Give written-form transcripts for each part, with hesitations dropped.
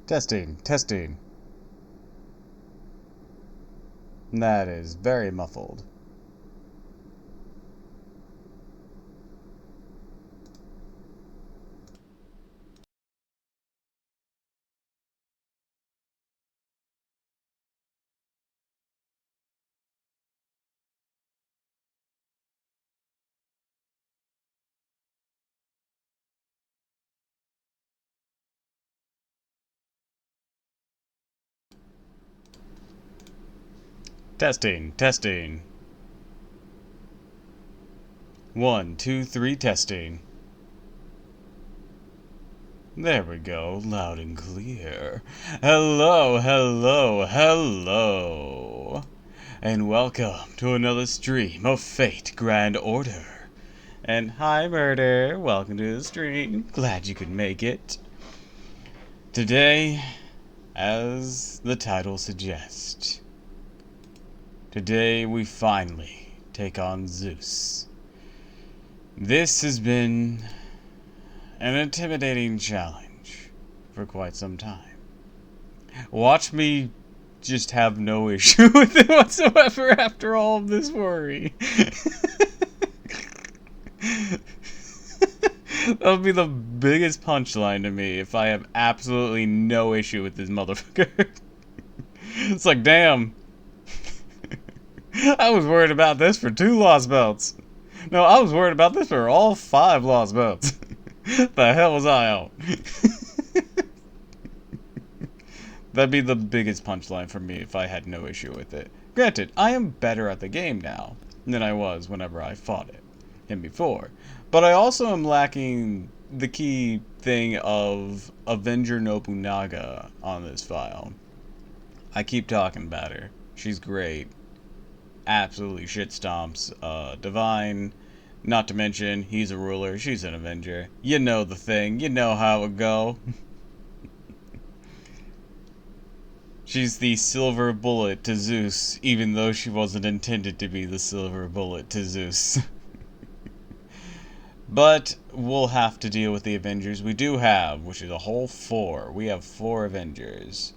Testing, testing. That is very muffled. Testing, testing. 1, 2, 3, testing. There we go, loud and clear. Hello, hello, hello. And welcome to another stream of Fate Grand Order. And hi, Murder. Welcome to the stream. Glad you could make it. Today, as the title suggests, today we finally take on Zeus. This has been an intimidating challenge for quite some time. Watch me just have no issue with it whatsoever after all of this worry. That'll be the biggest punchline to me if I have absolutely no issue with this motherfucker. It's like, damn. I was worried about this for 2 lost belts. No, I was worried about this for all 5 lost belts. The hell was I out? That'd be the biggest punchline for me if I had no issue with it. Granted, I am better at the game now than I was whenever I fought him before. But I also am lacking the key thing of Avenger Nobunaga on this file. I keep talking about her. She's great. Absolutely shit stomps Divine. Not to mention, he's a ruler, she's an Avenger. You know the thing, you know how it would go. She's the silver bullet to Zeus, even though she wasn't intended to be the silver bullet to Zeus. But we'll have to deal with the Avengers we do have, which is a whole 4. We have 4 Avengers.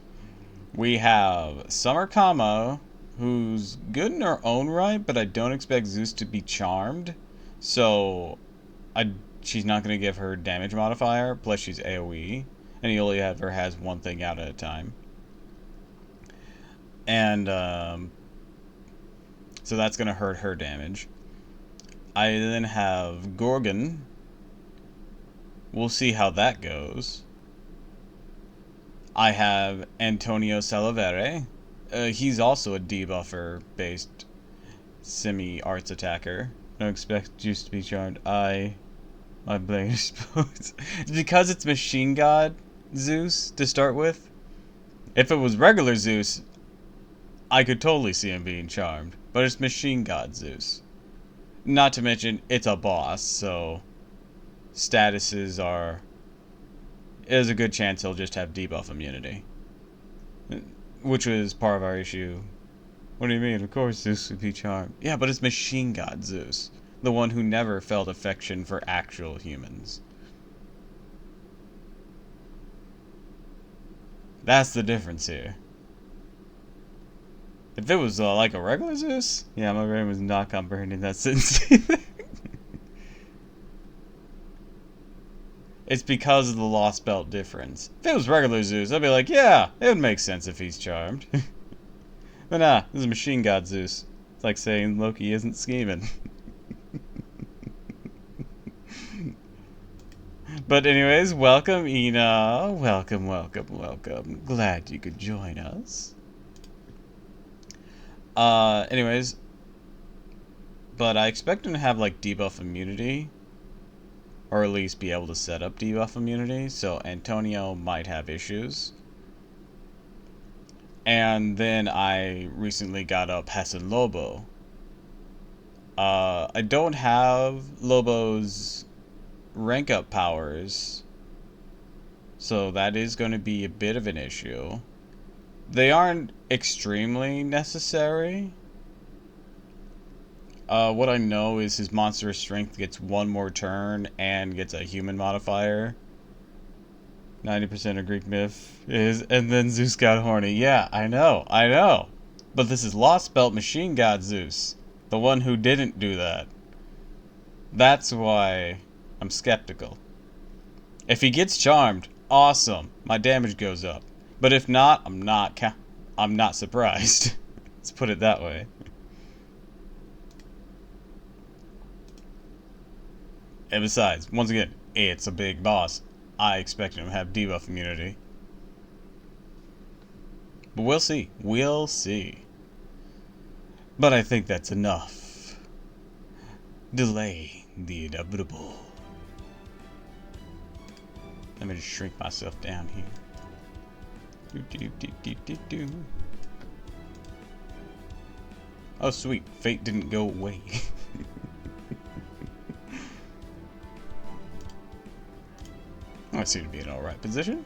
We have Summer Kama, who's good in her own right, but I don't expect Zeus to be charmed. So, she's not going to give her damage modifier, plus she's AoE, and he only ever has one thing out at a time. And, so that's going to hurt her damage. I then have Gorgon. We'll see how that goes. I have Antonio Salavere. He's also a debuffer-based semi-arts attacker. Don't expect Zeus to be charmed. My blade explodes. Because it's Machine God Zeus to start with. If it was regular Zeus, I could totally see him being charmed. But it's Machine God Zeus. Not to mention, it's a boss, so statuses are... There's a good chance he'll just have debuff immunity. Which was part of our issue. What do you mean? Of course Zeus would be charmed. Yeah, but it's Machine God Zeus. The one who never felt affection for actual humans. That's the difference here. If it was like a regular Zeus, yeah, my brain was not comprehending that sentence either. It's because of the lost belt difference. If it was regular Zeus, I'd be like, yeah, it would make sense if he's charmed. But nah, this is Machine God Zeus. It's like saying Loki isn't scheming. But anyways, welcome Ina. Welcome, welcome, welcome. Glad you could join us. Anyways, but I expect him to have like debuff immunity, or at least be able to set up debuff immunity, so Antonio might have issues. And then I recently got up Hassan Lobo. I don't have Lobo's rank up powers, so that is going to be a bit of an issue. They aren't extremely necessary. What I know is his monstrous strength gets 1 more turn and gets a human modifier. 90% of Greek myth is, and then Zeus got horny. Yeah, I know. But this is Lost Belt Machine God Zeus. The one who didn't do that. That's why I'm skeptical. If he gets charmed, awesome. My damage goes up. But if not, I'm not surprised. Let's put it that way. And besides, once again, it's a big boss. I expect him to have debuff immunity. But we'll see. We'll see. But I think that's enough. Delay the inevitable. Let me just shrink myself down here. Oh, sweet. Fate didn't go away. I seem to be in alright position.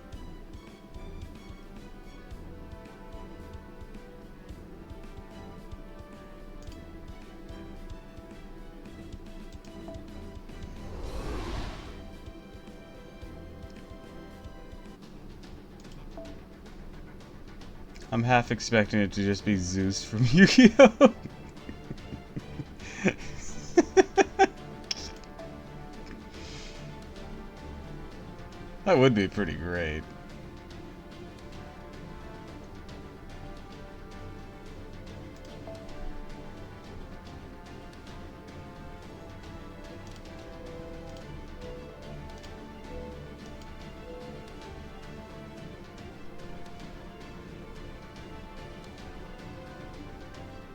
I'm half expecting it to just be Zeus from Yu-Gi-Oh! That would be pretty great.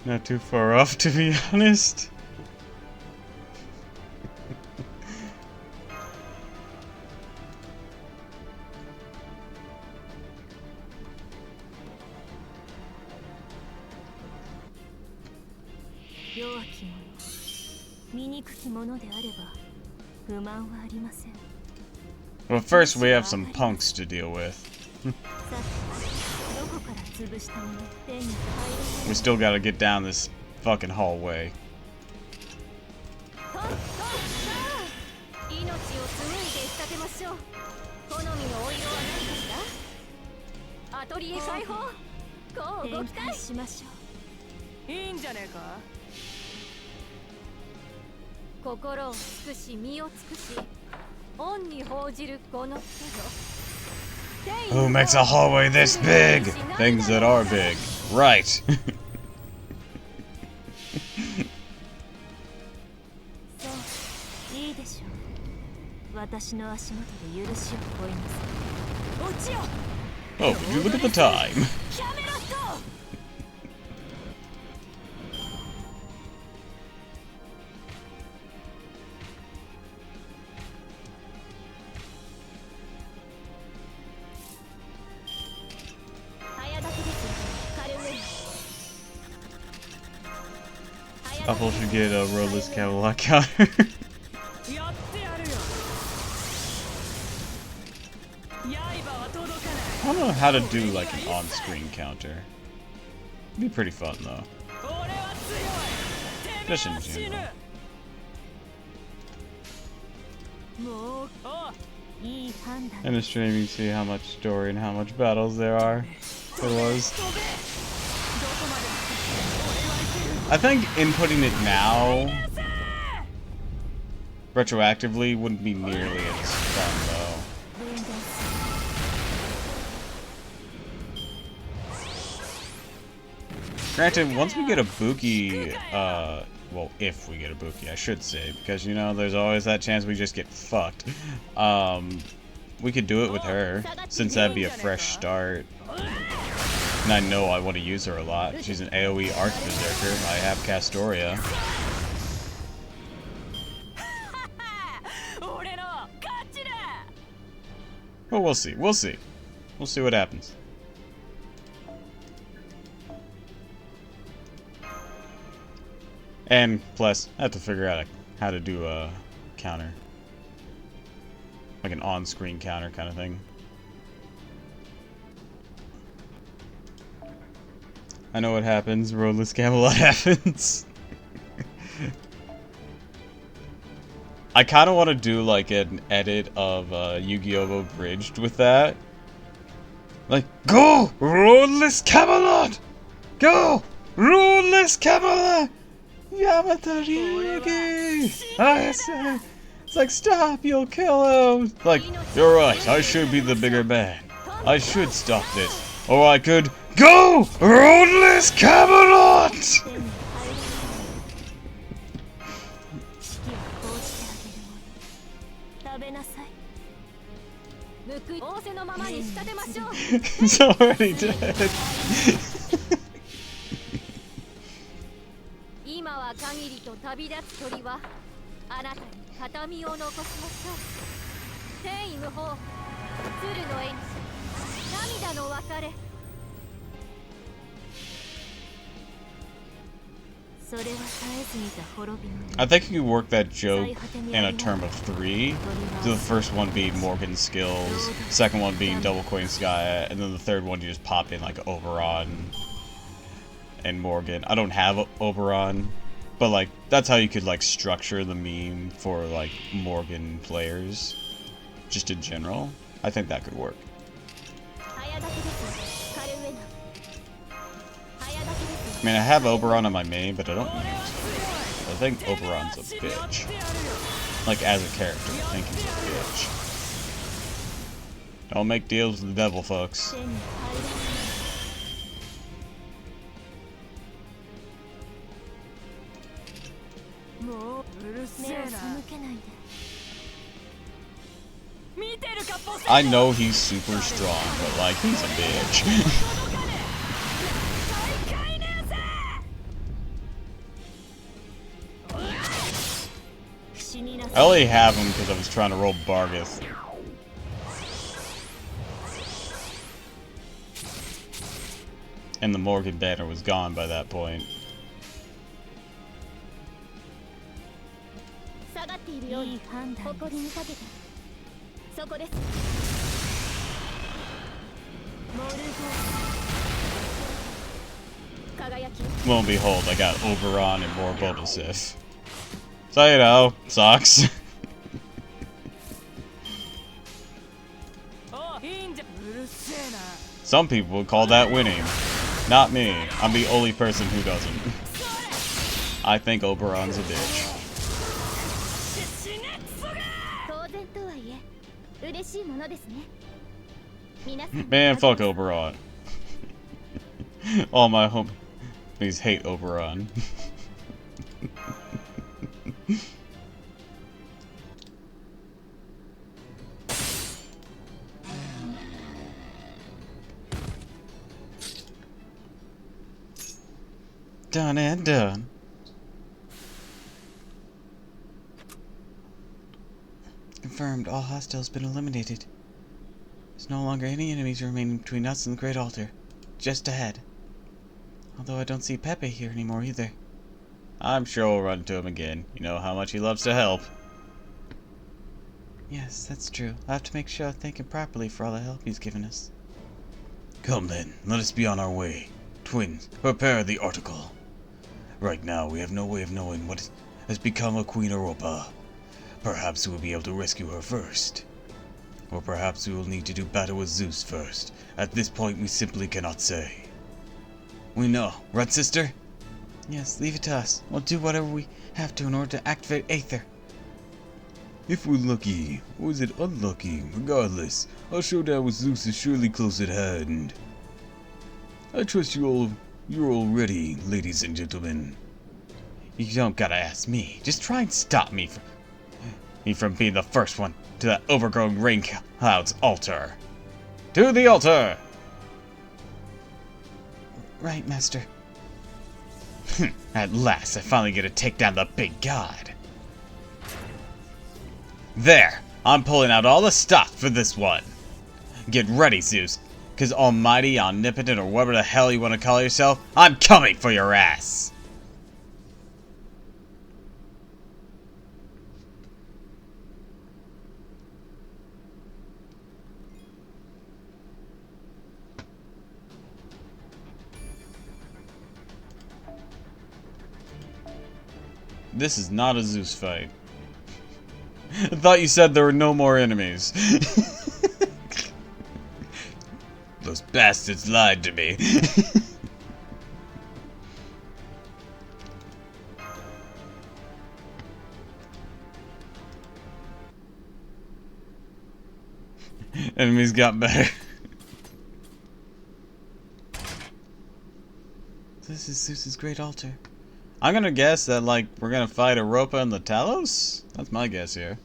Not too far off, to be honest. Well, first we have some punks to deal with. We still gotta get down this fucking hallway. Who makes a hallway this big? Things that are big. Right. Oh, would you look at the time? Doppel should get a roadless Camelot counter. I don't know how to do like an on-screen counter. It'd be pretty fun though. Just in general. In the stream you see how much story and how much battles there are. There was. I think inputting it now retroactively wouldn't be nearly as fun though. Granted, once we get a Buki, well, if we get a Buki, I should say, because, you know, there's always that chance we just get fucked. We could do it with her, since that'd be a fresh start. And I know I want to use her a lot. She's an AoE Arc Berserker. I have Castoria. Well, we'll see. We'll see. We'll see what happens. And plus, I have to figure out how to do a counter. Like an on-screen counter kind of thing. I know what happens. Roadless Camelot happens. I kind of want to do like an edit of Yu-Gi-Oh! Abridged with that. Like, go! Ruleless Camelot! Go! Ruleless Camelot! Yamata Ryugi! I say! It's like, stop, you'll kill him! Like, you're right, I should be the bigger man. I should stop this. Or I could go! Ruleless Camelot! It's already dead. I think you work that joke in a term of 3. So the first one being Morgan's skills, second one being Double Coin Sky, and then the third one you just pop in like Oberon and Morgan. I don't have Oberon, but like that's how you could like structure the meme for like Morgan players, just in general. I think that could work. I mean, I have Oberon on my main, but I don't use it. I think Oberon's a bitch. Like, as a character, I think he's a bitch. Don't make deals with the devil, folks. I know he's super strong, but, like, he's a bitch. I only have him because I was trying to roll Bargith. And the Morgan banner was gone by that point. Lo and behold, I got Oberon and more Bulbasaur. So, you know, sucks. Some people would call that winning. Not me. I'm the only person who doesn't. I think Oberon's a bitch. Man, fuck Oberon. All my homies hate Oberon. Done and done. Confirmed, all hostiles been eliminated. There's no longer any enemies remaining between us and the Great Altar. Just ahead. Although I don't see Pepe here anymore either. I'm sure we'll run into him again. You know how much he loves to help. Yes, that's true. I'll have to make sure I thank him properly for all the help he's given us. Come then, let us be on our way. Twins, prepare the article. Right now, we have no way of knowing what has become of Queen Europa. Perhaps we will be able to rescue her first. Or perhaps we will need to do battle with Zeus first. At this point, we simply cannot say. We know, right, sister? Yes, leave it to us. We'll do whatever we have to in order to activate Aether. If we're lucky, or is it unlucky? Regardless, our showdown with Zeus is surely close at hand. I trust you're all ready, ladies and gentlemen. You don't gotta ask me. Just try and stop me from being the first one to that overgrown rain cloud's altar. To the altar! Right, Master. At last, I finally get to take down the big god. There! I'm pulling out all the stops for this one. Get ready, Zeus, because almighty, omnipotent, or whatever the hell you want to call yourself, I'm coming for your ass! This is not a Zeus fight. I thought you said there were no more enemies. Those bastards lied to me. Enemies got better. This is Zeus's great altar. I'm gonna guess that, like, we're gonna fight Europa and the Talos? That's my guess here.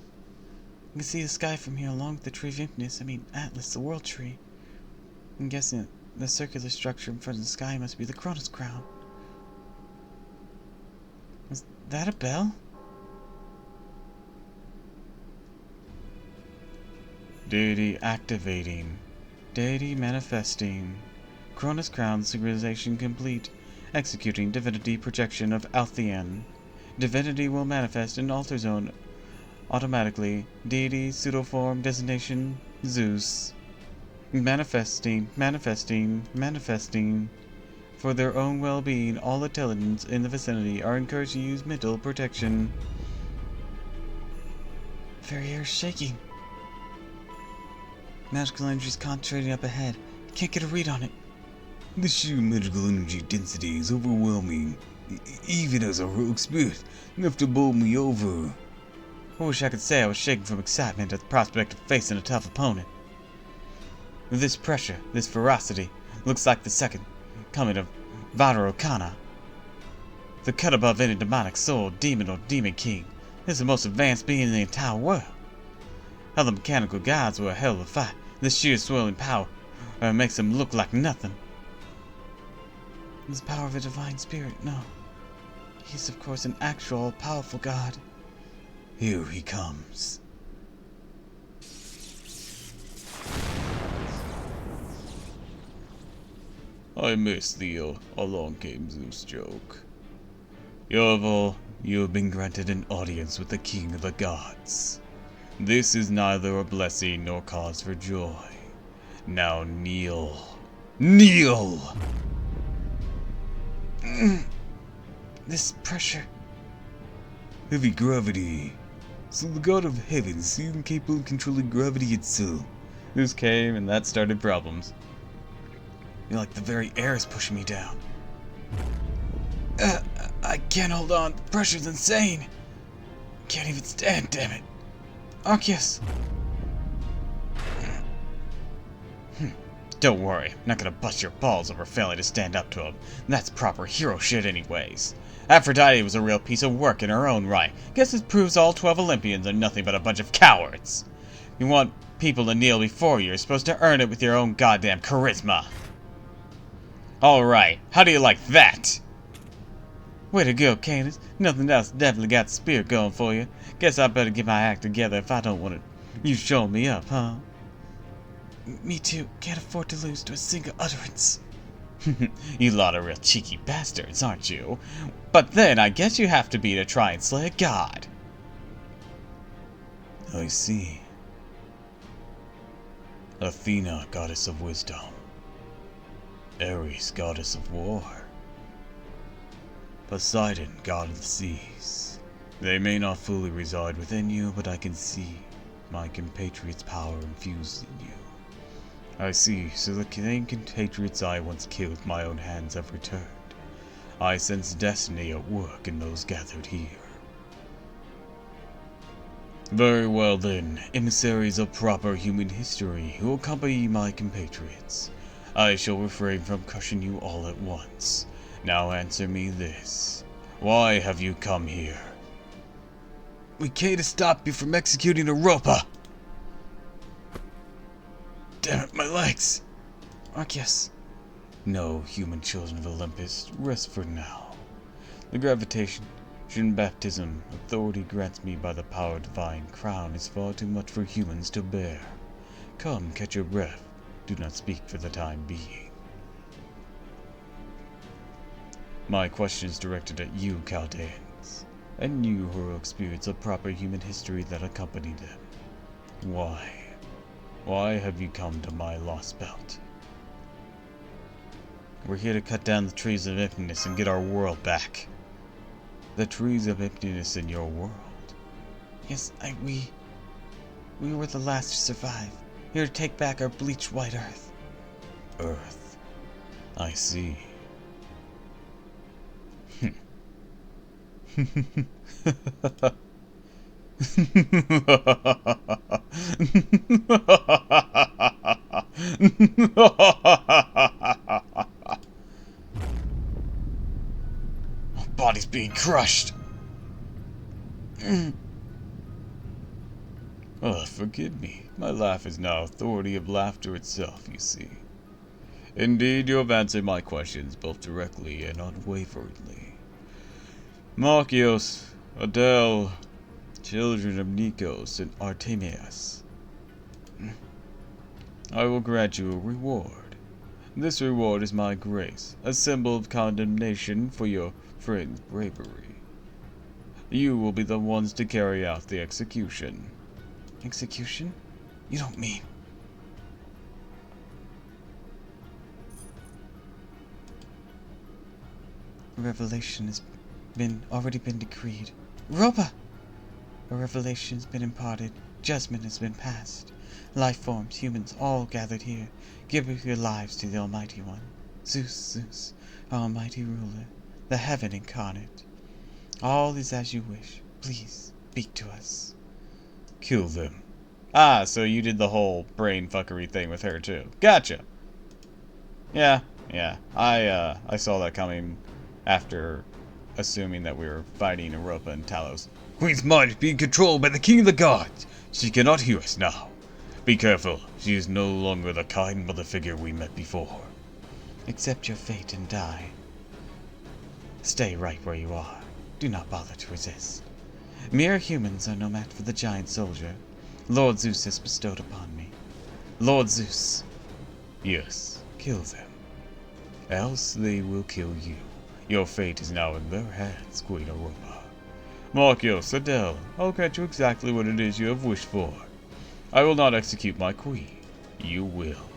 You can see the sky from here along with the Tree of Infiniteness. I mean, Atlas, the World Tree. I'm guessing the circular structure in front of the sky must be the Cronus Crown. Is that a bell? Deity activating. Deity manifesting. Cronus Crown synchronization complete. Executing divinity projection of Althean. Divinity will manifest in altar zone automatically. Deity pseudoform designation Zeus. Manifesting, manifesting, manifesting. For their own well-being, all intelligents in the vicinity are encouraged to use mental protection. Very air shaking. Magical energy's concentrating up ahead. Can't get a read on it. The sheer magical energy density is overwhelming, even as a rogue spirit, enough to bowl me over. I wish I could say I was shaking from excitement at the prospect of facing a tough opponent. With this pressure, this ferocity, looks like the second coming of Vairocana. The cut above any demonic soul, demon or demon king. This is the most advanced being in the entire world. How the mechanical gods were a hell of a fight. This sheer swirling power makes them look like nothing. This power of a divine spirit, no. He's of course an actual, powerful god. Here he comes. I missed the along came Zeus joke. Yovel, you have been granted an audience with the king of the gods. This is neither a blessing nor cause for joy. Now kneel. Kneel! This pressure. Heavy gravity. So the god of heaven seemed capable of controlling gravity itself. This came and that started problems. I feel like the very air is pushing me down. I can't hold on. The pressure's insane. Can't even stand, damn it. Arceus. Don't worry, I'm not gonna bust your balls over failing to stand up to him. That's proper hero shit anyways. Aphrodite was a real piece of work in her own right. Guess this proves all 12 Olympians are nothing but a bunch of cowards. You want people to kneel before you, you're supposed to earn it with your own goddamn charisma. Alright, how do you like that? Way to go, Cadence. Nothing else definitely got the spirit going for you. Guess I better get my act together if I don't want it. You showing me up, huh? Me too. Can't afford to lose to a single utterance. You lot of real cheeky bastards, aren't you? But then I guess you have to be to try and slay a god. I see. Athena, goddess of wisdom. Ares, goddess of war. Poseidon, god of the seas. They may not fully reside within you, but I can see my compatriots' power infused in you. I see, so the same compatriots I once killed with my own hands have returned. I sense destiny at work in those gathered here. Very well then, emissaries of proper human history who accompany my compatriots. I shall refrain from crushing you all at once. Now answer me this. Why have you come here? We came to stop you from executing Europa! Damn it, my legs! Arceus. No, human children of Olympus, rest for now. The gravitation baptism authority grants me by the power divine crown is far too much for humans to bear. Come, catch your breath. Do not speak for the time being. My question is directed at you, Chaldeans, and you who are experienced of proper human history that accompany them. Why? Why have you come to my lost belt? We're here to cut down the trees of emptiness and get our world back. The trees of emptiness in your world? Yes, We were the last to survive. Here to take back our bleached white earth. Earth. I see. My body's being crushed. Oh, forgive me. My laugh is now authority of laughter itself, you see. Indeed, you have answered my questions both directly and unwaveringly. Markios, Adele, children of Nikos and Artemias, I will grant you a reward. This reward is my grace, a symbol of condemnation for your friend's bravery. You will be the ones to carry out the execution. Execution? You don't mean... Revelation has already been decreed. Ropa! A revelation has been imparted. Judgment has been passed. Life forms, humans, all gathered here. Give your lives to the Almighty One. Zeus, our almighty ruler, the heaven incarnate. All is as you wish. Please, speak to us. Kill them. Ah, so you did the whole brain fuckery thing with her too. Gotcha. Yeah. I saw that coming after assuming that we were fighting Europa and Talos. Queen's mind is being controlled by the King of the Gods. She cannot hear us now. Be careful. She is no longer the kind mother figure we met before. Accept your fate and die. Stay right where you are. Do not bother to resist. Mere humans are no match for the giant soldier Lord Zeus has bestowed upon me. Lord Zeus. Yes, kill them. Else they will kill you. Your fate is now in their hands, Queen Europa. Markios, Adele, I'll grant you exactly what it is you have wished for. I will not execute my queen. You will.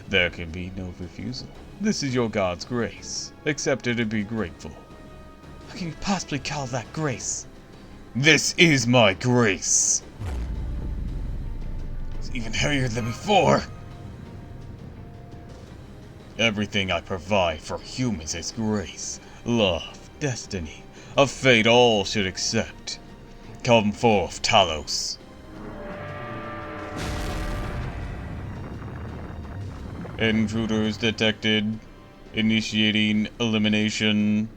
There can be no refusal. This is your God's grace. Accept it and be grateful. How can you possibly call that grace? This is my grace! It's even heavier than before! Everything I provide for humans is grace, love, destiny, a fate all should accept. Come forth, Talos. Intruders detected. Initiating elimination.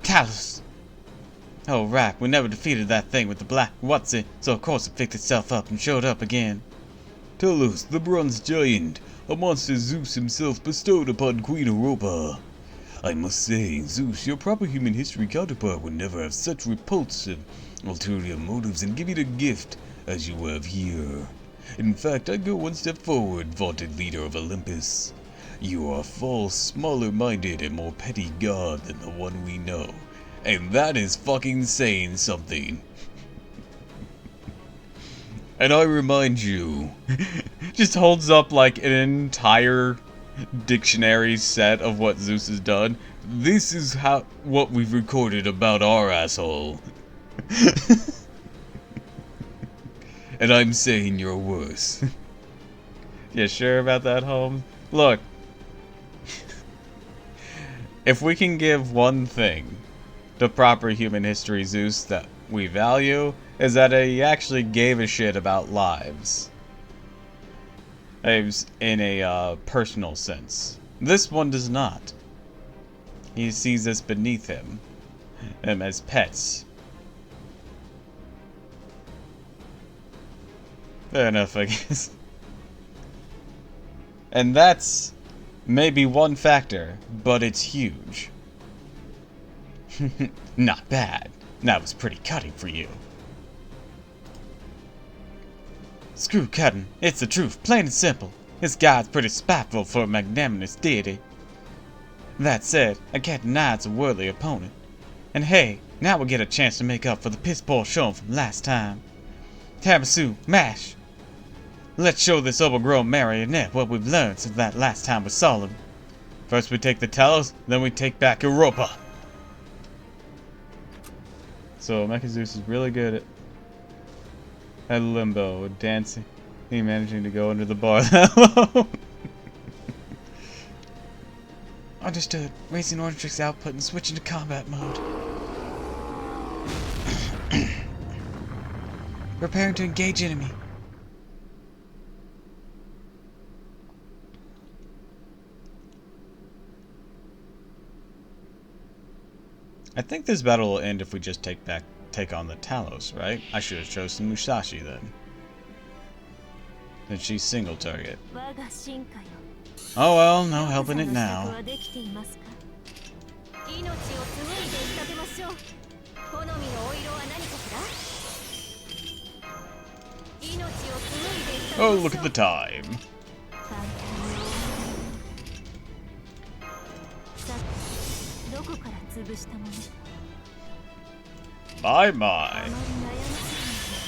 Talos! Oh, right, we never defeated that thing with the black what's-it, so of course it picked itself up and showed up again. Talos, the bronze giant, a monster Zeus himself bestowed upon Queen Europa. I must say, Zeus, your proper human history counterpart would never have such repulsive, ulterior motives and give you the gift as you have here. In fact, I go one step forward, vaunted leader of Olympus. You are far smaller-minded and more petty god than the one we know. And that is fucking saying something. And I remind you... Just holds up like an entire dictionary set of what Zeus has done. This is what we've recorded about our asshole. And I'm saying you're worse. You sure about that, Holmes? Look. If we can give one thing to proper human history Zeus that we value, is that he actually gave a shit about lives. In a personal sense. This one does not. He sees us beneath him as pets. Fair enough, I guess. And that's maybe one factor, but it's huge. Not bad. That was pretty cutting for you. Screw cutting. It's the truth, plain and simple. This guy's pretty spiteful for a magnanimous deity. That said, I can't deny it's a worldly opponent. And hey, now we'll get a chance to make up for the piss-poor showing from last time. Tabasoo, mash! Let's show this overgrown marionette what we've learned since that last time we saw him. First we take the Talos, then we take back Europa. So Mecha Zeus is really good at limbo, dancing, he managing to go under the bar that low. Understood. Raising Orntrix's output and switching to combat mode. Preparing to engage enemy. I think this battle will end if we just take on the Talos, right? I should have chosen Musashi then. Then she's single target. Oh well, no helping it now. Oh, look at the time. My.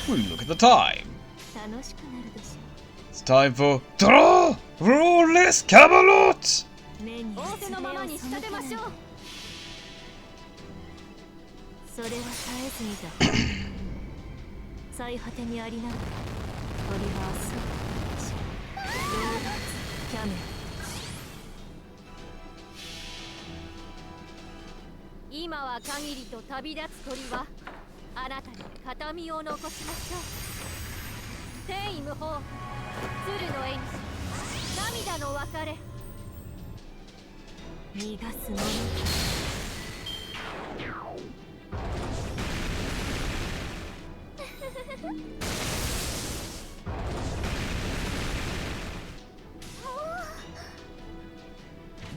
Well, look at the time. It's time for Roleless Camelot!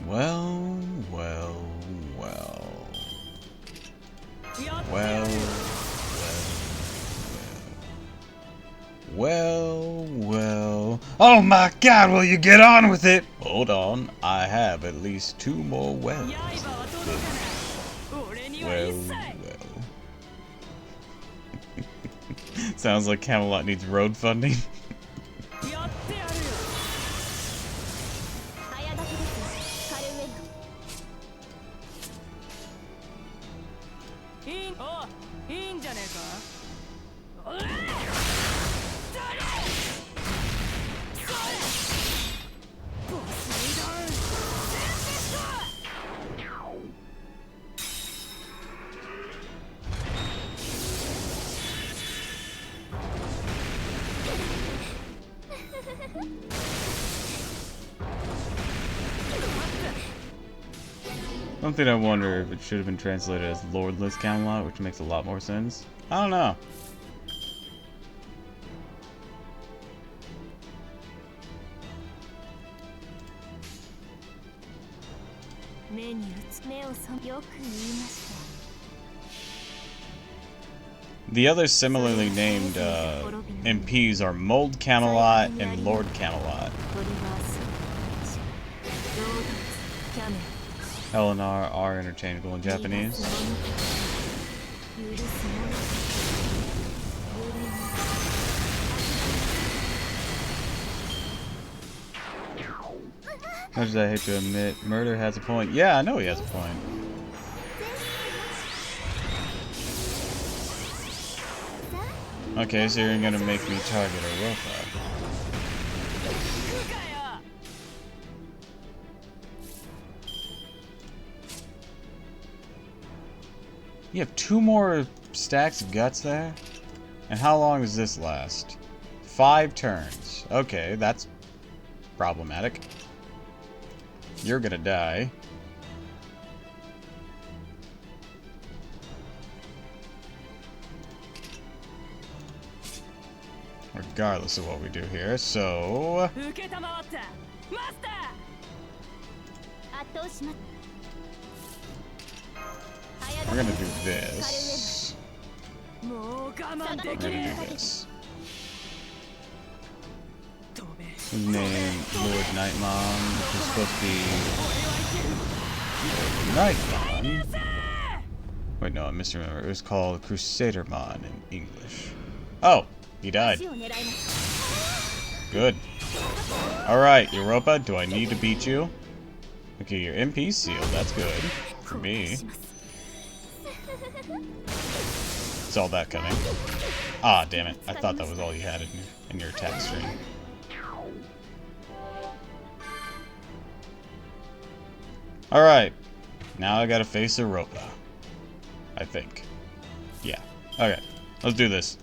Well, well, well. Well, well, well. Oh my god, will you get on with it? Hold on, I have at least 2 more wells. Well, well. Sounds like Camelot needs road funding. Something I wonder if it should have been translated as Lordless Camelot, which makes a lot more sense. I don't know. The other similarly named MPs are Mold Camelot and Lord Camelot. L and R are interchangeable in Japanese. Much as I hate to admit, Murder has a point. Yeah, I know he has a point. Okay, so you're gonna make me target a robot. You have 2 more stacks of guts there? And how long does this last? 5 turns. Okay, that's problematic. You're gonna die. Regardless of what we do here, so... We're gonna do this. We're gonna do this. His name, Lord Nightmon, which is supposed to be Lord Nightmon. Wait, no, I misremember. It was called Crusadermon in English. Oh, he died. Good. Alright, Europa, do I need to beat you? Okay, your MP sealed. That's good. For me. saw that coming. Ah, damn it. I thought that was all you had in your attack string. Alright. Now I gotta face Europa. I think. Yeah. Okay. Let's do this.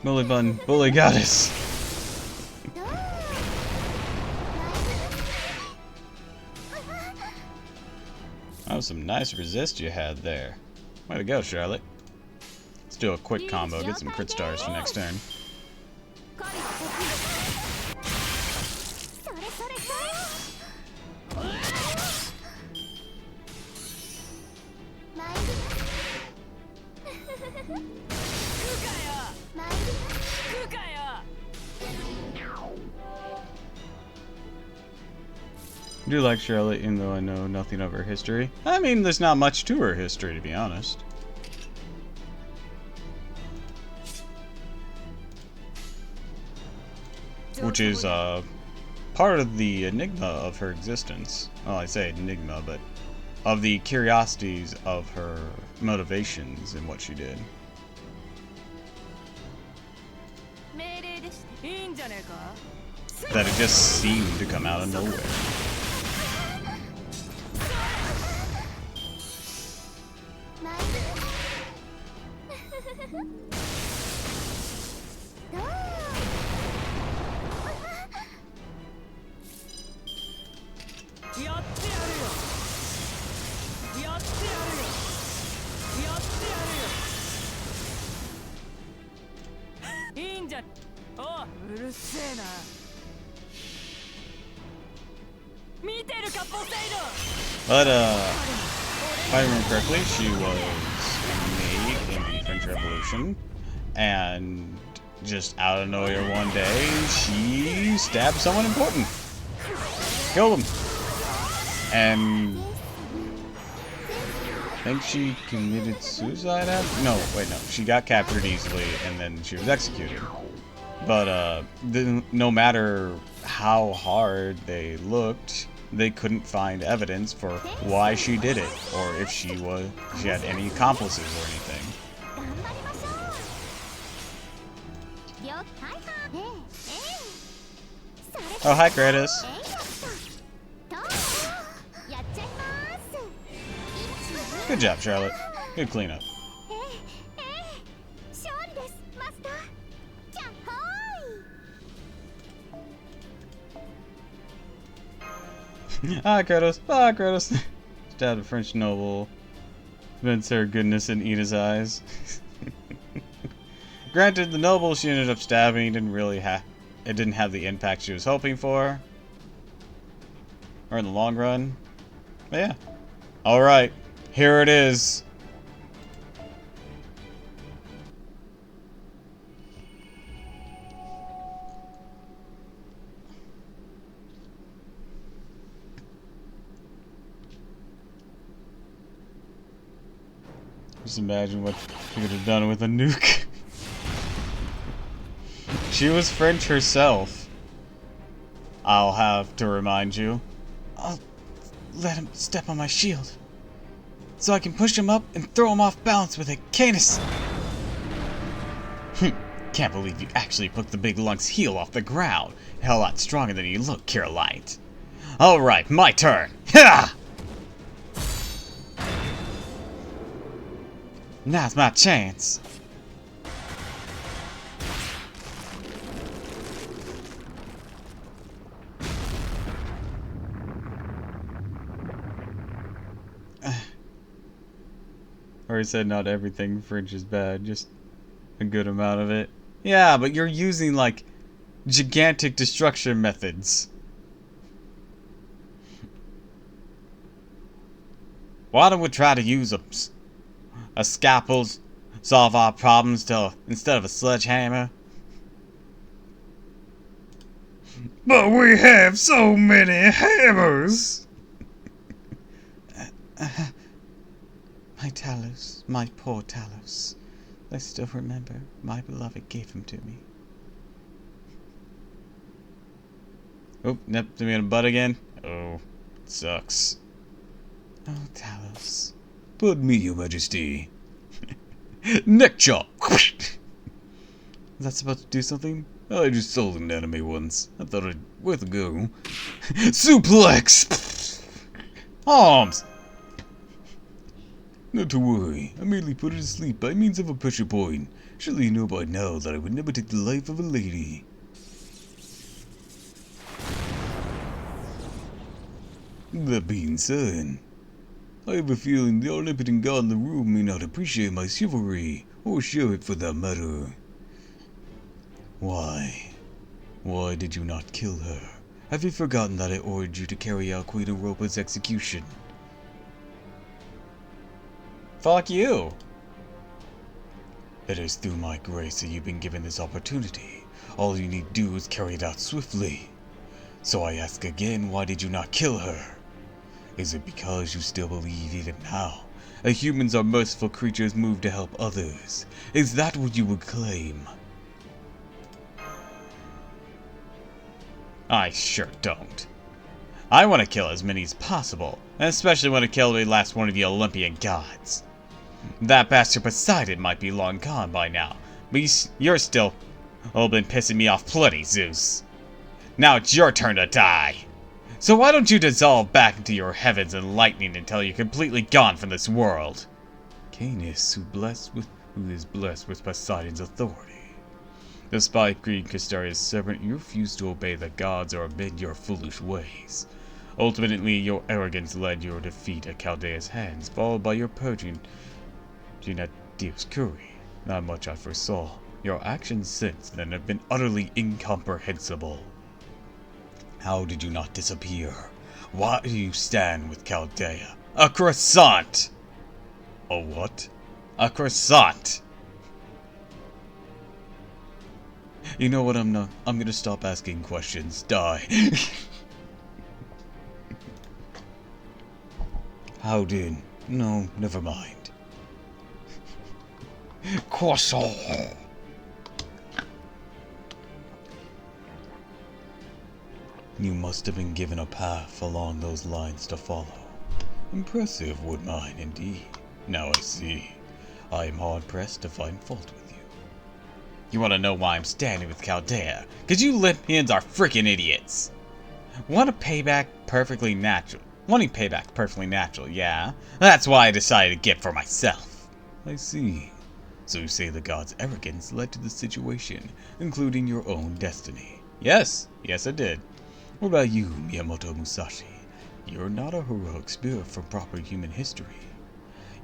Bully button. Bully goddess. That was some nice resist you had there. Way to go, Charlotte. Let's do a quick combo, get some crit stars for next turn. I do like Charlotte, even though I know nothing of her history. I mean, there's not much to her history, to be honest. Which is, part of the enigma of her existence. Well, I say enigma, but of the curiosities of her motivations and what she did. That it just seemed to come out of nowhere. But, if I remember correctly, she was made in the French Revolution, and just out of nowhere one day, she stabbed someone important. Killed him. And I think she committed suicide after? No, wait, no. She got captured easily, and then she was executed. But, no matter how hard they looked, they couldn't find evidence for why she did it, or if she had any accomplices or anything. Oh, hi, Kratos. Good job, Charlotte. Good cleanup. Ah, Kratos. Ah, Kratos. Stabbed a French noble. Vents her goodness in Ida's eyes. Granted, the noble she ended up stabbing it didn't have the impact she was hoping for. Or in the long run. But yeah. Alright. Here it is. Just imagine what she could have done with a nuke. She was French herself. I'll have to remind you. I'll let him step on my shield, so I can push him up and throw him off balance with a canis. Can't believe you actually put the big lunk's heel off the ground. A hell lot stronger than you look, Caroline. Alright, my turn. Ha! Now's my chance. Already said not everything French is bad, just a good amount of it. Yeah, but you're using, like, gigantic destruction methods. Why don't we try to use a scalpel, solve our problems instead of a sledgehammer? But we have so many hammers! My Talos, my poor Talos. I still remember my beloved gave him to me. Oh, nipped me in the butt again? Oh, sucks. Oh, Talos. Pardon me, your majesty. Neck chop! Is that supposed to do something? I just sold an enemy once. I thought it'd worth a go. Suplex! Arms! Not to worry. I merely put her to sleep by means of a pressure point. Surely you know by now that I would never take the life of a lady. That being said, I have a feeling the omnipotent god in the room may not appreciate my chivalry, or show it for that matter. Why? Why did you not kill her? Have you forgotten that I ordered you to carry out Queen Europa's execution? Fuck you! It is through my grace that you've been given this opportunity. All you need to do is carry it out swiftly. So I ask again, why did you not kill her? Is it because you still believe even now that humans are merciful creatures moved to help others? Is that what you would claim? I sure don't. I want to kill as many as possible, and especially want to kill the last one of the Olympian gods. That bastard Poseidon might be long gone by now, but you're still been pissing me off plenty, Zeus. Now it's your turn to die. So why don't you dissolve back into your heavens and lightning until you're completely gone from this world? Canis, who is blessed with Poseidon's authority. Despite Green Castaria's servant, you refuse to obey the gods or amend your foolish ways. Ultimately, your arrogance led your defeat at Chaldea's hands, followed by your purging at Dioscuri. Not much I foresaw. Your actions since then have been utterly incomprehensible. How did you not disappear? Why do you stand with Chaldea? A croissant! A what? A croissant! You know what, I'm gonna stop asking questions. Die. How did? No, never mind. Croissant! You must have been given a path along those lines to follow. Impressive, would mine, indeed. Now I see. I am hard-pressed to find fault with you. You want to know why I'm standing with Chaldea? Because you Olympians are freaking idiots! Wanting payback perfectly natural, yeah? That's why I decided to get for myself. I see. So you say the god's arrogance led to the situation, including your own destiny. Yes it did. What about you, Miyamoto Musashi? You're not a heroic spirit from proper human history.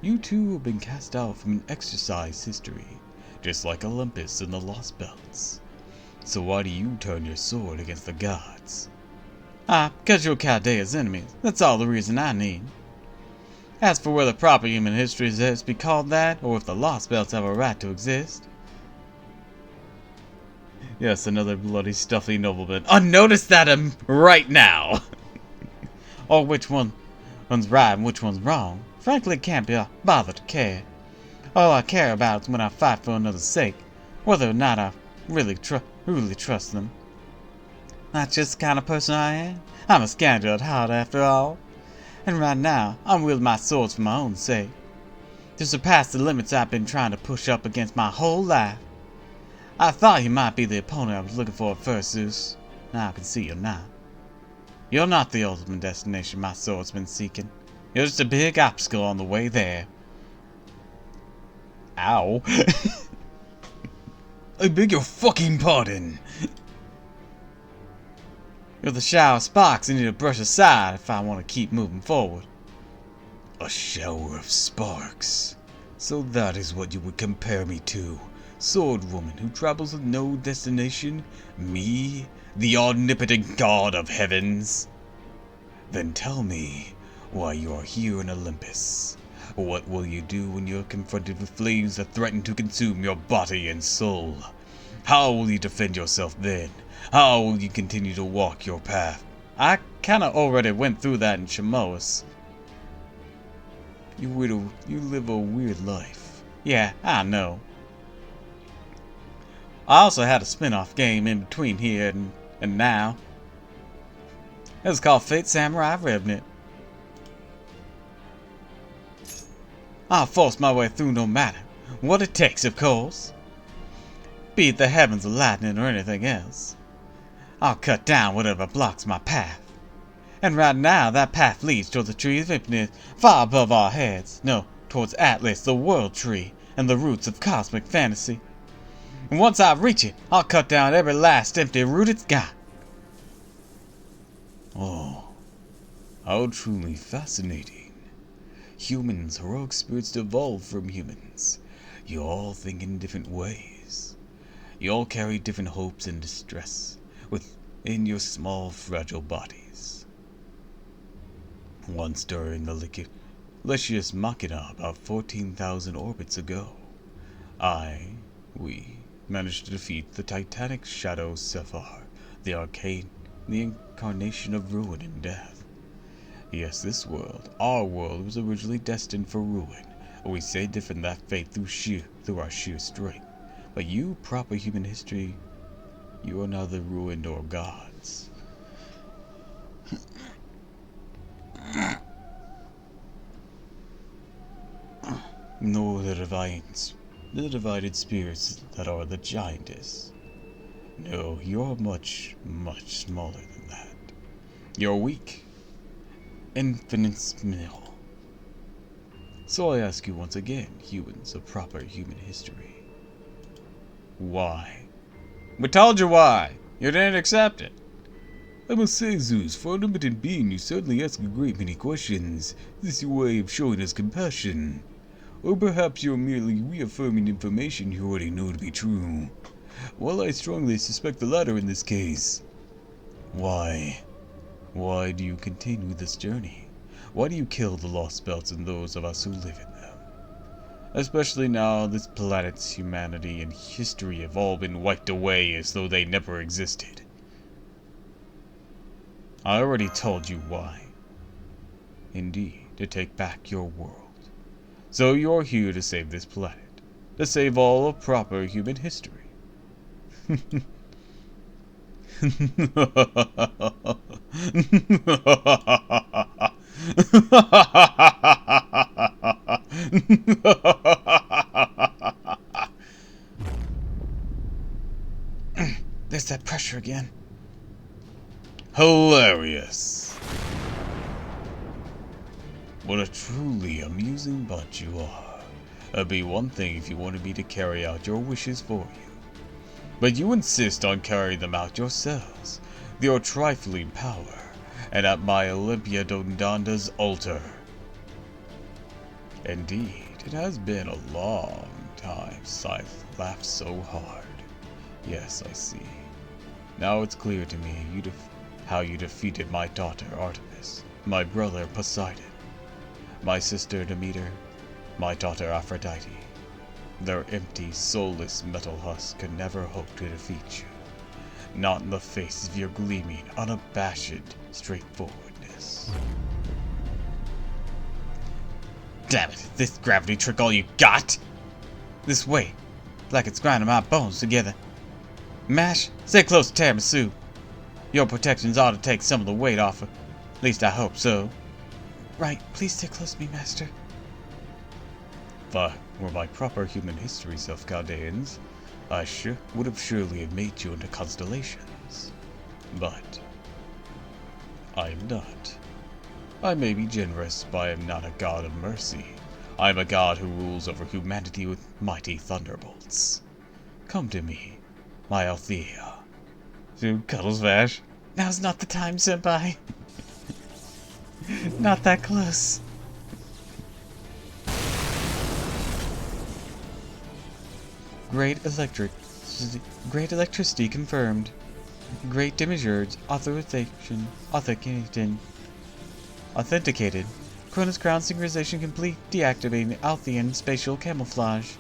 You too have been cast out from an exercise history, just like Olympus and the Lost Belts. So why do you turn your sword against the gods? Because you're Chaldea's enemies. That's all the reason I need. As for whether proper human history deserves to be called that, or if the Lost Belts have a right to exist. Yes, another bloody stuffy nobleman. Notice that right now! Or which one's right and which one's wrong. Frankly, it can't be bothered to care. All I care about is when I fight for another's sake, whether or not I really trust them. That's just the kind of person I am. I'm a scoundrel at heart, after all. And right now, I'm wielding my swords for my own sake. To surpass the limits I've been trying to push up against my whole life. I thought you might be the opponent I was looking for at first, Zeus. Now I can see you're not. You're not the ultimate destination my sword's been seeking. You're just a big obstacle on the way there. Ow. I beg your fucking pardon. You're the shower of sparks I need to brush aside if I want to keep moving forward. A shower of sparks. So that is what you would compare me to. Sword woman who travels with no destination? Me? The omnipotent god of heavens? Then tell me why you are here in Olympus. What will you do when you are confronted with flames that threaten to consume your body and soul? How will you defend yourself then? How will you continue to walk your path? I kinda already went through that in Shimois. You live a weird life. Yeah, I know. I also had a spin-off game in between here and now. It was called Fate Samurai Revenant. I'll force my way through no matter what it takes, of course. Be it the heavens of lightning or anything else. I'll cut down whatever blocks my path. And right now, that path leads towards the Tree of Infinite, far above our heads. No, towards Atlas, the World Tree, and the roots of cosmic fantasy. And once I reach it, I'll cut down every last empty root it's got. Oh, how truly fascinating. Humans, heroic spirits evolved from humans. You all think in different ways. You all carry different hopes and distress within your small, fragile bodies. Once during the Licious Machina about 14,000 orbits ago, we managed to defeat the titanic shadow Sephar, the incarnation of ruin and death. Yes, this world, our world, was originally destined for ruin, and we saved it from that fate through our sheer strength. But you, proper human history, you are neither ruined or gods. Nor the divided spirits that are the giantess. No, you're much, much smaller than that. You're weak, infinitesimal. So I ask you once again, humans of proper human history. Why? We told you why. You didn't accept it. I must say, Zeus, for an omnipotent being, you certainly ask a great many questions. This is your way of showing us compassion. Or perhaps you're merely reaffirming information you already know to be true. Well, I strongly suspect the latter in this case. Why? Why do you continue this journey? Why do you kill the lost belts and those of us who live in them? Especially now this planet's humanity and history have all been wiped away as though they never existed. I already told you why. Indeed, to take back your world. So you're here to save this planet. To save all of proper human history. There's that pressure again. Hilarious. What a truly amusing bunch you are. It'd be one thing if you wanted me to carry out your wishes for you. But you insist on carrying them out yourselves, your trifling power, and at my Olympia Dondonda's altar. Indeed, it has been a long time since I've laughed so hard. Yes, I see. Now it's clear to me how you defeated my daughter Artemis, my brother Poseidon, my sister Demeter, my daughter Aphrodite. Their empty, soulless metal husks could never hope to defeat you. Not in the face of your gleaming, unabashed straightforwardness. Damn it, this gravity trick all you got? This weight, like it's grinding my bones together. Mash, stay close to Tiramisu. Your protections ought to take some of the weight off her. At least I hope so. Right, please stay close to me, Master. If I were my proper human history self-Chaldeans, I would have surely made you into constellations. But I am not. I may be generous, but I am not a god of mercy. I am a god who rules over humanity with mighty thunderbolts. Come to me, my Althea. Dude, cuddles Vash. Now's not the time, Senpai. Not that close. Great electricity confirmed. Great demiurge authenticated. Cronus Crown synchronization complete. Deactivating Althean spatial camouflage.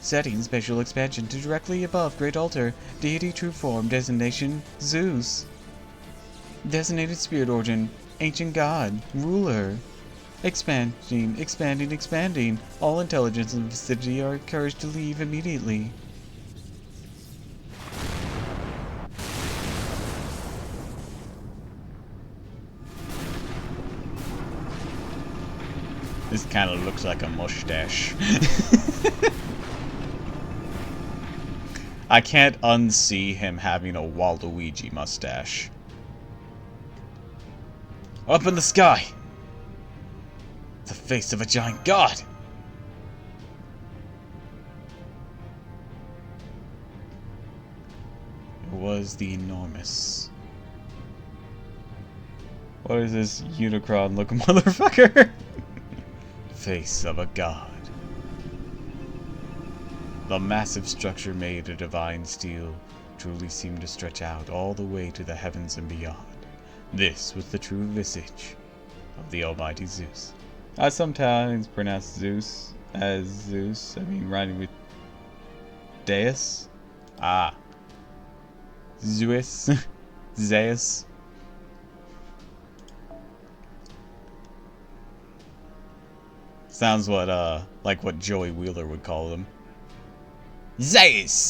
Setting spatial expansion to directly above Great Altar. Deity true form. Designation Zeus. Designated spirit origin. Ancient god. Ruler. Expanding, expanding, expanding. All intelligence in the vicinity are encouraged to leave immediately. This kind of looks like a mustache. I can't unsee him having a Waluigi mustache. Up in the sky! The face of a giant god! It was the enormous. What is this Unicron looking motherfucker? Face of a god. The massive structure made of divine steel truly seemed to stretch out all the way to the heavens and beyond. This was the true visage of the almighty Zeus. I sometimes pronounce Zeus as Zeus. I mean, rhyming with Deus. Ah. Zeus. Zeus. Sounds like what Joey Wheeler would call them. Zeus!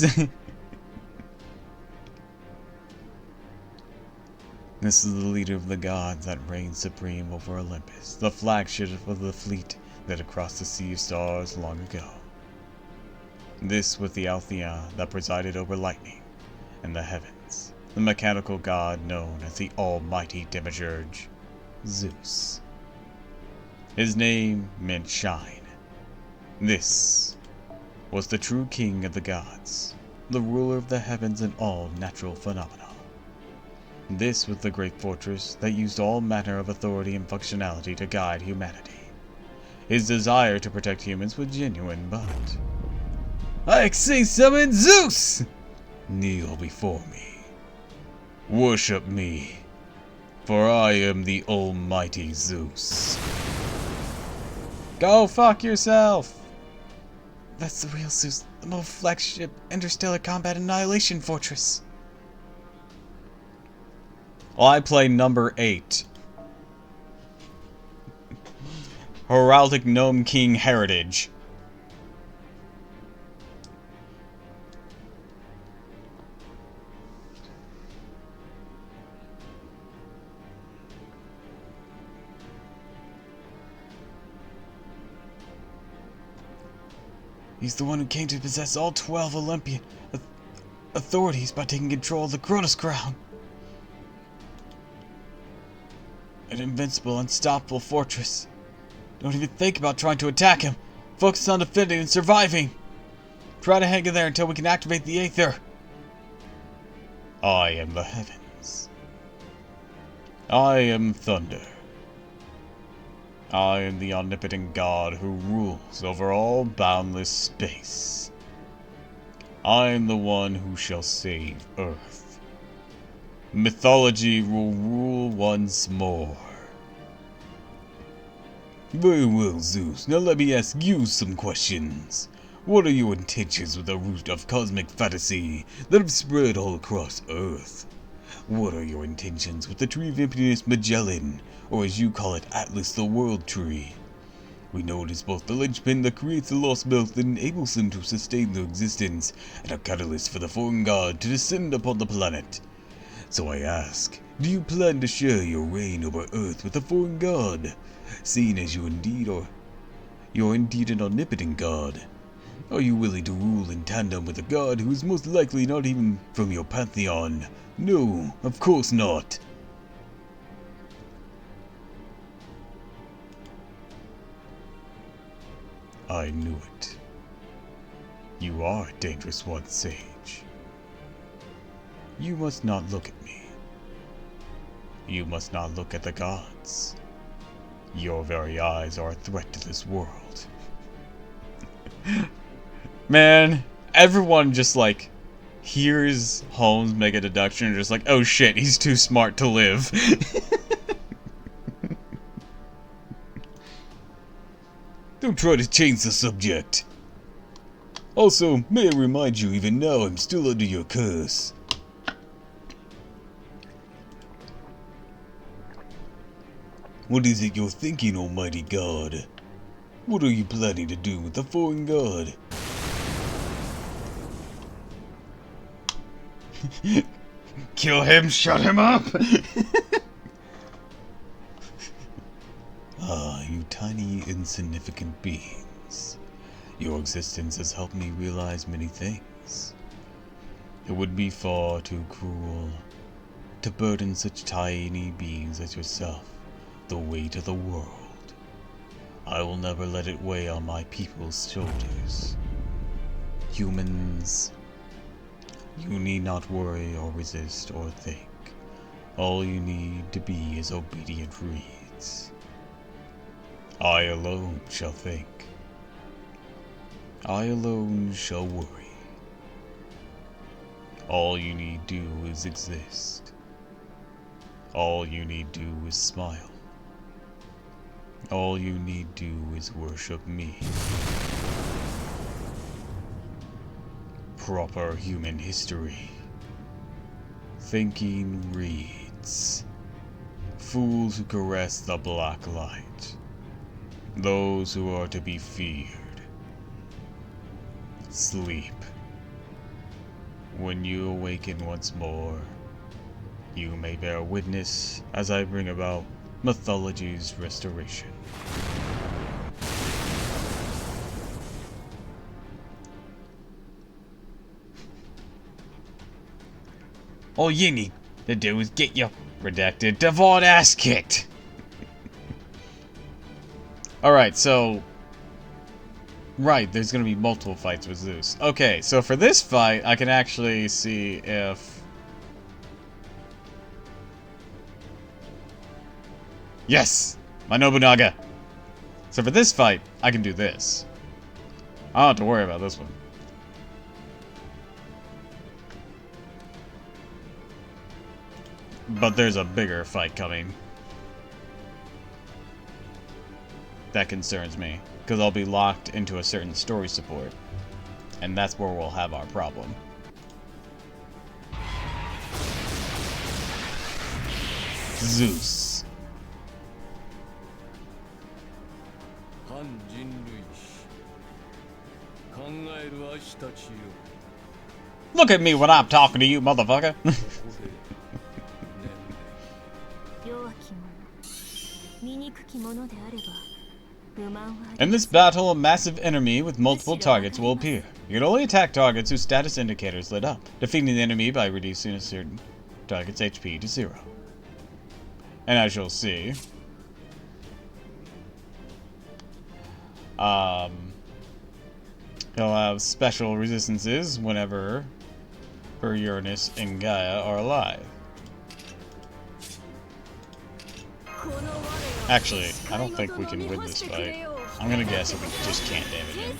This is the leader of the gods that reigns supreme over Olympus, the flagship of the fleet that had crossed the sea of stars long ago. This was the Althea that presided over lightning and the heavens, the mechanical god known as the almighty demiurge, Zeus. His name meant shine. This was the true king of the gods, the ruler of the heavens and all natural phenomena. This was the great fortress that used all manner of authority and functionality to guide humanity. His desire to protect humans was genuine, but... I say summon Zeus! Kneel before me. Worship me, for I am the almighty Zeus. Go fuck yourself! That's the real Zeus, the mobile flagship interstellar combat annihilation fortress. Well, I play number 8. Heraldic Gnome King Heritage. He's the one who came to possess all 12 Olympian authorities by taking control of the Cronus Crown. An invincible, unstoppable fortress. Don't even think about trying to attack him. Focus on defending and surviving. Try to hang in there until we can activate the Aether. I am the heavens. I am thunder. I am the omnipotent God who rules over all boundless space. I am the one who shall save Earth. Mythology will rule once more. Very well, Zeus. Now let me ask you some questions. What are your intentions with the root of cosmic fantasy that have spread all across Earth? What are your intentions with the Tree of Impudence Magellan, or as you call it, Atlas the World Tree? We know it is both the linchpin that creates the lost belt that enables them to sustain their existence, and a catalyst for the foreign god to descend upon the planet. So I ask, do you plan to share your reign over Earth with the foreign god, seeing as you're indeed an omnipotent god? Are you willing to rule in tandem with a god who is most likely not even from your pantheon? No, of course not. I knew it. You are a dangerous one, Sage. You must not look at me. You must not look at the gods. Your very eyes are a threat to this world. Man, everyone just like hears Holmes make a deduction and just like, oh shit, he's too smart to live. Don't try to change the subject. Also, may I remind you, even now I'm still under your curse. What is it you're thinking, almighty god? What are you planning to do with the foreign god? Kill him, shut him up! Ah, you tiny, insignificant beings. Your existence has helped me realize many things. It would be far too cruel to burden such tiny beings as yourself the weight of the world. I will never let it weigh on my people's shoulders. Humans, you need not worry or resist or think. All you need to be is obedient reeds. I alone shall think. I alone shall worry. All you need do is exist. All you need do is smile. All you need do is worship me. Proper human history. Thinking reeds. Fools who caress the black light. Those who are to be feared. Sleep. When you awaken once more, you may bear witness as I bring about mythology's restoration. All you need to do is get your redacted devoid ass kicked. Alright, so... Right, there's gonna be multiple fights with Zeus. Okay, so for this fight, I can actually see if... Yes! My Nobunaga! So for this fight, I can do this. I don't have to worry about this one. But there's a bigger fight coming. That concerns me, because I'll be locked into a certain story support. And that's where we'll have our problem. Zeus. Look at me when I'm talking to you, motherfucker. In this battle, a massive enemy with multiple targets will appear. You can only attack targets whose status indicators lit up, defeating the enemy by reducing a certain target's HP to 0. And as you'll see, he'll have special resistances whenever her Uranus and Gaia are alive. Actually, I don't think we can win this fight. I'm gonna guess if we just can't damage him.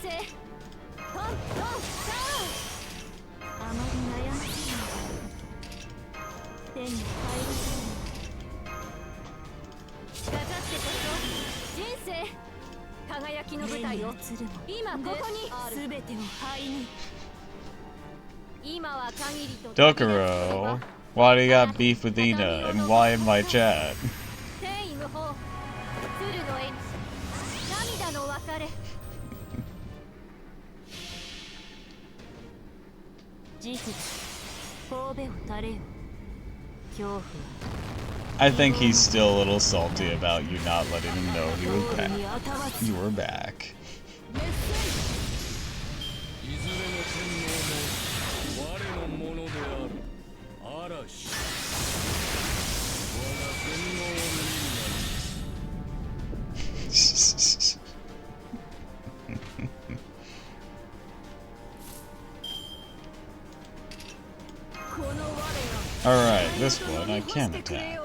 Dokuro, why do you got beef with Ina, and why in my chat? I think he's still a little salty about you not letting him know he was back. You were back. Alright, this one I can attack.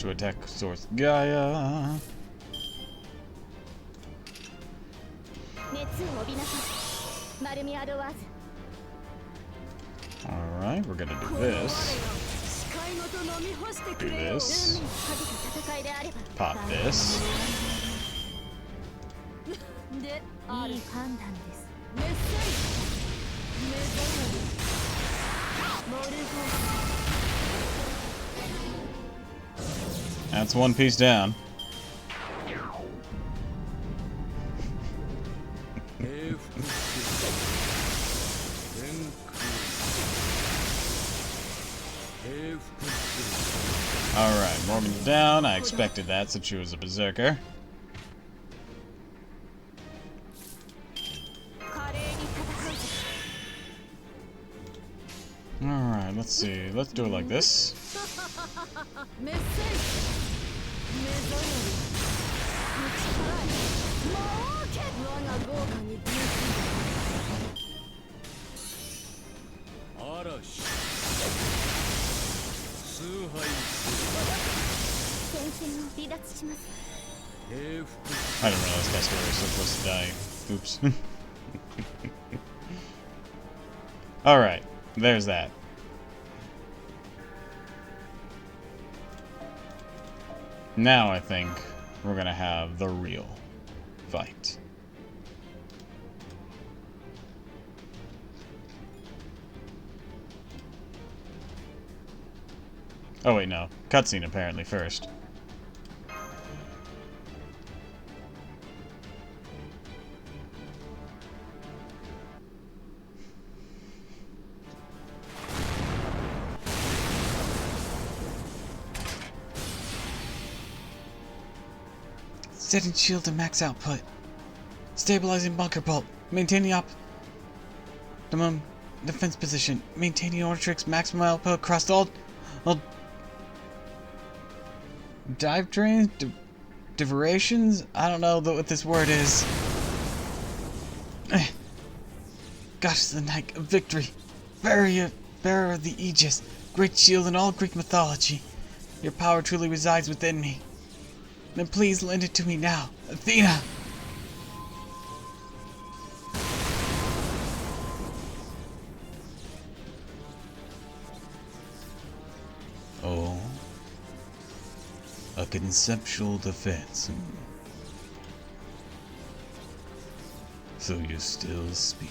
to attack Source Gaia. Alright, we're gonna do this. Do this. Pop this. That's one piece down. Alright, Morgan's down. I expected that since she was a berserker. Alright, let's see. Let's do it like this. I didn't realize Castor was supposed to die. Oops. Alright, there's that. Now I think we're gonna have the real fight. Oh wait, no. Cutscene apparently first. Setting shield to max output. Stabilizing bunker bolt. Maintaining optimum defense position. Maintaining Ortrix maximum output across all dive trains? Diverations? I don't know what this word is. Goddess of the night of victory. Bearer of the Aegis. Great shield in all Greek mythology. Your power truly resides within me. Then please lend it to me now, Athena! Oh, a conceptual defense. So you still speak.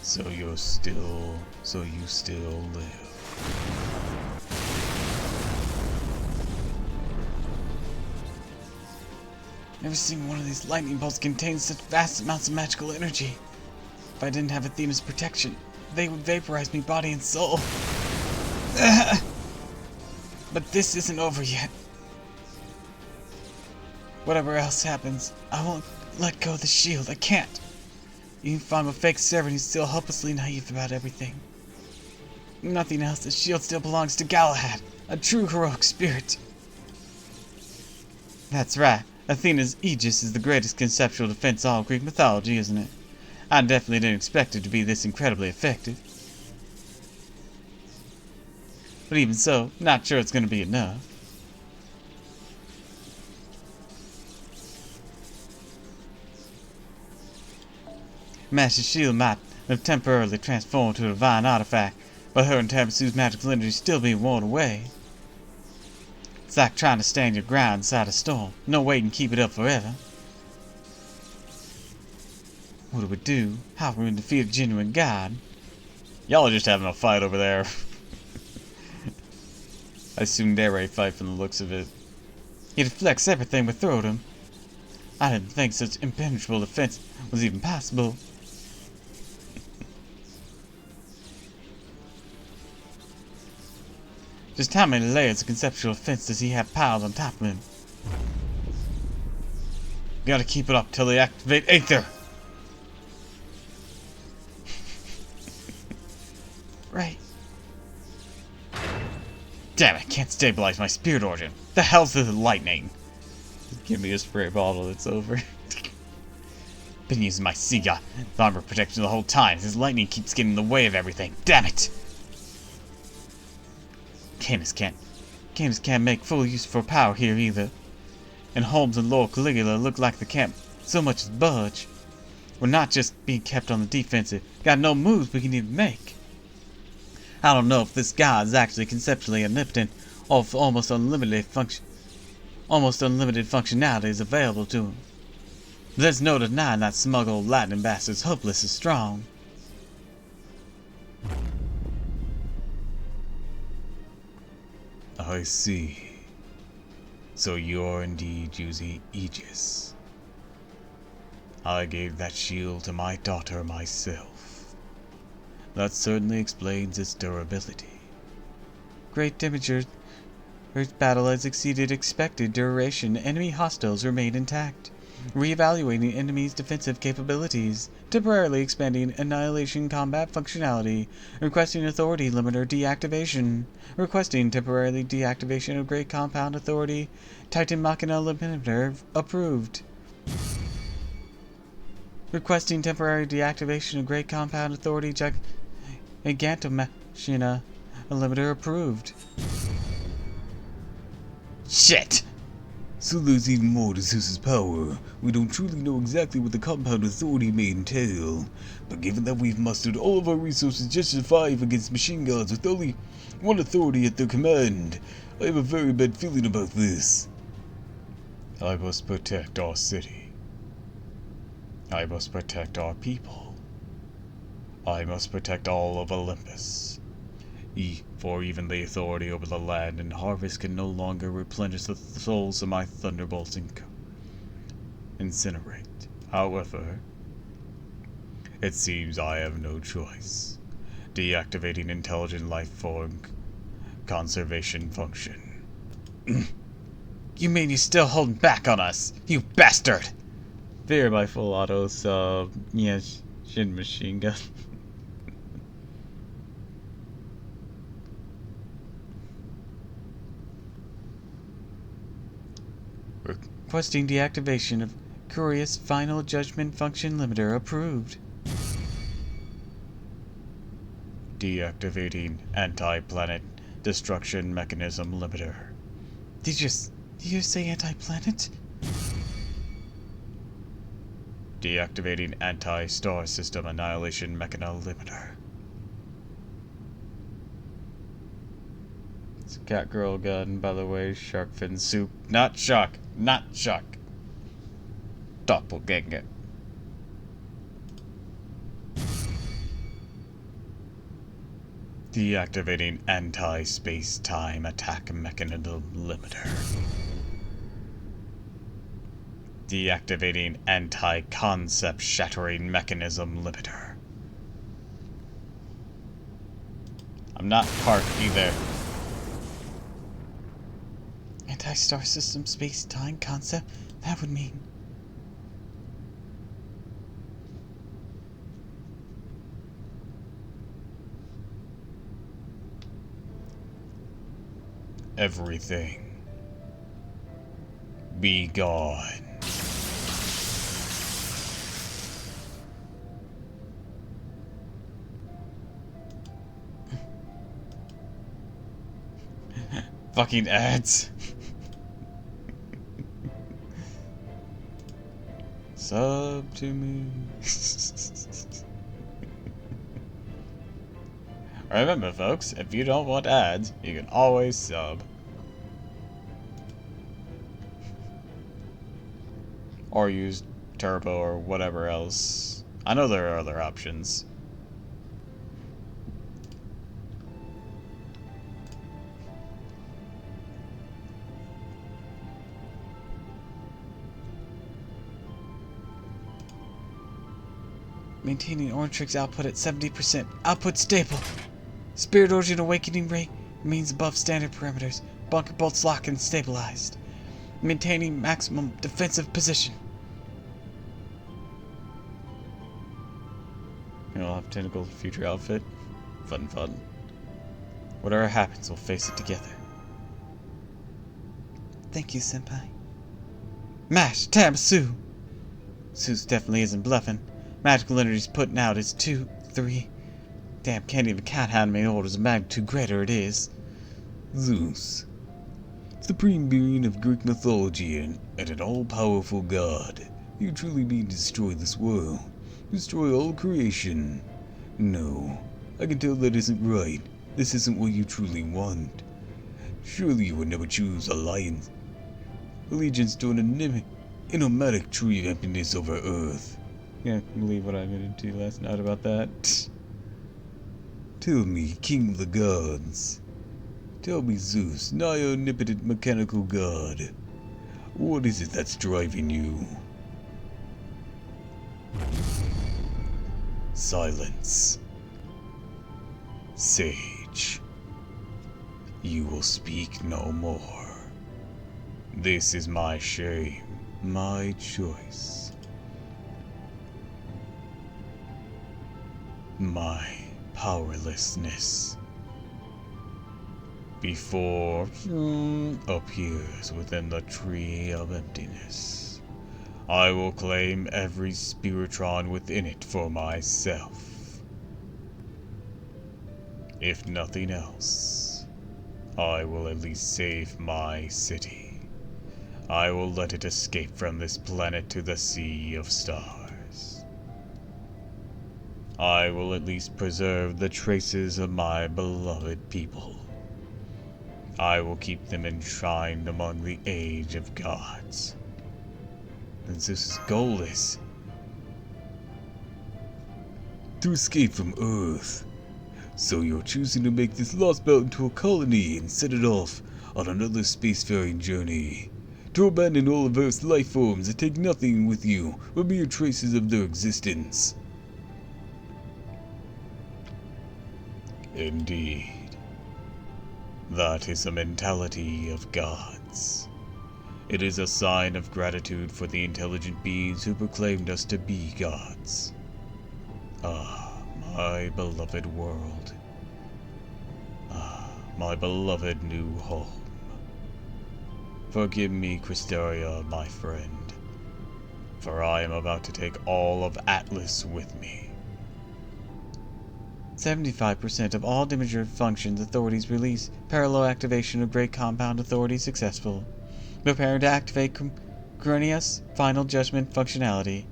So you still live. Never seen one of these lightning bolts contain such vast amounts of magical energy. If I didn't have Athena's protection, they would vaporize me body and soul. But this isn't over yet. Whatever else happens, I won't let go of the shield. I can't. Even if I'm a fake servant who's still hopelessly naive about everything. Nothing else, the shield still belongs to Galahad, a true heroic spirit. That's right. Athena's Aegis is the greatest conceptual defense in all Greek mythology, isn't it? I definitely didn't expect it to be this incredibly effective. But even so, not sure it's going to be enough. Master's shield might have temporarily transformed to a divine artifact, but her and Tabasu's magical energy still being worn away. It's like trying to stand your ground inside a storm. No way you can keep it up forever. What do we do? How can we defeat a genuine god? Y'all are just having a fight over there. I assume they're a fight from the looks of it. He deflects everything we throw at him. I didn't think such impenetrable defense was even possible. Just how many layers of conceptual defense does he have piled on top of him? Gotta keep it up till they activate Aether! Right. Damn it, I can't stabilize my spirit origin. The hell's this lightning? Just give me a spray bottle, it's over. Been using my sea god armor protection the whole time. This lightning keeps getting in the way of everything. Damn it! Canis can't Games can't make full use for power here either. And Holmes and Lord Caligula look like they can't so much as budge. We're not just being kept on the defensive. Got no moves we can even make. I don't know if this guy is actually conceptually omnipotent or if almost unlimited functionality is available to him. But there's no denying that smug old lightning bastard's hopeless is strong. I see. So you're indeed using Aegis. I gave that shield to my daughter myself. That certainly explains its durability. Great Demiurge, Earth battle has exceeded expected duration. Enemy hostiles remain intact. Reevaluating enemy's defensive capabilities. Temporarily expanding annihilation combat functionality. Requesting authority limiter deactivation. Requesting temporarily deactivation of Great Compound Authority. Titan Machina limiter approved. Requesting temporary deactivation of Great Compound Authority. Gigantomachina limiter approved. Shit! So there's even more to Zeus's power. We don't truly know exactly what the compound authority may entail, but given that we've mustered all of our resources just to survive against machine gods with only one authority at their command, I have a very bad feeling about this. I must protect our city. I must protect our people. I must protect all of Olympus. For even the authority over the land and harvest can no longer replenish the souls of my thunderbolts and incinerate. However, it seems I have no choice. Deactivating intelligent life form conservation function. You mean you're still holding back on us, you bastard! Fear by full auto sub, yes, shin machine gun. Requesting deactivation of Curious Final Judgment Function Limiter approved. Deactivating anti-planet destruction mechanism limiter. Did you say anti-planet? Deactivating anti-star system annihilation mechanism limiter. It's a Catgirl gun, by the way. Shark fin soup. Not shark. Not shark. Doppelganger. Deactivating anti-space-time attack mechanism limiter. Deactivating anti-concept shattering mechanism limiter. I'm not part either. Anti-star system space-time concept? That would mean... Everything. Be gone. Fucking ads. Sub to me. Remember, folks, if you don't want ads, you can always sub. Or use Turbo or whatever else. I know there are other options. Maintaining Orange output at 70%. Output stable. Spirit Origin awakening rate remains above standard parameters. Bunker bolts locked and stabilized. Maintaining maximum defensive position. I'll have tentacle future outfit. Fun, fun. Whatever happens, we'll face it together. Thank you, Senpai. Mash! Tabasoo! Zeus definitely isn't bluffing. Magical energy's putting out is 2, 3... Damn, can't even count how many orders of magnitude greater it is. Zeus, supreme being of Greek mythology and an all-powerful god, you truly mean to destroy this world, destroy all creation. No, I can tell that isn't right. This isn't what you truly want. Surely you would never choose allegiance to an nomadic tree of emptiness over Earth. Can't believe what I admitted to you last night about that. Tell me, king of the gods. Tell me, Zeus, nigh omnipotent mechanical god. What is it that's driving you? Silence. Sage. You will speak no more. This is my shame, my choice. My powerlessness. Before appears within the tree of emptiness, I will claim every spiritron within it for myself. If nothing else, I will at least save my city. I will let it escape from this planet to the sea of stars. I will at least preserve the traces of my beloved people. I will keep them enshrined among the age of gods. And Zeus's goal is to escape from Earth. So you're choosing to make this lost belt into a colony and set it off on another spacefaring journey. To abandon all of Earth's life forms and take nothing with you but mere traces of their existence. Indeed. That is the mentality of gods. It is a sign of gratitude for the intelligent beings who proclaimed us to be gods. Ah, my beloved world. Ah, my beloved new home. Forgive me, Cristeria, my friend, for I am about to take all of Atlas with me. 75% of all Demiurge functions authorities release. Parallel activation of Great Compound Authority successful. Preparing to activate Grunius Final Judgment functionality.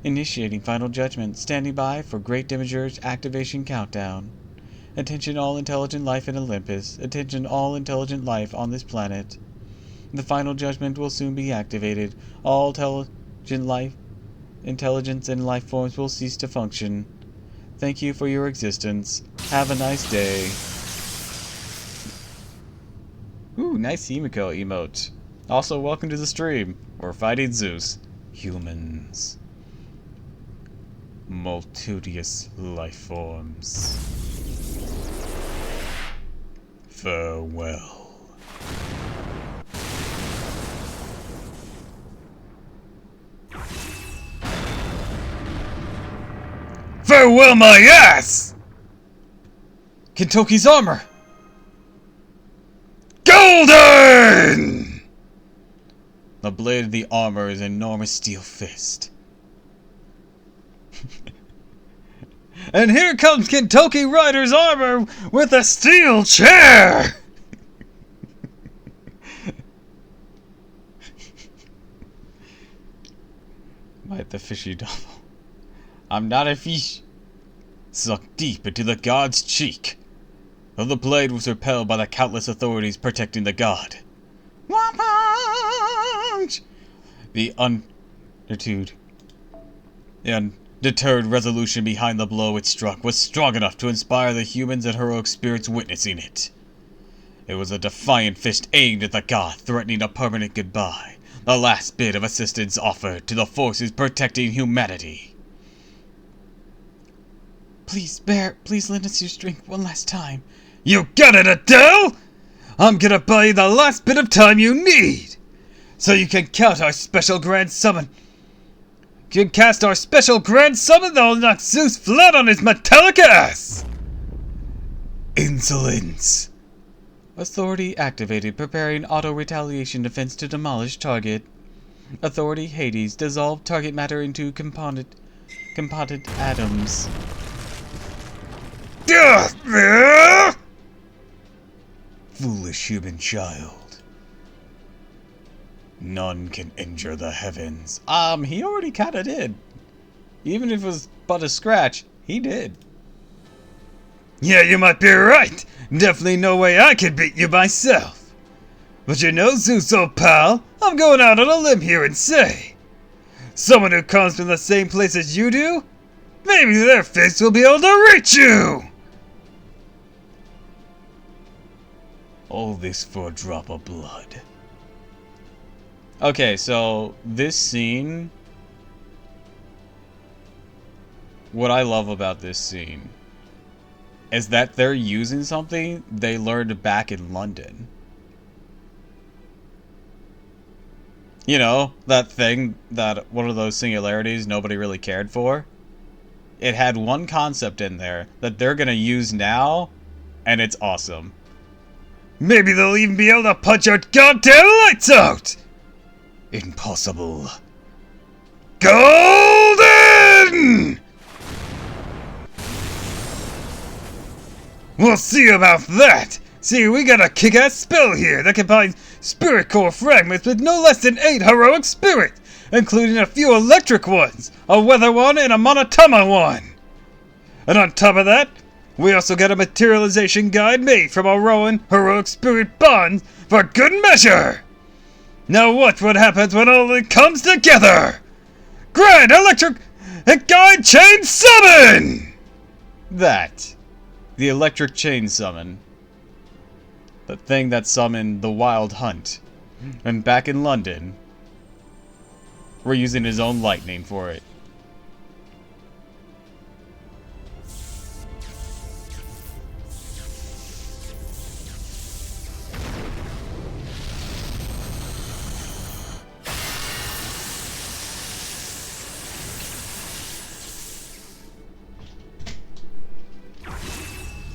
Initiating Final Judgment. Standing by for Great Demiurge activation countdown. Attention all intelligent life in Olympus. Attention all intelligent life on this planet. The Final Judgment will soon be activated. All intelligence and life forms will cease to function. Thank you for your existence. Have a nice day. Ooh, nice Himiko emote. Also, welcome to the stream. We're fighting Zeus. Humans. Multitudinous life forms. Farewell. Farewell my ass! Kentucky's armor! Golden! The blade of the armor is an enormous steel fist. And here comes Kentucky Rider's armor with a steel chair! Bite the fishy double. I'm not a fish. Suck deep into the god's cheek. Though the blade was repelled by the countless authorities protecting the god. The undeterred resolution behind the blow it struck was strong enough to inspire the humans and heroic spirits witnessing it. It was a defiant fist aimed at the god, threatening a permanent goodbye, the last bit of assistance offered to the forces protecting humanity. Please, Bear, please lend us your strength one last time. You got it, Adele? I'm gonna buy you the last bit of time you need, so you can count our special grand summon. You can cast our special grand summon that'll knock Zeus flat on his metallic ass! Insolence. Authority activated, preparing auto-retaliation defense to demolish target. Authority Hades, dissolve target matter into compounded atoms. Foolish human child. None can injure the heavens. He already kinda did. Even if it was but a scratch, he did. Yeah, you might be right. Definitely no way I could beat you myself. But you know, Zeus, old pal, I'm going out on a limb here and say, someone who comes from the same place as you do, maybe their fist will be able to reach you! All this for a drop of blood. Okay, so this scene... What I love about this scene is that they're using something they learned back in London. You know, that thing, that one of those singularities nobody really cared for? It had one concept in there that they're gonna use now, and it's awesome. Maybe they'll even be able to punch our goddamn lights out! Impossible. Golden! We'll see about that! See, we got a kick-ass spell here that combines spirit core fragments with no less than 8 heroic spirits, including a few electric ones, a weather one, and a monotama one. And on top of that, we also got a materialization guide made from our Rowan heroic spirit bonds for good measure! Now watch what happens when all it comes together! Grand electric guide chain summon! That. The electric chain summon. The thing that summoned the Wild Hunt. And back in London, we're using his own lightning for it.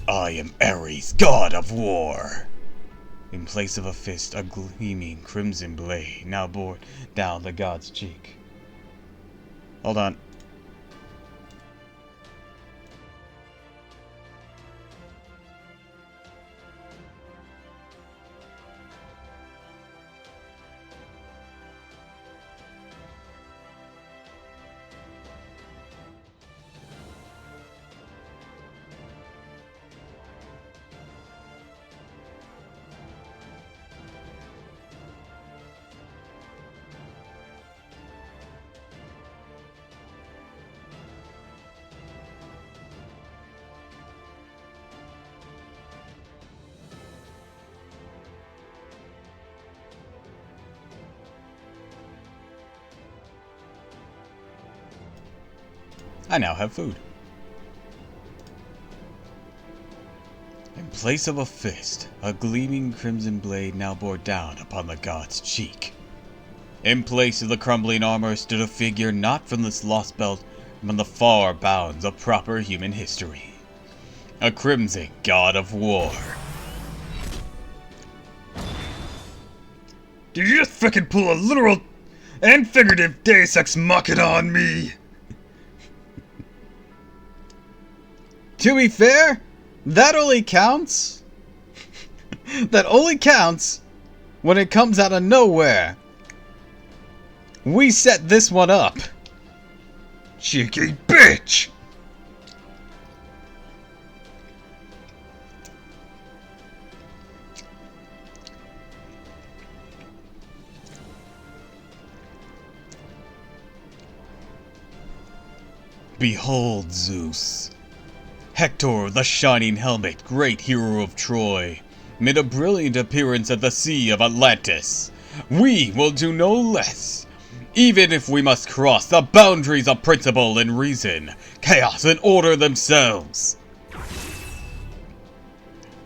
I am Ares, god of war. In place of a fist, a gleaming crimson blade now bore down the god's cheek. Hold on. I now have food. In place of a fist, a gleaming crimson blade now bore down upon the god's cheek. In place of the crumbling armor stood a figure not from this lost belt, but from the far bounds of proper human history. A crimson god of war. Did you just frickin' pull a literal and figurative Deus Ex Machina on me? To be fair, that only counts. That only counts when it comes out of nowhere. We set this one up. Cheeky bitch! Behold Zeus. Hector, the shining helmet, great hero of Troy, made a brilliant appearance at the Sea of Atlantis. We will do no less. Even if we must cross the boundaries of principle and reason, chaos and order themselves.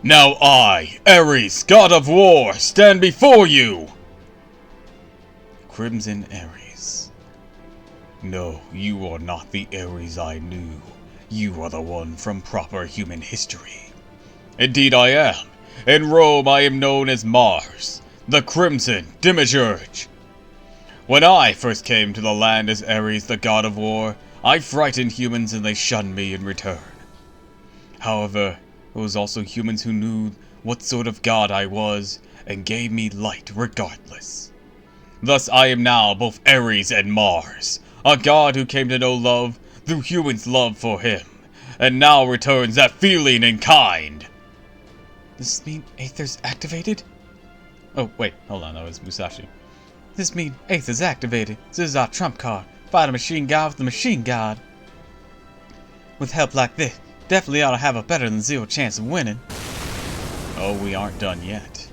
Now I, Ares, god of war, stand before you! Crimson Ares. No, you are not the Ares I knew. You are the one from proper human history. Indeed I am. In Rome I am known as Mars, the Crimson Demiurge. When I first came to the land as Ares, the god of war, I frightened humans and they shunned me in return. However, it was also humans who knew what sort of god I was and gave me light regardless. Thus I am now both Ares and Mars, a god who came to know love through humans' love for him, and now returns that feeling in kind. Does this mean Aether's activated? Oh, wait, hold on, that was Musashi. This means Aether's activated. This is our trump card. Fight a machine god with a machine god. With help like this, definitely ought to have a better than zero chance of winning. Oh, we aren't done yet.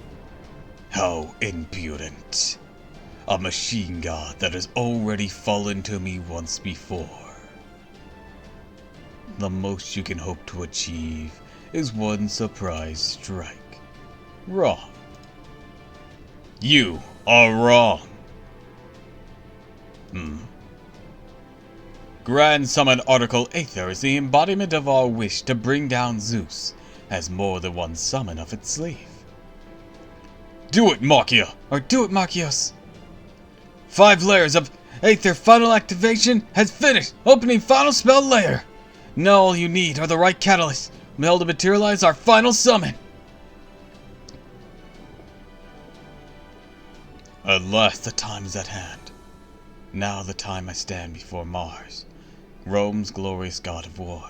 How impudent. A machine god that has already fallen to me once before. The most you can hope to achieve is one surprise strike. Wrong. You are wrong. Grand Summon Article Aether is the embodiment of our wish to bring down Zeus, has more than one summon up its sleeve. Do it, Markia! Or do it, Markios! 5 layers of Aether final activation has finished! Opening final spell layer! Now all you need are the right catalysts, to materialize our final summon! At last the time is at hand. Now the time I stand before Mars, Rome's glorious god of war,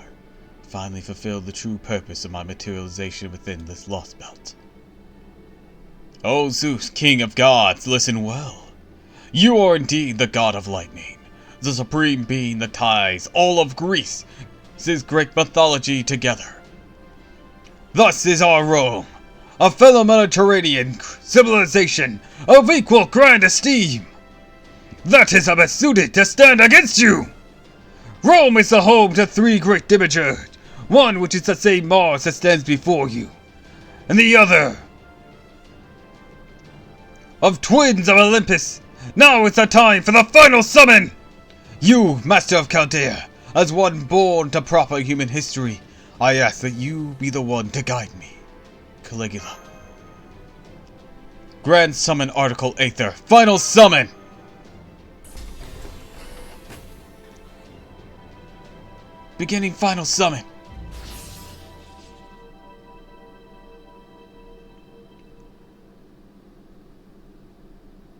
finally fulfilled the true purpose of my materialization within this lost belt. O Zeus, king of gods, listen well. You are indeed the god of lightning, the supreme being that ties all of Greece, his great mythology together. Thus is our Rome, a fellow Mediterranean civilization of equal grand esteem. That is best suited to stand against you. Rome is the home to 3 great demiurges, one which is the same Mars that stands before you, and the other of twins of Olympus. Now is the time for the final summon! You, Master of Chaldea, as one born to proper human history, I ask that you be the one to guide me. Caligula. Grand Summon Article Aether. Final Summon! Beginning Final Summon.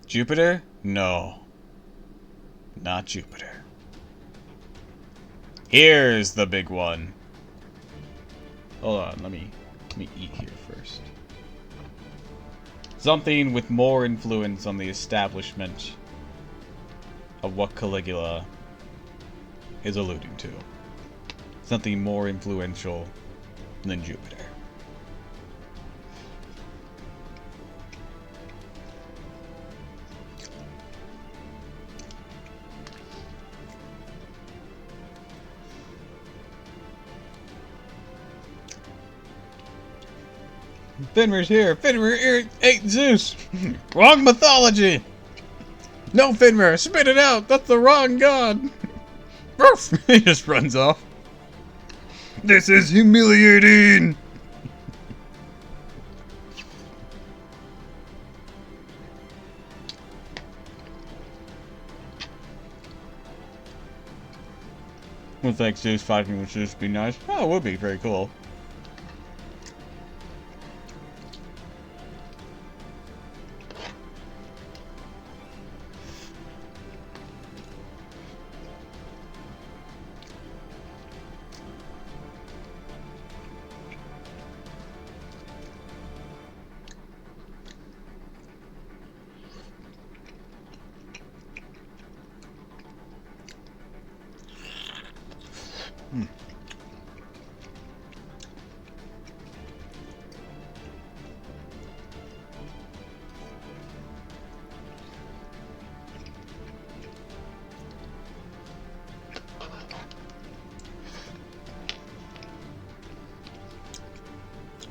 Jupiter? No. Not Jupiter. Here's the big one. Hold on, let me eat here first. Something with more influence on the establishment of what Caligula is alluding to. Something more influential than Jupiter. Fenrir's here. Fenrir ate Zeus. Wrong mythology. No, Fenrir, spit it out. That's the wrong god. He just runs off. This is humiliating. Well, thanks, Zeus. Fighting with Zeus would be nice. Oh, it would be very cool.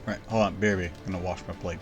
Right, hold on, baby. I'm gonna wash my plate.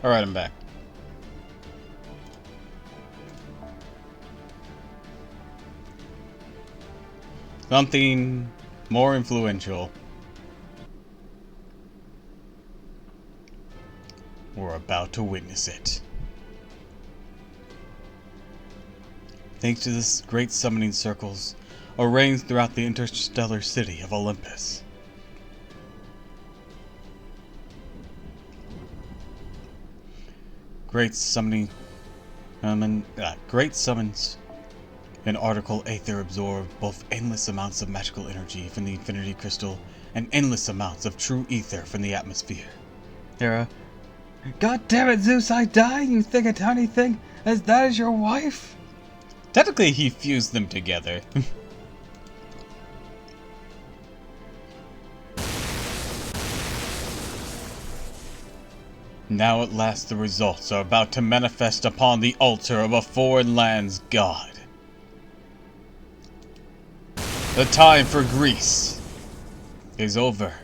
Alright, I'm back. Something more influential. We're about to witness it. Thanks to this great summoning circles arranged throughout the interstellar city of Olympus. Great summons in Article Aether absorb both endless amounts of magical energy from the Infinity Crystal and endless amounts of true ether from the atmosphere. Hera, God damn it, Zeus, I die? You think a tiny thing as that is your wife? Technically, he fused them together. Now at last the results are about to manifest upon the altar of a foreign land's god. The time for Greece is over.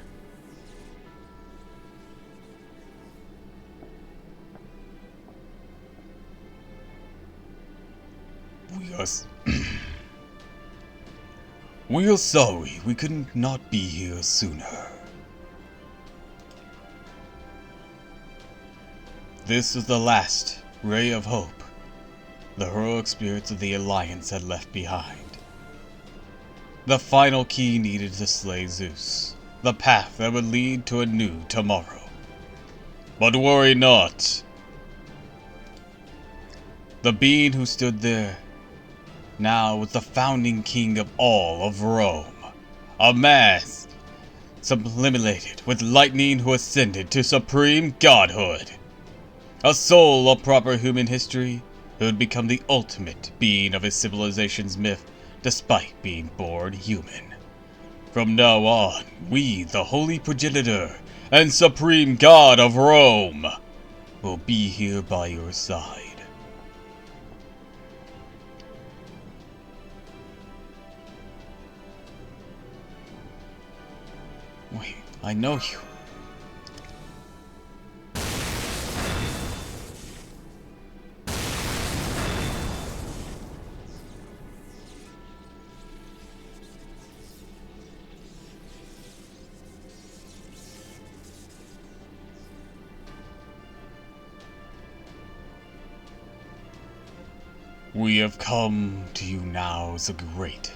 We are sorry we could not be here sooner. This was the last ray of hope the heroic spirits of the Alliance had left behind. The final key needed to slay Zeus, the path that would lead to a new tomorrow. But worry not. The being who stood there now was the founding king of all of Rome, a man sublimated with lightning who ascended to supreme godhood. A soul of proper human history who would become the ultimate being of his civilization's myth despite being born human. From now on, we, the holy progenitor and supreme god of Rome, will be here by your side. Wait, I know you. We have come to you now as a great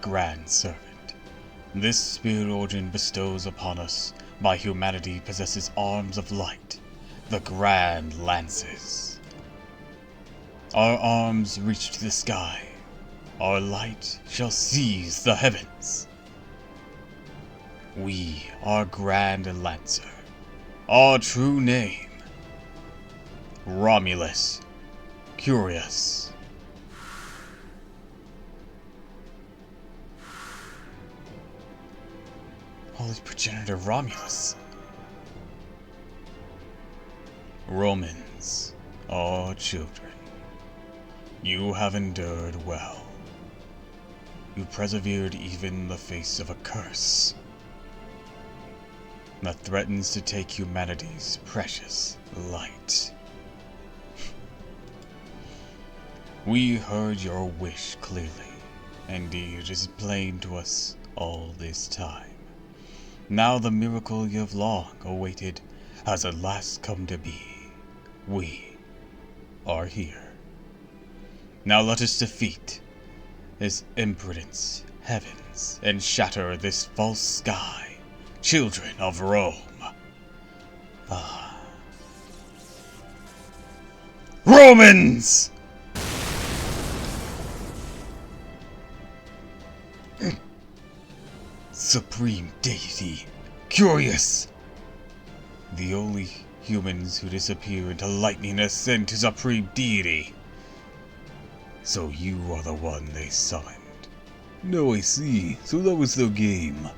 grand servant. This spirit origin bestows upon us by humanity possesses arms of light, the grand lances. Our arms reach to the sky. Our light shall seize the heavens. We are Grand Lancer. Our true name, Romulus Curious. Holy progenitor Romulus. Romans, our children, you have endured well. You persevered even in the face of a curse that threatens to take humanity's precious light. We heard your wish clearly. Indeed, it is plain to us all this time. Now the miracle you have long awaited has at last come to be. We are here. Now let us defeat this impudence, heavens, and shatter this false sky, children of Rome. Romans! Supreme deity, Curious! The only humans who disappear into lightning ascend to supreme deity. So you are the one they summoned. No, I see. So that was their game.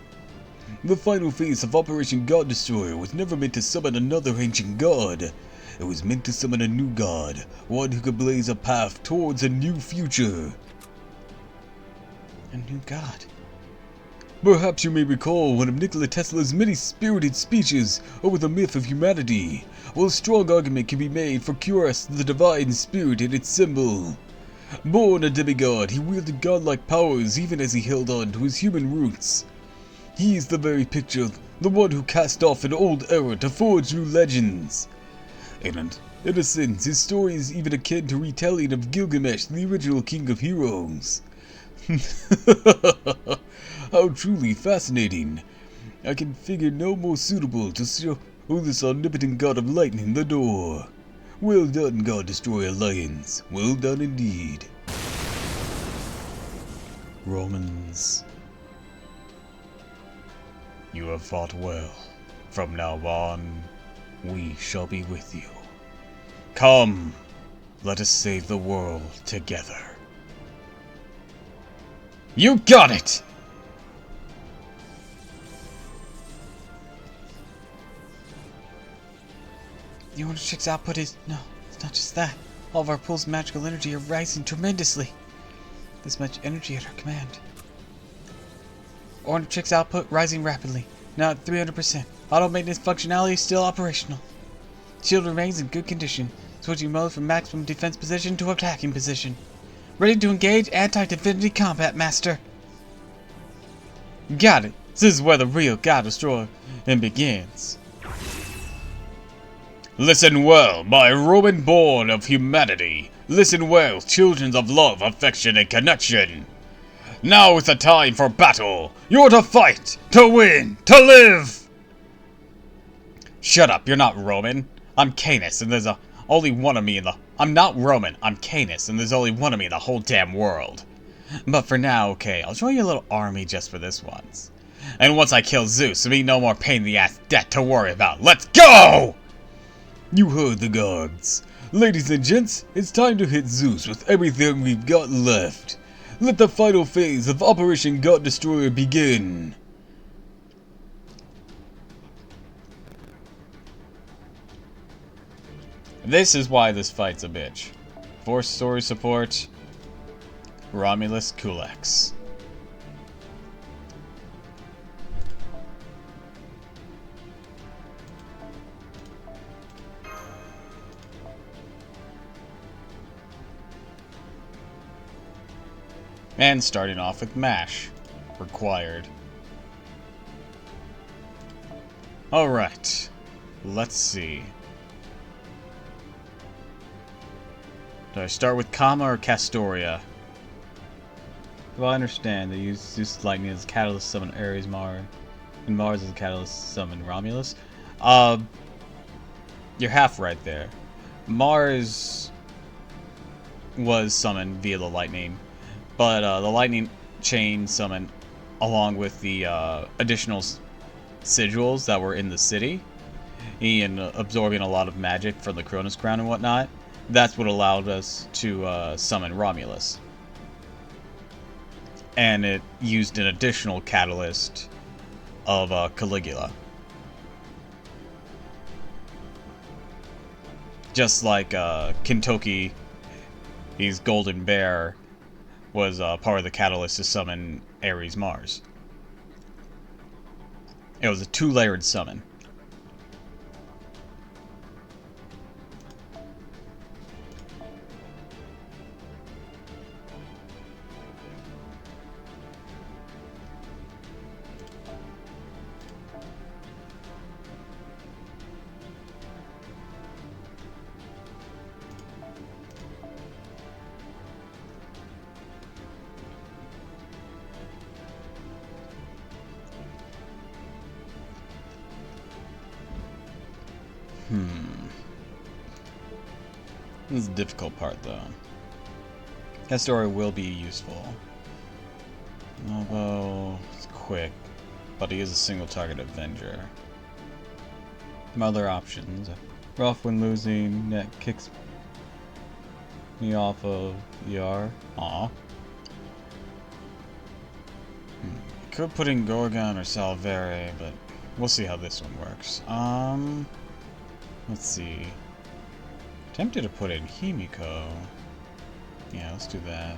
The final phase of Operation God Destroyer was never meant to summon another ancient god. It was meant to summon a new god, one who could blaze a path towards a new future. A new god? Perhaps you may recall one of Nikola Tesla's many spirited speeches over the myth of humanity. Well, a strong argument can be made for Curious, the divine spirit and its symbol. Born a demigod, he wielded godlike powers even as he held on to his human roots. He is the very picture, the one who cast off an old era to forge new legends. And in a sense, his story is even akin to retelling of Gilgamesh, the original king of heroes. How truly fascinating. I can figure no more suitable to show this omnipotent god of lightning the door. Well done, God Destroyer Lions. Well done indeed. Romans. You have fought well. From now on, we shall be with you. Come, let us save the world together. You got it! The Orange Chick's output is... No, it's not just that. All of our pools of magical energy are rising tremendously. This much energy at our command. Orange Chick's output rising rapidly. Now at 300%. Auto maintenance functionality still operational. Shield remains in good condition. Switching mode from maximum defense position to attacking position. Ready to engage anti-divinity combat, Master. Got it. This is where the real God Destroyer begins. Listen well, my Roman born of humanity. Listen well, children of love, affection, and connection. Now is the time for battle. You're to fight, to win, to live. Shut up, you're not Roman. I'm Canis, and there's only one of me in the... I'm not Roman, I'm Canis, and there's only one of me in the whole damn world. But for now, okay, I'll join your little army just for this once. And once I kill Zeus, there'll be no more pain in the ass debt to worry about. Let's go! You heard the gods. Ladies and gents, it's time to hit Zeus with everything we've got left. Let the final phase of Operation God Destroyer begin. This is why this fight's a bitch. Force story support, Romulus Kulex. And starting off with MASH. Required. Alright. Let's see. Do I start with Kama or Castoria? Well, I understand. They use Zeus Lightning as a catalyst to summon Ares Mars, and Mars as a catalyst to summon Romulus. You're half right there. Mars was summoned via the Lightning, but the Lightning chain summoned along with the additional sigils that were in the city and absorbing a lot of magic from the Cronus Crown and whatnot. That's what allowed us to summon Romulus. And it used an additional catalyst of Caligula. Just like Kintoki, his Golden Bear, was part of the catalyst to summon Ares Mars. It was a two-layered summon. This is the difficult part, though. That story will be useful. Although, it's quick, but he is a single-target Avenger. Some other options. Rough when losing, net kicks me off of ER. Aw. Could put in Gorgon or Salvere, but we'll see how this one works. Let's see. Tempted to put in Himiko. Yeah, let's do that.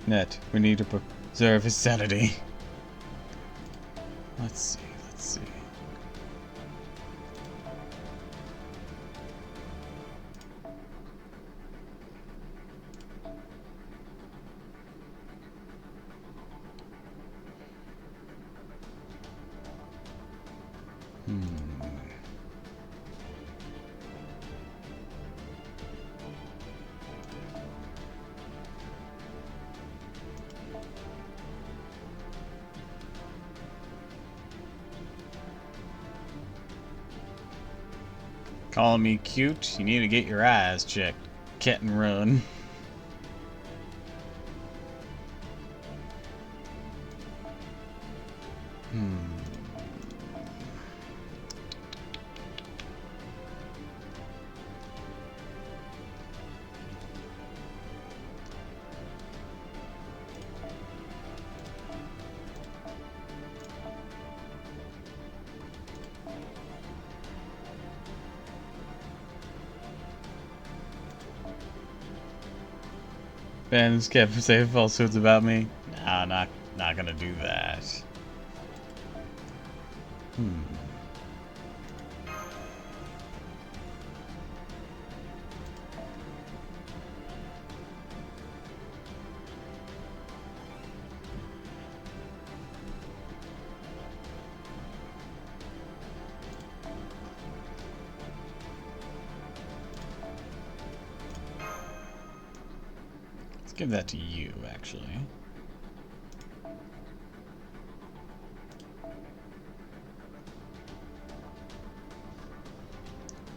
Net, we need to preserve his sanity. Let's see, let's see. Calling me cute? You need to get your eyes checked. Cat and run. Ben's kept saying falsehoods about me. Nah, not gonna do that. Let's give that to you, actually.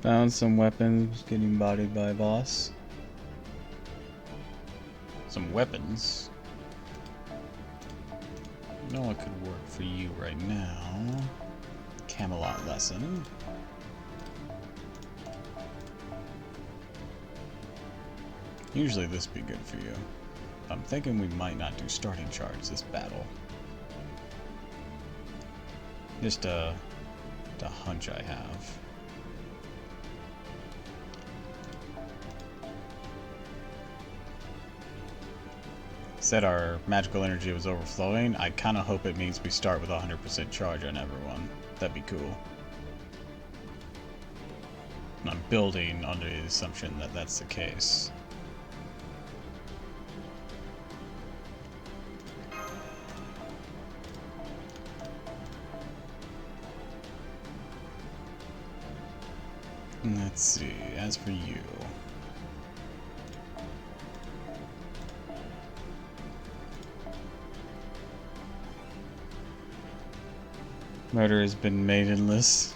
Found some weapons getting bodied by a boss. Some weapons? You know what could work for you right now? Camelot lesson. Usually this would be good for you. I'm thinking we might not do starting charge this battle. Just a hunch I have. Said our magical energy was overflowing. I kind of hope it means we start with 100% charge on everyone. That'd be cool. And I'm building under the assumption that that's the case. Let's see, as for you. Murder has been maidenless.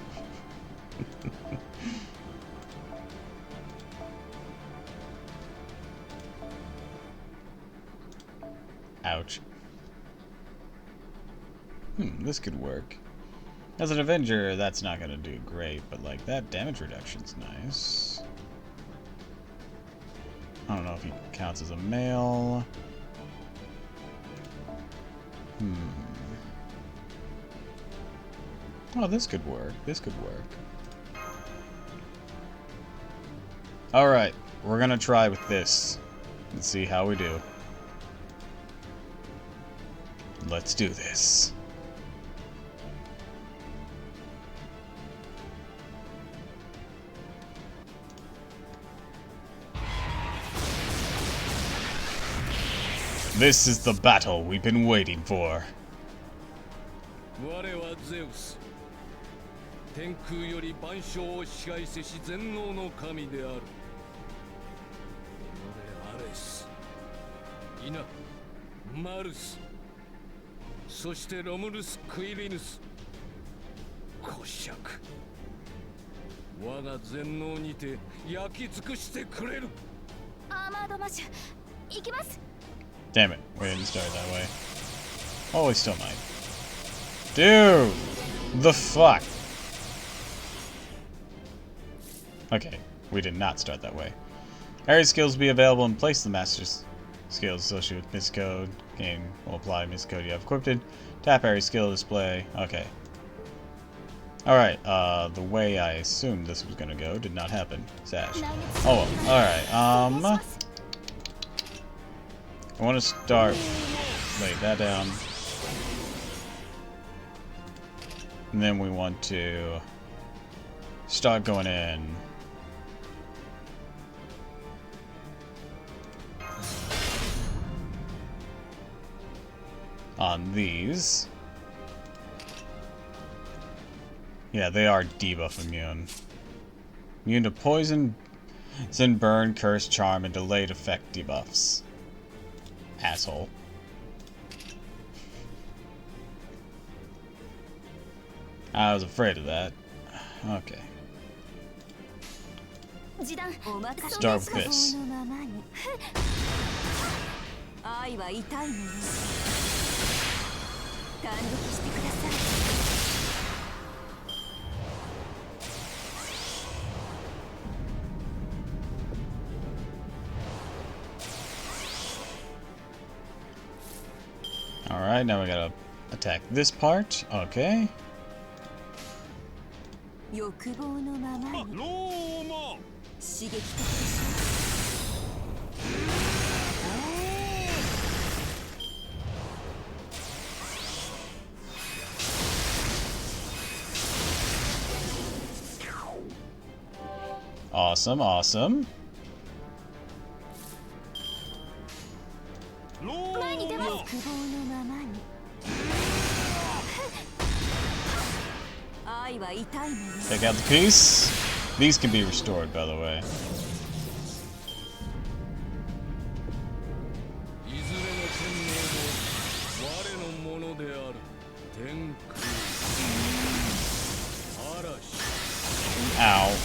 Ouch. This could work. As an Avenger, that's not gonna do great, but like that damage reduction's nice. I don't know if he counts as a male. Oh, this could work. This could work. Alright, we're gonna try with this and see how we do. Let's do this. This is the battle we've been waiting for. 我はゼウス天空より万象を支配せし全能の神である己アレスイナマルスそしてロムルス・クイリヌスコシャク我が全能にて焼き尽くしてくれるアーマードマッシュ行きます Damn it, we didn't start that way. Oh, we still might. Dude! The fuck? Okay, we did not start that way. Area skills will be available in place of the master's skills associated with miscode. Game will apply miscode you have equipped. Tap area skill display. Okay. Alright, the way I assumed this was gonna go did not happen. Sash. Oh well, alright, I want to start... lay that down. And then we want to start going in. On these. Yeah, they are debuff immune. Immune to poison, burn, curse, charm, and delayed effect debuffs. Asshole. I was afraid of that. Okay. Start with this. Alright, now we gotta attack this part. Okay. Awesome, awesome. Take out the piece. These can be restored, by the way. Ow.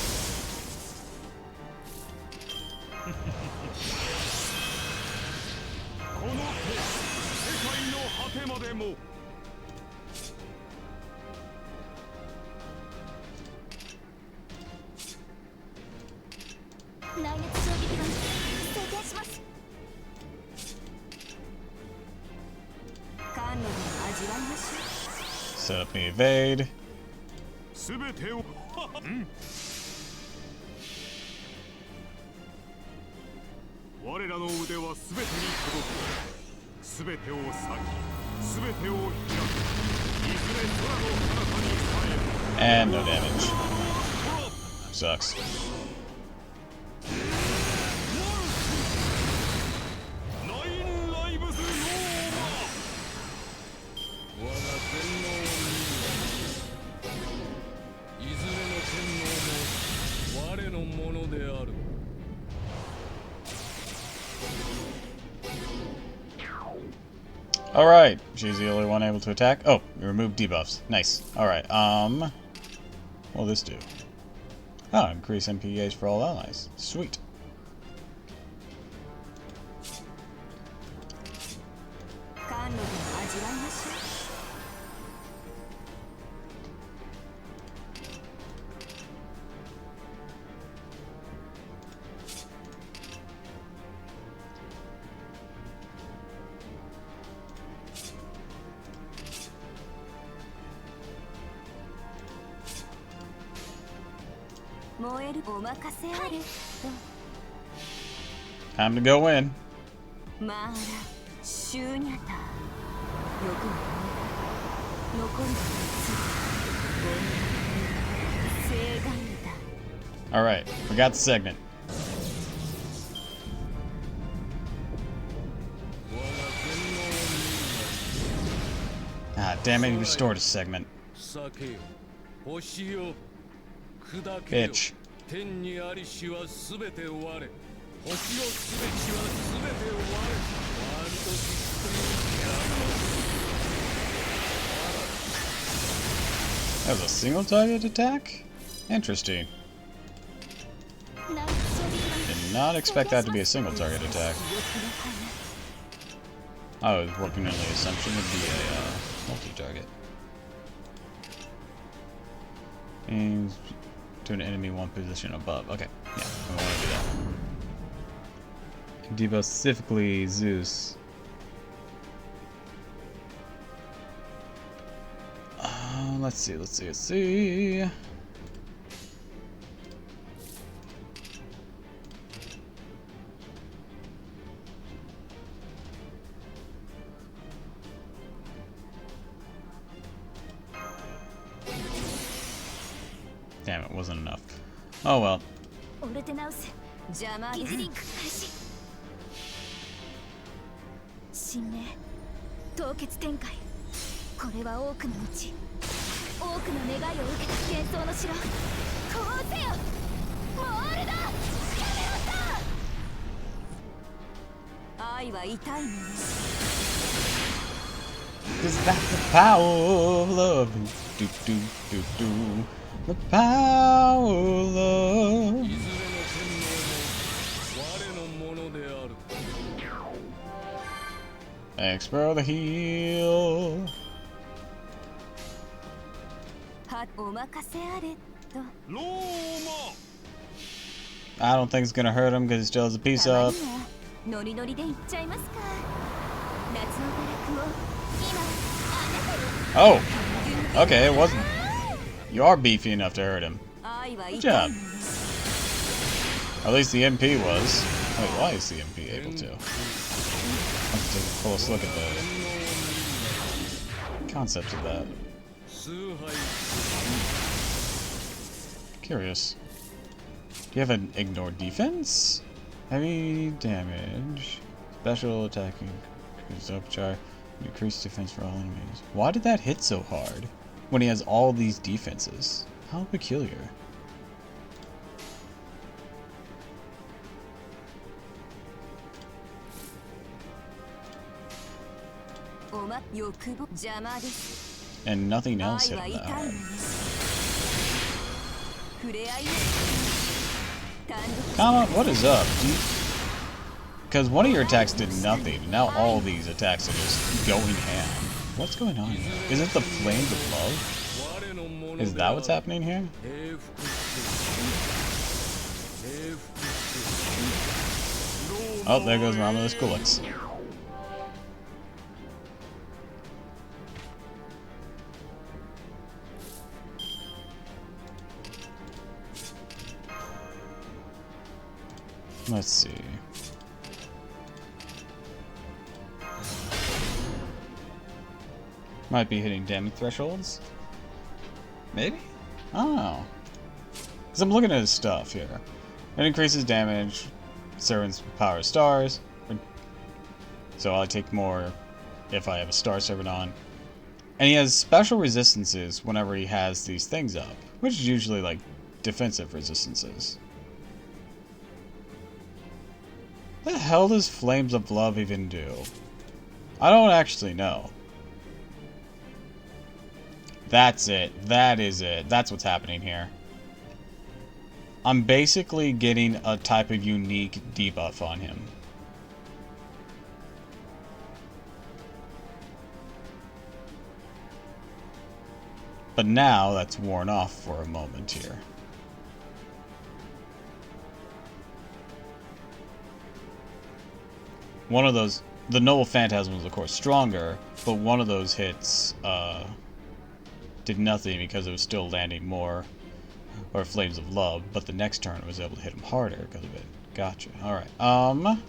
Set up the evade. And no damage. Sucks. Alright, she's the only one able to attack. Oh, we removed debuffs. Nice. Alright, what will this do? Oh, increase MPH for all allies. Sweet. Time to go in. Alright, we got the segment. Ah, damn it, he restored a segment. Bitch. That was a single target attack? Interesting. Did not expect that to be a single target attack. I was working on the assumption it would be a multi-target. And to an enemy one position above. Okay, yeah, we want to do that. Debuff specifically Zeus. Let's see. Damn, it wasn't enough. Oh well. オルテナウス邪魔ギズリンク開始神明凍結展開これは多くの道多くの願いを受けた幻想の城こうせよモールドキャメロット愛は痛いもの Is that the power of love? Do do do do. The power of love. いずれの天皇も我のものである Thanks for the heal. はお任せあれとローマ I don't think it's gonna hurt him because he still has a piece たま up. にはノリノリでいっちゃいますか夏の堕落を今あなたに Oh, okay, it wasn't. You are beefy enough to hurt him. 愛は Good 痛い job. もの At least the MP was. Wait, why is the MP able to? Let's take a close look at the concepts of that. 崇拝 Curious. Do you have an ignore defense? Heavy damage. Special attacking. Upcharge. Increased defense for all enemies. Why did that hit so hard? When he has all these defenses. How peculiar. And nothing else hit him that hard. Kama, what is up? Because one of your attacks did nothing, and now all these attacks are just going ham. What's going on here? Is it the flames of love? 我のもの Is で that あ what's る happening here? 平服平服 Oh, there goes Romulus Gulix. Let's see. Might be hitting damage thresholds. Maybe? I don't know. Because I'm looking at his stuff here. It increases damage, servants power stars. So I take more if I have a star servant on. And he has special resistances whenever he has these things up, which is usually like defensive resistances. What the hell does Flames of Love even do? I don't actually know. That's it. That is it. That's what's happening here. I'm basically getting a type of unique debuff on him. But now that's worn off for a moment here. One of those, the Noble Phantasm was of course stronger, but one of those hits did nothing because it was still landing more, or Flames of Love, but the next turn it was able to hit him harder because of it. Gotcha. Alright, let's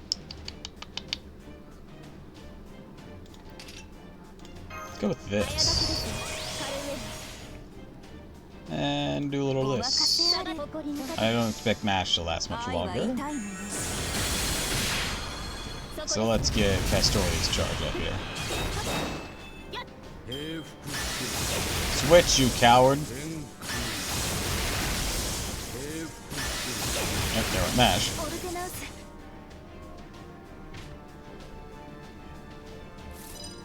go with this. And do a little of this. I don't expect MASH to last much longer. So let's get Castoria's charge up here. 平服 Switch, you coward! 天空平服 Yep, there went MASH. オルテナウス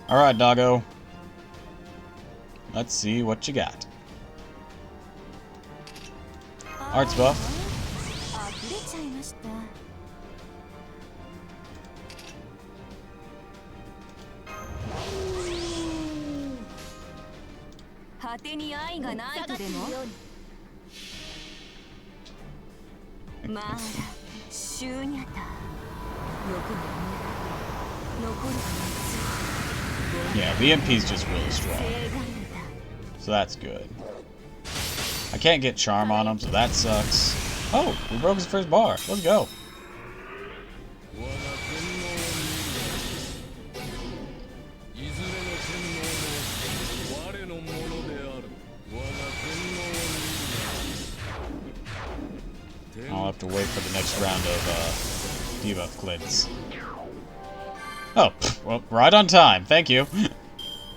Alright, doggo. Let's see what you got. Arts buff. 溢れちゃいました 果てに愛がないとでもまあシューニャタ残る残る Yeah, the MP's just really strong. So that's good. I can't get charm on him, so that sucks. Oh, we broke his first bar. Let's go. 我が天皇を見るいずれの天皇も我のものである我が天皇を見る I'll have to wait for the next round of debuff clips. Oh, well, right on time. Thank you.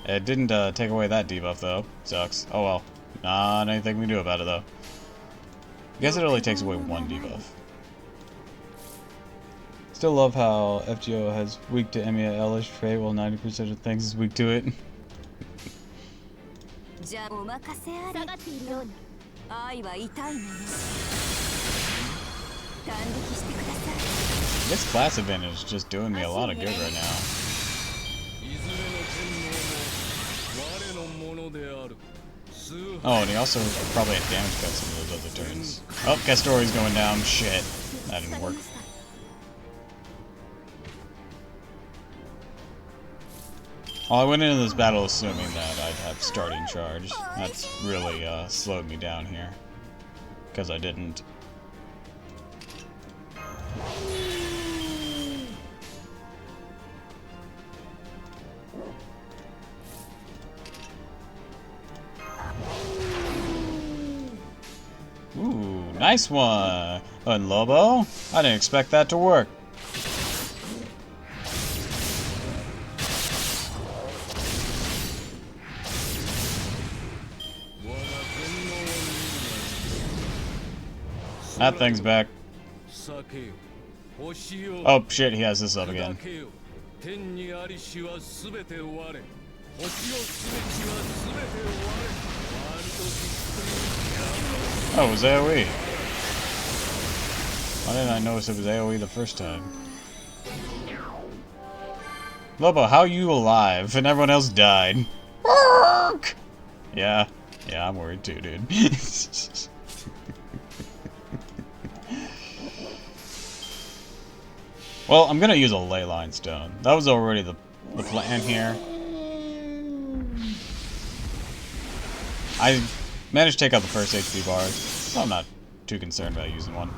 It didn't take away that debuff though. Sucks. Oh well. Not anything we can do about it though. I guess it only takes away one debuff. Still love how FGO has weak to Emiya Elish trait while 90% of things is weak to it. This class advantage is just doing me a lot of good right now. Oh, and he also probably had damage cuts in those other turns. Oh, Castori's going down. Shit. That didn't work. Well, I went into this battle assuming that I'd have starting charge. That's really slowed me down here. Because I didn't. Ooh, nice one! And Lobo? I didn't expect that to work. That thing's back. Oh shit, he has this up again. Oh, it was AoE. Why didn't I notice it was AoE the first time? Lobo, how are you alive and everyone else died? Yeah, I'm worried too, dude. Well, I'm gonna use a ley line stone. That was already the plan here. I managed to take out the first HP bar, so I'm not too concerned about using one.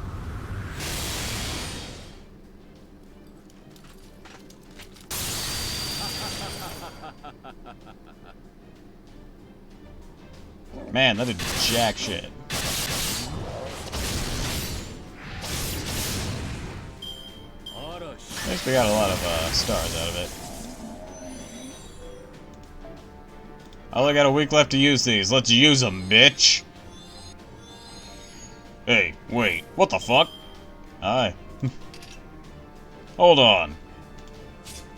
Man, that did jack shit. At least we got a lot of stars out of it. I only got a week left to use these. Let's use them, bitch! Hey, wait. What the fuck? Hi. Hold on.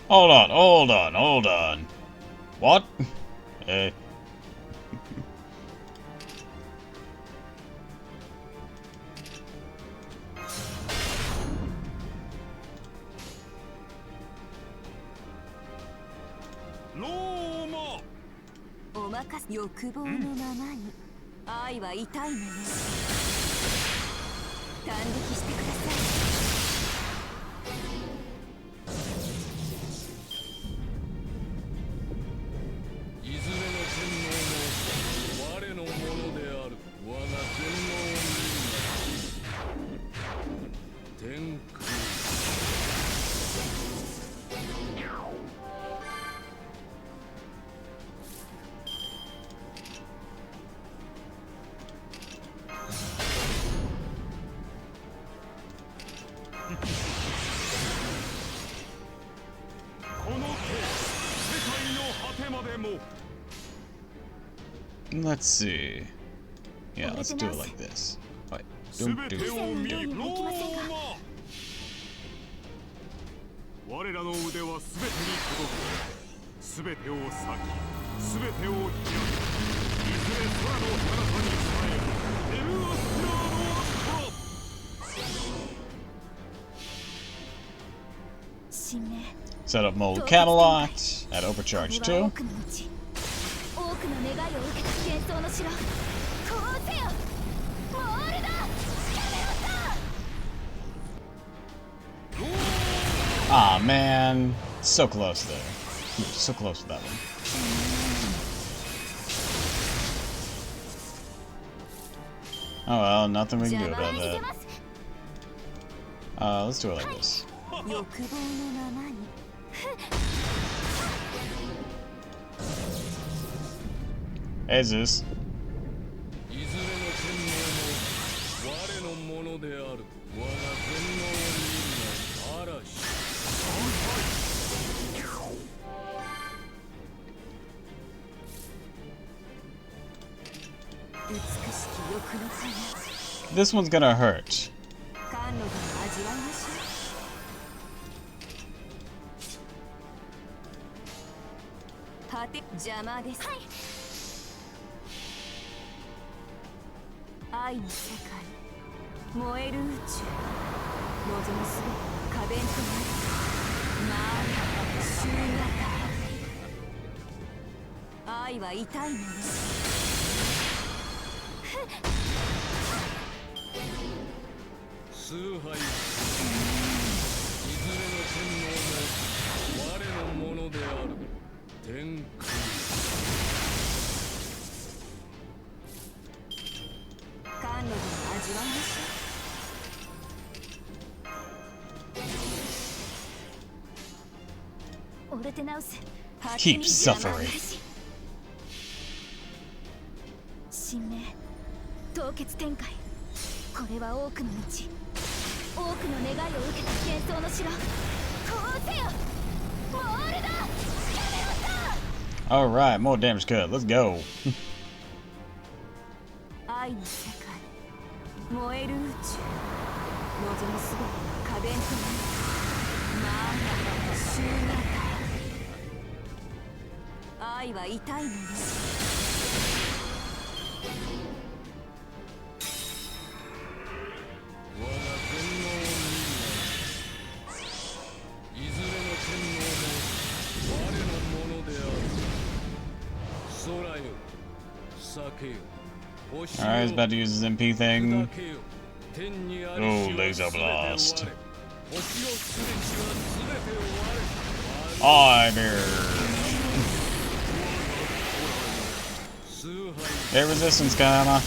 Hold on, hold on, hold on. What? Hey. Let's see. Yeah, let's do it like this. Wait, don't do it. Set up Mold Camelot at Overcharge 2. Aw, man. So close there. So close with that one. Oh well, nothing we can do about that. Let's do it like this. Hey, Zeus. This one's gonna hurt. 甘露でも味わいましょう。果て邪魔です。はい。愛の世界、燃える宇宙、望むすべて花弁となる。まあ、終型。愛は痛いもの。崇拝いずれの天皇も我のものである。天空甘露でも味わいましょう。オルテナウス Keep suffering. 神明凍結展開。これは多くの道、多くの願いを受けた幻想の城。こうせよモールド。 Alright, more damage cut. Let's go. 愛の世界、燃える宇宙、望むすべて花弁となる。まあ、終型。愛は痛いもの。我が天皇を見るいずれの天皇も我のものである。空よ、酒よ、星よ、 Alright, he's about to use his MP thing. 砕けよ、天にあり Oh, しは laser 全て blast. 我。星のすべては全て我。 I bear. 崇拝 Air resistance, Kama.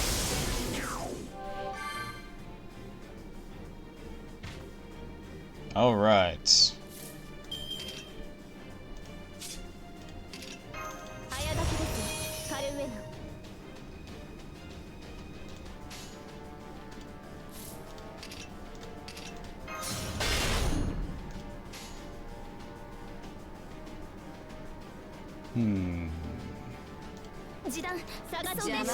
Alright. 早炊きですよカルウェナ。時短下がってします。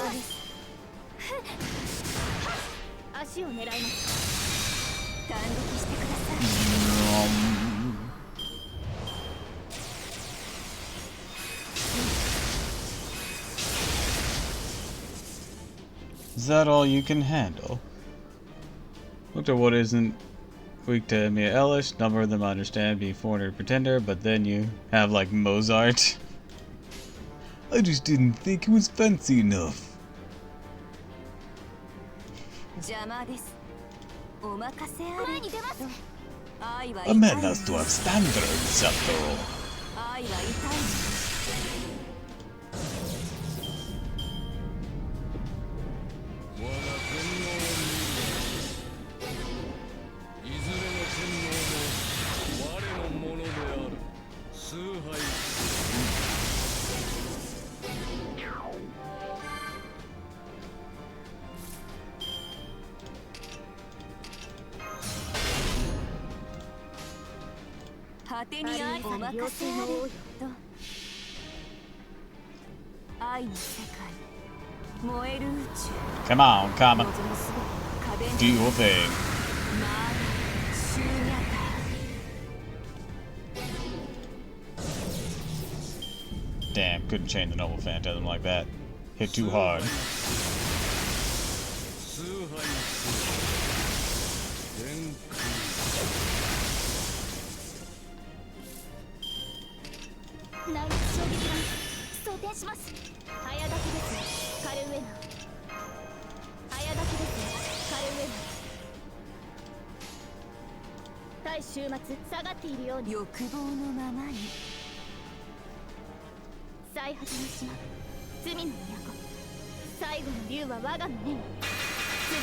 足を狙います。感激してください。Is that all you can handle? Look at what isn't weak to Mia Elish. Number of them understand being foreigner pretender, but then you have like Mozart. I just didn't think it was fancy enough. 邪魔です。お任せあれ。前に出ます。愛は A man has to have standards after all. 愛は痛いもの。我が天皇を見るいずれの天皇も我のものである。崇拝果てに愛お任せあれと。愛の世界、燃える宇宙。 Come on, Kama. 望むすべて花弁 Do your thing. まあ、終型。 Damn, couldn't chain the Noble Phantasm like that. Hit too hard. 崇拝天空南撃衝撃弾装填します。早炊きですカルウェナ。早炊きですカルウェナ。対終末下がっているように欲望のままに。最果ての島、罪の都、最後の竜は我が胸に。集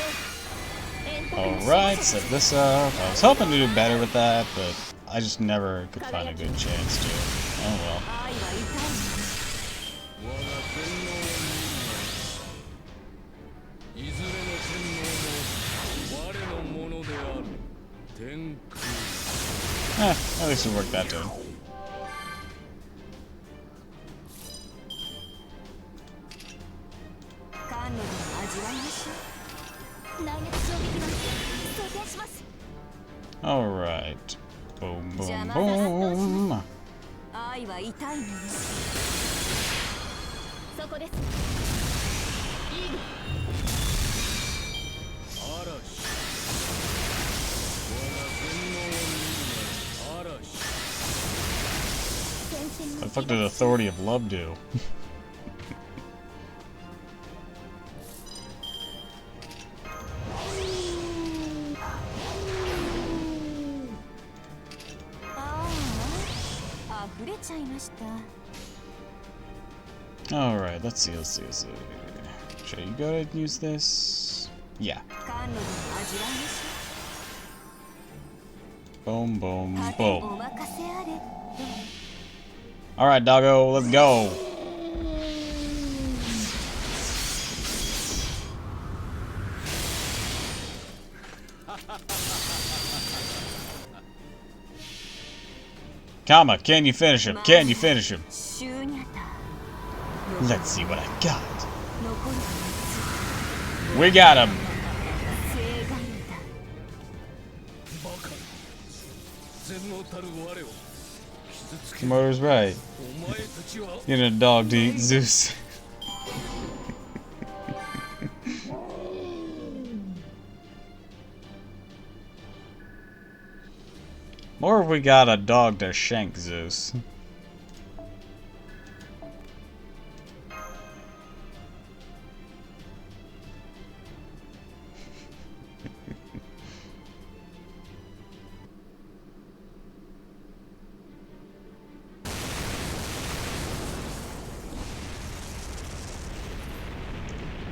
え。 Alright, set this up. I was hoping to do better with that, but I just never could find a good chance to. Oh well. 我が天皇を見るいずれの天皇も我のものである。天空 At least it worked that time. 甘露でも味わいましょう。内熱衝撃の装填します。 Alright. Boom, boom, 邪魔だな。 boom. 愛は痛いもの。そこです。イーグル。嵐我が全能を見るな嵐 What the fuck did Authority of Love do? Alright, let's see. Should you go ahead and use this? Yeah. Boom, boom, boom. Alright, doggo, let's go. Kama, can you finish him? Can you finish him? Let's see what I got. We got him. バカ全能たる我を傷つけ Komodo's right. お前たちは Getting a dog to eat Zeus. Or if we got a dog to shank Zeus.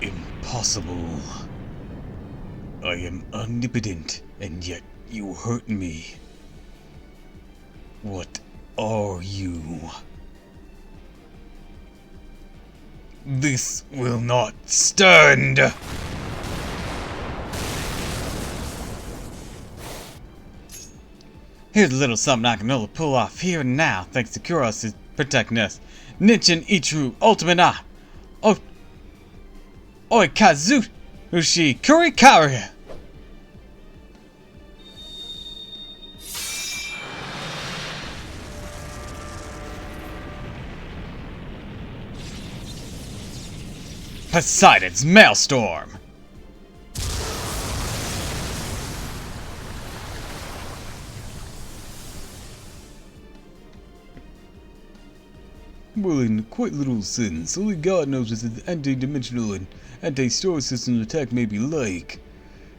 Impossible. I am omnipotent, and yet you hurt me. What are you? This will not stand! Here's a little something I can only pull off here and now, thanks to Kuros' protecting us. Ninchin Ichru Ultimate Oh, Oikazu Ushi Kurikaria. Poseidon's Maelstrom. Well, in quite little sense. Only God knows what the anti-dimensional and anti-star system attack may be like.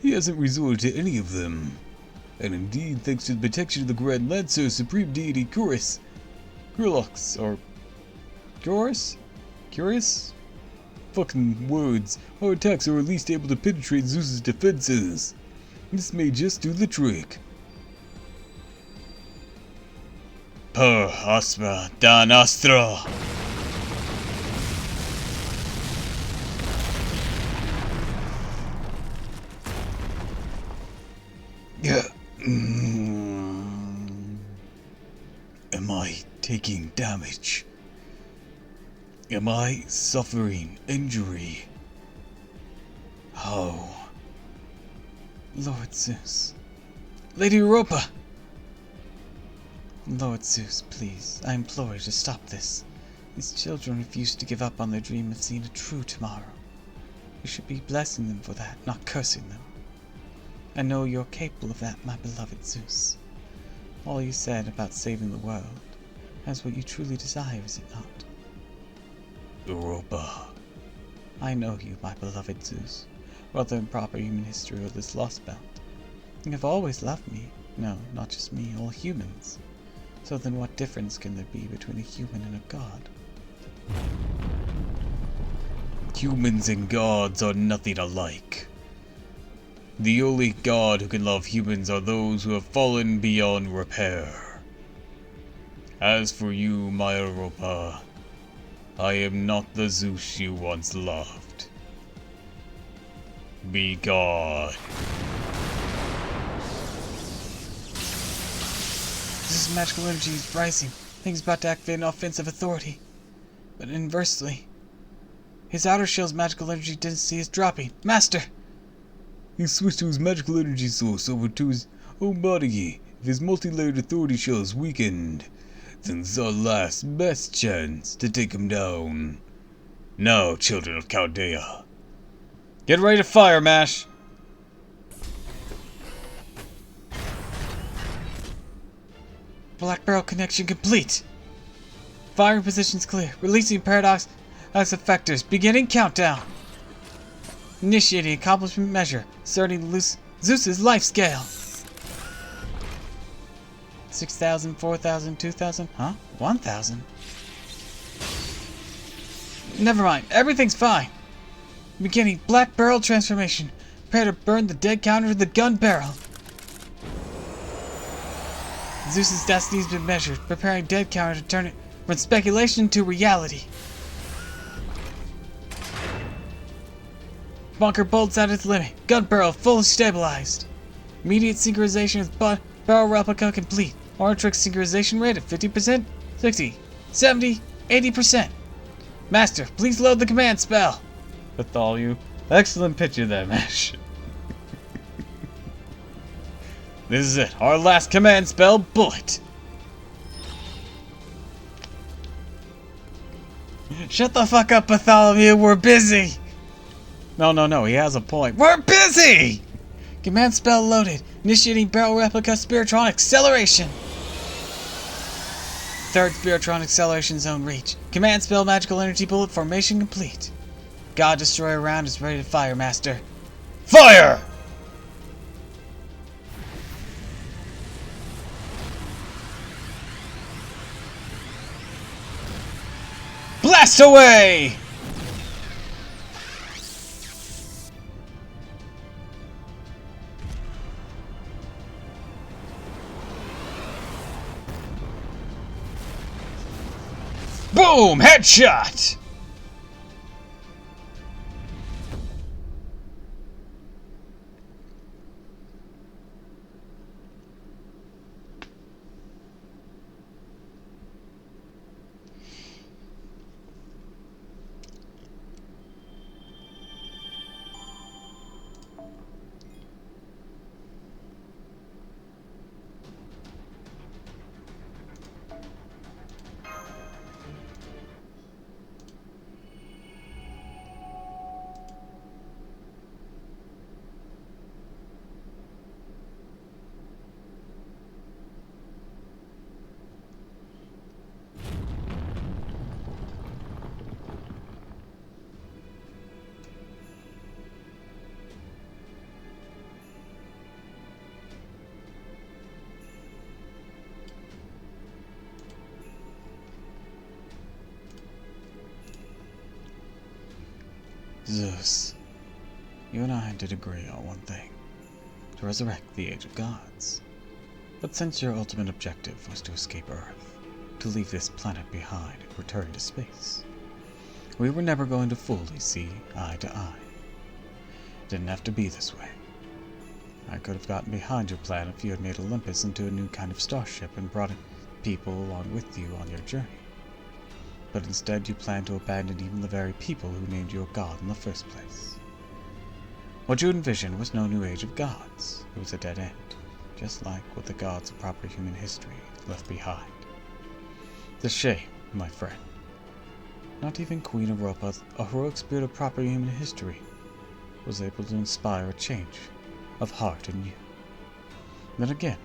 He hasn't resorted to any of them. And indeed, thanks to the protection of the Grand Lancer, Supreme Deity Kurus, or Kurus? Curious? Fucking words. Our attacks are at least able to penetrate Zeus's defenses. This may just do the trick. Per aspera da nostro. Yeah. Am I taking damage? Am I suffering injury? How? Lord Zeus. Lady Europa! Lord Zeus, please, I implore you to stop this. These children refuse to give up on their dream of seeing a true tomorrow. You should be blessing them for that, not cursing them. I know you're capable of that, my beloved Zeus. All you said about saving the world, that's what you truly desire, is it not? Europa. I know you, my beloved Zeus, whether in proper human history or this lost belt. You have always loved me. No, not just me, all humans. So then what difference can there be between a human and a god? Humans and gods are nothing alike. The only god who can love humans are those who have fallen beyond repair. As for you, my Europa, I am not the Zeus you once loved. Be gone. This magical energy is rising. Things about to activate an offensive authority. But inversely, his outer shell's magical energy density is dropping. Master! He switched to his magical energy source over to his own body. If his multi-layered authority shell is weakened, then it's our last, best chance to take him down. Now, children of Chaldea. Get ready to fire, Mash! Black Barrel connection complete! Firing positions clear. Releasing paradox as effectors. Beginning countdown. Initiating accomplishment measure. Starting Zeus's life scale. 6,000, 4,000, 2,000, huh? 1,000? Never mind, everything's fine. Beginning Black Barrel transformation. Prepare to burn the dead counter to the gun barrel. Zeus's destiny's been measured. Preparing dead counter to turn it from speculation to reality. Bunker bolts at its limit. Gun barrel fully stabilized. Immediate synchronization with barrel replica complete. Trick synchronization rate of 50%, 60, 70, 80%. Master, please load the command spell. Bartholomew, excellent picture there, Mash. This is it, our last command spell, Bullet. Shut the fuck up, Bartholomew, we're busy. No, he has a point. We're busy! Command spell loaded. Initiating barrel replica Spiritron acceleration. Third Spiritron acceleration zone reach. Command spell magical energy bullet formation complete. God Destroyer round is ready to fire, Master. Fire! Blast away! Boom! Headshot! Zeus, you and I did agree on one thing, to resurrect the Age of Gods. But since your ultimate objective was to escape Earth, to leave this planet behind and return to space, we were never going to fully see eye to eye. It didn't have to be this way. I could have gotten behind your plan if you had made Olympus into a new kind of starship and brought people along with you on your journey. But instead you planned to abandon even the very people who named you a god in the first place. What you envisioned was no new Age of Gods. It was a dead end, just like what the gods of proper human history left behind. It's a shame, my friend. Not even Queen Europa, a heroic spirit of proper human history, was able to inspire a change of heart in you. Then again,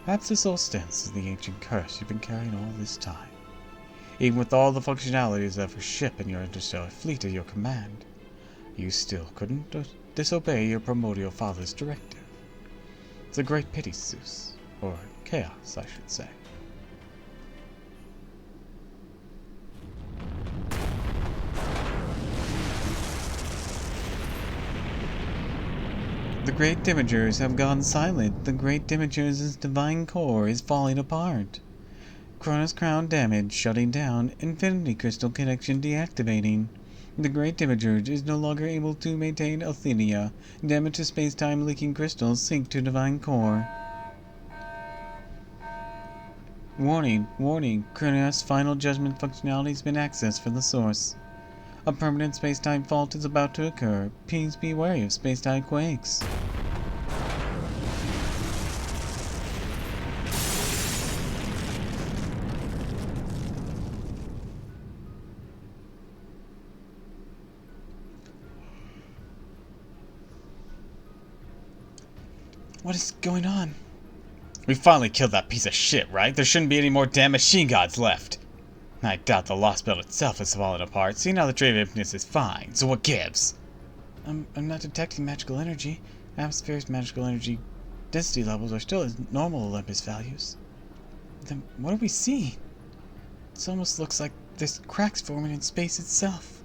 perhaps this all stems to the ancient curse you've been carrying all this time. Even with all the functionalities of your ship and your interstellar fleet at your command, you still couldn't disobey your primordial father's directive. It's a great pity, Zeus. Or chaos, I should say. The great Dimagers have gone silent. The great Dimagers' divine core is falling apart. Chronos Crown damage shutting down. Infinity Crystal connection deactivating. The Great Demiurge is no longer able to maintain Athenia. Damage to space-time leaking crystals sink to divine core. Warning, warning. Chronos' final judgment functionality has been accessed from the source. A permanent space-time fault is about to occur. Please be wary of space-time quakes. What is going on? We finally killed that piece of shit, right? There shouldn't be any more damn machine gods left. I doubt the lost belt itself has fallen apart. Seeing how the trade of emptiness is fine, so what gives? I'm not detecting magical energy. Atmosphere's magical energy density levels are still at normal Olympus values. Then what are we seeing? It almost looks like there's cracks forming in space itself.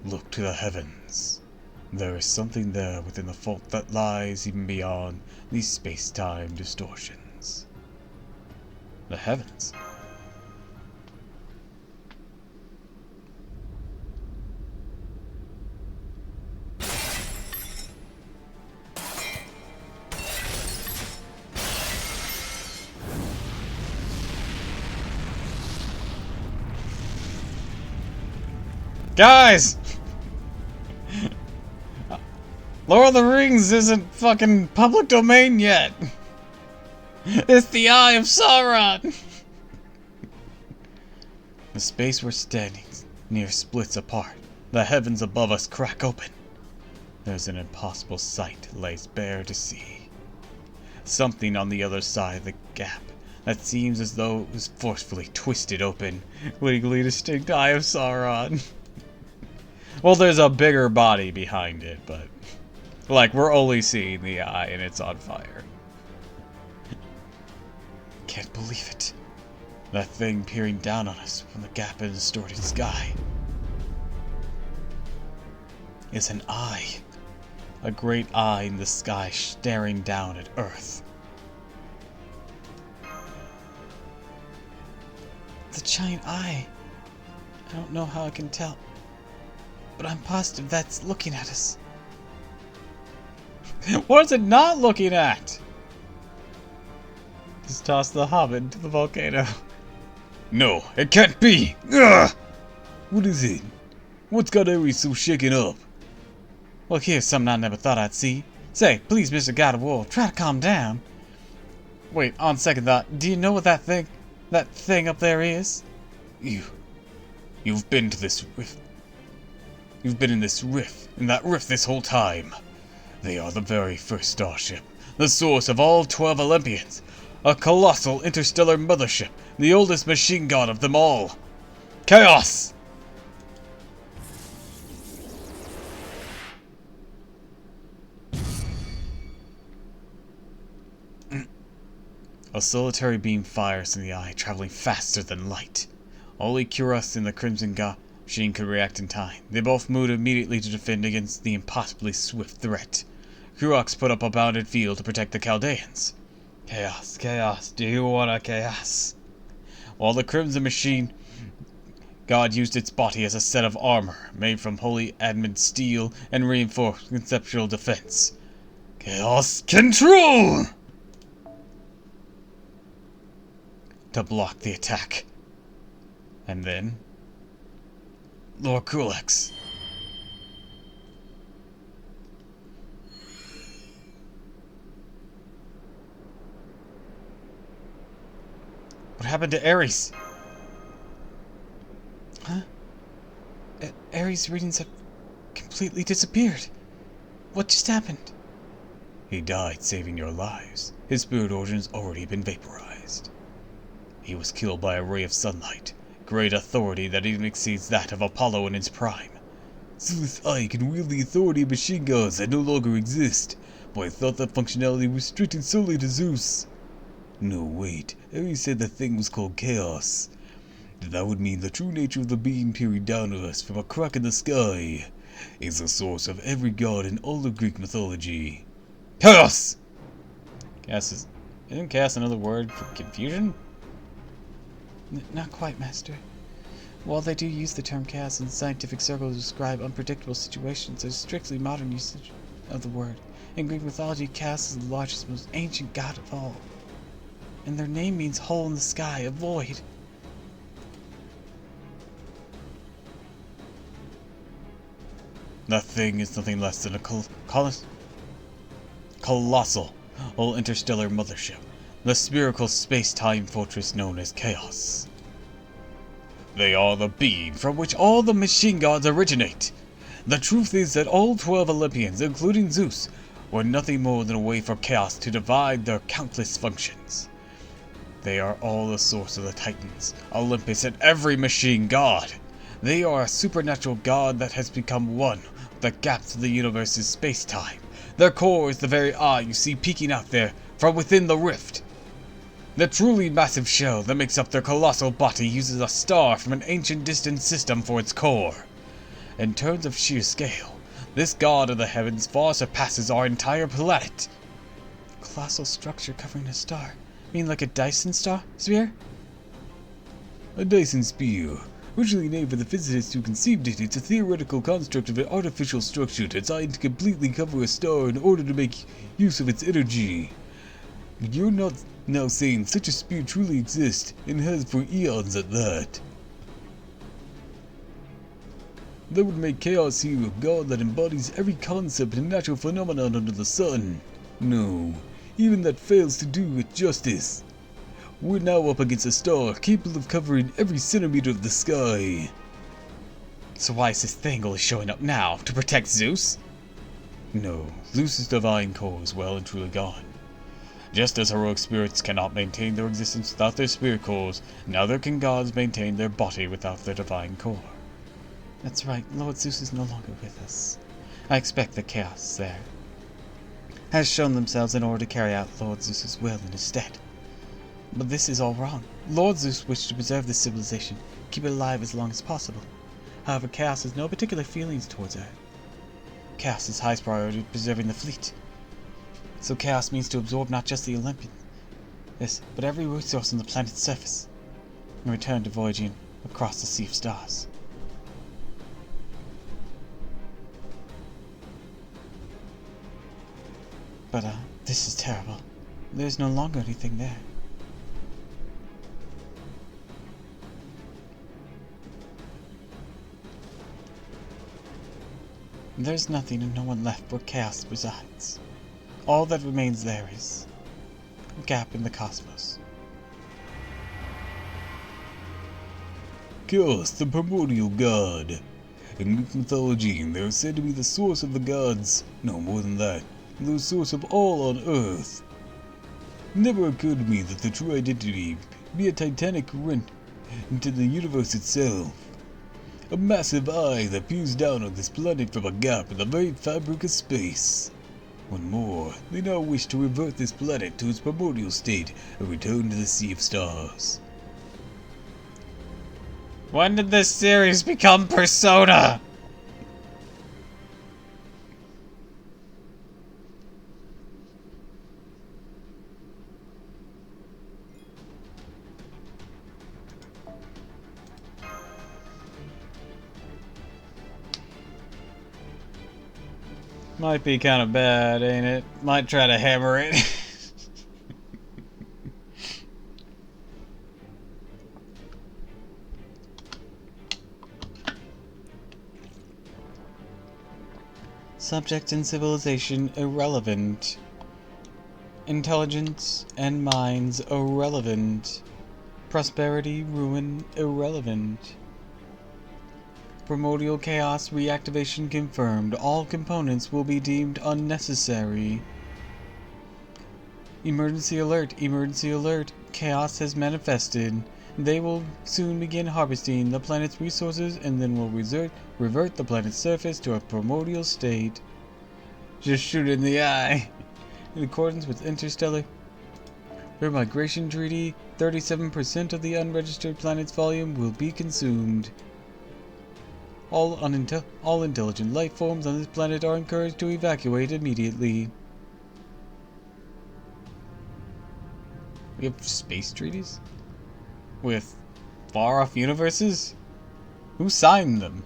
Look to the heavens. There is something there within the fault that lies even beyond these space-time distortions. The heavens. Guys! Lord of the Rings isn't fucking public domain yet. It's the Eye of Sauron. The space we're standing near splits apart. The heavens above us crack open. There's an impossible sight lays bare to see. Something on the other side of the gap that seems as though it was forcefully twisted open. Legally distinct Eye of Sauron. Well, there's a bigger body behind it, but like, we're only seeing the eye and it's on fire. Can't believe it. That thing peering down on us from the gap in the distorted sky is an eye. A great eye in the sky staring down at Earth. It's a giant eye. I don't know how I can tell, but I'm positive that's looking at us. What is it not looking at? Just toss the hobbit into the volcano. No, it can't be! Ugh! What is it? What's got Ares so shaken up? Well, here's something I never thought I'd see. Say, please, Mr. God of War, try to calm down. Wait, on second thought, do you know what that thing up there is? You've been to this rift. You've been in that rift this whole time. They are the very first starship, the source of all 12 Olympians, a colossal interstellar mothership, the oldest machine god of them all. Chaos! A solitary beam fires in the eye, traveling faster than light. Only Kuros and the Crimson God machine could react in time. They both moved immediately to defend against the impossibly swift threat. Kurox put up a bounded field to protect the Chaldeans. Chaos, chaos, do you want a chaos? While the Crimson Machine God used its body as a set of armor, made from holy adamant steel and reinforced conceptual defense. Chaos control! To block the attack. And then Lord Kulex. What happened to Ares? Huh? Ares' readings have completely disappeared. What just happened? He died saving your lives. His spirit organ's already been vaporized. He was killed by a ray of sunlight, great authority that even exceeds that of Apollo in its prime. So this eye can wield the authority of machine gods that no longer exist, but I thought that functionality was restricted solely to Zeus. No, wait, Ares said the thing was called Chaos. That would mean the true nature of the being peering down at us from a crack in the sky is the source of every god in all of Greek mythology. Chaos! Isn't chaos another word for confusion? Not quite, Master. While they do use the term chaos in scientific circles to describe unpredictable situations, there's strictly modern usage of the word. In Greek mythology, chaos is the largest, most ancient god of all. And their name means hole in the sky, a void. That thing is nothing less than a colossal interstellar mothership, the spherical space-time fortress known as Chaos. They are the being from which all the machine gods originate. The truth is that all 12 Olympians, including Zeus, were nothing more than a way for Chaos to divide their countless functions. They are all the source of the Titans, Olympus, and every machine god. They are a supernatural god that has become one with the gaps of the universe's space-time. Their core is the very eye you see peeking out there from within the rift. The truly massive shell that makes up their colossal body uses a star from an ancient distant system for its core. In terms of sheer scale, this god of the heavens far surpasses our entire planet. Colossal structure covering a star. Mean like a Dyson star sphere? A Dyson sphere. Originally named for the physicist who conceived it, it's a theoretical construct of an artificial structure designed to completely cover a star in order to make use of its energy. You're not now saying such a sphere truly exists, and has for eons at that. That would make Chaos here a god that embodies every concept and natural phenomenon under the sun. No, even that fails to do it justice. We're now up against a star capable of covering every centimeter of the sky. So why is this thing only showing up now? To protect Zeus? No, Zeus's divine core is well and truly gone. Just as heroic spirits cannot maintain their existence without their spirit cores, neither can gods maintain their body without their divine core. That's right, Lord Zeus is no longer with us. I expect the Chaos there has shown themselves in order to carry out Lord Zeus's will in his stead. But this is all wrong. Lord Zeus wished to preserve this civilization, keep it alive as long as possible. However, Chaos has no particular feelings towards Earth. Chaos' highest priority is preserving the fleet. So Chaos means to absorb not just the Olympians, yes, but every resource on the planet's surface, in return to voyaging across the Sea of Stars. But, this is terrible. There's no longer anything there. There's nothing and no one left where Chaos resides. All that remains there is a gap in the cosmos. Chaos, the primordial god. In Greek mythology, they are said to be the source of the gods. No more than that, the source of all on Earth. It never occurred to me that the true identity be a titanic rent into the universe itself. A massive eye that peers down on this planet from a gap in the very fabric of space. One more, they now wish to revert this planet to its primordial state and return to the Sea of Stars. When did this series become Persona? Might be kind of bad, ain't it? Might try to hammer it. Subject and civilization irrelevant. Intelligence and minds irrelevant. Prosperity, ruin, irrelevant. Primordial Chaos reactivation confirmed. All components will be deemed unnecessary. Emergency alert, emergency alert. Chaos has manifested. They will soon begin harvesting the planet's resources and then will revert the planet's surface to a primordial state. Just shoot it in the eye. In accordance with Interstellar Migration Treaty, 37% of the unregistered planet's volume will be consumed. All intelligent life forms on this planet are encouraged to evacuate immediately. We have space treaties? With far-off universes? Who signed them?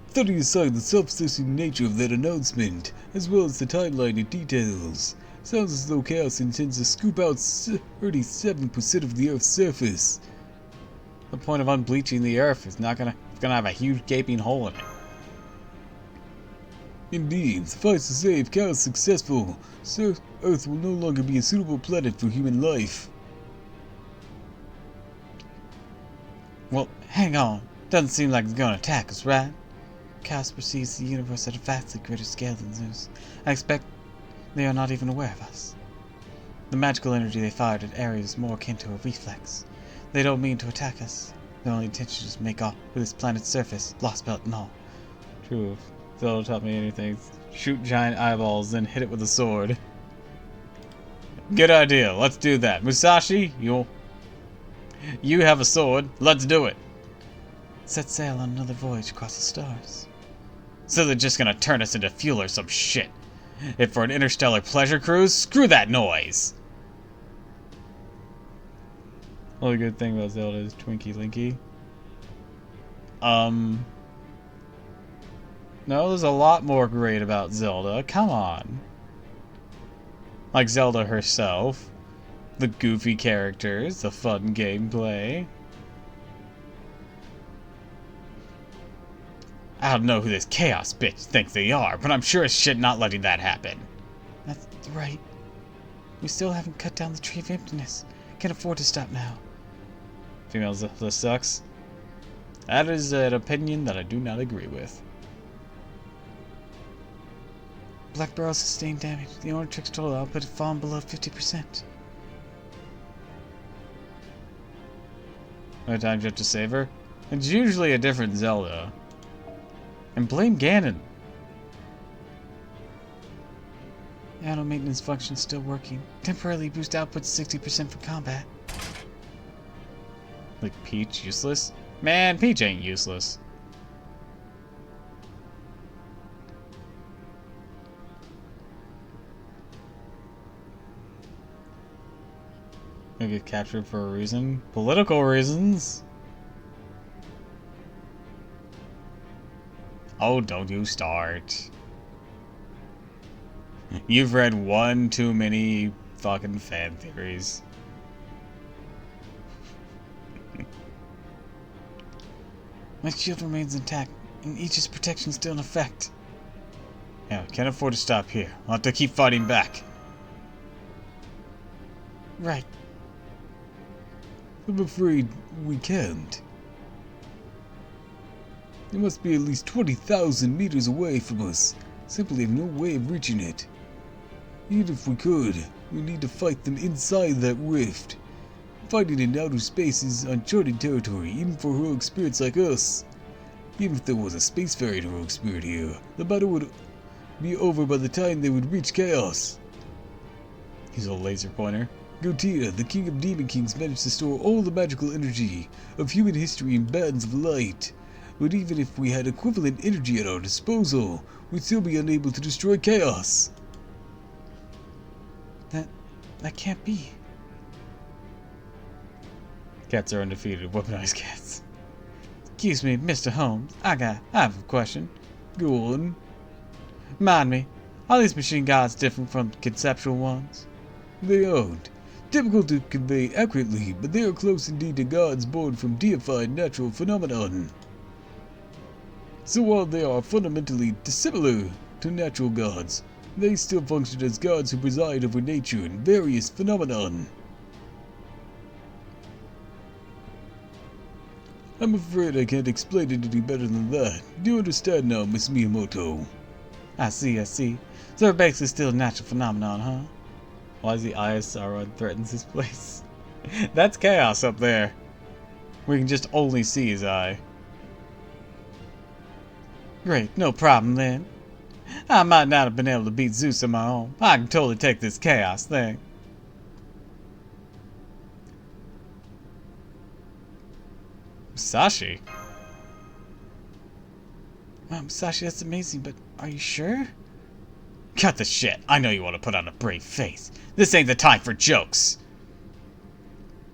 Study aside the self-serving nature of that announcement, as well as the timeline and details. Sounds as though Chaos intends to scoop out 37% of the Earth's surface. The point of unbleaching the Earth is not gonna have a huge gaping hole in it. Indeed, suffice to say, if Chaos is successful, Earth will no longer be a suitable planet for human life. Well, hang on. Doesn't seem like it's gonna attack us, right? Chaos perceives the universe at a vastly greater scale than Zeus. I expect they are not even aware of us. The magical energy they fired at Ares is more akin to a reflex. They don't mean to attack us. Their only intention is to make off with this planet's surface, lost belt and all. True, if Zelda taught me anything, shoot giant eyeballs, then hit it with a sword. Good idea, let's do that. Musashi, you have a sword, let's do it. Set sail on another voyage across the stars. So they're just gonna turn us into fuel or some shit. If for an interstellar pleasure cruise, screw that noise! Only good thing about Zelda is Twinkie Linky. No, there's a lot more great about Zelda. Come on. Like Zelda herself. The goofy characters, the fun gameplay. I don't know who this Chaos bitch thinks they are, but I'm sure as shit not letting that happen. That's right. We still haven't cut down the tree of emptiness. Can't afford to stop now. Female Zelda sucks. That is an opinion that I do not agree with. Black Barrel sustained damage. The Orntrix total output had fallen below 50%. No time jump to save her? It's usually a different Zelda. And blame Ganon. Auto maintenance function still working. Temporarily boost output 60% for combat. Like Peach useless? Man, Peach ain't useless. Gonna get captured for a reason. Political reasons. Oh, don't you start. You've read one too many fucking fan theories. My shield remains intact, and Aegis protection still in effect. Yeah, can't afford to stop here. We'll have to keep fighting back. Right. I'm afraid we can't. It must be at least 20,000 meters away from us. Simply have no way of reaching it. Even if we could, we need to fight them inside that rift. Fighting in outer space is uncharted territory, even for heroic spirits like us. Even if there was a spacefaring heroic spirit here, the battle would be over by the time they would reach Chaos. He's a laser pointer. Gotia, the king of demon kings, managed to store all the magical energy of human history in bands of light. But even if we had equivalent energy at our disposal, we'd still be unable to destroy Chaos. That can't be. Cats are undefeated. Weaponized cats. Excuse me, Mr. Holmes. I have a question. Go on. Mind me, are these machine gods different from conceptual ones? They aren't. Difficult to convey accurately, but they are close indeed to gods born from deified natural phenomenon. So while they are fundamentally dissimilar to natural gods, they still function as gods who preside over nature and various phenomenon. I'm afraid I can't explain it any better than that. Do you understand now, Miss Miyamoto? I see. So they're basically still a natural phenomenon, huh? Why is the eye of Sauron threatens this place? That's Chaos up there. We can just only see his eye. Great, no problem then. I might not have been able to beat Zeus on my own. I can totally take this Chaos thing. Musashi? Wow, Musashi, that's amazing, but are you sure? Cut the shit. I know you want to put on a brave face. This ain't the time for jokes.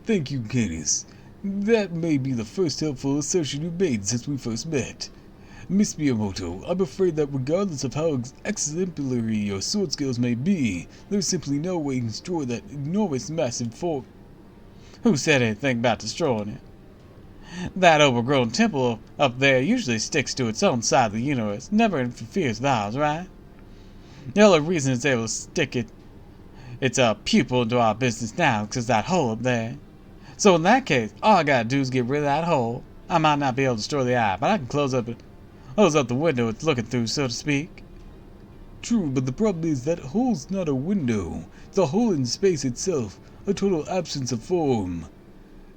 Thank you, Canis. That may be the first helpful assertion you've made since we first met. Miss Miyamoto, I'm afraid that regardless of how exemplary your sword skills may be, there's simply no way you can destroy that enormous massive fork. Who said anything about destroying it? That overgrown temple up there usually sticks to its own side of the universe, never interferes with ours, right? The only reason it's able to stick its pupil into our business now is because that hole up there. So in that case, all I gotta do is get rid of that hole. I might not be able to destroy the eye, but I can close up the window it's looking through, so to speak. True, but the problem is that hole's not a window. It's a hole in space itself, a total absence of form.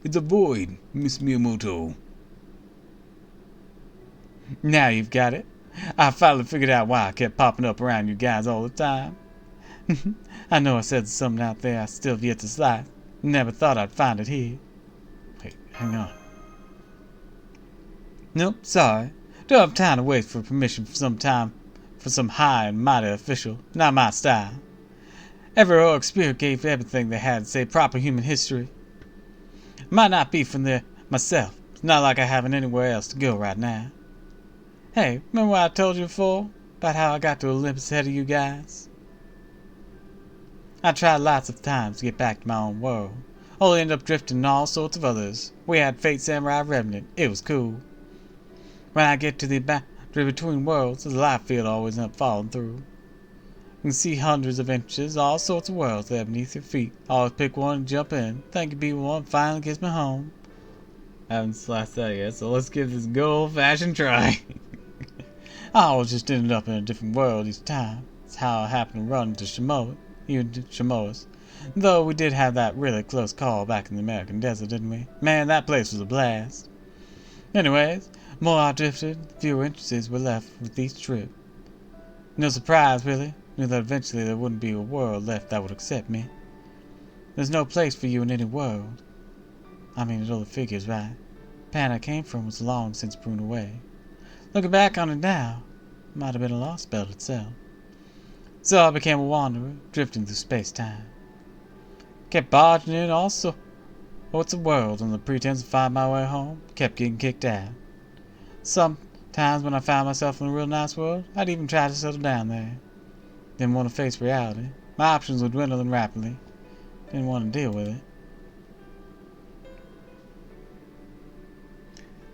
It's a void, Miss Miyamoto. Now you've got it. I finally figured out why I kept popping up around you guys all the time. I know I said something out there I still have yet to slice. Never thought I'd find it here. Wait, hang on. Nope, sorry. Don't have time to wait for permission for some high and mighty official. Not my style. Every heroic spirit gave everything they had to say proper human history. Might not be from there myself. It's not like I haven't anywhere else to go right now. Hey, remember what I told you before? About how I got to Olympus ahead of you guys? I tried lots of times to get back to my own world. Only ended up drifting in all sorts of others. We had Fate Samurai Revenant. It was cool. When I get to the boundary between worlds, the life field always ends up falling through. You can see hundreds of inches, all sorts of worlds there beneath your feet. Always pick one and jump in. Think it'd be one finally gets me home. I haven't sliced that yet, so let's give this a good old-fashioned try. I always just ended up in a different world each time. That's how I happened to run into Shimoa's. Though we did have that really close call back in the American desert, didn't we? Man, that place was a blast. Anyways, the more I drifted, the fewer entrances were left with each trip. No surprise, really. Knew that eventually there wouldn't be a world left that would accept me. There's no place for you in any world. I mean, it only figures, right? The planet I came from was long since pruned away. Looking back on it now, it might have been a lost belt itself. So I became a wanderer, drifting through space-time. Kept barging in all sorts of worlds on the pretense to find my way home. Kept getting kicked out. Sometimes when I found myself in a real nice world, I'd even try to settle down there. Didn't want to face reality. My options were dwindling rapidly. Didn't want to deal with it.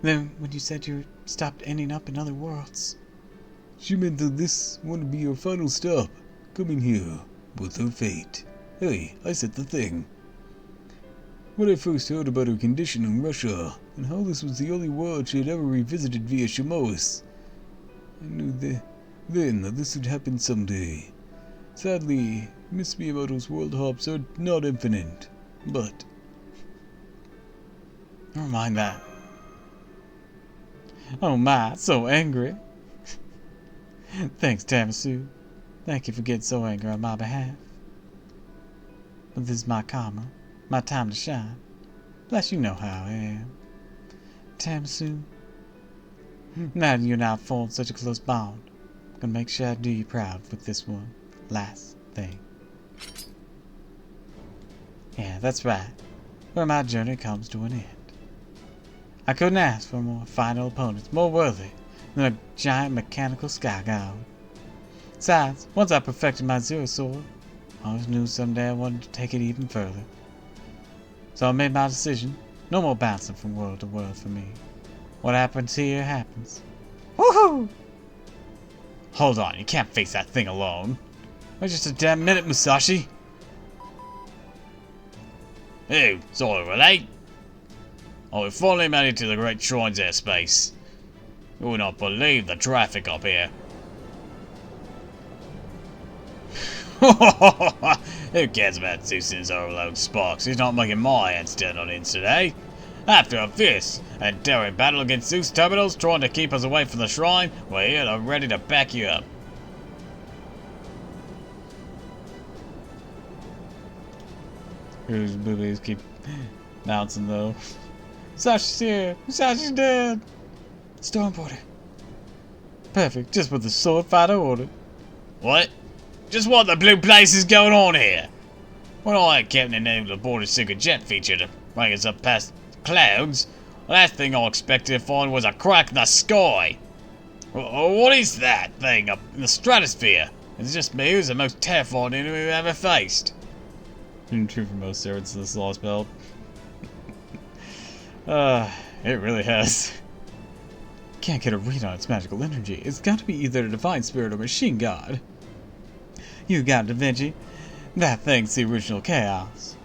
Then, when you said you stopped ending up in other worlds, She meant that this would be your final stop. Coming here with her fate. Hey, I said the thing. When I first heard about her condition in Russia, and how this was the only world she had ever revisited via Shimois, I knew then that this would happen someday. Sadly, Miss Miyamoto's world hops are not infinite, but... never mind that. Oh my, so angry. Thanks, Tamasu. Thank you for getting so angry on my behalf. But this is my karma, my time to shine. Bless you know how I am. Tamasu, now that you and I have formed such a close bond, I'm gonna make sure I do you proud with this one last thing. Yeah, that's right, where my journey comes to an end. I couldn't ask for more final opponents, more worthy than a giant mechanical sky god. Besides, once I perfected my Zero Sword, I always knew someday I wanted to take it even further. So I made my decision. No more bouncing from world to world for me. What happens here happens. Woohoo! Hold on, you can't face that thing alone. Wait just a damn minute, Musashi. Hey, sorry, relate. Oh, we finally made it to the Great Shrine's airspace. You would not believe the traffic up here. Who cares about Zeus and his overload sparks? He's not making my head stand on ends today. After a fierce and daring battle against Zeus terminals trying to keep us away from the shrine, we're here and ready to back you up. Whose boobies keep bouncing though. Musashi's here! Musashi's dead! Storm Porter. Perfect, just what the sword fighter ordered. What? Just what the blue place is going on here? When I kept able to board a secret jet feature to bring us up past clouds, the last thing I expected to find was a crack in the sky. What is that thing up in the stratosphere? It's just me who's the most terrifying enemy we've ever faced. True for most servants of this lost belt. It really has. Can't get a read on its magical energy. It's got to be either a divine spirit or machine god. You got Da Vinci. That thing's the original chaos.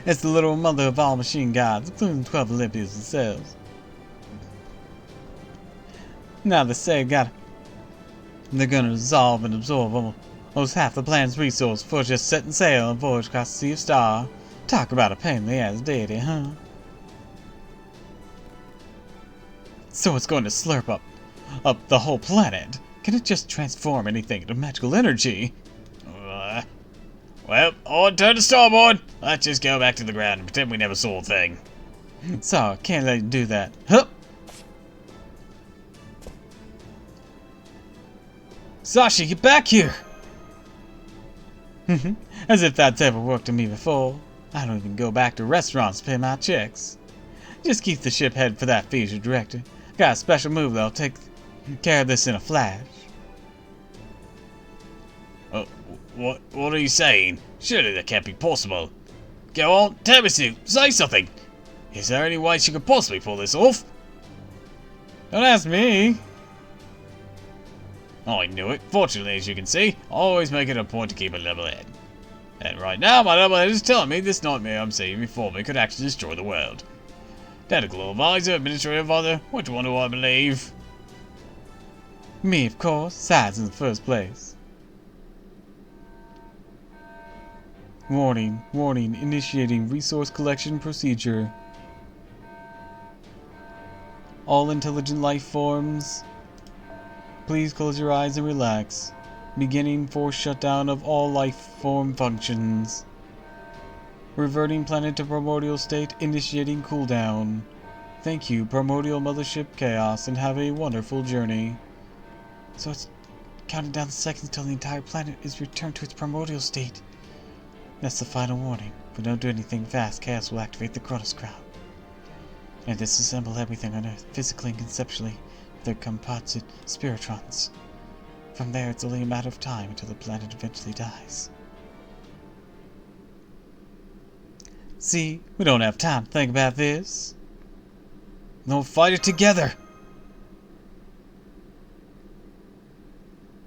It's the literal mother of all machine gods, including 12 Olympians and Zeus. Now they say they're gonna dissolve and absorb almost half the planet's resource for just setting sail and voyage across the Sea of Star. Talk about a pain in the ass deity, huh? So it's going to slurp up the whole planet. Can it just transform anything into magical energy? Well, on turn to starboard. Let's just go back to the ground and pretend we never saw a thing. So, can't let you do that. Hup! Sashi, get back here! As if that's ever worked on me before. I don't even go back to restaurants to pay my checks. Just keep the ship headed for that future director. Got a special move that'll take care of this in a flash. What are you saying? Surely that can't be possible. Go on, tell me, Sue. Say something. Is there any way she could possibly pull this off? Don't ask me. I knew it. Fortunately, as you can see, I always make it a point to keep a level head. And right now, my level head is telling me this nightmare I'm seeing before me could actually destroy the world. Technical advisor, administrative advisor, which one do I believe? Me, of course. Sides in the first place. Warning, warning, initiating resource collection procedure. All intelligent life forms, please close your eyes and relax. Beginning force shutdown of all life form functions. Reverting planet to primordial state, initiating cooldown. Thank you, primordial mothership Chaos, and have a wonderful journey. So it's counting down the seconds until the entire planet is returned to its primordial state. That's the final warning. If we don't do anything fast, Chaos will activate the Kronos Crown and disassemble everything on Earth, physically and conceptually, with their composite spiritrons. From there, it's only a matter of time until the planet eventually dies. See, we don't have time to think about this. We'll fight it together!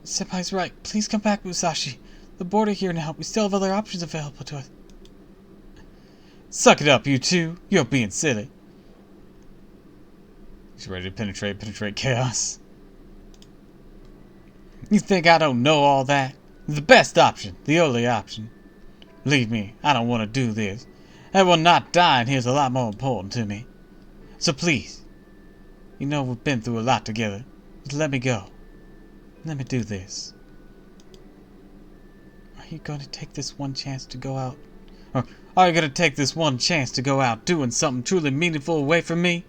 Senpai's right. Please come back, Musashi. The border here now. We still have other options available to us. Suck it up, you two. You're being silly. He's ready to penetrate chaos. You think I don't know all that? The best option. The only option. Believe me, I don't want to do this. Everyone not dying here is a lot more important to me. So please, you know we've been through a lot together. Just let me go. Let me do this. Are you going to take this one chance to go out? Or are you going to take this one chance to go out doing something truly meaningful away from me?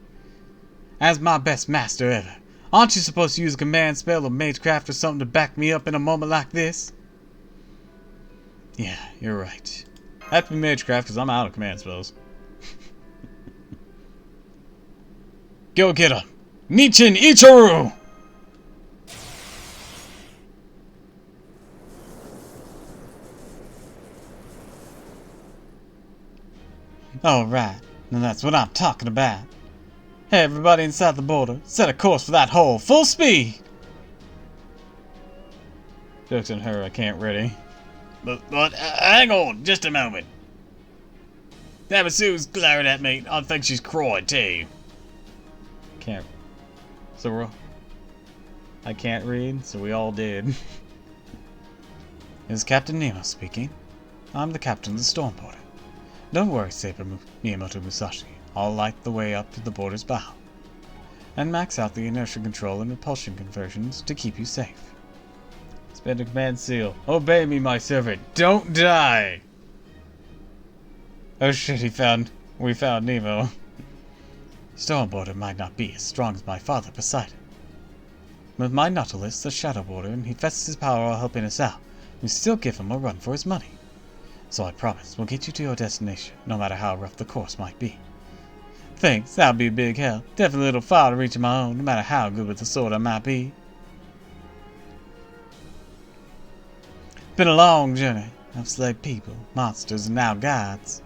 As my best master ever, aren't you supposed to use a command spell or magecraft or something to back me up in a moment like this? Yeah, you're right. I have to be magecraft because I'm out of command spells. Go get him! Nichin Ichiru! Alright, now that's what I'm talking about. Hey, everybody inside the border, set a course for that hole, full speed! Joke's on her, I can't ready. But hang on, just a moment. That Sue's glaring at me. I think she's crying too. Can't. So I can't read, so we all did. This is Captain Nemo speaking. I'm the captain of the storm border. Don't worry, Saber Miyamoto Musashi. I'll light the way up to the border's bow. And max out the inertia control and repulsion conversions to keep you safe. Spend a command seal. Obey me, my servant. Don't die! Oh shit, we found Nemo. Storm border might not be as strong as my father, Poseidon. With my Nautilus, the Shadow Border, and he fests his power while helping us out, we still give him a run for his money. So I promise we'll get you to your destination, no matter how rough the course might be. Thanks, that'll be a big help. Definitely a little far to reach on my own, no matter how good with the sword I might be. Been a long journey. I've slayed people, monsters, and now gods.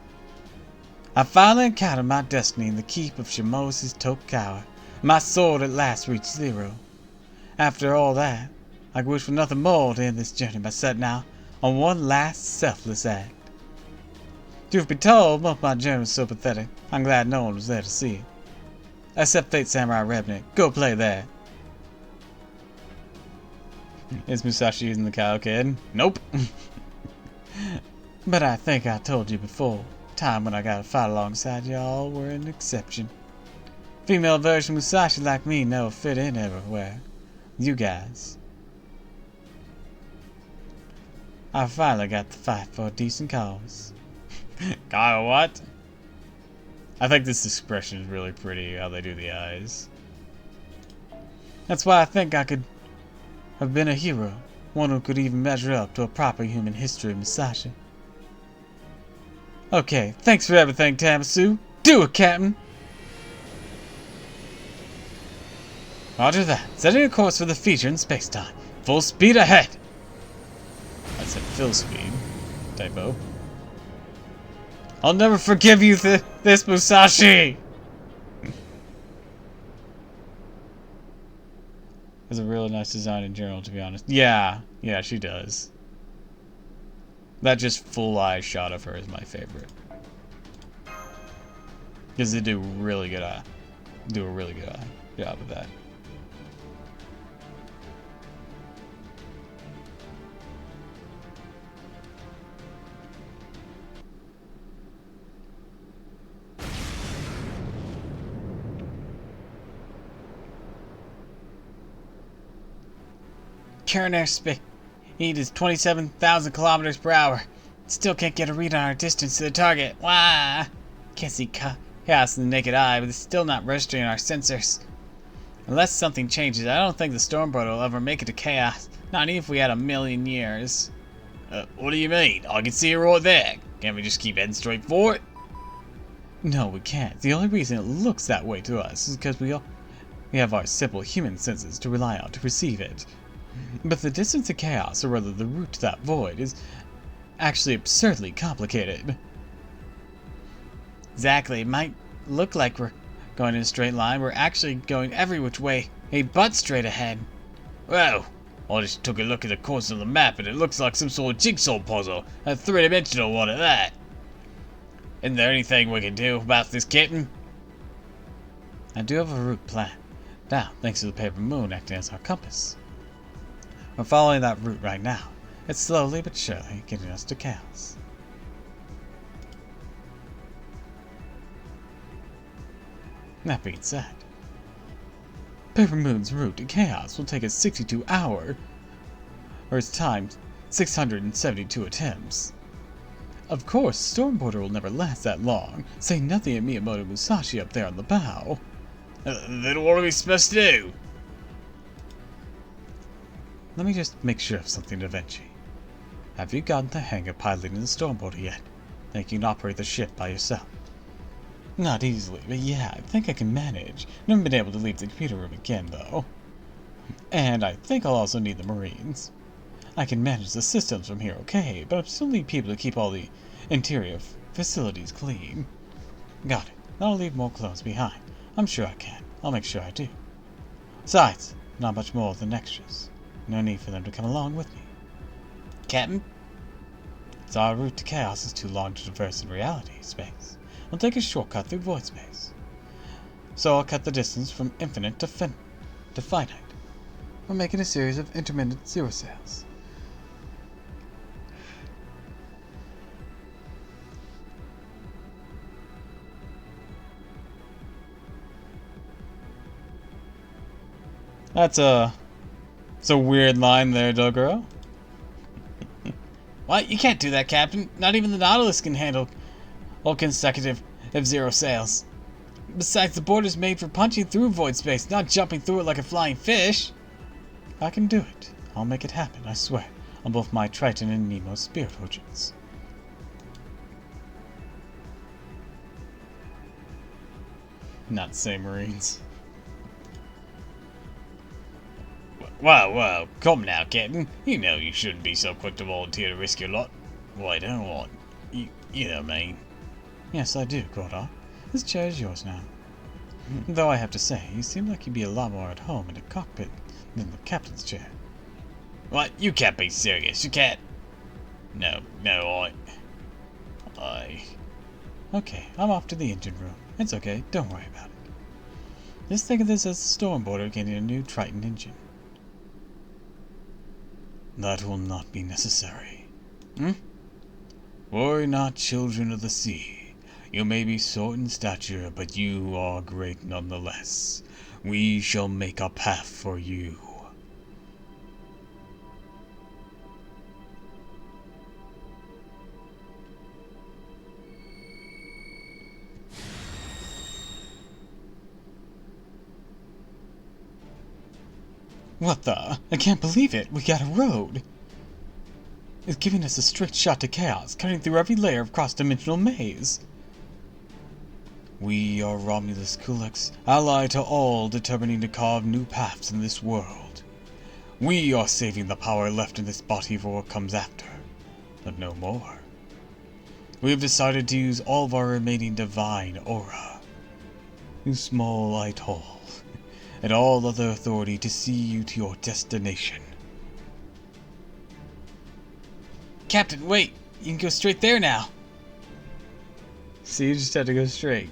I finally encountered my destiny in the keep of Shimo's Tokugawa. My sword at last reached zero. After all that, I could wish for nothing more to end this journey by setting out on one last selfless act. Truth be told, most of my journey was so pathetic, I'm glad no one was there to see it. Except Fate Samurai Revenant. Go play that. Is Musashi using the cow kid? Nope. But I think I told you before, time when I got to fight alongside y'all were an exception. Female version Musashi like me never fit in everywhere. You guys. I finally got to fight for a decent cause. Kyle, what? I think this expression is really pretty, how they do the eyes. That's why I think I could have been a hero. One who could even measure up to a proper human history, Musashi. Okay, thanks for everything, Tamasu. Do it, Captain! Roger that. Setting a course for the feature in space-time. Full speed ahead! I said full speed. Typo. I'll never forgive you this, Musashi! It's a really nice design in general, to be honest. Yeah, she does. That just full eye shot of her is my favorite. Because they do a really good job of that. Current airspeed is 27,000 kilometers per hour. Still can't get a read on our distance to the target. Wah! Can't see chaos in the naked eye, but it's still not registering our sensors. Unless something changes, I don't think the Stormboard will ever make it to chaos. Not even if we had 1,000,000 years. What do you mean? I can see it right there. Can't we just keep heading straight for it? No, we can't. The only reason it looks that way to us is because we have our simple human senses to rely on to perceive it. But the distance to chaos, or rather the route to that void, is actually absurdly complicated. Exactly. It might look like we're going in a straight line. We're actually going every which way, but straight ahead. Well, I just took a look at the course of the map and it looks like some sort of jigsaw puzzle. A three-dimensional one at that. Isn't there anything we can do about this, Captain? I do have a route plan. Now, thanks to the paper moon acting as our compass. We're following that route right now. It's slowly but surely getting us to chaos. That being said, Paper Moon's route to chaos will take us 62 hours, or its time 672 attempts. Of course, Stormboarder will never last that long, say nothing of Miyamoto Musashi up there on the bow. Then what are we supposed to do? Let me just make sure of something, Da Vinci. Have you gotten the hang of piloting the Stormboarder yet? Think you can operate the ship by yourself? Not easily, but yeah, I think I can manage. Never been able to leave the computer room again, though. And I think I'll also need the Marines. I can manage the systems from here okay, but I still need people to keep all the interior facilities clean. Got it. I'll leave more clothes behind. I'm sure I can. I'll make sure I do. Besides, not much more than extras. No need for them to come along with me. Captain? As our route to chaos is too long to traverse in reality space, I'll take a shortcut through void space. So I'll cut the distance from infinite to finite. We're making a series of intermittent zero sails. It's a weird line there, Dogoro. What? You can't do that, Captain. Not even the Nautilus can handle all consecutive zero sails. Besides, the board is made for punching through void space, not jumping through it like a flying fish. I can do it. I'll make it happen, I swear, on both my Triton and Nemo spirit origins. Not say Marines. Well, come now, Captain. You know you shouldn't be so quick to volunteer to risk your lot. Well, I don't want... You know what I mean. Yes, I do, Gordon. This chair is yours now. Though I have to say, you seem like you'd be a lot more at home in a cockpit than the captain's chair. What? You can't be serious. You can't. No, Okay, I'm off to the engine room. It's okay, don't worry about it. Just think of this as the Stormboarder getting a new Triton engine. That will not be necessary. Worry not, children of the sea. You may be short in stature, but you are great nonetheless. We shall make a path for you. What the? I can't believe it! We got a road! It's giving us a strict shot to chaos, cutting through every layer of cross-dimensional maze. We are Romulus Kulex, ally to all determining to carve new paths in this world. We are saving the power left in this body for what comes after, but no more. We have decided to use all of our remaining divine aura, you small light hall, and all other authority to see you to your destination. Captain, wait! You can go straight there now! See, you just had to go straight.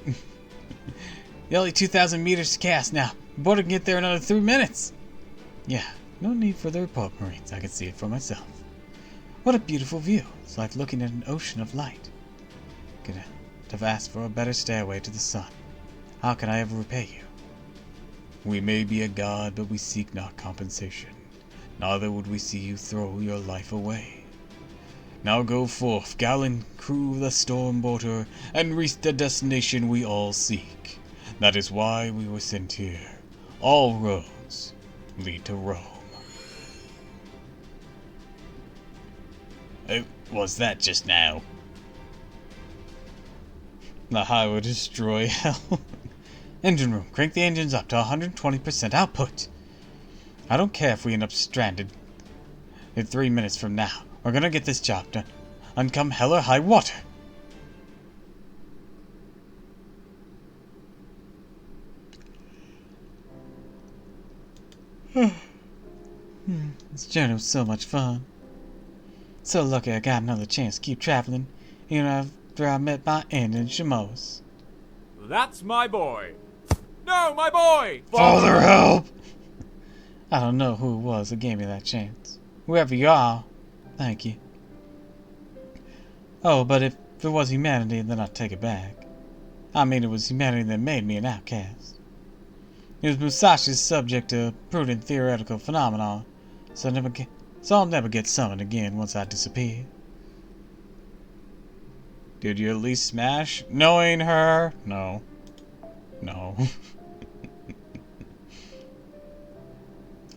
Only 2,000 meters to cast now. The boarder can get there in another 3 minutes. Yeah, no need for the report, Marines. I can see it for myself. What a beautiful view. It's like looking at an ocean of light. Could have asked for a better stairway to the sun. How can I ever repay you? We may be a god, but we seek not compensation. Neither would we see you throw your life away. Now go forth, gallant crew of the Stormboarder, and reach the destination we all seek. That is why we were sent here. All roads lead to Rome. Oh, was that just now? The highway will destroy hell. Engine room, crank the engines up to 120% output. I don't care if we end up stranded in 3 minutes from now. We're gonna get this job done. And come hell or high water. This journey was so much fun. So lucky I got another chance to keep traveling, even after I met my end in Shamos. That's my boy. No, my boy! Father, help! I don't know who it was that gave me that chance. Whoever you are, thank you. Oh, but if it was humanity, then I'd take it back. I mean, it was humanity that made me an outcast. It was Musashi's subject to prudent theoretical phenomena, so I'll never get summoned again once I disappear. Did you at least smash knowing her? No. No.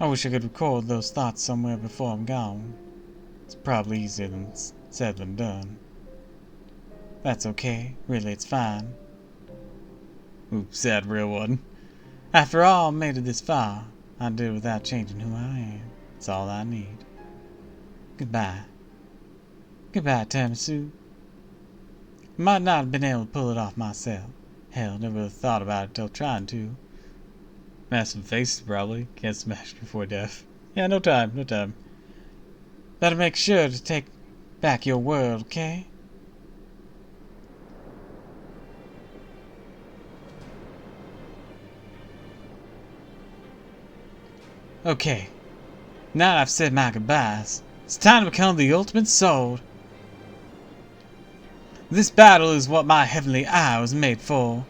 I wish I could record those thoughts somewhere before I'm gone. It's probably easier said than done. That's okay. Really, it's fine. Oops, sad real one. After all, I made it this far. I did it without changing who I am. That's all I need. Goodbye. Goodbye, Tiramisu. Might not have been able to pull it off myself. Hell, never really thought about it till trying to. Massive faces, probably. Can't smash before death. Yeah, no time, no time. Better make sure to take back your world, okay? Okay. Now that I've said my goodbyes, it's time to become the ultimate sword. This battle is what my heavenly eye was made for.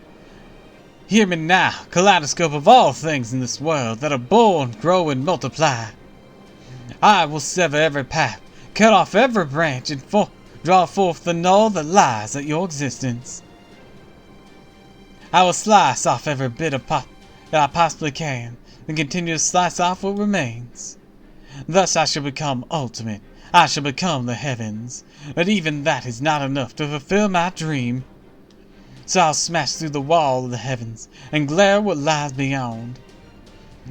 Hear me now, kaleidoscope of all things in this world that are born, grow, and multiply. I will sever every path, cut off every branch, and draw forth the null that lies at your existence. I will slice off every bit of that I possibly can, and continue to slice off what remains. Thus I shall become ultimate. I shall become the heavens. But even that is not enough to fulfill my dream. So I'll smash through the wall of the heavens and glare what lies beyond.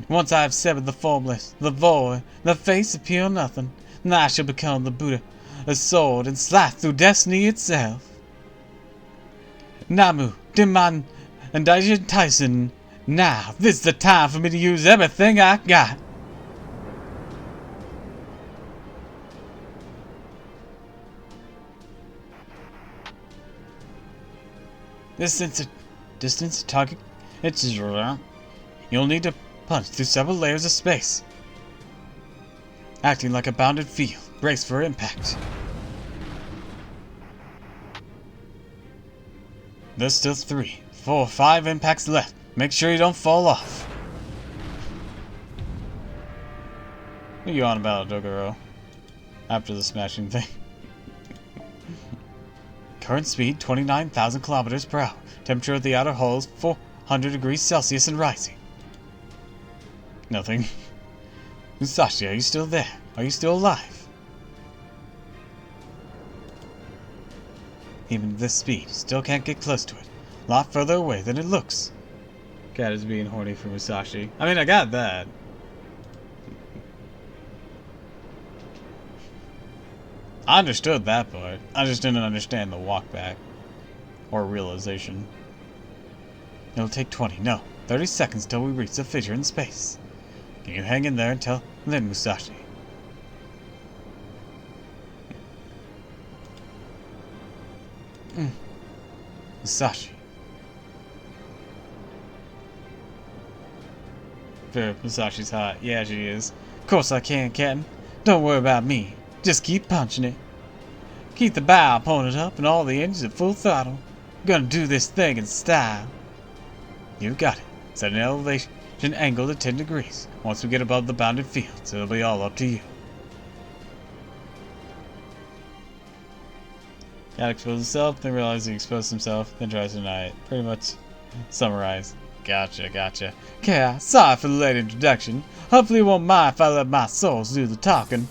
Once I have severed the formless, the void, the face of pure nothing, then I shall become the Buddha, a sword, and slice through destiny itself. Namu, Dimon, and Daijin Tyson. Now, this is the time for me to use everything I got. Distance target. You'll need to punch through several layers of space. Acting like a bounded field. Brace for impact. There's still 3, 4, 5 impacts left. Make sure you don't fall off. What are you on about, Dogoro? After the smashing thing. Current speed 29,000 kilometers per hour. Temperature of the outer hull is 400 degrees Celsius and rising. Nothing. Musashi, are you still there? Are you still alive? Even at this speed, still can't get close to it. A lot further away than it looks. Cat is being horny for Musashi. I mean, I got that. I understood that part. I just didn't understand the walk back. Or realization. It'll take 20, no, 30 seconds till we reach the fissure in space. Can you hang in there until then, Musashi? Musashi. Fair, Musashi's hot. Yeah, she is. Of course I can, Captain. Don't worry about me. Just keep punching it. Keep the bow pointed up and all the engines at full throttle. I'm gonna do this thing in style. You got it. Set an elevation angle to 10 degrees. Once we get above the bounded fields, it'll be all up to you. Gotta expose himself, then realize he exposed himself, then tries to deny it. Pretty much summarize. Gotcha. Okay, sorry for the late introduction. Hopefully you won't mind if I let my souls do the talking.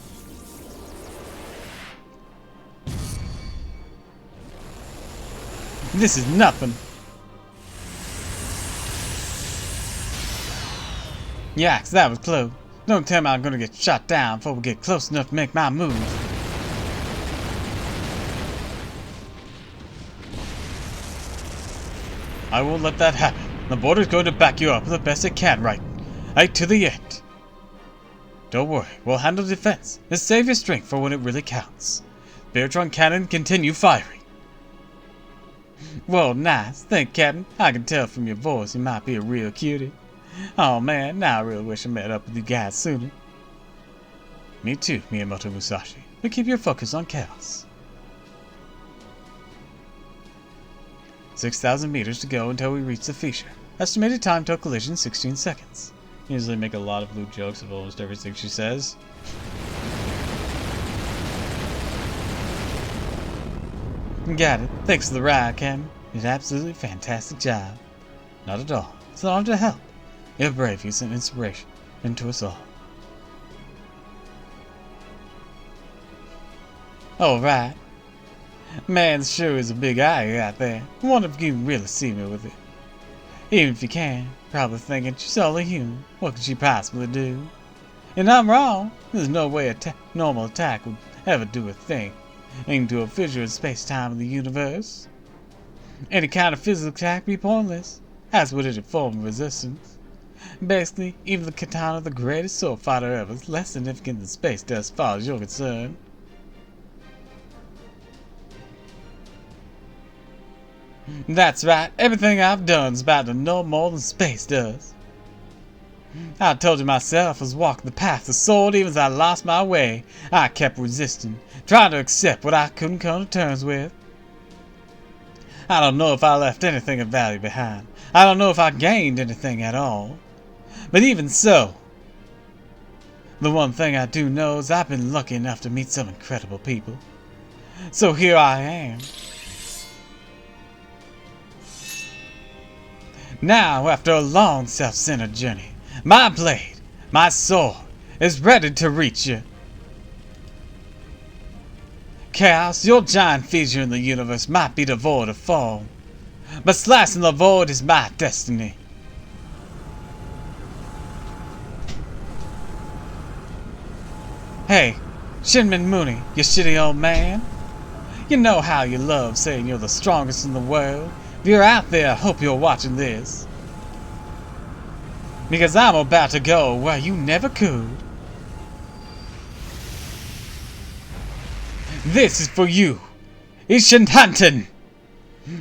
This is nothing. Yikes, that was close. Don't tell me I'm gonna get shot down before we get close enough to make my move. I won't let that happen. The border's going to back you up the best it can, right to the end. Don't worry, we'll handle defense and save your strength for when it really counts. Beartron cannon, continue firing. Well, nice. Thank Captain. I can tell from your voice you might be a real cutie. Oh man, now I really wish I met up with you guys sooner. Me too, Miyamoto Musashi. But keep your focus on chaos. 6,000 meters to go until we reach the fissure. Estimated time till collision 16 seconds. Usually make a lot of lewd jokes of almost everything she says. Got it. Thanks for the ride, Captain. You did an absolutely fantastic job. Not at all. It's an honor to help. You're brave. You sent inspiration into us all. Alright. Man, sure is a big eye you got there. I wonder if you can really see me with it. Even if you can, probably thinking she's only human. What could she possibly do? And I'm wrong. There's no way a normal attack would ever do a thing. Aimed to a fissure in space-time of the universe. Any kind of physical attack be pointless, as would any form of resistance. Basically, even the katana of the greatest sword fighter ever is less significant than space does as far as you're concerned. That's right, everything I've done is about to know more than space does. I told you myself I was walking the path of the sword even as I lost my way. I kept resisting, trying to accept what I couldn't come to terms with. I don't know if I left anything of value behind. I don't know if I gained anything at all. But even so, the one thing I do know is I've been lucky enough to meet some incredible people. So here I am. Now, after a long self-centered journey, my blade, my sword, is ready to reach you. Chaos, your giant fissure in the universe might be devoid of form, but slicing the void is my destiny. Hey, Shinmin Mooney, you shitty old man. You know how you love saying you're the strongest in the world, If you're out there, I hope you're watching this. Because I'm about to go where you never could. This is for you, Ishantantan.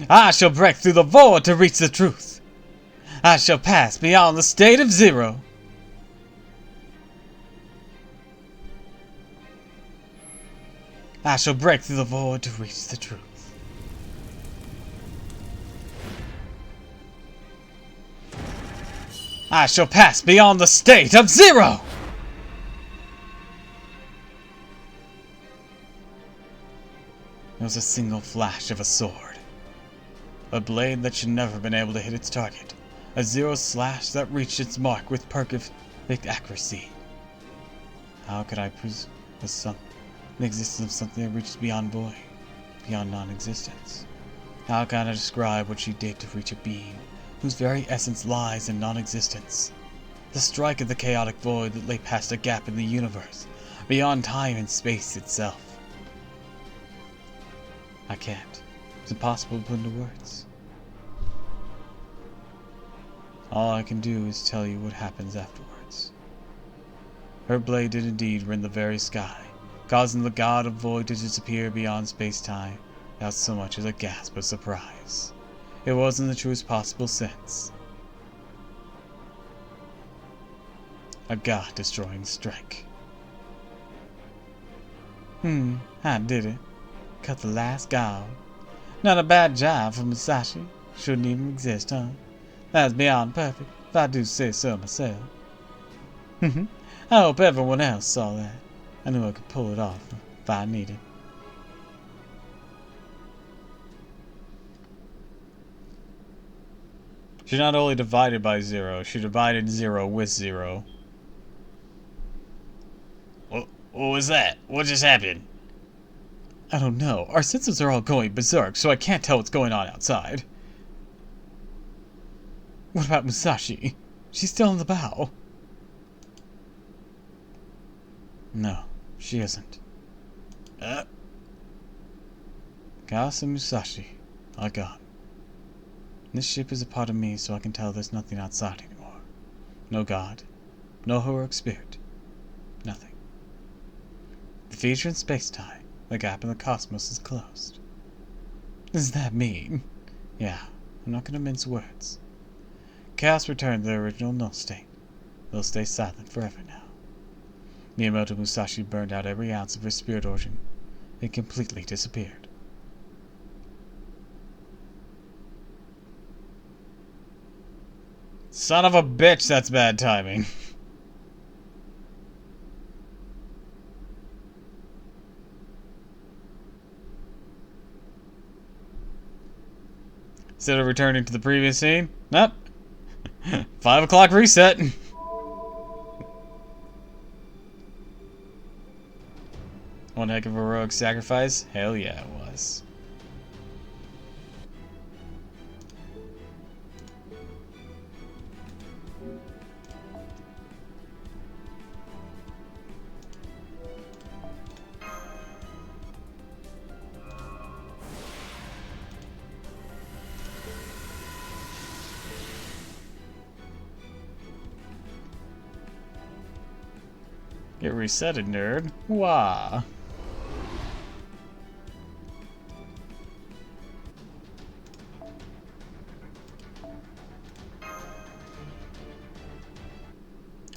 I shall break through the void to reach the truth. I shall pass beyond the state of zero. I shall break through the void to reach the truth. I shall pass beyond the state of zero! It was a single flash of a sword. A blade that should never have been able to hit its target. A zero slash that reached its mark with perfect accuracy. How could I presume the existence of something that reaches beyond void, beyond non-existence? How can I describe what she did to reach a being whose very essence lies in non-existence? The strike of the chaotic void that lay past a gap in the universe, beyond time and space itself. I can't. It's impossible to put into words. All I can do is tell you what happens afterwards. Her blade did indeed rend the very sky, causing the god of void to disappear beyond space-time without so much as a gasp of surprise. It was in the truest possible sense a god-destroying strike. I did it. Cut the last god. Not a bad job for Musashi. Shouldn't even exist, huh? That's beyond perfect, if I do say so myself. I hope everyone else saw that. I knew I could pull it off if I needed. She not only divided by zero, she divided zero with zero. What was that? What just happened? I don't know. Our senses are all going berserk, so I can't tell what's going on outside. What about Musashi? She's still in the bow. No, she isn't. Gas and Musashi are gone. This ship is a part of me, so I can tell there's nothing outside anymore. No god. No heroic spirit. Nothing. The future in space-time. The gap in the cosmos is closed. Does that mean? Yeah, I'm not gonna mince words. Chaos returned to their original null state. They'll stay silent forever now. Miyamoto Musashi burned out every ounce of her spirit origin. It completely disappeared. Son of a bitch, that's bad timing. Instead of returning to the previous scene, nope. 5 o'clock reset. One heck of a heroic sacrifice? Hell yeah, it was. Get resetted, nerd. Wah.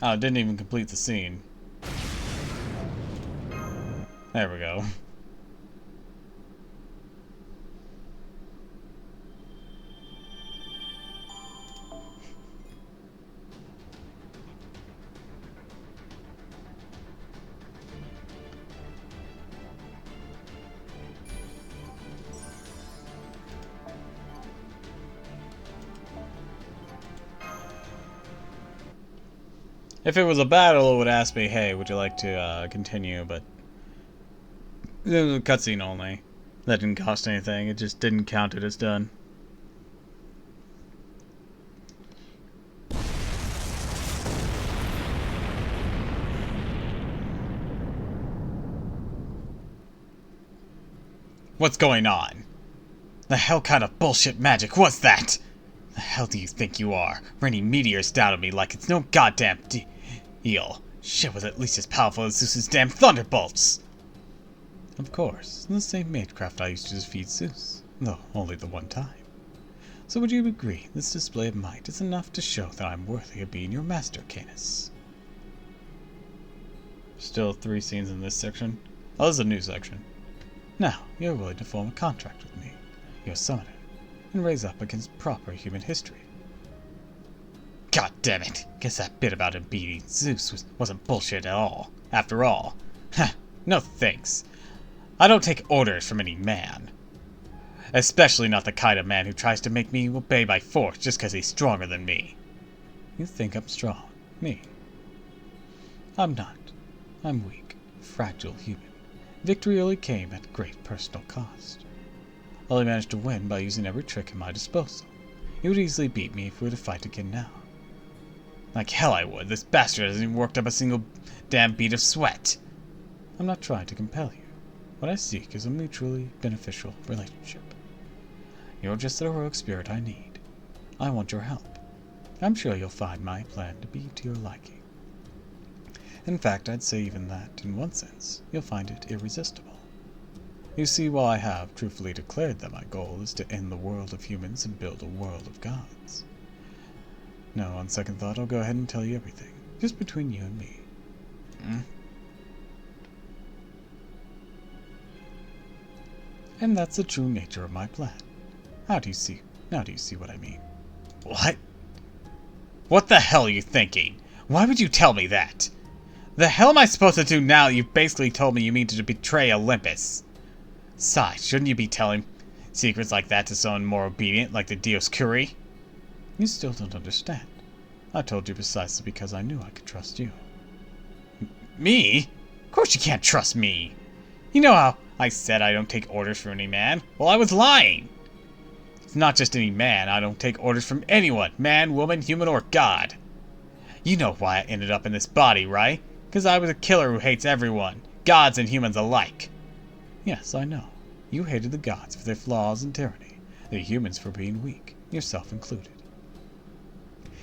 Oh, it didn't even complete the scene. There we go. If it was a battle, it would ask me, hey, would you like to continue, but it was a cutscene only. That didn't cost anything, it just didn't count it as done. What's going on? The hell kind of bullshit magic was that? The hell do you think you are? Raining meteors down on me like it's no goddamn deal. Shit was at least as powerful as Zeus's damn thunderbolts! Of course, the same magecraft I used to defeat Zeus, though only the one time. So would you agree this display of might is enough to show that I'm worthy of being your master, Canis? Still 3 scenes in this section. Oh, this is a new section. Now, you're willing to form a contract with me, your summoner, and raise up against proper human history. God damn it! Guess that bit about him beating Zeus wasn't bullshit at all. After all. Heh, no thanks. I don't take orders from any man. Especially not the kind of man who tries to make me obey by force just because he's stronger than me. You think I'm strong? Me? I'm not. I'm weak, fragile human. Victory only came at great personal cost. I only managed to win by using every trick at my disposal. You would easily beat me if we were to fight again now. Like hell I would. This bastard hasn't even worked up a single damn bead of sweat. I'm not trying to compel you. What I seek is a mutually beneficial relationship. You're just the heroic spirit I need. I want your help. I'm sure you'll find my plan to be to your liking. In fact, I'd say even that, in one sense, you'll find it irresistible. You see, while I have truthfully declared that my goal is to end the world of humans and build a world of gods. No, on second thought, I'll go ahead and tell you everything, just between you and me. And that's the true nature of my plan. Now do you see what I mean? What? What the hell are you thinking? Why would you tell me that? The hell am I supposed to do now that you've basically told me you mean to betray Olympus? Besides, shouldn't you be telling secrets like that to someone more obedient, like the Dioscuri? You still don't understand. I told you precisely because I knew I could trust you. Me? Of course you can't trust me. You know how I said I don't take orders from any man? Well, I was lying. It's not just any man. I don't take orders from anyone. Man, woman, human, or god. You know why I ended up in this body, right? Because I was a killer who hates everyone. Gods and humans alike. Yes, I know. You hated the gods for their flaws and tyranny. The humans for being weak. Yourself included.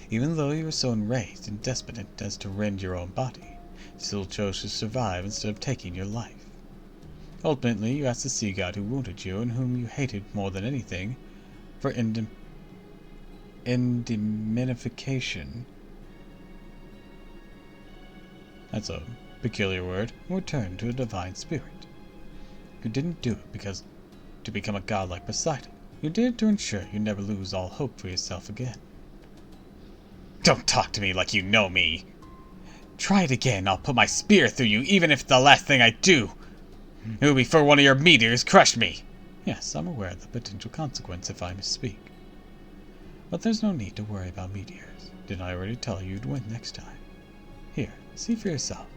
Even though you were so enraged and desperate as to rend your own body, you still chose to survive instead of taking your life. Ultimately, you asked the sea god who wounded you and whom you hated more than anything for indemnification. That's a peculiar word. Return to a divine spirit. You didn't do it because to become a god like Poseidon. You did it to ensure you never lose all hope for yourself again. Don't talk to me like you know me. Try it again. I'll put my spear through you, even if it's the last thing I do. It will be for one of your meteors crushed me. Yes, I'm aware of the potential consequence if I misspeak. But there's no need to worry about meteors. Didn't I already tell you you'd win next time? Here, see for yourself.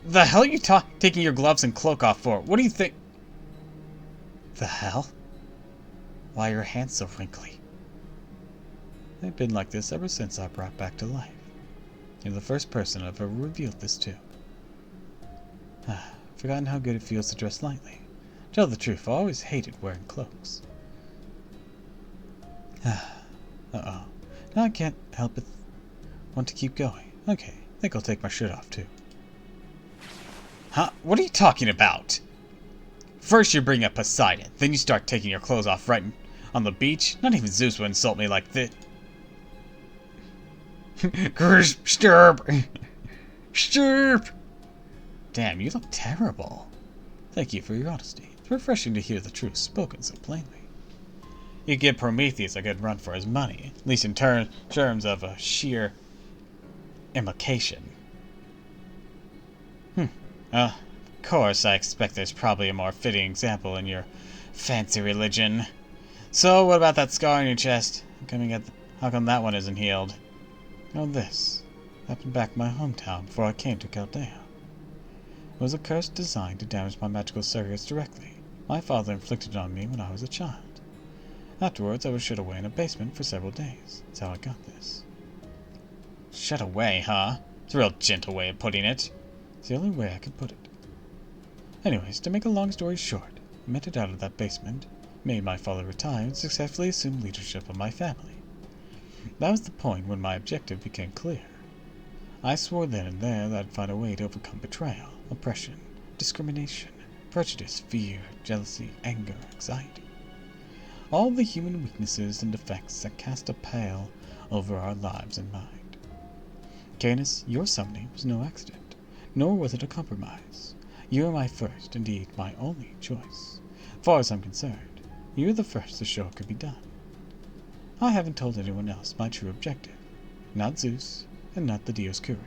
The hell are you taking your gloves and cloak off for? What do you think? The hell? Why are your hands so wrinkly? They've been like this ever since I brought back to life. You're the first person I've ever revealed this to. Forgotten how good it feels to dress lightly. Tell the truth, I always hated wearing cloaks. Uh-oh. Now I can't help but want to keep going. Okay, I think I'll take my shirt off too. Huh? What are you talking about? First you bring up Poseidon, then you start taking your clothes off right on the beach? Not even Zeus would insult me like this. Stirp! Stirp! Damn, you look terrible. Thank you for your honesty. It's refreshing to hear the truth spoken so plainly. You give Prometheus a good run for his money, at least in terms of a sheer implication. Of course, I expect there's probably a more fitting example in your fancy religion. So, what about that scar on your chest? How come that one isn't healed? Oh, this. Happened back in my hometown before I came to Chaldea. It was a curse designed to damage my magical circuits directly. My father inflicted it on me when I was a child. Afterwards, I was shut away in a basement for several days. That's how I got this. Shut away, huh? It's a real gentle way of putting it. It's the only way I could put it. Anyways, to make a long story short, I made it out of that basement, made my father retire, and successfully assumed leadership of my family. That was the point when my objective became clear. I swore then and there that I'd find a way to overcome betrayal, oppression, discrimination, prejudice, fear, jealousy, anger, anxiety. All the human weaknesses and defects that cast a pall over our lives and mind. Canis, your summoning was no accident, nor was it a compromise. You are my first, indeed my only, choice. As far as I'm concerned, you are the first to show it could be done. I haven't told anyone else my true objective. Not Zeus, and not the Dioscuri.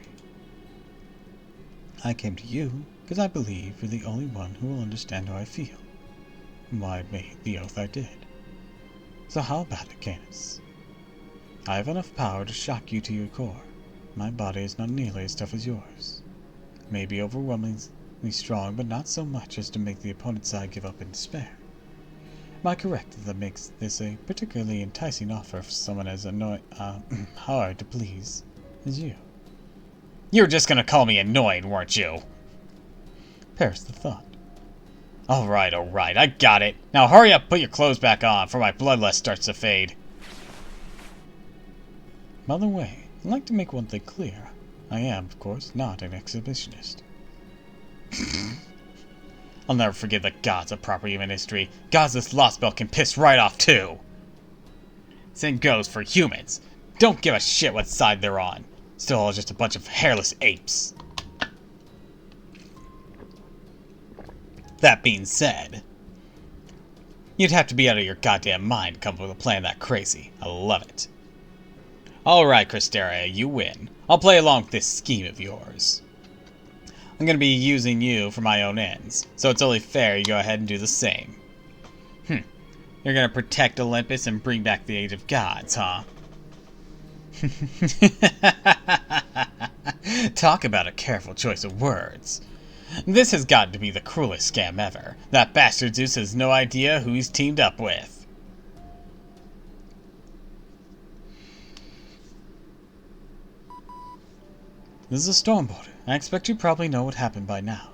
I came to you because I believe you're the only one who will understand how I feel, and why I made the oath I did. So how about it, Canis? I have enough power to shock you to your core. My body is not nearly as tough as yours. Maybe overwhelmingly strong, but not so much as to make the opponent's side give up in despair. Am I correct that makes this a particularly enticing offer for someone as hard to please as you? You were just gonna call me annoying, weren't you? Perish the thought. Alright, I got it. Now hurry up, put your clothes back on, before my bloodlust starts to fade. By the way, I'd like to make one thing clear. I am, of course, not an exhibitionist. I'll never forgive the gods of proper human history. Gods this lost belt can piss right off, too. Same goes for humans. Don't give a shit what side they're on. Still all just a bunch of hairless apes. That being said, you'd have to be out of your goddamn mind to come up with a plan that crazy. I love it. Alright, Cristeria, you win. I'll play along with this scheme of yours. I'm gonna be using you for my own ends, so it's only fair you go ahead and do the same. You're gonna protect Olympus and bring back the Age of Gods, huh? Talk about a careful choice of words. This has got to be the cruelest scam ever. That bastard Zeus has no idea who he's teamed up with. This is a storm border. I expect you probably know what happened by now.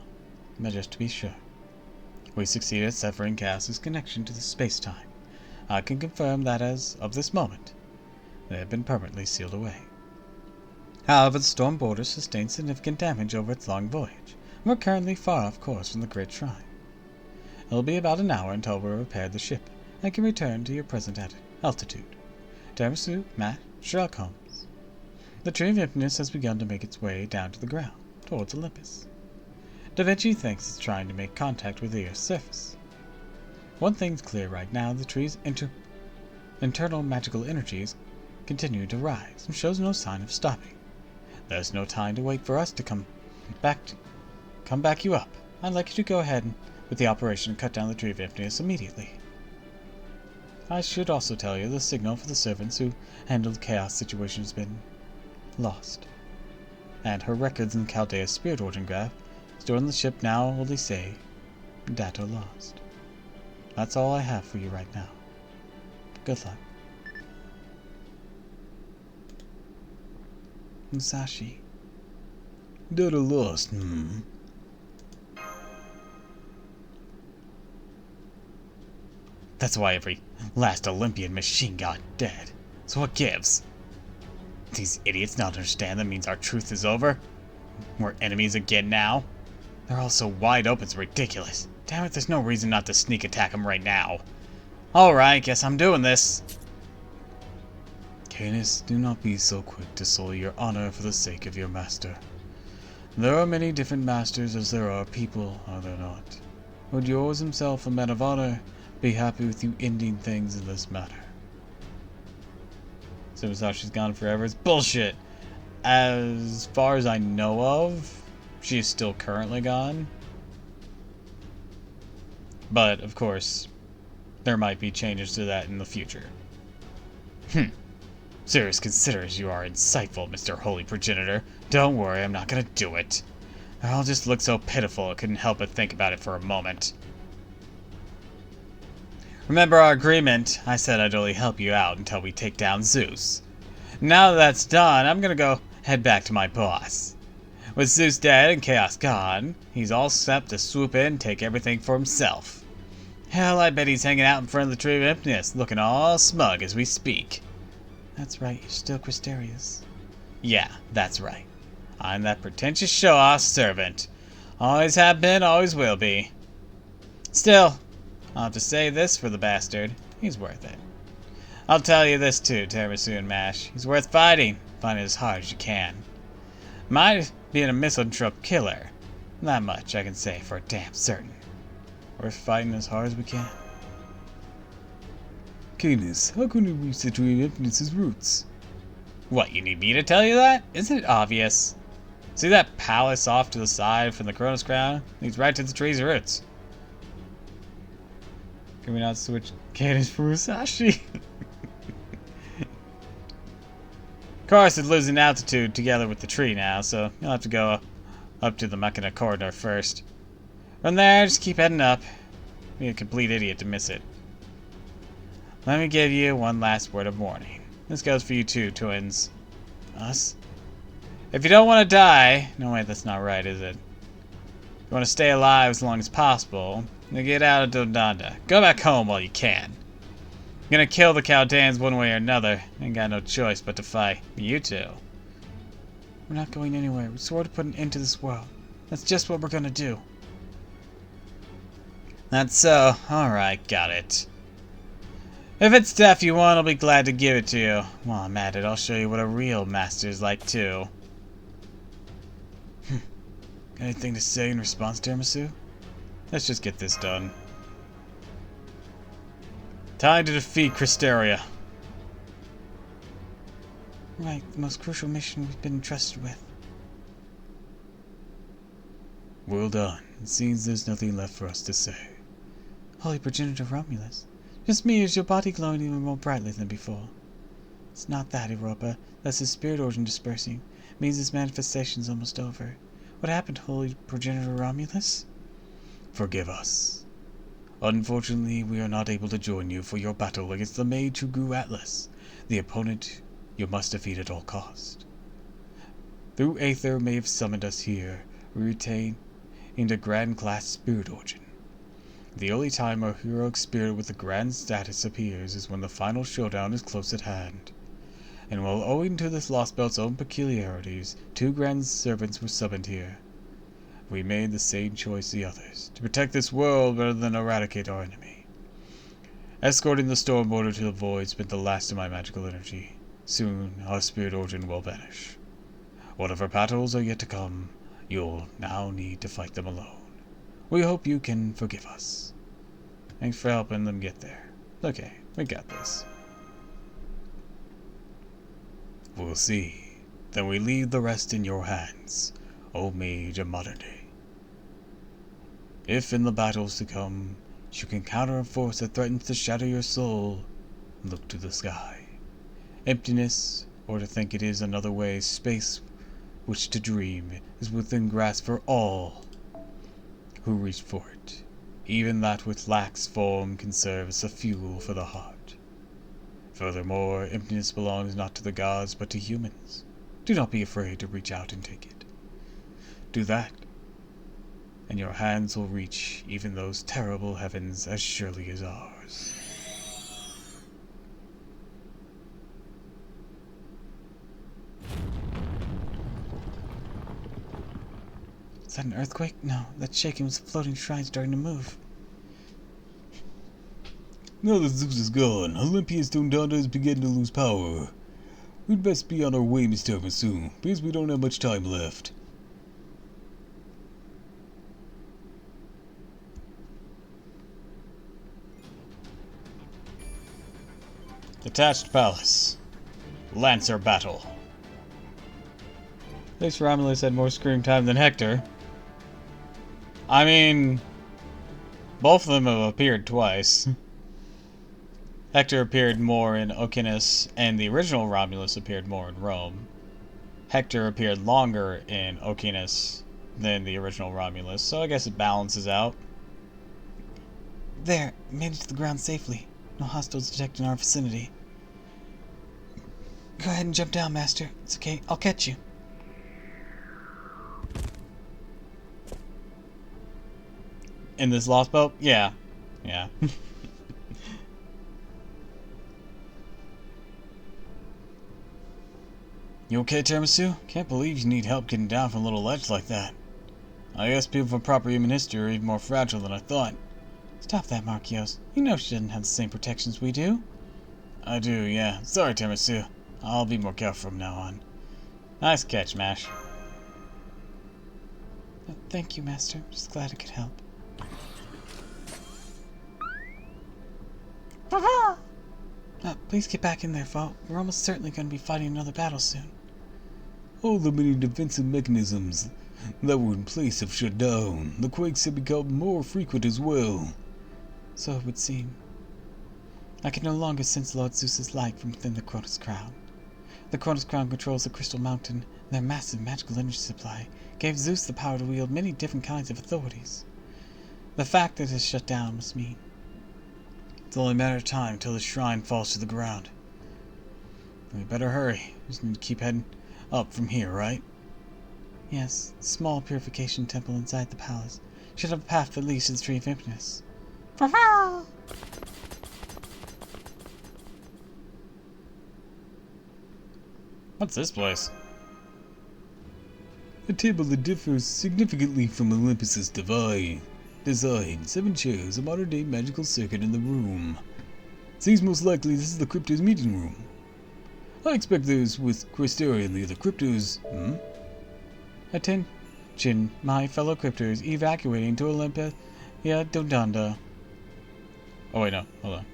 But just to be sure. We succeeded at severing Chaos's connection to the space-time. I can confirm that as of this moment, they have been permanently sealed away. However, the storm border sustained significant damage over its long voyage, and we're currently far off course from the Great Shrine. It'll be about an hour until we've repaired the ship, and can return to your present altitude. Tiramisu, Matt, Sherlock Holmes. The Tree of Infiniteness has begun to make its way down to the ground, towards Olympus. Da Vinci thinks it's trying to make contact with the Earth's surface. One thing's clear right now, the tree's internal magical energies continue to rise and shows no sign of stopping. There's no time to wait for us to come back you up. I'd like you to go ahead with the operation and cut down the Tree of Infiniteness immediately. I should also tell you the signal for the servants who handled the chaos situation has been lost, and her records in Chaldea's spirit origin graph stored on the ship now only say data lost. That's all I have for you right now. Good luck. Musashi. Data lost, That's why every last Olympian machine got dead. So what gives? These idiots not understand that means our truth is over? We're enemies again now? They're all so wide open, it's ridiculous. Damn it, there's no reason not to sneak attack them right now. Alright, guess I'm doing this. Canis, do not be so quick to sully your honor for the sake of your master. There are many different masters as there are people, are there not? Would yours himself, a man of honor, be happy with you ending things in this matter? So Musashi's gone forever. It's bullshit. As far as I know of, she is still currently gone. But, of course, there might be changes to that in the future. Serious considers you are insightful, Mr. Holy Progenitor. Don't worry, I'm not gonna do it. It all just looked so pitiful I couldn't help but think about it for a moment. Remember our agreement? I said I'd only help you out until we take down Zeus. Now that that's done, I'm gonna go head back to my boss. With Zeus dead and Chaos gone, he's all set to swoop in and take everything for himself. Hell, I bet he's hanging out in front of the Tree of Emptiness, looking all smug as we speak. That's right, you're still Christerius. Yeah, that's right. I'm that pretentious show-off servant. Always have been, always will be. Still, I'll have to say this for the bastard. He's worth it. I'll tell you this too, Tiramisu and Mash. He's worth fighting. Fight it as hard as you can. Might be a misanthrope killer. That much I can say for damn certain. Worth fighting as hard as we can. Canis, how can we reach the Tree of Emptiness's roots? What, you need me to tell you that? Isn't it obvious? See that palace off to the side from the Kronos Crown? Leads right to the tree's roots. Can we not switch Canis for Musashi? Of course, it lives in altitude together with the tree now, so you'll have to go up to the Machina corridor first. From there, just keep heading up. Be a complete idiot to miss it. Let me give you one last word of warning. This goes for you too, twins. Us? If you don't want to die... No, wait, that's not right, is it? If you want to stay alive as long as possible, then get out of Dodonda. Go back home while you can. You're gonna kill the Chaldeans one way or another. Ain't got no choice but to fight. You two. We're not going anywhere. We swore to put an end to this world. That's just what we're gonna do. That's so. Alright, got it. If it's stuff you want, I'll be glad to give it to you. While I'm at it, I'll show you what a real master's like, too. Got anything to say in response, Tiramisu? Let's just get this done. Time to defeat Christeria. Right, the most crucial mission we've been entrusted with. Well done. It seems there's nothing left for us to say. Holy progenitor Romulus. Just me, is your body glowing even more brightly than before? It's not that, Europa. That's his spirit origin dispersing. It means his manifestation's almost over. What happened, Holy progenitor Romulus? Forgive us. Unfortunately, we are not able to join you for your battle against the mage who grew Atlas, the opponent you must defeat at all cost. Though Aether may have summoned us here, we retain a grand class spirit origin. The only time our heroic spirit with the grand status appears is when the final showdown is close at hand. And while owing to this Lost Belt's own peculiarities, 2 grand servants were summoned here. We made the same choice the others, to protect this world rather than eradicate our enemy. Escorting the storm border to the void spent the last of my magical energy. Soon, our spirit origin will vanish. Whatever battles are yet to come, you'll now need to fight them alone. We hope you can forgive us. Thanks for helping them get there. Okay, we got this. We'll see. Then we leave the rest in your hands, O Mage of Modern Day. If in the battles to come, you can counter a force that threatens to shatter your soul, look to the sky. Emptiness, or to think it is another way, space which to dream, is within grasp for all who reach for it. Even that which lacks form can serve as a fuel for the heart. Furthermore, emptiness belongs not to the gods, but to humans. Do not be afraid to reach out and take it. Do that, and your hands will reach even those terrible heavens as surely as ours. Is that an earthquake? No, that shaking was the floating shrine starting to move. Now that Zeus is gone, Olympia's Dondada is beginning to lose power. We'd best be on our way, Mr. Tiramisu, because we don't have much time left. Detached Palace. Lancer Battle. At least Romulus had more screen time than Hector. I mean, both of them have appeared twice. Hector appeared more in Ocinus, and the original Romulus appeared more in Rome. Hector appeared longer in Ocinus than the original Romulus, so I guess it balances out. There, made it to the ground safely. No hostiles detected in our vicinity. Go ahead and jump down, Master. It's okay, I'll catch you. In this lost boat? Yeah. Yeah. You okay, Tiramisu? Can't believe you need help getting down from a little ledge like that. I guess people from proper human history are even more fragile than I thought. Stop that, Marquios. You know she doesn't have the same protections we do. I do, yeah. Sorry, Tiramisu. I'll be more careful from now on. Nice catch, Mash. Thank you, Master. Just glad I could help. Please get back in there, Fault. We're almost certainly going to be fighting another battle soon. All the many defensive mechanisms that were in place have shut down. The quakes have become more frequent as well. So it would seem. I can no longer sense Lord Zeus's light from within the Cronus Crown. The Cronus Crown controls the Crystal Mountain, and their massive magical energy supply gave Zeus the power to wield many different kinds of authorities. The fact that it is shut down must mean It's only a matter of time until the shrine falls to the ground. We better hurry. Just need to keep heading up from here, right? Yes, the small purification temple inside the palace should have a path that leads to the Tree of Infiniteness. What's this place? A table that differs significantly from Olympus's design. 7 chairs, a modern-day magical circuit in the room. Seems most likely this is the Crypto's meeting room. I expect those with Crystera and the other Cryptos. Attention, my fellow cryptors evacuating to Olympia Dodonda. Oh wait, no, hold on.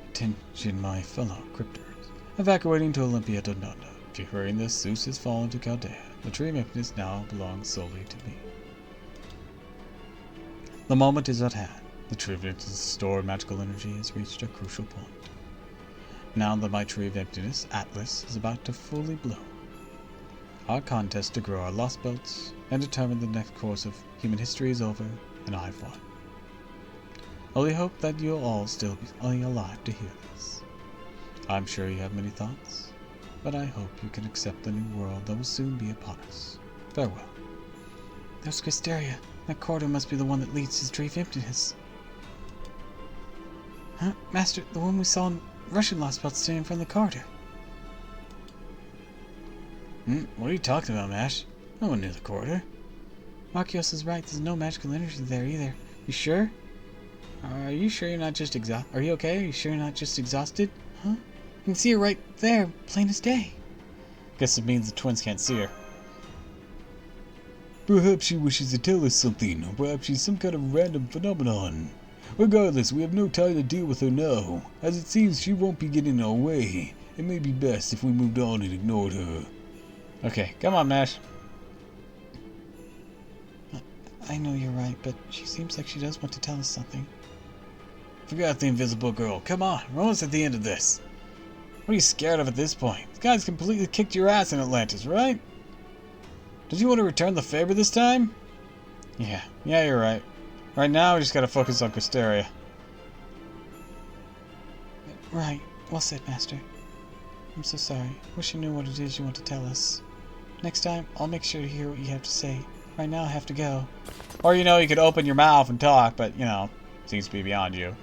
Attention, my fellow Cryptors. Evacuating to Olympia Dodonda. If you're hearing this, Zeus has fallen to Chaldea. The Tree of Infiniteness now belongs solely to me. The moment is at hand. The Tree of Infiniteness' stored magical energy has reached a crucial point. Now that my Tree of Infiniteness, Atlas, is about to fully bloom. Our contest to grow our lost belts and determine the next course of human history is over, and I've won. Only hope that you'll all still be alive to hear this. I'm sure you have many thoughts, but I hope you can accept the new world that will soon be upon us. Farewell. There's Crystera. That corridor must be the one that leads to the Tree of Infiniteness. Huh? Master, the one we saw in Russian lost belts standing in front of the corridor. What are you talking about, Mash? No one knew the corridor. Marquios is right. There's no magical energy there either. You sure? Are you sure you're not just exhausted? Are you okay? Are you sure you're not just exhausted? Huh? You can see her right there, plain as day. Guess it means the twins can't see her. Perhaps she wishes to tell us something, or perhaps she's some kind of random phenomenon. Regardless, we have no time to deal with her now, as it seems she won't be getting in our way. It may be best if we moved on and ignored her. Okay, come on, Mash. I know you're right, but she seems like she does want to tell us something. Forgot the invisible girl. Come on, we're almost at the end of this. What are you scared of at this point? This guy's completely kicked your ass in Atlantis, right? Did you want to return the favor this time? Yeah, you're right. Right now, we just gotta focus on Crystera. Right. Well said, Master. I'm so sorry. Wish I knew what it is you want to tell us. Next time, I'll make sure to hear what you have to say. Right now, I have to go. Or, you could open your mouth and talk, but, seems to be beyond you.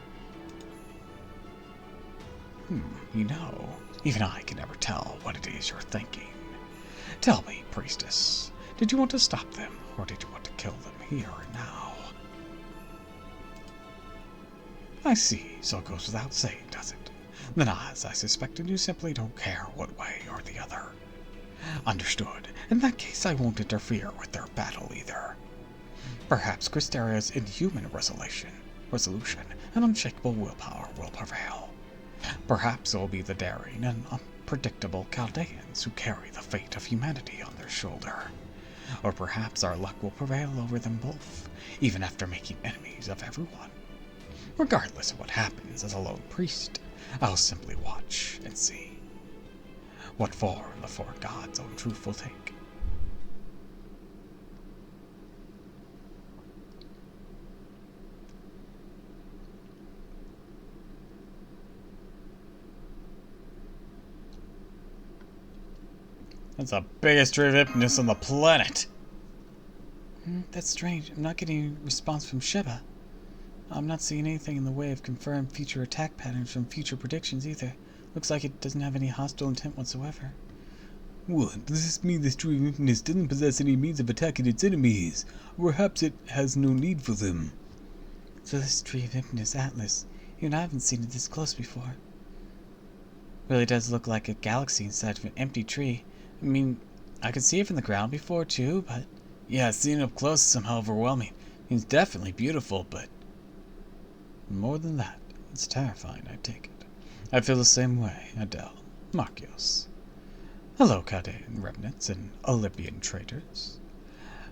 Even I can never tell what it is you're thinking. Tell me, priestess, did you want to stop them, or did you want to kill them here and now? I see, so it goes without saying, does it? Then as I suspected, you simply don't care one way or the other. Understood. In that case, I won't interfere with their battle either. Perhaps Crystera's inhuman resolution and unshakable willpower will prevail. Perhaps it will be the daring and unpredictable Chaldeans who carry the fate of humanity on their shoulder. Or perhaps our luck will prevail over them both, even after making enemies of everyone. Regardless of what happens as a lone priest, I'll simply watch and see what form the four gods' own truth will take. That's the biggest Tree of Infiniteness on the planet. That's strange. I'm not getting a response from Sheba. I'm not seeing anything in the way of confirmed future attack patterns from future predictions either. Looks like it doesn't have any hostile intent whatsoever. What? Does this mean this tree of infiniteness doesn't possess any means of attacking its enemies? Or perhaps it has no need for them? So this tree of infiniteness, Atlas, you and I haven't seen it this close before. Really does look like a galaxy inside of an empty tree. I mean, I could see it from the ground before too, but... Yeah, seeing it up close is somehow overwhelming. It's definitely beautiful, but... more than that, it's terrifying, I take it. I feel the same way, Adele. Markios. Hello, Chaldean remnants and Olympian traitors.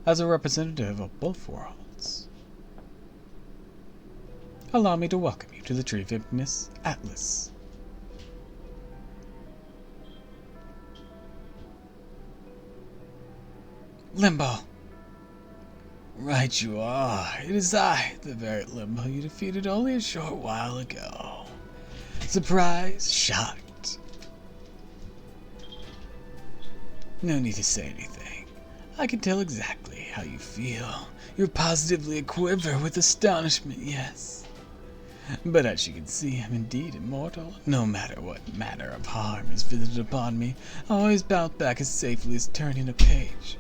As a representative of both worlds, allow me to welcome you to the Tree of Infiniteness, Atlas. Limbo. Right you are. It is I, the very Limbo you defeated only a short while ago. Surprised? Shocked? No need to say anything. I can tell exactly how you feel. You're positively aquiver with astonishment, yes. But as you can see, I'm indeed immortal. No matter what manner of harm is visited upon me, I always bounce back as safely as turning a page.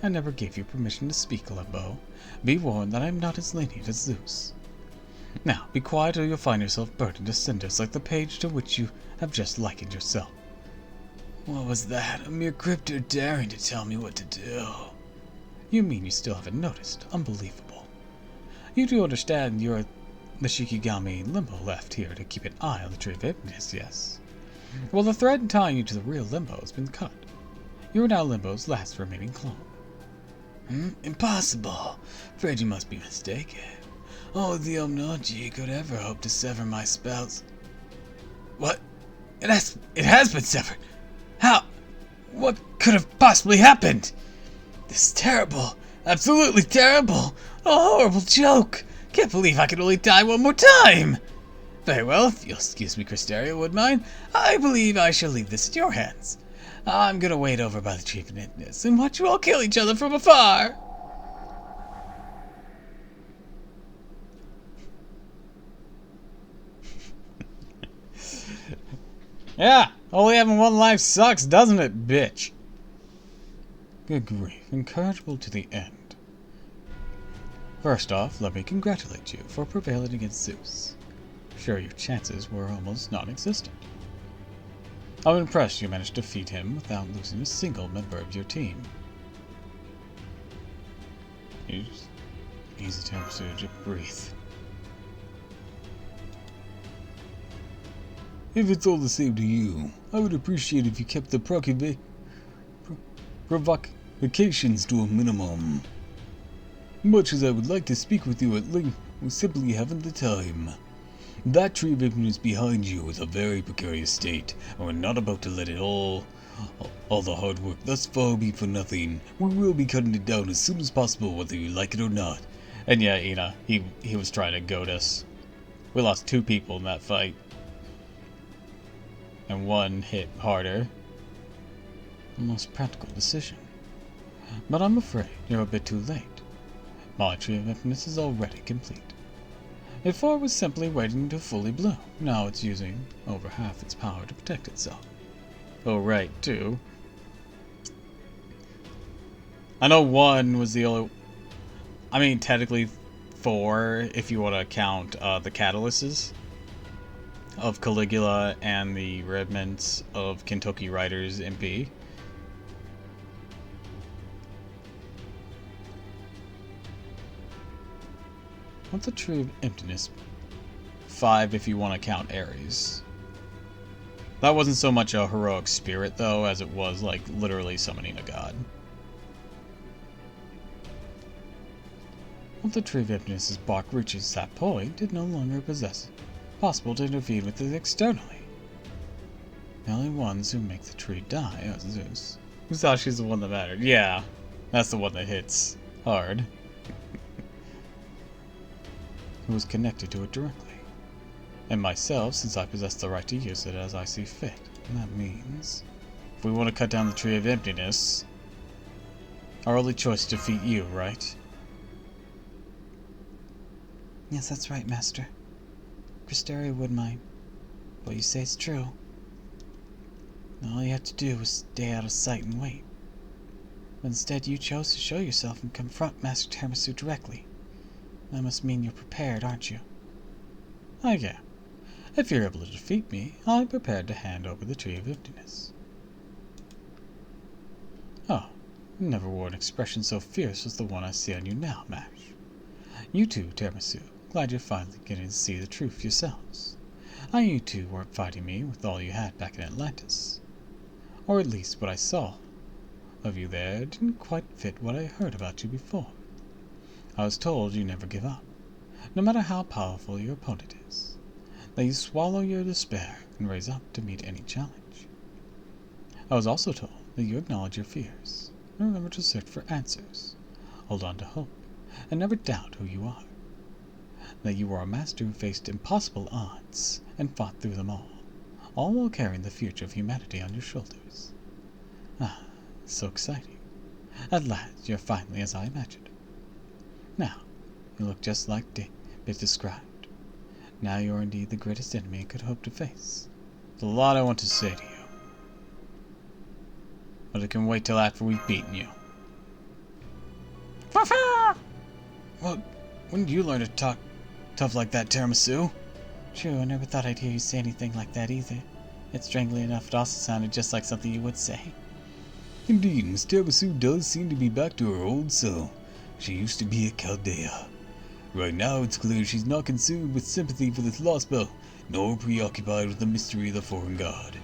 I never gave you permission to speak, Limbo. Be warned that I am not as lenient as Zeus. Now, be quiet or you'll find yourself burdened to cinders like the page to which you have just likened yourself. What was that? A mere crypto daring to tell me what to do? You mean you still haven't noticed? Unbelievable. You do understand you're the Shikigami Limbo left here to keep an eye on the Tree of Infiniteness, yes? Well, the thread tying you to the real Limbo has been cut. You are now Limbo's last remaining clone. Impossible. Afraid you must be mistaken. Oh, the Omnoji could ever hope to sever my spells. What? It has been severed. How? What could have possibly happened? This is terrible. Absolutely terrible. A horrible joke. Can't believe I could only die one more time. Very well, if you'll excuse me, Cristeria Woodmine, I believe I shall leave this in your hands. I'm gonna wait over by the Tree of Infiniteness and watch you all kill each other from afar. Yeah, only having one life sucks, doesn't it, bitch? Good grief, incorrigible to the end. First off, let me congratulate you for prevailing against Zeus. Sure, your chances were almost non-existent. I'm impressed you managed to defeat him without losing a single member of your team. Easy to breathe. If it's all the same to you, I would appreciate if you kept the provocations to a minimum. Much as I would like to speak with you at length, we simply haven't the time. That Tree of Infiniteness behind you is a very precarious state, and we're not about to let it all the hard work thus far be for nothing. We will be cutting it down as soon as possible, whether you like it or not. And yeah, Ina, he was trying to goad us. We lost 2 people in that fight. And 1 hit harder. The most practical decision. But I'm afraid you're a bit too late. My Tree of Infiniteness is already complete. Before it was simply waiting to fully bloom. Now it's using over half its power to protect itself. Oh, right, 2. I know 1 was the only... I mean, technically 4, if you want to count the catalysts of Caligula and the remnants of Kentucky Riders MP. What's the Tree of Emptiness? 5 if you want to count Ares. That wasn't so much a heroic spirit, though, as it was, like, literally summoning a god. Once the Tree of Emptiness's bark reaches that point, it no longer possesses possible to intervene with it externally. The only ones who make the tree die are Zeus. Musashi's the one that mattered. Yeah, that's the one that hits hard. Who was connected to it directly. And myself, since I possess the right to use it as I see fit. And that means, if we want to cut down the Tree of Emptiness, our only choice is to defeat you, right? Yes, that's right, Master. Cristeria would mind. What you say is true. All you have to do is stay out of sight and wait. But instead you chose to show yourself and confront Master Tiramisu directly. That must mean you're prepared, aren't you? Oh yeah. If you're able to defeat me, I'm prepared to hand over the Tree of Emptiness. Oh, never wore an expression so fierce as the one I see on you now, Mash. You too, Tiramisu. Glad you're finally getting to see the truth yourselves. I knew you two weren't fighting me with all you had back in Atlantis. Or at least what I saw of you there didn't quite fit what I heard about you before. I was told you never give up, no matter how powerful your opponent is. That you swallow your despair and raise up to meet any challenge. I was also told that you acknowledge your fears, and remember to search for answers, hold on to hope, and never doubt who you are. That you are a master who faced impossible odds and fought through them all while carrying the future of humanity on your shoulders. Ah, so exciting. At last, you're finally as I imagined. Now, you look just like Bit described. Now you're indeed the greatest enemy I could hope to face. There's a lot I want to say to you, but it can wait till after we've beaten you. Well, when did you learn to talk tough like that, Tiramisu? True, I never thought I'd hear you say anything like that either. Yet strangely enough, it also sounded just like something you would say. Indeed, Miss Tiramisu does seem to be back to her old self. She used to be a Chaldea. Right now, it's clear she's not consumed with sympathy for this lost bell, nor preoccupied with the mystery of the foreign god.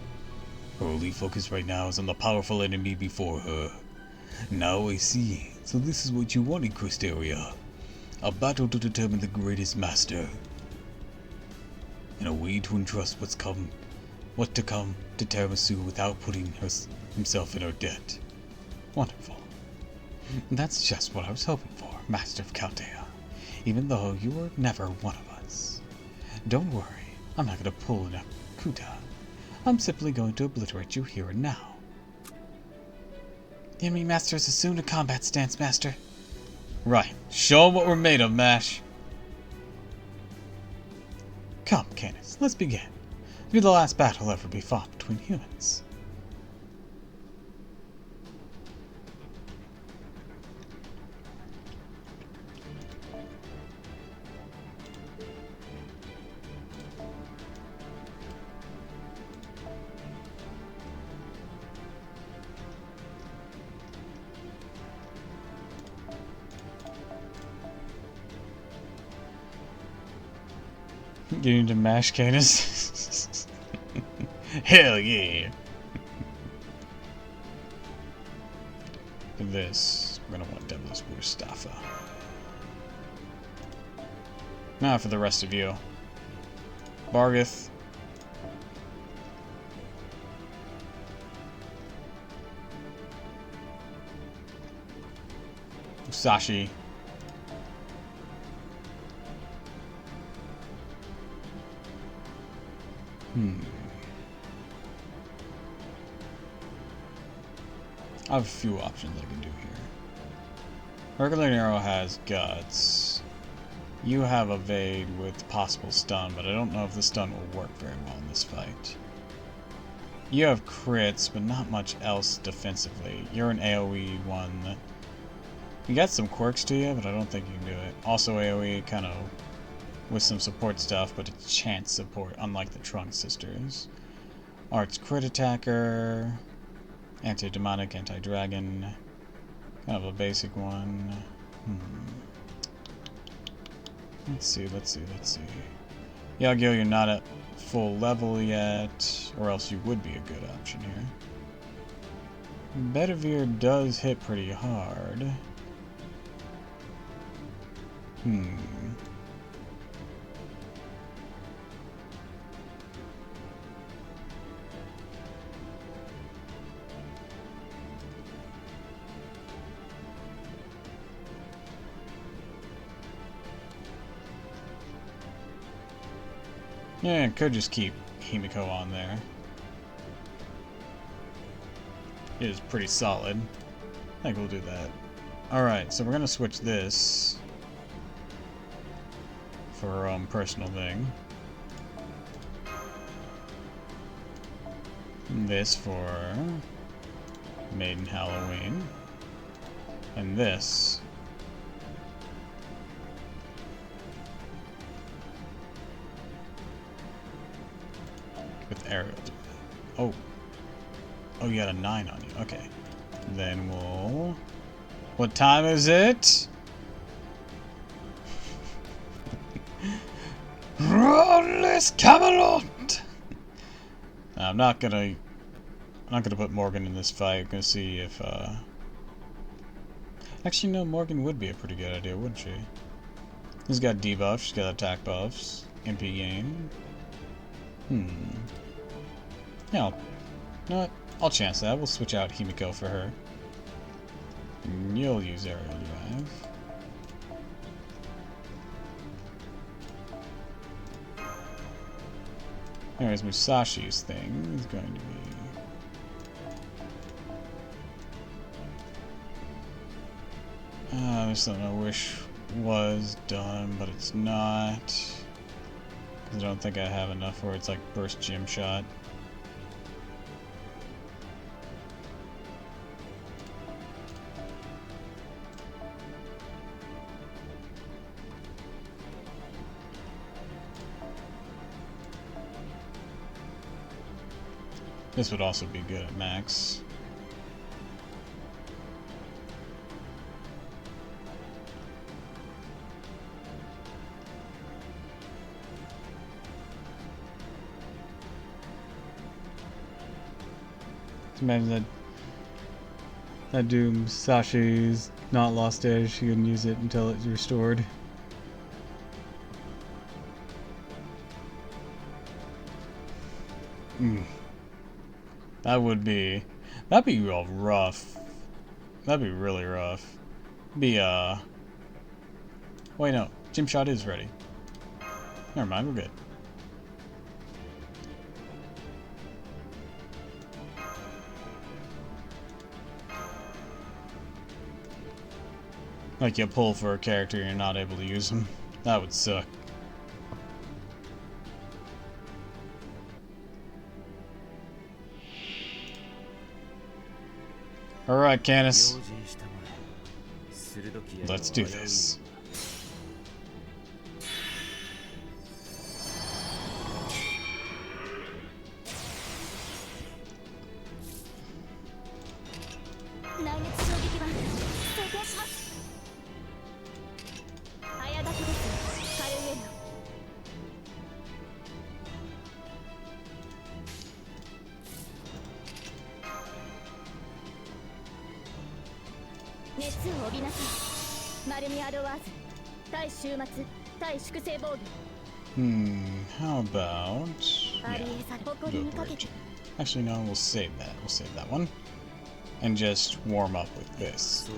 Her only focus right now is on the powerful enemy before her. Now I see. So this is what you wanted, Cristeria. A battle to determine the greatest master. And a way to entrust what to come to Tiramisu without putting himself in her debt. Wonderful. That's just what I was hoping for, Master of Chaldea, even though you were never one of us. Don't worry, I'm not going to pull an Akuta. I'm simply going to obliterate you here and now. The enemy master has assumed a combat stance, Master. Right. Show 'em what we're made of, Mash. Come, Canis, let's begin. You're the last battle ever be fought between humans. Getting to mash Canis. Hell yeah. For this, we're gonna want Devil's Mustafa. Now for the rest of you. Bargith. Musashi. I have a few options I can do here. Regular Arrow has Guts. You have Evade with possible stun, but I don't know if the stun will work very well in this fight. You have crits, but not much else defensively. You're an AoE one. You got some quirks to you, but I don't think you can do it. Also AoE, kind of with some support stuff, but it's chance support, unlike the Trunk Sisters. Art's crit attacker, anti-demonic, anti-dragon, kind of a basic one. Let's see. Yagyo, you're not at full level yet, or else you would be a good option here. Bedivere does hit pretty hard. Yeah, could just keep Himiko on there. It is pretty solid. I think we'll do that. Alright, so we're gonna switch this for her own personal thing. And this for Maiden Halloween. And this with Ariel. Oh. Oh, you got a 9 on you. Okay. Then we'll... What time is it? Lawless Camelot! I'm not gonna put Morgan in this fight. I'm gonna see if actually no, Morgan would be a pretty good idea, wouldn't she? She's got debuffs, she's got attack buffs, MP game. Yeah, you know what? I'll chance that. We'll switch out Himiko for her. And you'll use Aerial Drive. Anyways, Musashi's thing is going to be... there's something I wish was done, but it's not. Because I don't think I have enough where it's like burst gym shot. This would also be good at max. Imagine that Doom Sashi's not lost edge, she can use it until it's restored. That'd be real rough. That'd be really rough. Wait, no, Gym Shot is ready. Never mind, we're good. Like you pull for a character and you're not able to use them. That would suck. Alright, Canis. Let's do this. How about... Yeah, do a bridge. Actually, no, we'll save that. We'll save that one. And just warm up with this.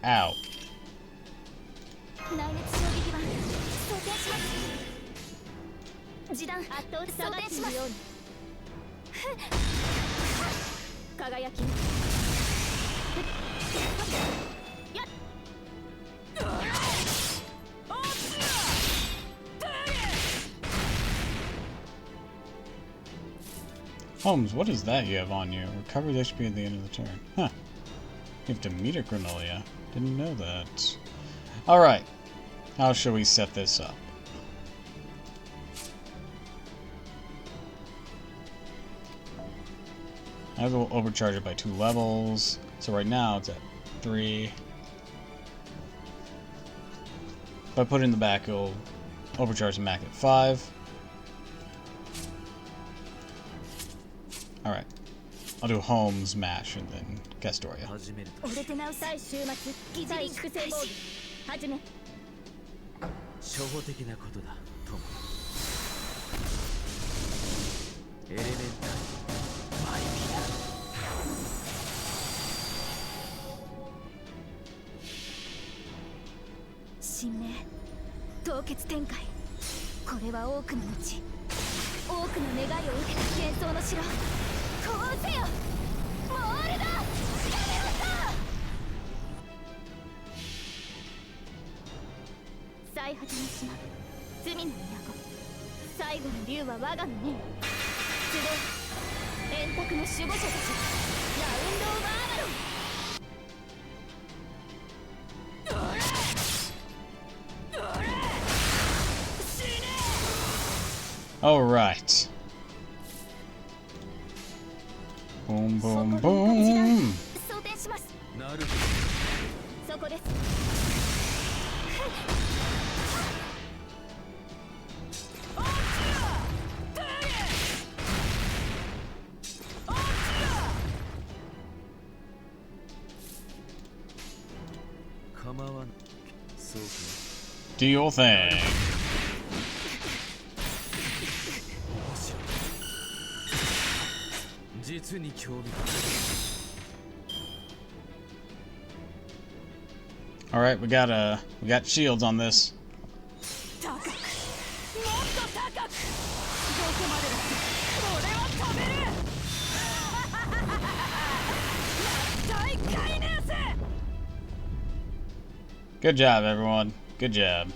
Ow. Holmes, what is that you have on you? Recover the HP at the end of the turn. Huh. You have to meet a Granolia. Didn't know that. Alright. How shall we set this up? I will overcharge it by 2 levels. So right now it's at 3. If I put it in the back, it'll overcharge the Mac at 5. Alright. I'll do Holmes, Mash, and then Castoria. 凍結展開。これは多くの道、多くの願いを受けた幻想の城。こうせよモールだ。最果ての島、罪の都。最後の竜は我がの命。集え円卓の守護者たち、ラウンド・オブ・アーマロン。All right. Boom, boom, boom. 装填します。なるそこです。構わぬ。そうか。 Do your thing. All right, we got shields on this. 高く、もっと高く。どこまでだって俺は飛べる。大海ヌース。 Good job, everyone. Good job.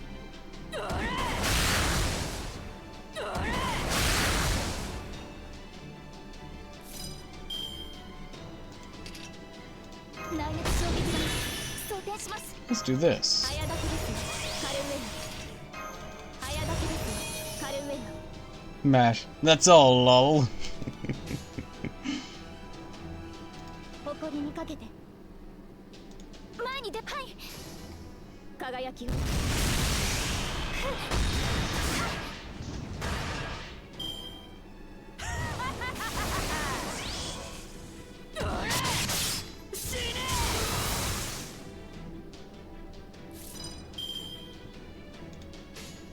Let's do this. Mash. That's all, lol. 誇りにかけて前に出、はい、輝きを。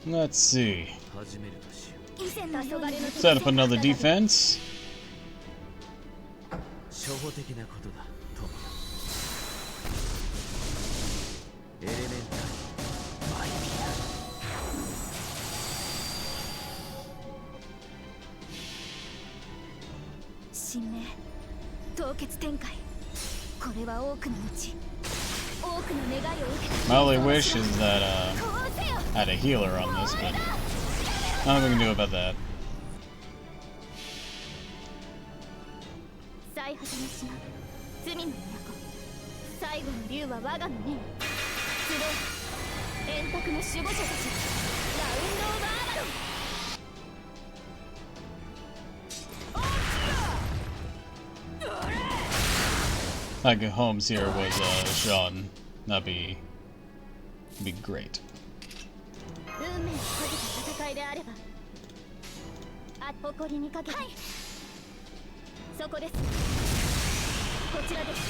Let's see. 始めるとしよう。 Set up another defense. 初歩的なことだ、トム。エレメンタルマイビア。神明、凍結展開。これは多くの道、多くの願いを受けた。 My only wish is that I had a healer on this, but nothing we can do about that. 最果ての島、罪の都。最後の竜は我がの命。集え円卓の守護者たち、ラウンド・オブ・アーマロン。 Like if Holmes here was Sean, that'd be great. 運命をかけた戦いであれば、誇りにかけて、はい、そこです。こちらです。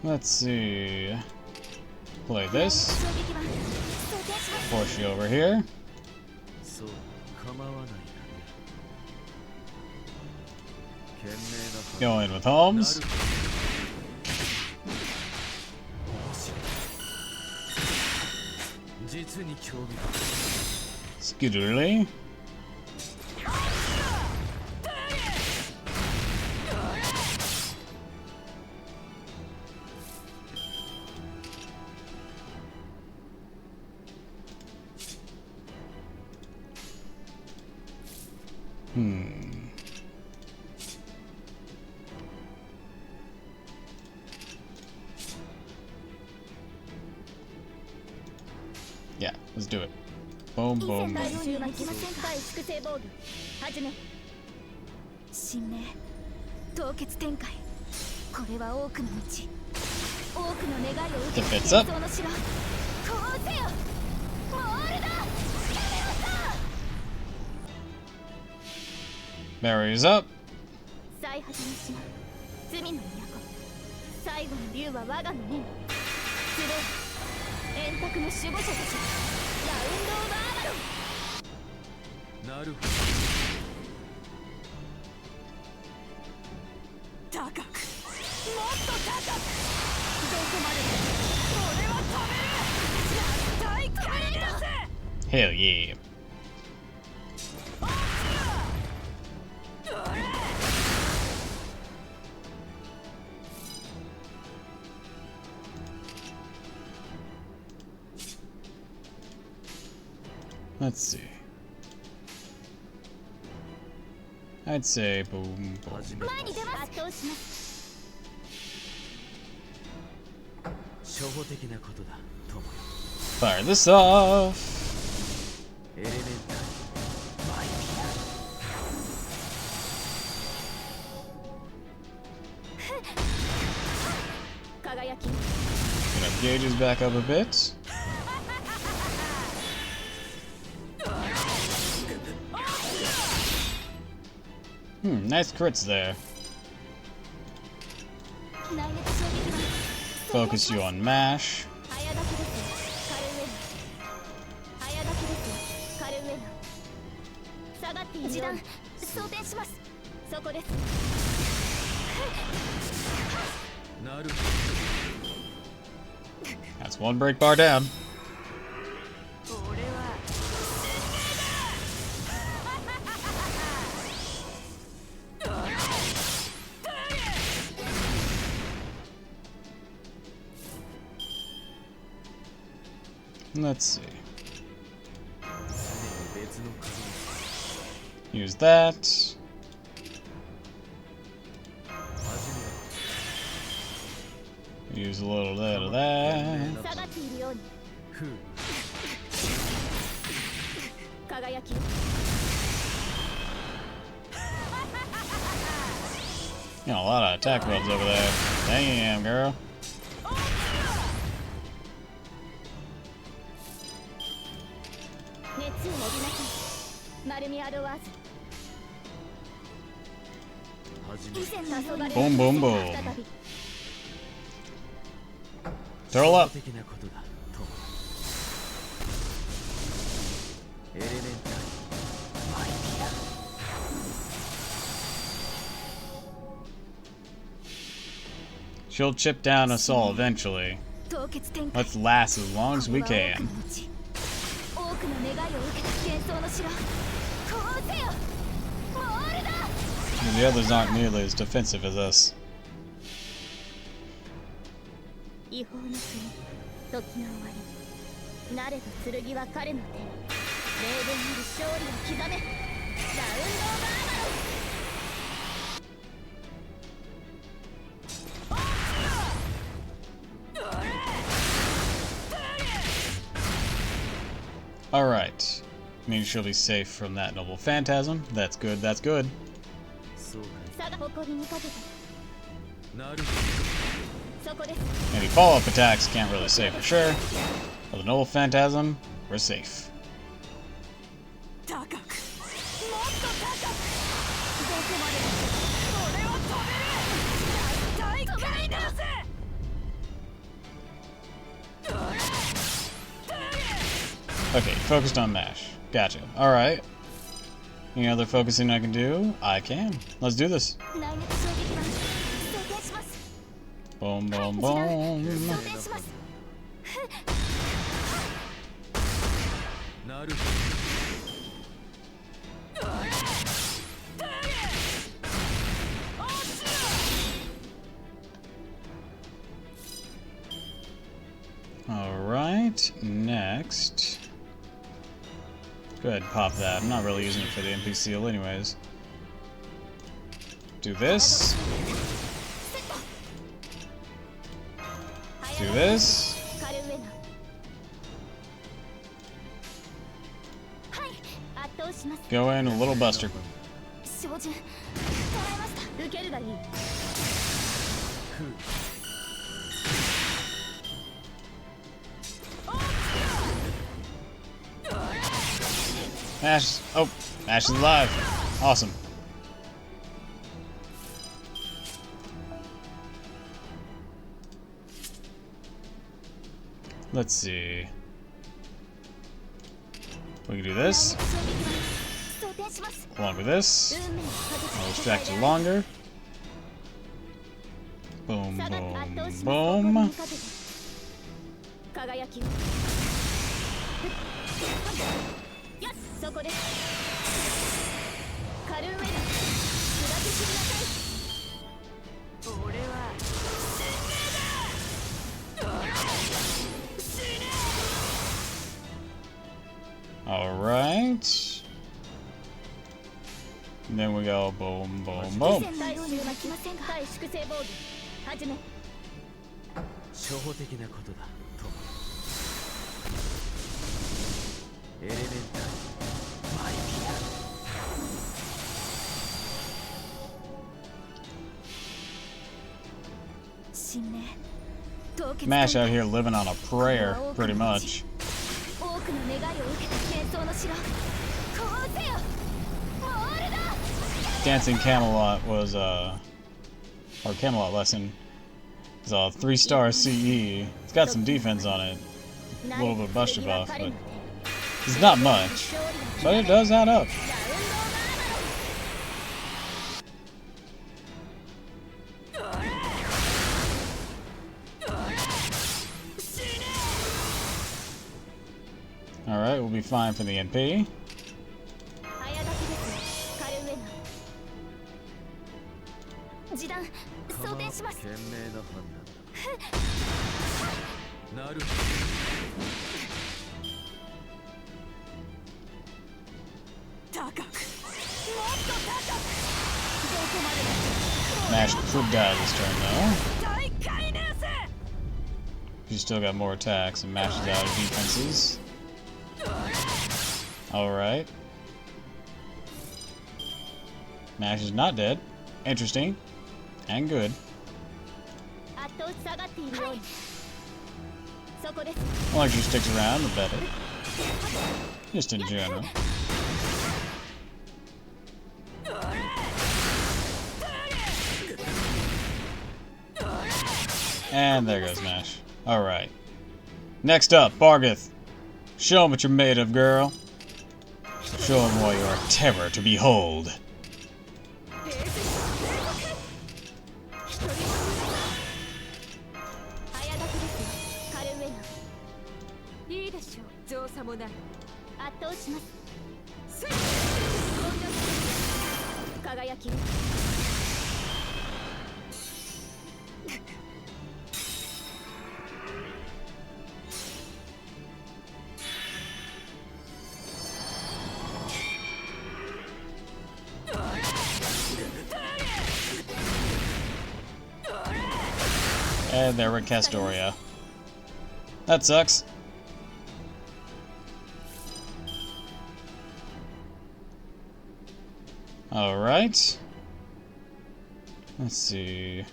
Let's see. Play this. Force you over here. そう、構わないだね。懸命な Go in with Holmes. 実に興味深い。 Skitterly. Yeah, let's do it. Boom, boom, boom. 神明、凍結展開。これは多くの道、多くの願いを受けた幻想の城。こうせよモールだ。 Barriers up. 最果ての島、罪の都。最後の竜は我がの命。集え円卓の守護者たち、ラウンド・オブ・なるほ高くもっと高くどこまで俺は飛べる絶対帰り出せ Hell yeah. Let's see. I'd say boom, boom. 始め前に出ます圧倒します初歩的なことだ友よ Fire this off. エレメンタルマイ輝き Get our gauges back up a bit. Nice crits there. 内熱衝撃は Focus you on mash. 早炊きですカルウェナ早炊きですカルウェナ下がっている時短装填しますそこです なる That's one break bar down. 俺は Let's see. 別の壁 Use that. 始め Use a little bit of that. 下がっているようにふう輝き You know, a lot of attack builds over there. Damn, girl. 熱を伸びなさいマルミアドワーズ始め以前の遊ばれ Boom, boom, boom. 再び Throw up. 的なことだ友エレメンタルマイピラ She'll chip down us all eventually. 凍結展開 Let's last as long as we can. 多くの願いを受けた幻想の城こうせよモールだ The others aren't nearly as defensive as us. 違法の国時の終わりなれと剣は彼の手に霊言なる勝利を刻めラウンド・オブ・アーマロン Alright. Means she'll be safe from that noble phantasm. That's good, that's good. そうかさが誇りにかけてなるそこです Any follow-up attacks can't really say for sure. But the noble phantasm, we're safe. 高くもっと高くどこまで俺は飛べる絶対帰り出せ Okay, focused on mash. Gotcha. Alright. Any other focusing I can do? I can. Let's do this. 内熱衝撃は装填します Boom, boom, 装 boom. 填しますなる Alright, next. Go ahead and pop that. I'm not really using it for the MP seal anyways. Do this. Do this. カルウェナはい圧倒します Go in, a little buster. 照準捉えました受けるがいい Ash. Oh, Ash is alive. Awesome. Let's see. We can do this. します。 Along with this. 運命をかけ I'll た distract you longer. Boom, 下がって圧倒し boom, ます。 boom. 誇りにかけて輝きを。よし、そこです。カルーエラ、砕け散りなさい。俺は死ねだ。死ね。 Alright. And then we go boom, boom, boom. 対応にはきませんが、対粛清防御始め。初歩的なことだとエレメンタルマイピア Mash out here living on a prayer, pretty much. 多くの願いを受けた戦争の城。こうせよ。モールだ。 Dancing Camelot was or Camelot lesson is a 3-star CE. It's got some defense on it, a little bit of buster buff, but it's not much, but it does add up. Alright, we'll be fine for the NP. 早書きですカルウェナ。示弾装填します。賢明な判断だなる高くもっと高く。どこまで Mash could die this turn though. 大海ヌース。 She's still got more attacks and mashes out of defenses. Alright. Mash is not dead. Interesting. And good. 圧倒し下がっているように。そこです。 The longer she sticks around, the better. Just in general. And there goes Mash. Alright. Next up, Bargith. Show 'em what you're made of, girl. Show 'em why you're a terror to behold. 早書きですカルウェナ。いいでしょう。造作もない。圧倒します。輝きを。 And there went Castoria. That sucks. Alright. Let's see.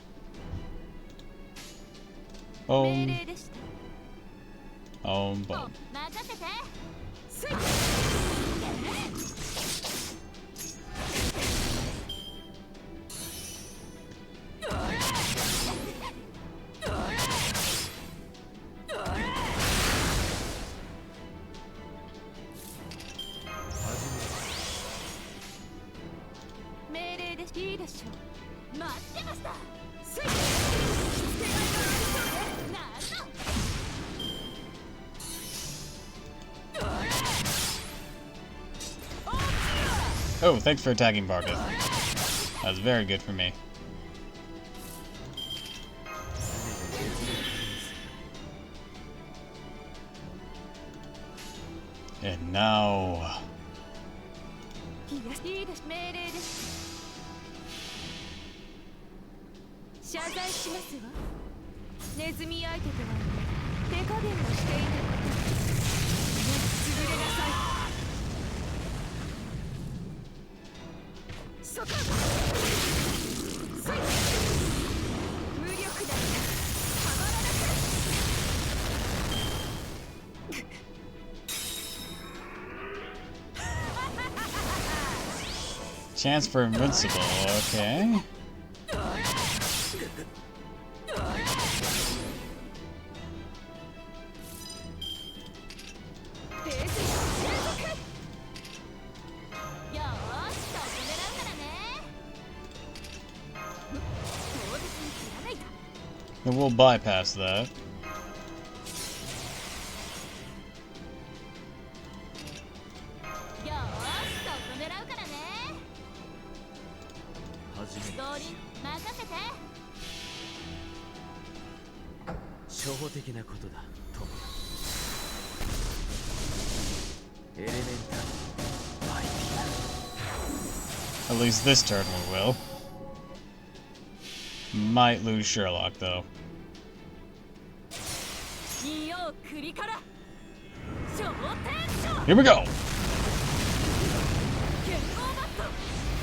命 Boom. 令でした。 Boom, boom. 任せて。命令でいいでしょう。待ってました。Oh, thanks for attacking Bargith. That was very good for me. And now... いいです。命令です。謝罪しますわ。ネズミ相手とは手加減をしていないこと。潰れなさい。そこ。無力だ。たまらなく。 Chance for invincible, okay. So we'll bypass that. At least this turn we will. Might lose Sherlock, though. Here we go!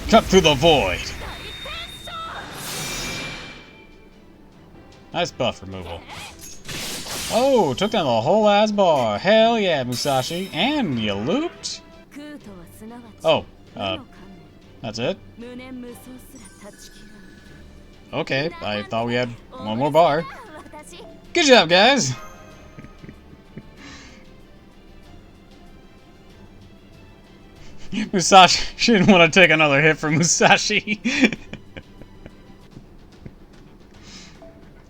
Cut through the void! Nice buff removal. Oh, took down the whole ass bar. Hell yeah, Musashi. And you looped? Oh, that's it? Okay, I thought we had one more bar. Good job, guys! Musashi, she didn't want to take another hit from Musashi.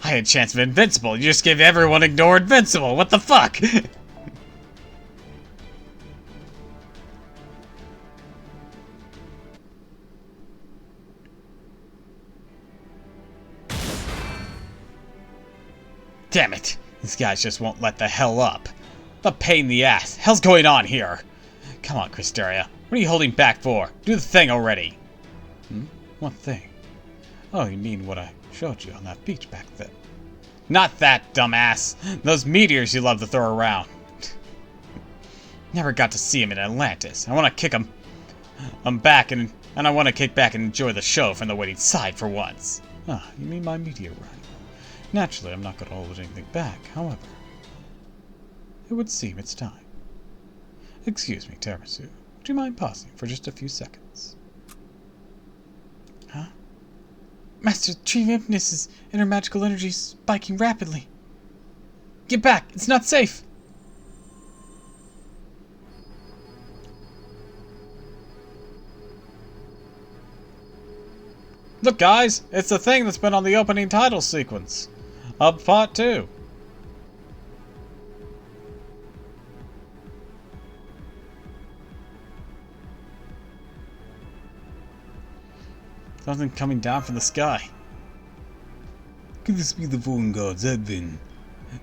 I had a chance of invincible. You just gave everyone ignore invincible. What the fuck? Damn it. These guys just won't let the hell up. The pain in the ass. Hell's going on here? Come on, Cristeria. What are you holding back for? Do the thing already. What thing? Oh, you mean what I showed you on that beach back then. Not that, dumbass. Those meteors you love to throw around. Never got to see him in Atlantis. I want to kick him. I'm back and I want to kick back and enjoy the show from the winning side for once. Ah, you mean my meteor run? Naturally, I'm not going to hold anything back. However, it would seem it's time. Excuse me, Tiramisu. Would you mind pausing for just a few seconds? Huh? Master Tree of Emptiness' inner magical energy is spiking rapidly. Get back! It's not safe! Look, guys! It's the thing that's been on the opening title sequence of Part 2. Something coming down from the sky. Could this be the Fallen God's advent?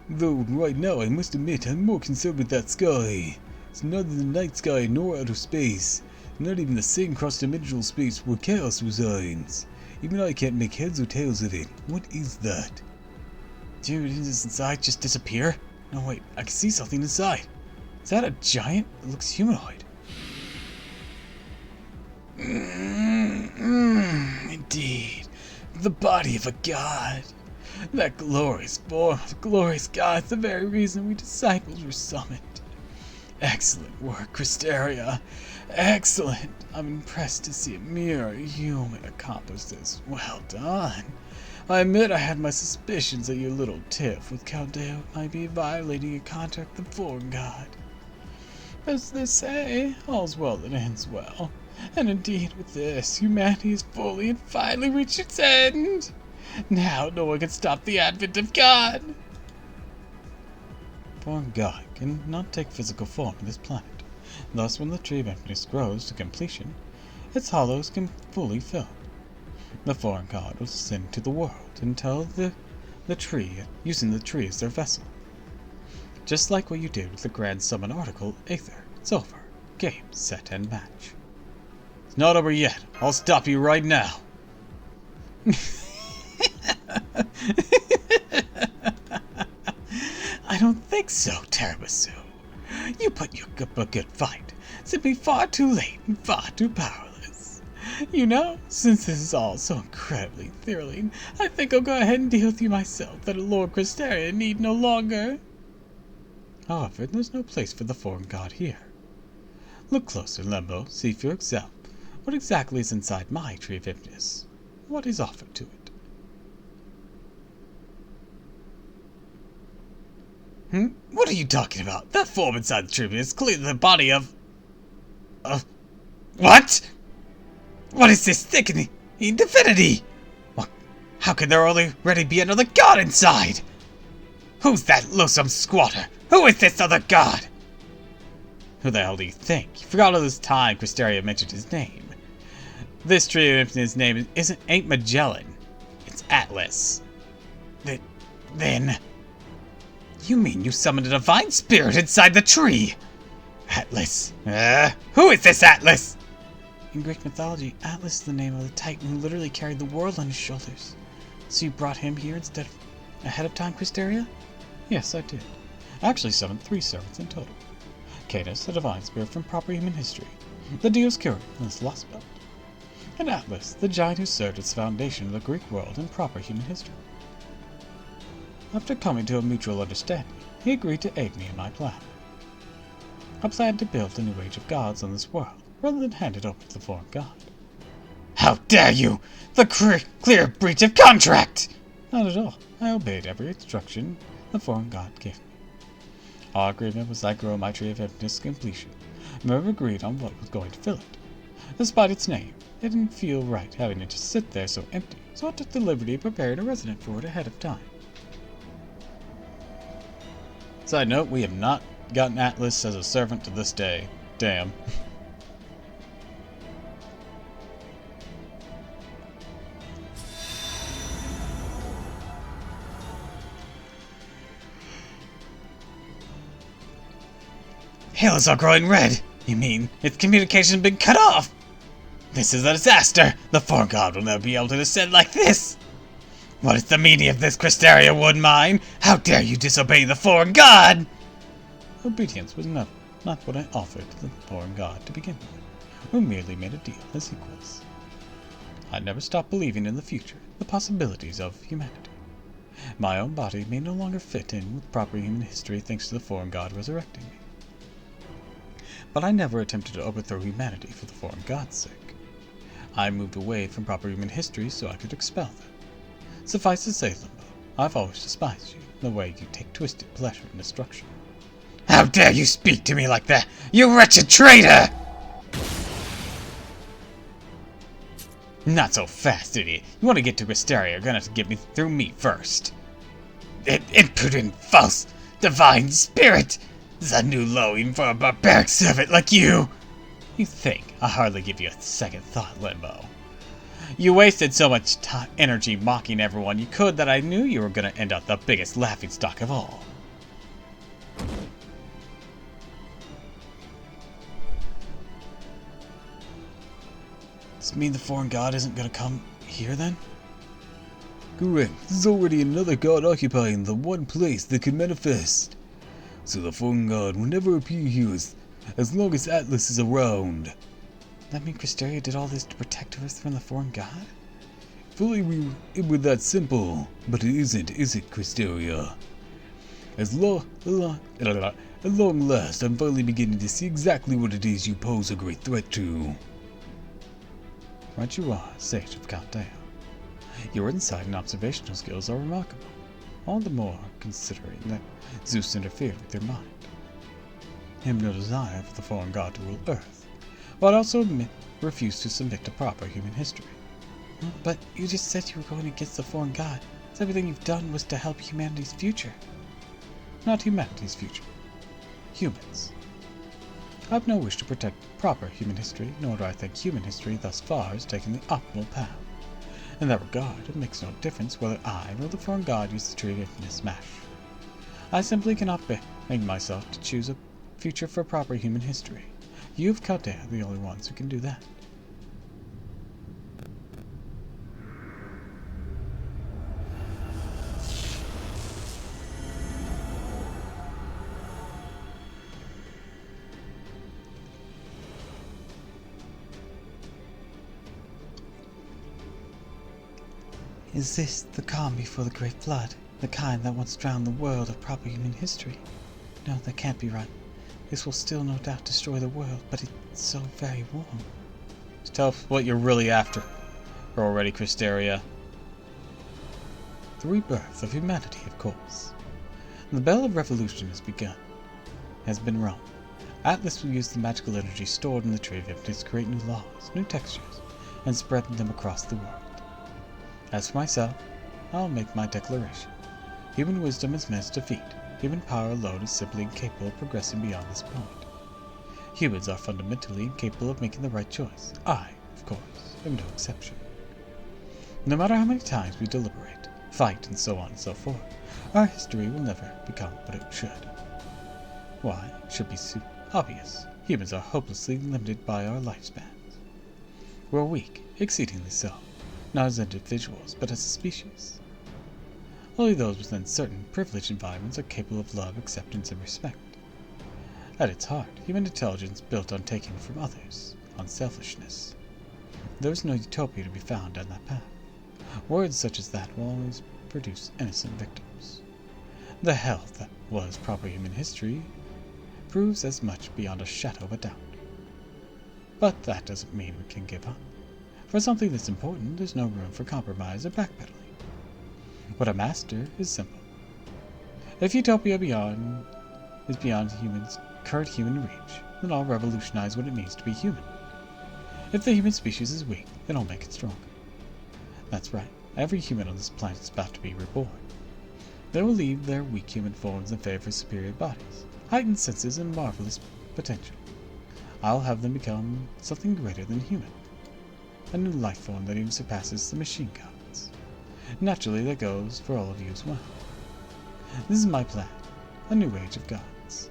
Though right now I must admit I'm more concerned with that sky. It's neither the night sky nor outer space. Not even the same cross-dimensional space where chaos resides. Even I can't make heads or tails of it. What is that? Dude, did this inside just disappear? No, wait, I can see something inside. Is that a giant? It looks humanoid. Indeed, the body of a god. That glorious form of glorious god is the very reason we disciples were summoned. Excellent work, Cristeria. Excellent. I'm impressed to see a mere human accomplish this. Well done. I admit I had my suspicions that your little tiff with Chaldea might be violating a contract with the foreign god. As they say, all's well that ends well. And indeed, with this, humanity has fully and finally reached its end. Now no one can stop the advent of God. Foreign God cannot take physical form on this planet. Thus, when the Tree of Emptiness grows to completion, its hollows can fully fill. The foreign god will ascend to the world until the tree, using the tree as their vessel. Just like what you did with the Grand Summon article, Aether. It's over. Game, set, and match. It's not over yet. I'll stop you right now. I don't think so, Tiramisu. You put up a good fight. Simply far too late and far too powerless. You know, since this is all so incredibly thrilling, I think I'll go ahead and deal with you myself, that Lord Cristeria need no longer. However, there's no place for the foreign god here. Look closer, Limbo, see for yourself. What exactly is inside my Tree of Emptiness? What is offered to it? What are you talking about? That form inside the Tree of Emptiness is clearly the body of... What? What is this thickening infinity? How could there already be another god inside? Who's that loathsome squatter? Who is this other god? Who the hell do you think? You forgot all this time Cristeria mentioned his name. This tree of infinite's name ain't Magellan. It's Atlas. Then... You mean you summoned a divine spirit inside the tree? Atlas. Who is this Atlas? In Greek mythology, Atlas is the name of the titan who literally carried the world on his shoulders. So you brought him here instead of ahead of time, Cristeria? Yes, I did. I actually summoned 3 servants in total. Cadus, a divine spirit from proper human history, the Dioscuri, this lost belt, and Atlas, the giant who served as the foundation of the Greek world in proper human history. After coming to a mutual understanding, he agreed to aid me in my plan. I planned to build a new age of gods on this world, rather than hand it over to the foreign god. How dare you! The clear breach of contract! Not at all. I obeyed every instruction the foreign god gave me. Our agreement was I grow my tree of infinite completion, and we agreed on what was going to fill it. Despite its name, it didn't feel right having it just sit there so empty, so I took the liberty of preparing a resident for it ahead of time. Side note, we have not gotten Atlas as a servant to this day. Damn. Hills are growing red! You mean its communication's been cut off? This is a disaster! The foreign god will never be able to descend like this! What is the meaning of this, Cristeria Wood Mine? How dare you disobey the foreign god? Obedience was not what I offered to the foreign god to begin with. We merely made a deal as equals. I never stopped believing in the future, the possibilities of humanity. My own body may no longer fit in with proper human history thanks to the foreign god resurrecting me. But I never attempted to overthrow humanity for the foreign god's sake. I moved away from proper human history so I could expel them. Suffice to say, Limbo, I've always despised you, the way you take twisted pleasure in destruction. How dare you speak to me like that, you wretched traitor! Not so fast, idiot. You want to get to Cristeria, you're gonna have to get me through me first. Impudent, false, divine spirit! This is a new low even for a barbaric servant like you! You think I hardly give you a second thought, Limbo. You wasted so much energy mocking everyone you could that I knew you were going to end up the biggest laughingstock of all. Does it mean the foreign god isn't going to come here then? Correct. There's already another god occupying the one place that can manifest. So the foreign god will never appear here as long as Atlas is around. That mean Cristeria did all this to protect Earth from the foreign god? Fully it were that simple, but it isn't, is it, Cristeria? At long last, I'm finally beginning to see exactly what it is you pose a great threat to. Right you are, Sage of Chaldea. Your insight and observational skills are remarkable, all the more considering that Zeus interfered with your mind. You have no desire for the foreign god to rule Earth, but also refuse to submit to proper human history. But you just said you were going against the foreign god, so everything you've done was to help humanity's future. Not humanity's future. Humans. I have no wish to protect proper human history, nor do I think human history thus far has taken the optimal path. In that regard, it makes no difference whether I or the foreign god use the Tree of Infinite Smash. I simply cannot bring myself to choose a future for proper human history. You of Chaldea are the only ones who can do that. Is this the calm before the Great Flood? The kind that once drowned the world of proper human history? No, that can't be right. This will still no doubt destroy the world, but it's so very warm. Just tell us what you're really after. We're already Cristeria. The rebirth of humanity, of course. The bell of revolution has been rung. Atlas will use the magical energy stored in the Tree of Infinite to create new laws, new textures, and spread them across the world. As for myself, I'll make my declaration. Human wisdom is man's defeat. Human power alone is simply incapable of progressing beyond this point. Humans are fundamentally incapable of making the right choice. I, of course, am no exception. No matter how many times we deliberate, fight, and so on and so forth, our history will never become what it should. Why, it should be obvious. Humans are hopelessly limited by our lifespans. We're weak, exceedingly so, not as individuals, but as a species. Only those within certain privileged environments are capable of love, acceptance, and respect. At its heart, human intelligence built on taking from others, on selfishness. There is no utopia to be found on that path. Words such as that will always produce innocent victims. The hell that was proper human history proves as much beyond a shadow of a doubt. But that doesn't mean we can give up. For something that's important, there's no room for compromise or backpedaling. What I master is simple. If utopia is beyond humans' current human reach, then I'll revolutionize what it means to be human. If the human species is weak, then I'll make it stronger. That's right, every human on this planet is about to be reborn. They will leave their weak human forms in favor of superior bodies, heightened senses, and marvelous potential. I'll have them become something greater than human. A new life form that even surpasses the machine gods. Naturally, that goes for all of you as well. This is my plan, a new age of gods.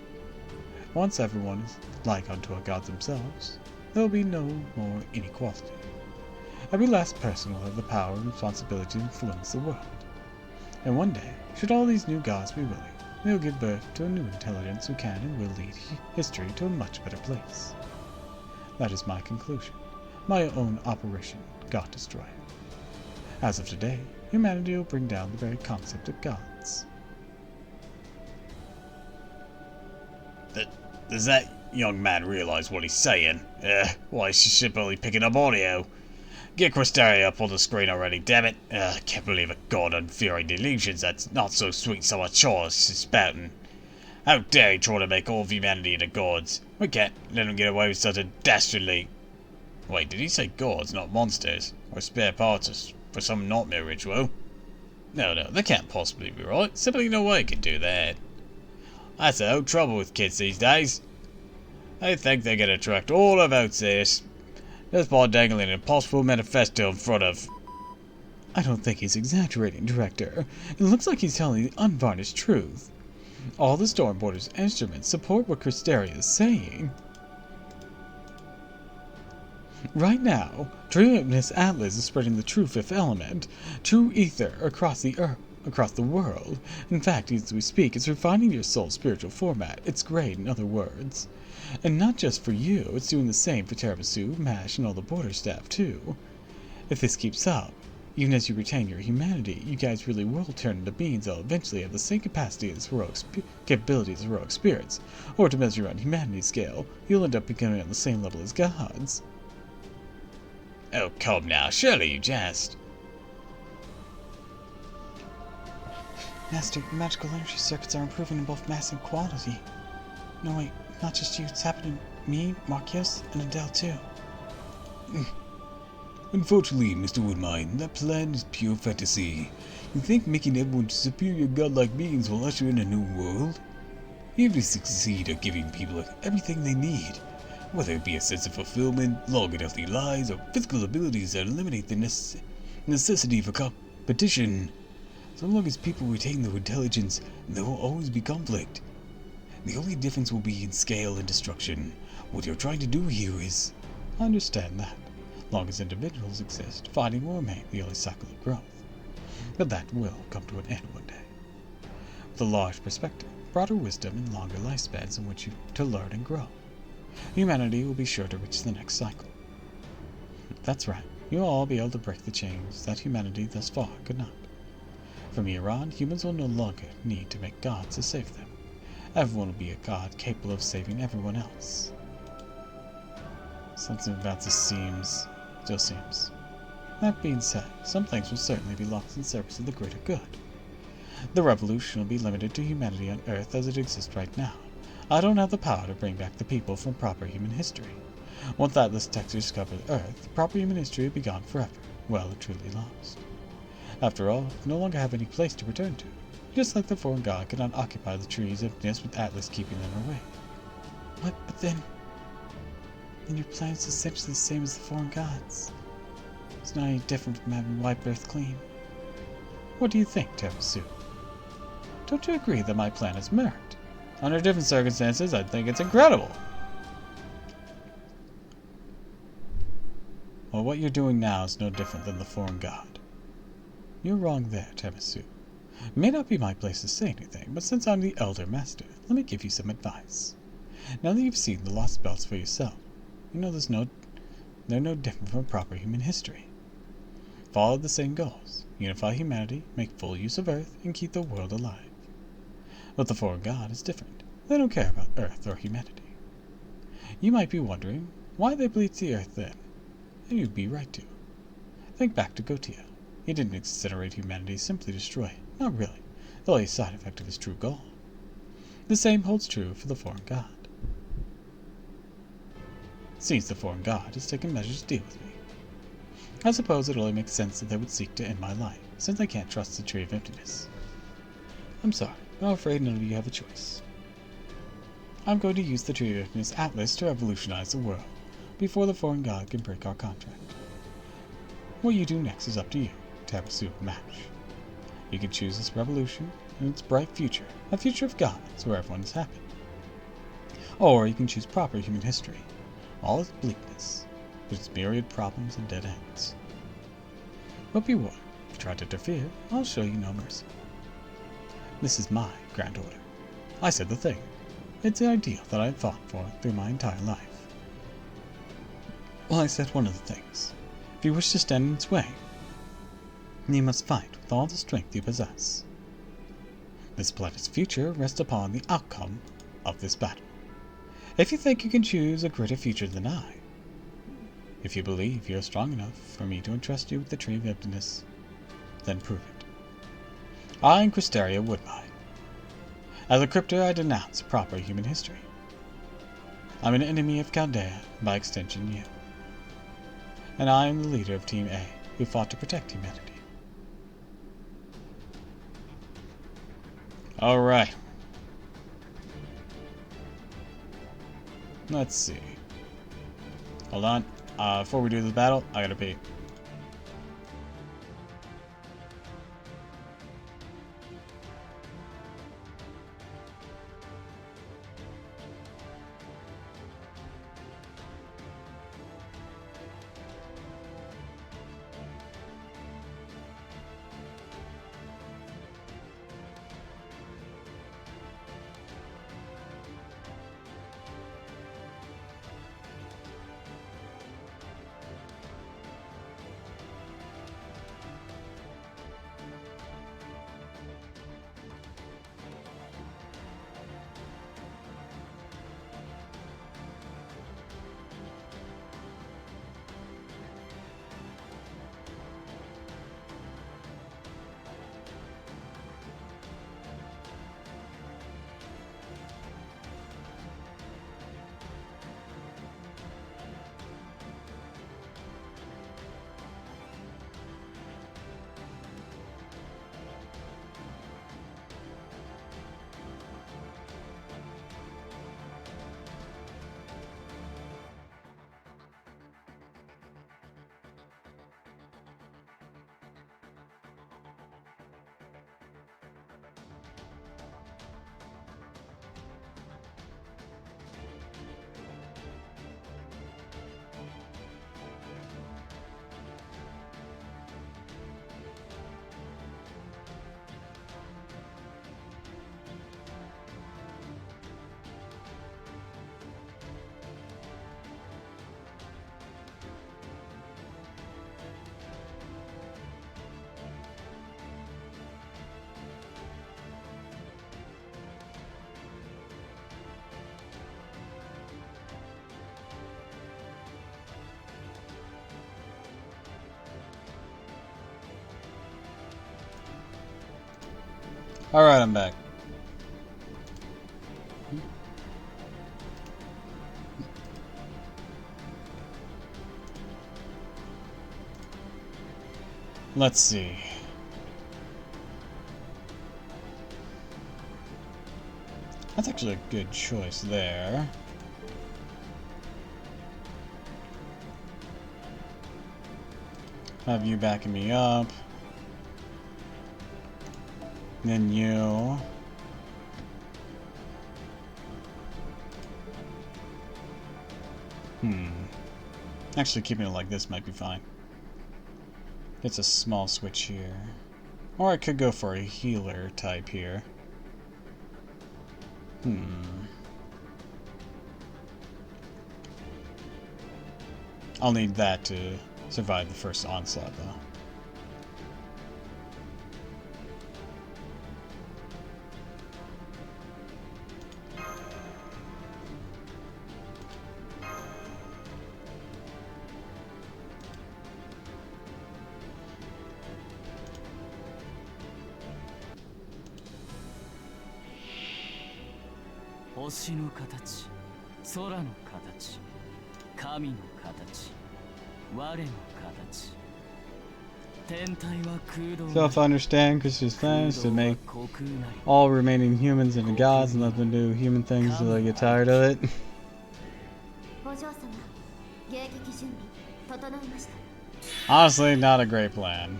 Once everyone is like unto our gods themselves, there will be no more inequality. Every last person will have the power and responsibility to influence the world. And one day, should all these new gods be willing, they will give birth to a new intelligence who can and will lead history to a much better place. That is my conclusion, my own Operation God Destroyer. As of today, humanity will bring down the very concept of gods. Does that young man realize what he's saying? Why is his ship only picking up audio? Get Cristeria up on the screen already, damn it! I can't believe a god on fearing delusions that's not so sweet so much choice is spouting. How dare he try to make all of humanity into gods? We can't let him get away with such a dastardly... Wait, did he say gods, not monsters? Or spare parts for some nightmare ritual? No, that can't possibly be right. Simply no way he can do that. That's the whole trouble with kids these days. They think they can attract all the votes just by dangling an impossible manifesto in front of... I don't think he's exaggerating, Director. It looks like he's telling the unvarnished truth. All the Stormboarders' instruments support what Cristeria is saying. Right now, Triumphus Atlas is spreading the true fifth element, true ether, across the earth, across the world. In fact, as we speak, it's refining your soul's spiritual format. It's great, in other words. And not just for you, it's doing the same for Tiramisu, MASH, and all the border staff, too. If this keeps up, even as you retain your humanity, you guys really will turn into beings that'll eventually have the same capacity as capabilities as heroic spirits. Or to measure on humanity's scale, you'll end up becoming on the same level as gods. Oh, come now, surely you jest. Master, your magical energy circuits are improving in both mass and quality. No, wait, not just you, it's happening to me, Marquios, and Adele too. Unfortunately, Mr. Woodmine, that plan is pure fantasy. You think making everyone superior godlike beings will usher in a new world? Even if you succeed at giving people everything they need, whether it be a sense of fulfillment, long and healthy lives, or physical abilities that eliminate the necessity for competition, so long as people retain their intelligence, there will always be conflict. The only difference will be in scale and destruction. What you're trying to do here is... I understand that. Long as individuals exist, fighting will remain the only cycle of growth. But that will come to an end one day. With a large perspective, broader wisdom, and longer lifespans in which to learn and grow, humanity will be sure to reach the next cycle. That's right, you'll all be able to break the chains that humanity thus far could not. From here on, humans will no longer need to make gods to save them. Everyone will be a god capable of saving everyone else. Something about this still seems. That being said, some things will certainly be lost in service of the greater good. The revolution will be limited to humanity on Earth as it exists right now. I don't have the power to bring back the people from proper human history. Once Atlas Texas covered Earth, proper human history will be gone forever, well and truly lost. After all, you no longer have any place to return to. Just like the foreign god cannot occupy the tree's emptiness with Atlas keeping them away. What? But then your plan is essentially the same as the foreign gods. It's not any different from having wiped Earth clean. What do you think, Terasu? Don't you agree that my plan has merit? Under different circumstances, I think it's incredible. Well, what you're doing now is no different than the foreign god. You're wrong there, Terasu. It may not be my place to say anything, but since I'm the Elder Master, let me give you some advice. Now that you've seen the Lost Belts for yourself, you know they're no different from proper human history. Follow the same goals: unify humanity, make full use of Earth, and keep the world alive. But the foreign god is different. They don't care about Earth or humanity. You might be wondering why they bleached the Earth then, and you'd be right to. Think back to Gotia. He didn't incinerate humanity, simply destroy it. Not really. The only side effect of his true goal. The same holds true for the foreign god. Since the foreign god has taken measures to deal with me, I suppose it only makes sense that they would seek to end my life, since I can't trust the Tree of Emptiness. I'm sorry, but I'm afraid none of you have a choice. I'm going to use the Tree of Emptiness Atlas to revolutionize the world, before the foreign god can break our contract. What you do next is up to you, Terasu Mash. You can choose this revolution and its bright future, a future of gods where everyone is happy. Or you can choose proper human history, all its bleakness, with its myriad problems and dead ends. But be warned, if you try to interfere, I'll show you no mercy. This is my grand order. I said the thing. It's the ideal that I have fought for through my entire life. Well, I said one of the things. If you wish to stand in its way, you must fight with all the strength you possess. This planet's future rests upon the outcome of this battle. If you think you can choose a greater future than I, if you believe you're strong enough for me to entrust you with the Tree of Emptiness, then prove it. I and Cristeria would mind. As a cryptor, I denounce proper human history. I'm an enemy of Chaldea, by extension you. And I am the leader of Team A, who fought to protect humanity. Alright. Let's see. Hold on. Before we do this battle, I gotta pee. Alright, I'm back. Let's see. That's actually a good choice there. Have you backing me up. Then you. Actually, keeping it like this might be fine. It's a small switch here. Or I could go for a healer type here. I'll need that to survive the first onslaught, though. Self-understand Christian's plans to make all remaining humans into gods and let them do human things until they get tired of it. Honestly, not a great plan.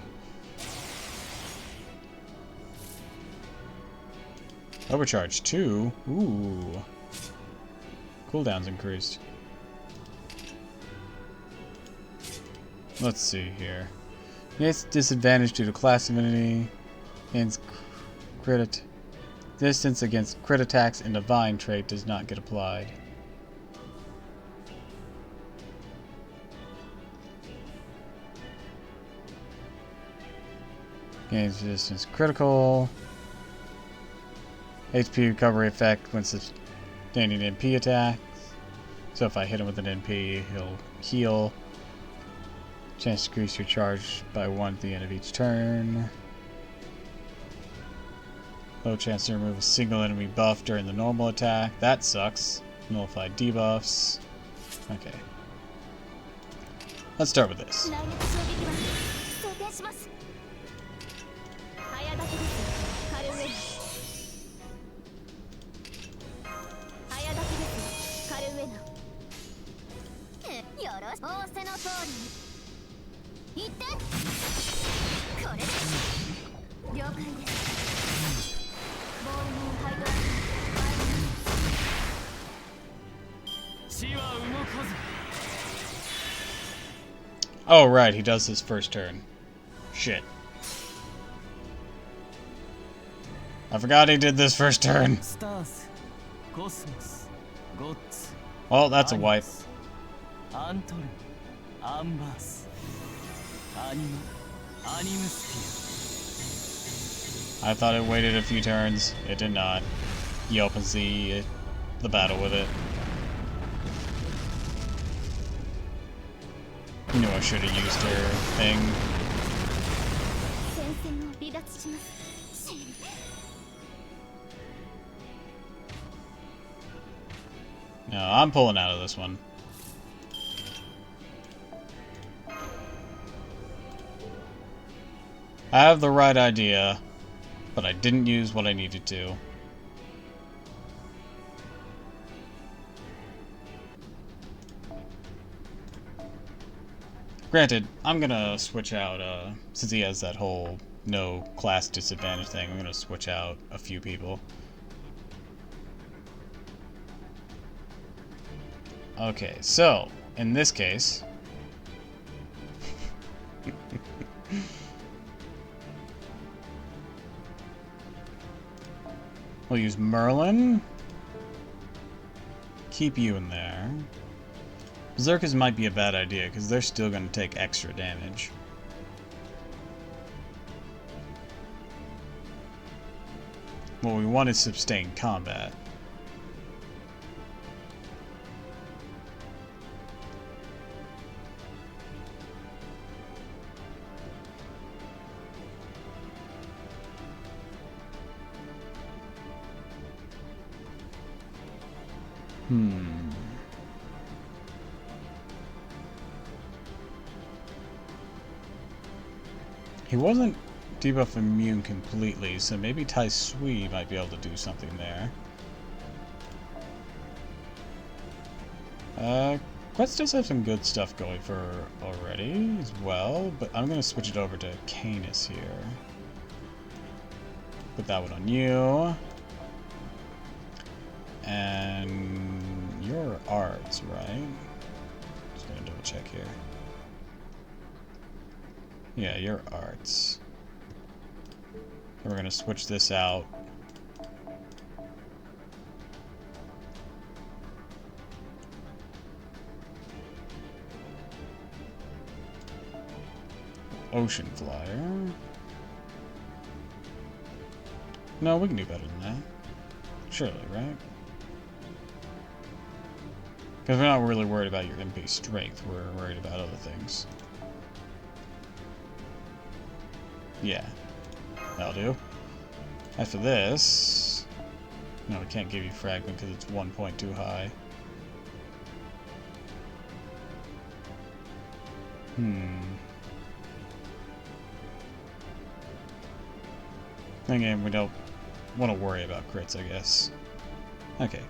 Overcharge 2? Ooh. Cooldown's increased. Let's see here. It's disadvantage due to class affinity. Gains crit distance against crit attacks and divine trait does not get applied. Gains resistance critical. HP recovery effect when sustaining NP attacks. So if I hit him with an NP, he'll heal. Chance to increase your charge by 1 at the end of each turn. Low chance to remove a single enemy buff during the normal attack. That sucks. Nullify debuffs. Okay. Let's start with this. Oh, right, he does his first turn. Shit. I forgot he did this first turn. Well, that's a wipe. I thought it waited a few turns. It did not. You opens the battle with it. You knew I should have used her thing. No, I'm pulling out of this one. I have the right idea, but I didn't use what I needed to. Granted, I'm gonna switch out, since he has that whole no class disadvantage thing, I'm gonna switch out a few people. Okay, so, in this case... we'll use Merlin. Keep you in there. Berserkers might be a bad idea, because they're still going to take extra damage. What we want is sustained combat. He wasn't debuff immune completely, so maybe Tai Sui might be able to do something there. Quest does have some good stuff going for her already as well, but I'm gonna switch it over to Canis here. Put that one on you. And your arts, right? Just gonna double check here. Yeah, your arts. And we're gonna switch this out. Ocean Flyer. No, we can do better than that. Surely, right? Because we're not really worried about your MP strength, we're worried about other things. Yeah. That'll do. As for this... No, we can't give you Fragment because it's 1 point too high. Again, we don't want to worry about crits, I guess. Okay.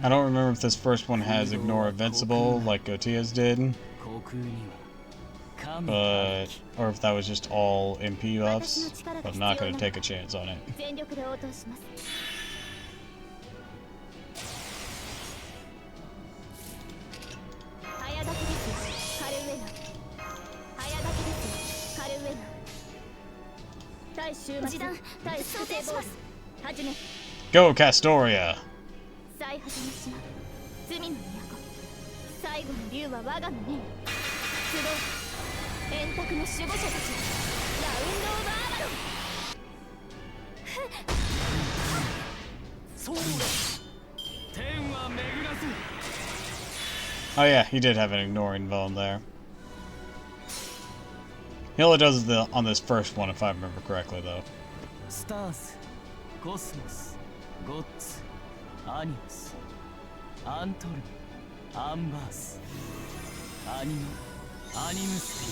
I don't remember if this first one has Ignore Invincible like Gotia's did, but or if that was just all MP buffs, but I'm not going to take a chance on it. Go, Castoria! Oh yeah, he did have an ignoring bone there. He only does it on this first one, if I remember correctly, though. Stars, Cosmos, Gods, Animus, Antorum, Ambers, Anima, Animus.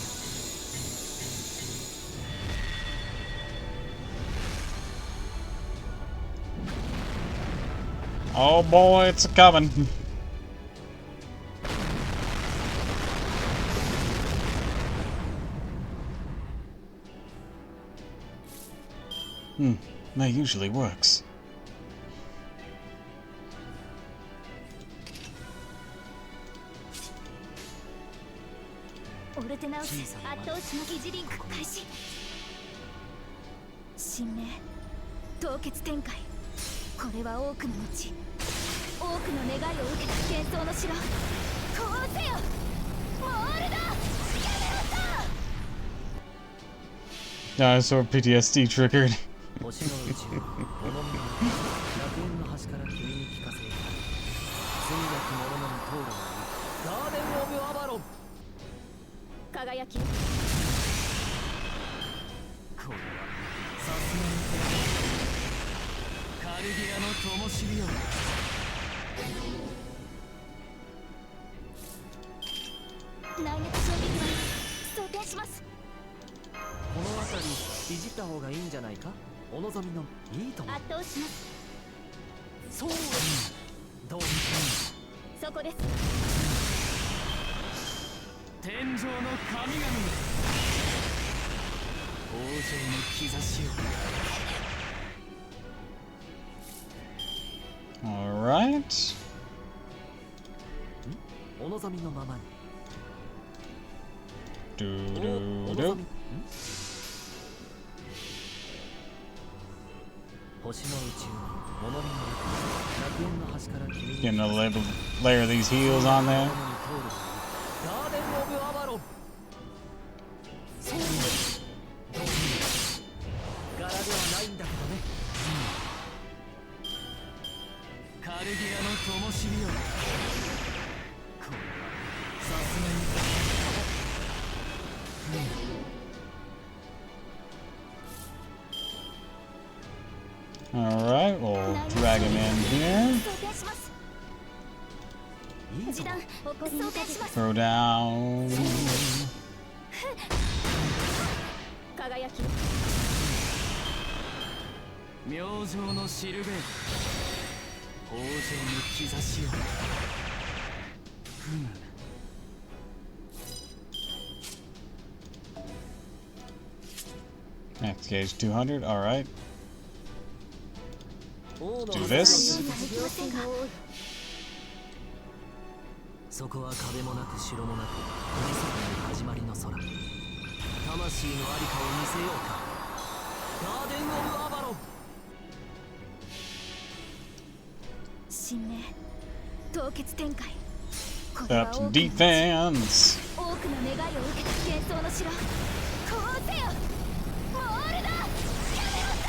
Oh boy, it's coming. That usually works. Dinosaur PTSD triggered. 星の宇宙物見の楽園の端から君に聞かせよう。罪なき者の通るガーデン・オブ・アバロン。輝き。これはさすがにカルディアの灯火よ。内熱衝撃は装填します。この辺りいじった方がいいんじゃないか。お望みのいいとも。圧倒します。そう、どうにかそこです。天上の神々王城の兆しを。Alright. お望みのままに。Do. 星の宇宙物見の楽園の端から君に Getting a layer of these heals on there. ガーデン・オブ・アバロン。そう柄ではないんだけどね。カルディアの灯火よ。これはさすがに Alright, we'll drag him in here. 装填します。いいぞ示弾装填します。 Throw down. 輝き明星のシルベート豊穣の兆しを踏む Max gauge 200. Alright. 王の Do this. ようにはいきませんがそこは壁もなく城もなく富士山の始まりの空魂のありかを見せようかガーデン・オブ・アバロン神明凍結展開これは Up 多 to くの defense. 多くの願いを受けた幻想の城こうせよモールだキャメロッ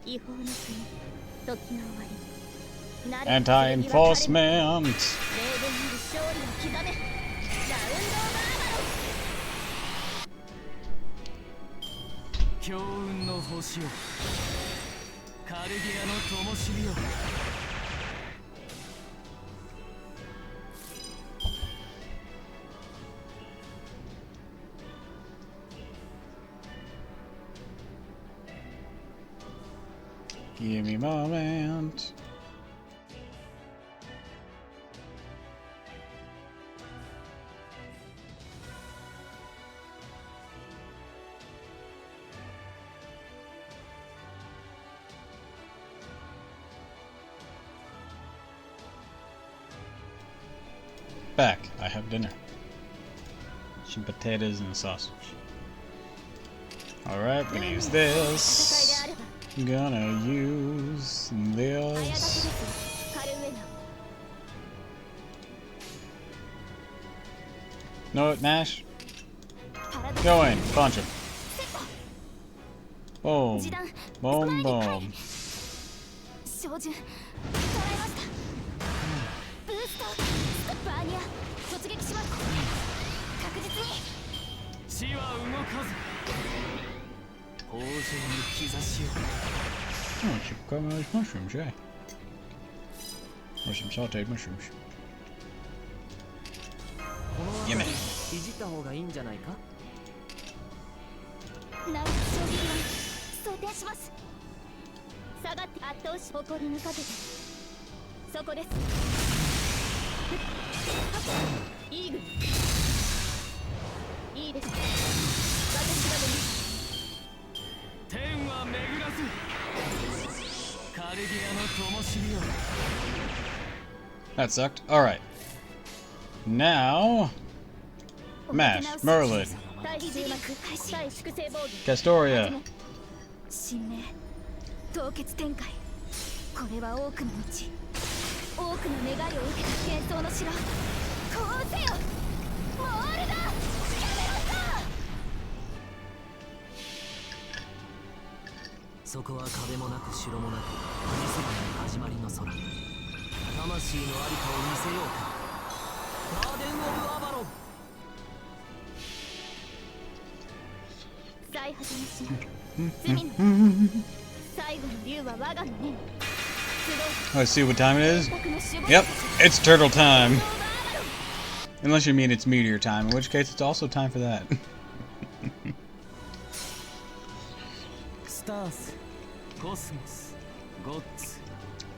ト違法の国時の終わり Anti-enforcement. 霊言にる勝利を刻めラウンドオブアーバロン強運の星をカルディアの灯火を Give me a moment. Back. I have dinner. Some potatoes and sausage. Alright, we're gonna use 戦いで this. あれば Gonna use あやがけで this. すカルウェナ Know it, Nash? パラド Go in. Punch him. セット Boom. 示弾 Boom, boom. 照準捉えましたブーストバーニャ突撃します確実に地は動かず豊穣の兆しを Oh, some caramelized mushrooms, yeah. Or some sauteed mushrooms. この辺 Gimme. りいじった方がいいんじゃないかナイス衝撃弾装填します下がって圧倒し誇りにかけてそこですイーグルいいです私が出ます天は巡らずカルディアの灯火を That sucked. Alright. Now, Mash, Merlin, 対重幕対粛清防御 Castoria. 神明凍結展開これは多くの道多くの願いを受けた幻想の城こうせよモールだキャメロットそこは壁もなく城もなく富士山の始まりの空魂のありかを見せようかガーデン・オブ・アバロン最果ての島罪の最後の竜は我がの念 Let's see what time it is. 集の守護 Yep, it's turtle time. Unless you mean it's meteor time, in which case it's also time for that. スタースコスモスゴッツ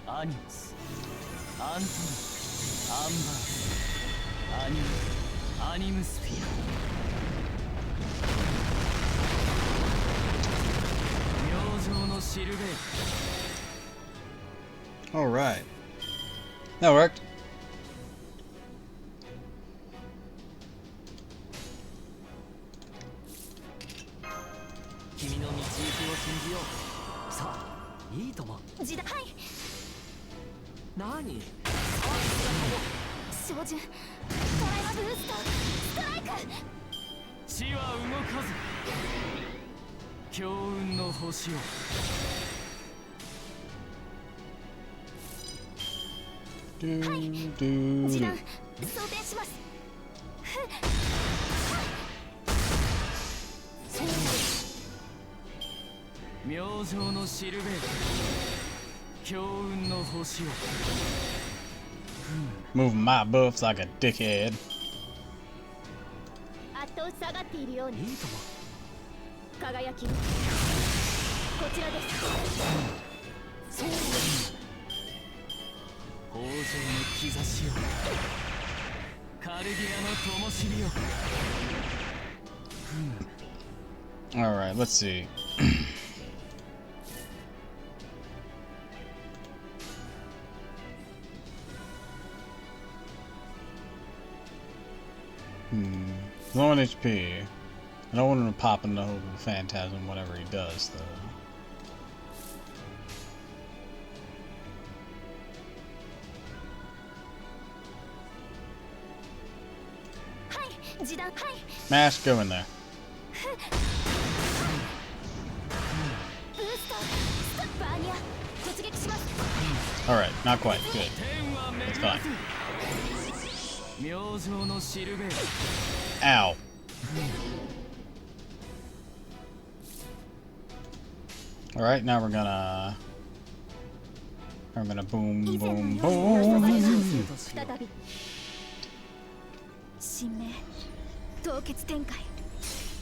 アニムスアントニアンバースアニムスフィア明星のシルベート Alright. That worked. 君の道行きを信じようさあいいとも時代はい何照準トライマブーストストライク地は動かず強運の星を Do, 時 do. 弾装填します明星のシルベート強運の星を Moving my buffs like a dickhead. 圧倒し下がっているようにいいとも輝きこちらです。そう豊穣の兆しをカルディアの灯火を Alright, let's see. Low on HP. I don't want him to pop in the whole phantasm, whatever he does, though. Mash, go in there. Alright, not quite. Good. It's fine. Ow. Alright, now we're gonna boom, boom, boom. 神明凍結展開。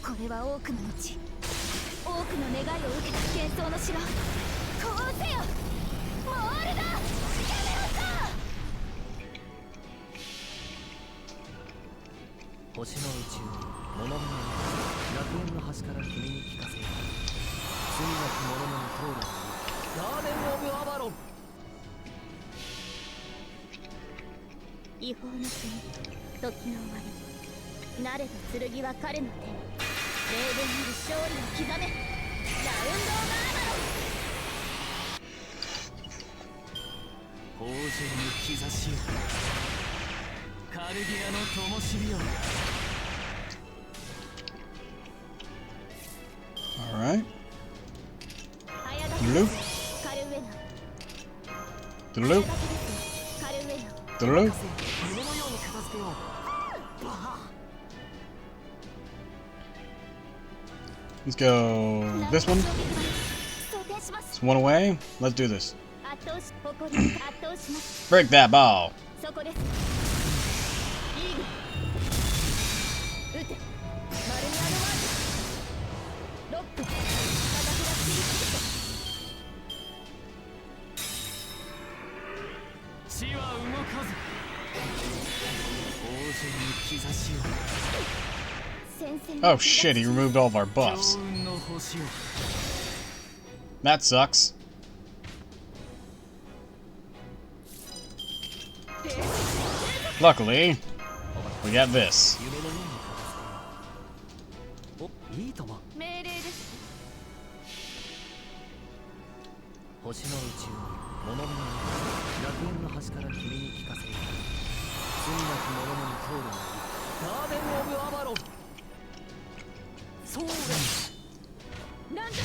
これは多くの道、多くの願いを受けた幻想の城。こうせよモールだ。やめろさ。星の宇宙に物々の楽園の端から君に聞かせよ。罪なき者の通るガーデン・オブ・アバロン。違法の国、時の終わり。慣れた剣は彼の手に。霊言なる勝利を刻め。ラウンド・オブ・アバロン。豊穣の兆しをカルディアの灯火を Alright. Loop. The loop. The loop. Let's go this one. It's one away. Let's do this. Break that ball. Oh shit, he removed all of our buffs. That sucks. Luckily, we got this. いいとも命令です。星の宇宙に物々の楽園の端から君に聞かせよ。罪なき者の通るのガーデン・オブ・アバロン。そうだ。なんだ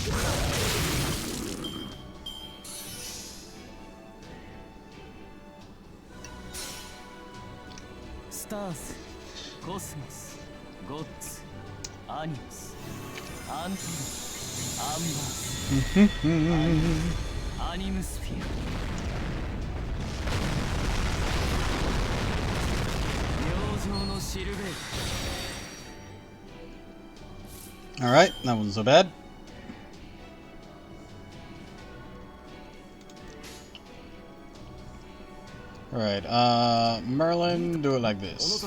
スターズ、コスモス、ゴッツ、アニムス、アントロン、アンバース、アニムスフィア。明星のシルベート。 Alright, that wasn't so bad. Alright, Merlin, do it like this.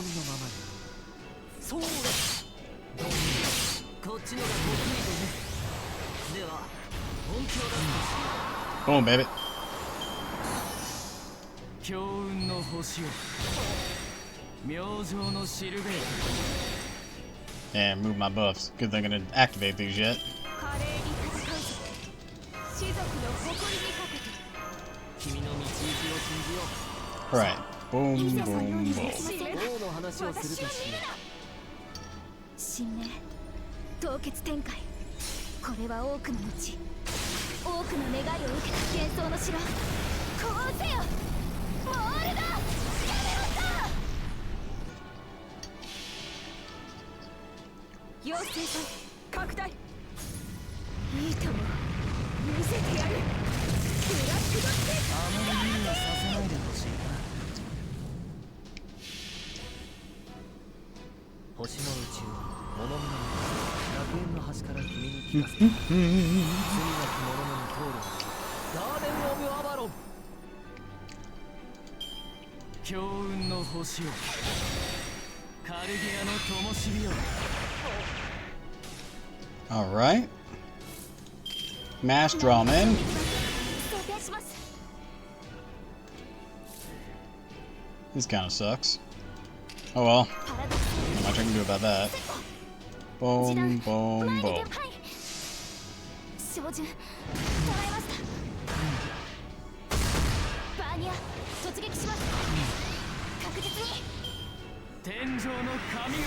Boom, baby. And move my buffs. Good thing I didn't activate these yet. Alright. Boom, boom, boom. 神明凍結展開。これは多くの道、多くの願いを受けた幻想の城。こうせよモールだ。やめろさ。妖精体拡大。いいとも見せてやる。ブラックドッテあまり無理はさせないでほしいな。星の宇宙物々の楽園の端から君に聞かせ罪なき者の通るガーデン・オブ・アバロン。強運の星をカルゲアの灯火を。 Alright. Mass Drawman. 装填します。 This kind of sucks. Oh well. パラドックス Not much I can do about that. 時 Boom, 短 boom, 前に boom. 展開。照準捉えました。バーニア突撃します。確実に。天上の神々、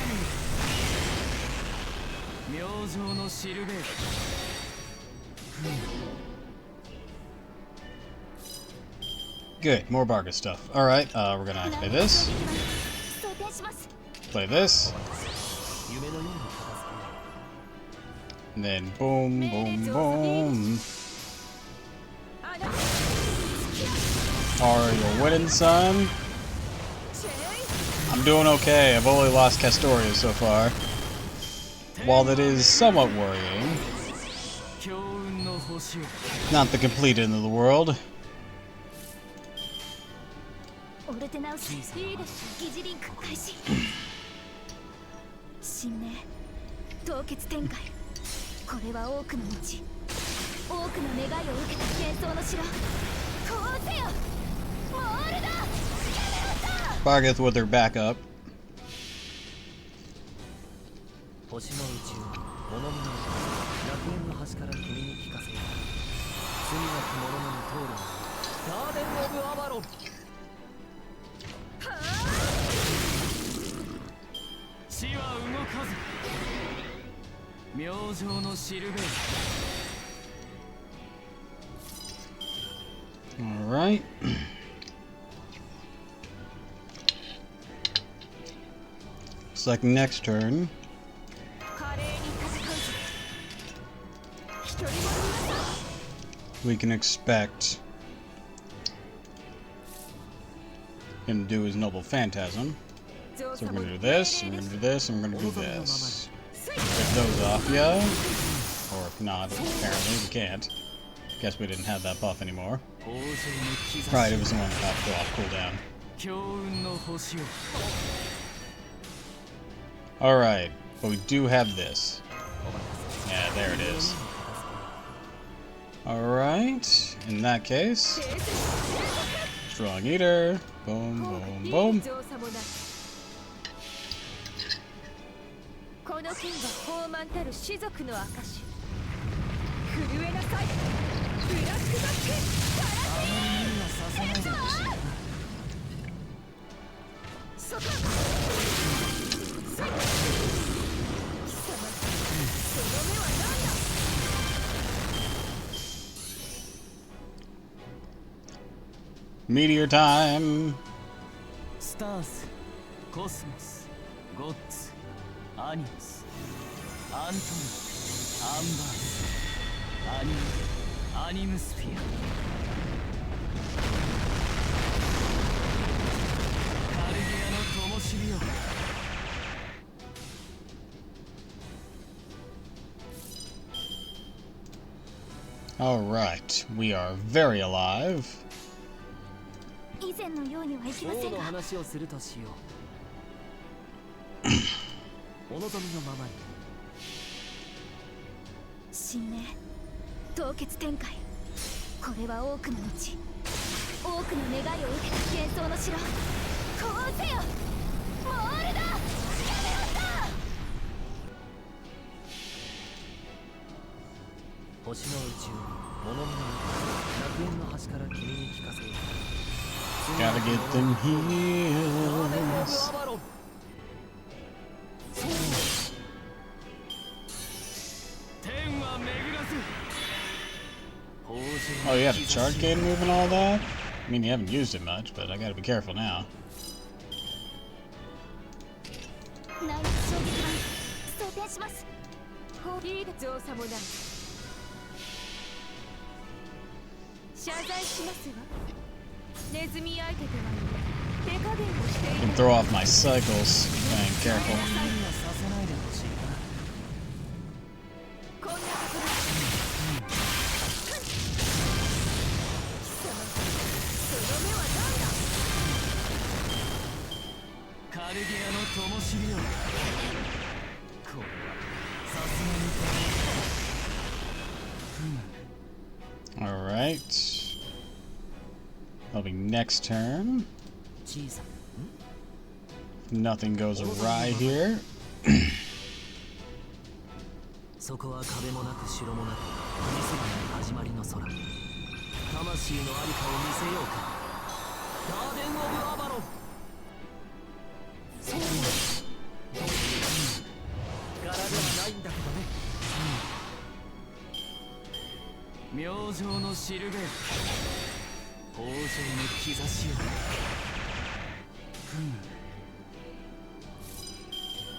明星のシルベール。 Good, more Barga stuff. Alright, we're gonna activate this. 装填します。 Play this. 夢のように片付 And then boom, boom, boom. あなた Are you winning, son? チェイ I'm doing okay. I've only lost Castoria so far. While that is somewhat worrying, け。強運の星を not the complete end of the world. オルテナウスいいです疑似リンク開始。神明凍結展開。これは多くの道、多くの願いを受けた幻想の城。こうせよモールだ。 Bargeth with her backup. 星の宇宙物々の楽園の端から君に聞かせよ。罪なき者の通るガーデン・オブ・アバロン。地は動かず明星のシルベール。 Alright. Looks like next turn 華麗に戦うぞ。一人もいません。 we can expect him to do his noble phantasm. So we're gonna do this, and we're gonna do this, and we're gonna do this. Get those off ya. Or if not, apparently we can't. Guess we didn't have that buff anymore. 王城の兆し。 Right, it was the one that got go off cooldown. 強運の星を Alright, but we do have this. Yeah, there it is. Alright, in that case, Strong Eater. Boom, boom, boom. 造作もない。この剣は傲慢たる士族の証。震えなさい。ブラックバック無理はさせないでほしいな。そこ。貴様、その目は何だ。 Meteor time. スタース、コスモス、ゴッツ、アニムス、アントニ、アンバース、アニム、アニムスフィア。カルゲアの灯火を。 Alright, we are very alive. 以前のようにはいきませ王のんが。話をするとしよう。お望みのままに。神明凍結展開。これは多くの道、多くの願いを受けた幻想の城。こうせよモールだ。やめろさ。星の宇宙物々の楽園の端から君に聞かせよう。 Gotta get them heals. 天は巡らず。 Oh, you have a charge gain move and all that? I mean, you haven't used it much, but I gotta be careful now. ナイツ将棋盤装填します。ホーリード造作もない。謝罪しますわ。ネズミ相手とはいえ手加減をしてい I る can throw off my cycles. Being careful. 無理はさせないでほしいな。こんなところ貴様その目は何だ。カルゲアの灯火よ。これはさすがにAlright. That'll be next turn. 小さ Nothing goes awry here. そこは壁もなく城もなく見せ場の始まりの空。魂のありかを見せようか。ガーデン・オブ・アバロン。そう柄ではないんだけどね。明星のシルベート、豊穣の兆しを。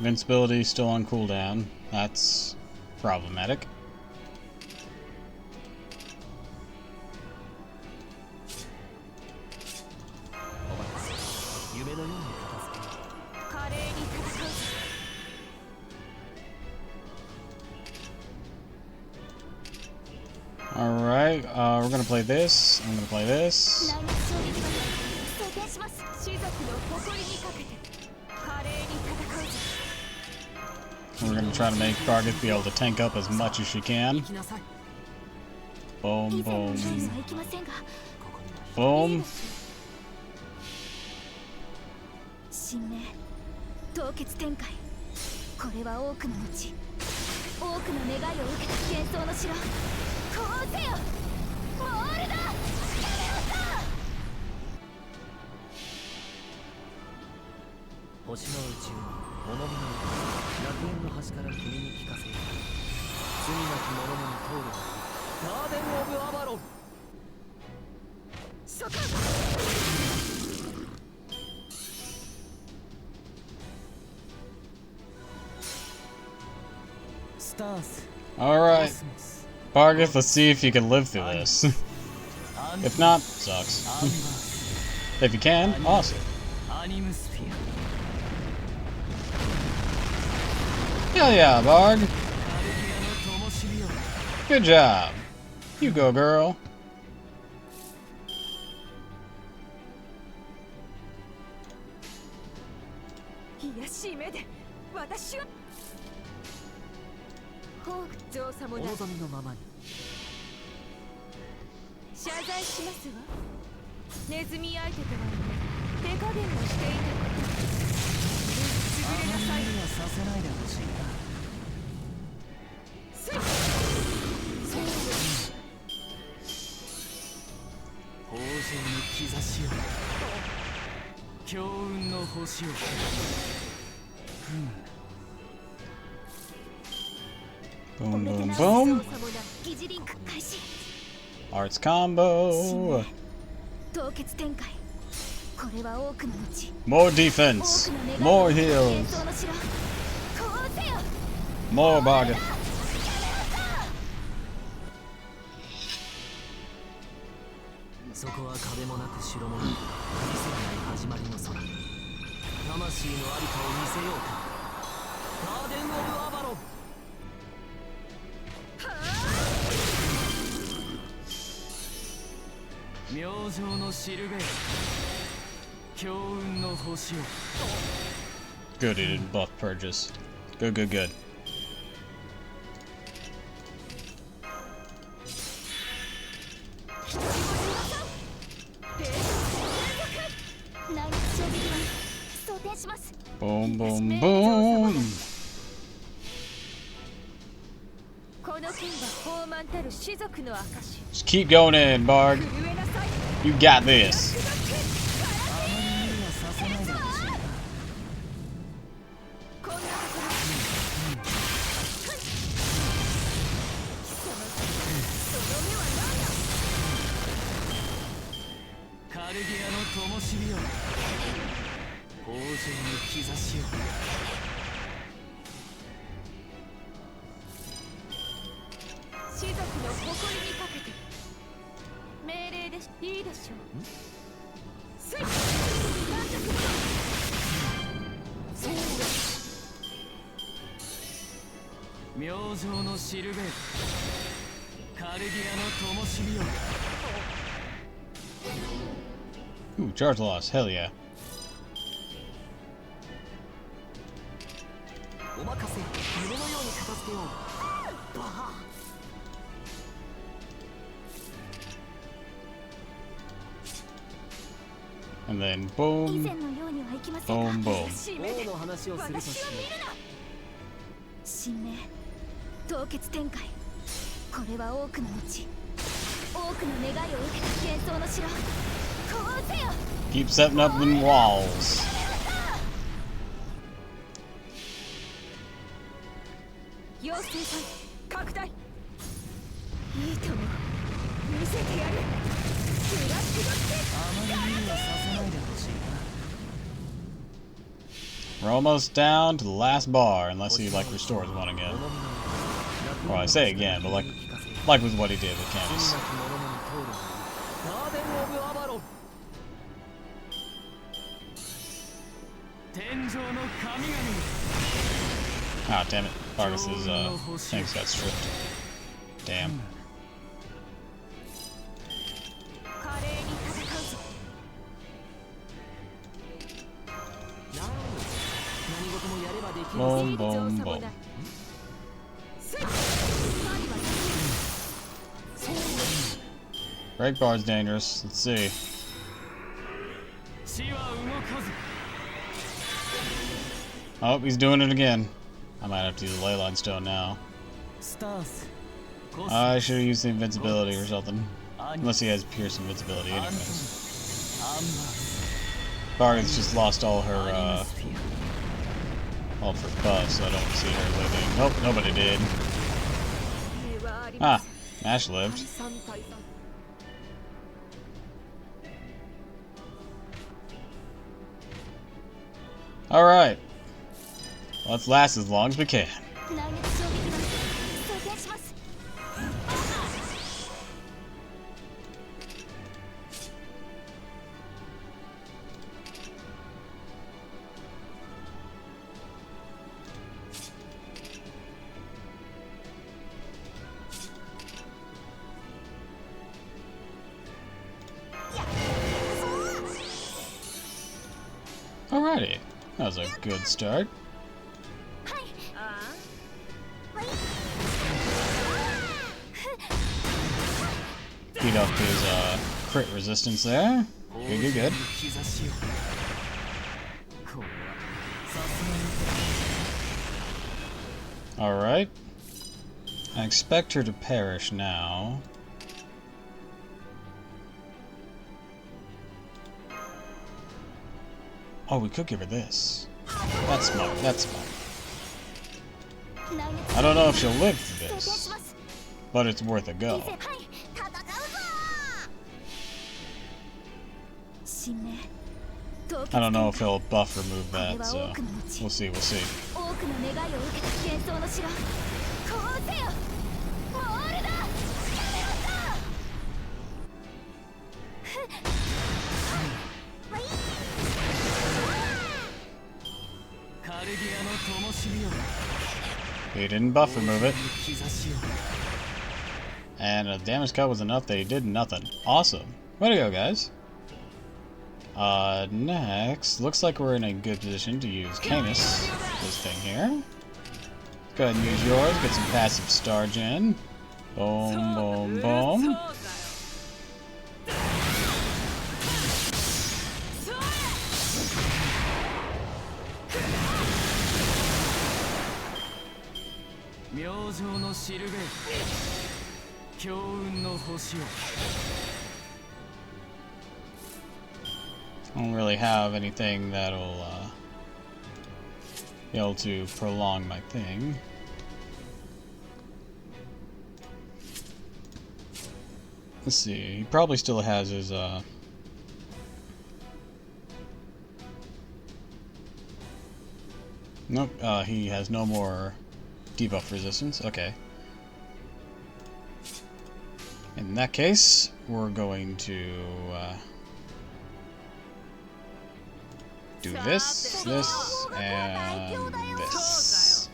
Invincibility still on cooldown. That's problematic. 夢のように片付け。華麗に戦う。 Alright, we're gonna play this. I'm gonna play this. 何勝利は蘇生します。士族の誇りにかけて華麗に戦うぞ。 We're gonna try to make Bargith be able to tank up as much as she can. 行きなさい。 Boom, 以前のように boom, はいきませんが、 boom. 神明凍結展開。これは多くの後、多くの願いを受けた幻想の城。こうせよモールだ。星の宇宙に物見の楽園の端から君に聞かせよう。罪なき者のに通るがいい。ガーデン・オブ・アバロン。そこ。スタース Alright, コスモス Bargith, let's see if you can live through this. アン If not, sucks. アンバース If you can, awesome. アニムスフィア Hell yeah, Barg. カルゲアの灯火よ。 Good job. You go, girl. 卑しい目で私はホーク女王様おな望みのままに。謝罪しますわ。ネズミ相手とはいえ手加減をしていた。あ潰れなさい。まり無理はさせないでほしいな。スイッ豊穣の兆しよ。強運の星を。Boom, おめで boom, な boom. 女王様な疑似リンク開始。 Arts combo. 凍結展開。これは多くの後、 More 多 defense. くの願い More を受けた heals. 幻想の城。こうせよ More Bargith. そこは壁もなく城もなく見せ場の始まりの空。魂のありかを見せようか。ガーデン・オブ・アバロン。明星のシルベート、強運の星を。 Good, he didn't buff purges. Good, good, good. 内密衝撃は想定します。 Boom, boom, boom. この剣は豊満たる士族の証。 Just keep going in, Barg. 震えなさい。 You got this. 無理はさせないでほしいな。こんなところ。貴様、その目は何だ。カルゲアの灯火よ。豊穣の兆しよ。士族の誇りにかけて命令でいいでしょう。せい。明星のシルベート、カルディアの灯火よ。 Ooh, charge loss. Hell yeah. お任せ、夢のように片付けよう。バハ And then 以 boom, 前のようにはいきませんか。 boom, boom. 使命で王の話をするとしよ神明凍結展開。これは多くの道、多くの願いを受けた幻想の城。こうせよ。 Keep setting up them walls. 妖精さん拡大。いいとも見せてやる。キラキラって。う。あまり無理はさせないでほしいな。 We're almost down to the last bar, unless he like restores one again. Well, I say again, but like with what he did with Candace. ガーデン・オブ・アバロン。天上の神々。 Ah, damn it. Vargas's things got stripped. Damn. 華麗に戦うぞ。何事もやればできる。 Boom, 成長 boom, サボ boom. だ。せい。マリは Break bar's dangerous. Let's see. 死は動かず。 Oh, he's doing it again. I might have to use the ley line stone now. スタース。コス I should have used the invincibility or something. アニ Unless he has pierce invincibility アント anyways. アンバース。 Vargas just lost all her アニムスフィア。 all of her buffs, so I don't see her living. Nope, nobody did. 平和ありま Ah, せん。 Ash lived. 三対三。 Alright. Let's last as long as we can. 来月衝撃の装填します。 Alrighty. That was a good start. はい。ああ。 Beat up his crit resistance there. Good, good, good. 兆しよ。これはさすがに。 Alright. I expect her to perish now. Oh, we could give her this. That's smart. That's smart. I don't know if she'll live through 装填し this, ます。 but it's worth a go. はい。戦うぞ。神明凍結 I don't know 展 if 開。 he'll buff remove that, so we'll see, we'll see. 多くの願いを受けた幻想の城。こうせよ。モールだ。やめろさ。カルディアの灯火よ。 He didn't buff remove it, 兆しよ。 and the damage cut was enough that he did nothing. Awesome. Way to go, guys. Next, looks like we're in a good position to use Canis, this thing here. Go ahead and use yours, get some passive star gen. Boom, boom, boom. I don't really have anything that'll be able to prolong my thing. Let's see, he probably still has his nope, he has no more debuff resistance. Okay. In that case, we're going to do this, this, and this.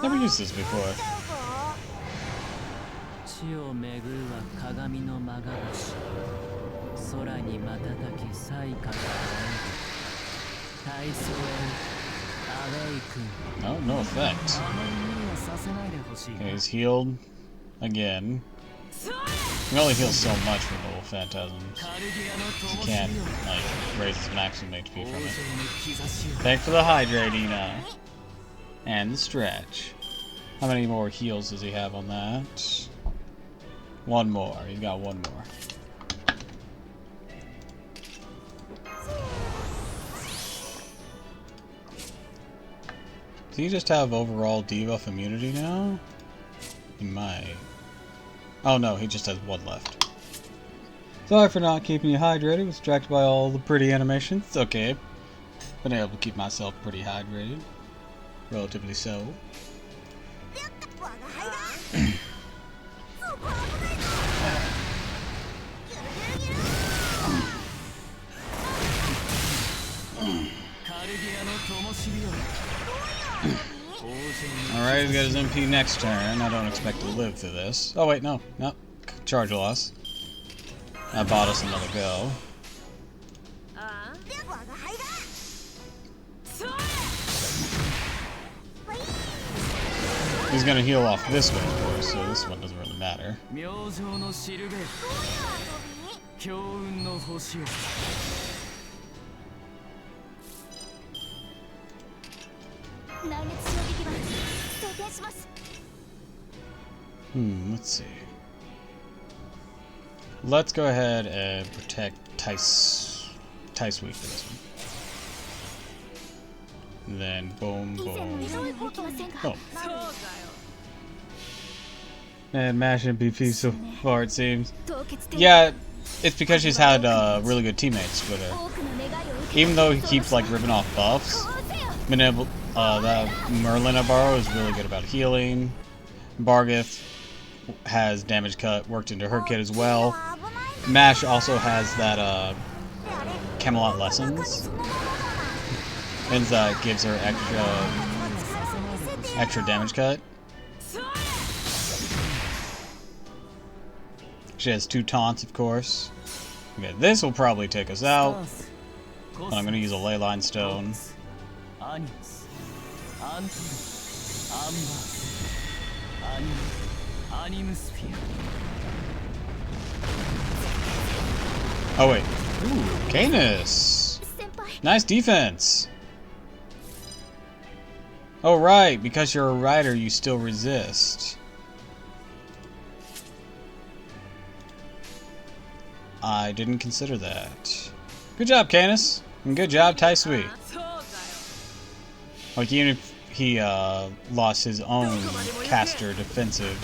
Never used this before. 地を巡るは鏡のまがばし空に瞬き彩花が現れる体操アウェイ君 Oh, no effect. あまり無理はさせないでほしい Okay, he's healed again. He only heals so much from the little phantasms. カルディアの He 灯 can't, 火よ like, raise his maximum HP 王 from 女の it. 兆しよ Thanks for the hydrating, and the stretch. How many more heals does he have on that? One more. He's got one more. Does he just have overall debuff immunity now? He might. Oh no, he just has one left. Sorry for not keeping you hydrated. Was distracted by all the pretty animations. It's okay. Been able to keep myself pretty hydrated. Relatively so. Alright, he's got his MP next turn. I don't expect to live through this. Oh wait, no. No. Charge loss. That bought us another go. He's gonna heal off this one, of course, so this one doesn't really matter. 明星のシルベ強運の星よ Let's see. Let's go ahead and protect Tai Sui for this one. Then boom, boom. Oh. And Mash MVP so far, it seems. Yeah, it's because she's had really good teammates with her. Even though he keeps like ripping off buffs, been able that Merlin Navarro is really good about healing. Bargith has damage cut worked into her kit as well. Mash also has that Camelot Lessons, and that gives her extra damage cut. She has 2 taunts, of course. Okay, this will probably take us out, but I'm gonna use a Leyline Stone. Oh wait. Ooh, Canis! Nice defense! Oh right, because you're a rider, you still resist. I didn't consider that. Good job, Canis! And good job, Tai Sui. Like, even if he lost his own caster defensive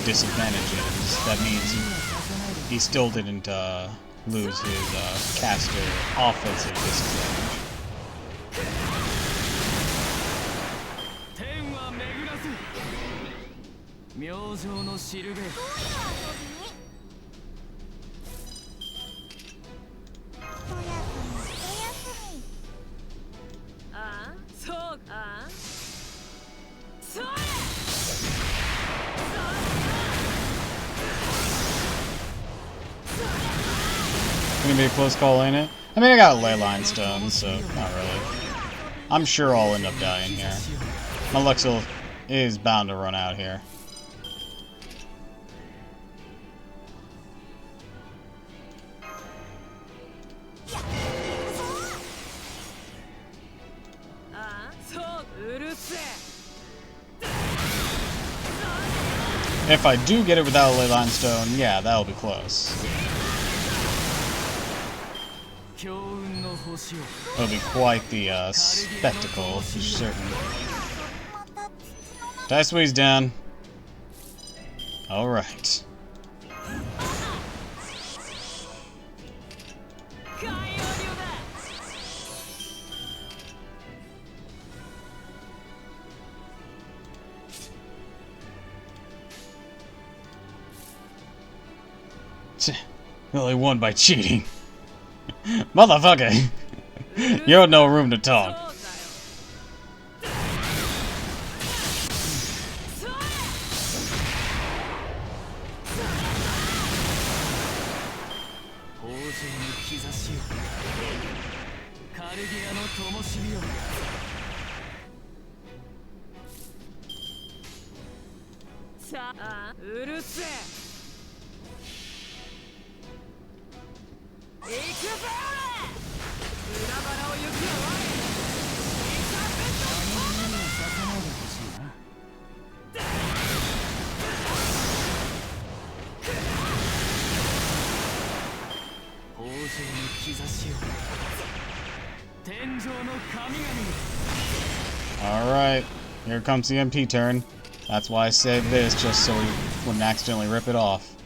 disadvantages, that means he still didn't lose his caster offensive disadvantage. Gonna be a close call, ain't it? I mean, I got a Leyline Stone, so not really. I'm sure I'll end up dying here. My Luxil is bound to run out here. If I do get it without a Leyline Stone, yeah, that'll be close. It'll be quite the spectacle, for certain. Die squeeze down. Alright. You only won by cheating. Motherfucker! You have no room to talk. Alright, here comes the MP turn. That's why I saved this, just so we wouldn't accidentally rip it off.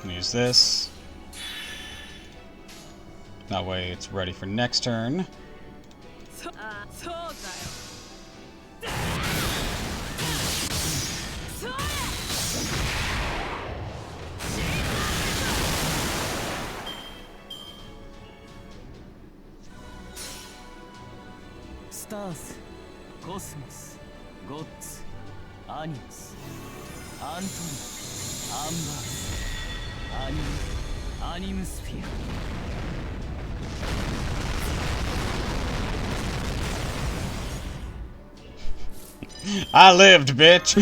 Use this. That way it's ready for next turn. Stars, Cosmos, Gods, Animus, Anton, Ambers, Animsphere. I lived, bitch!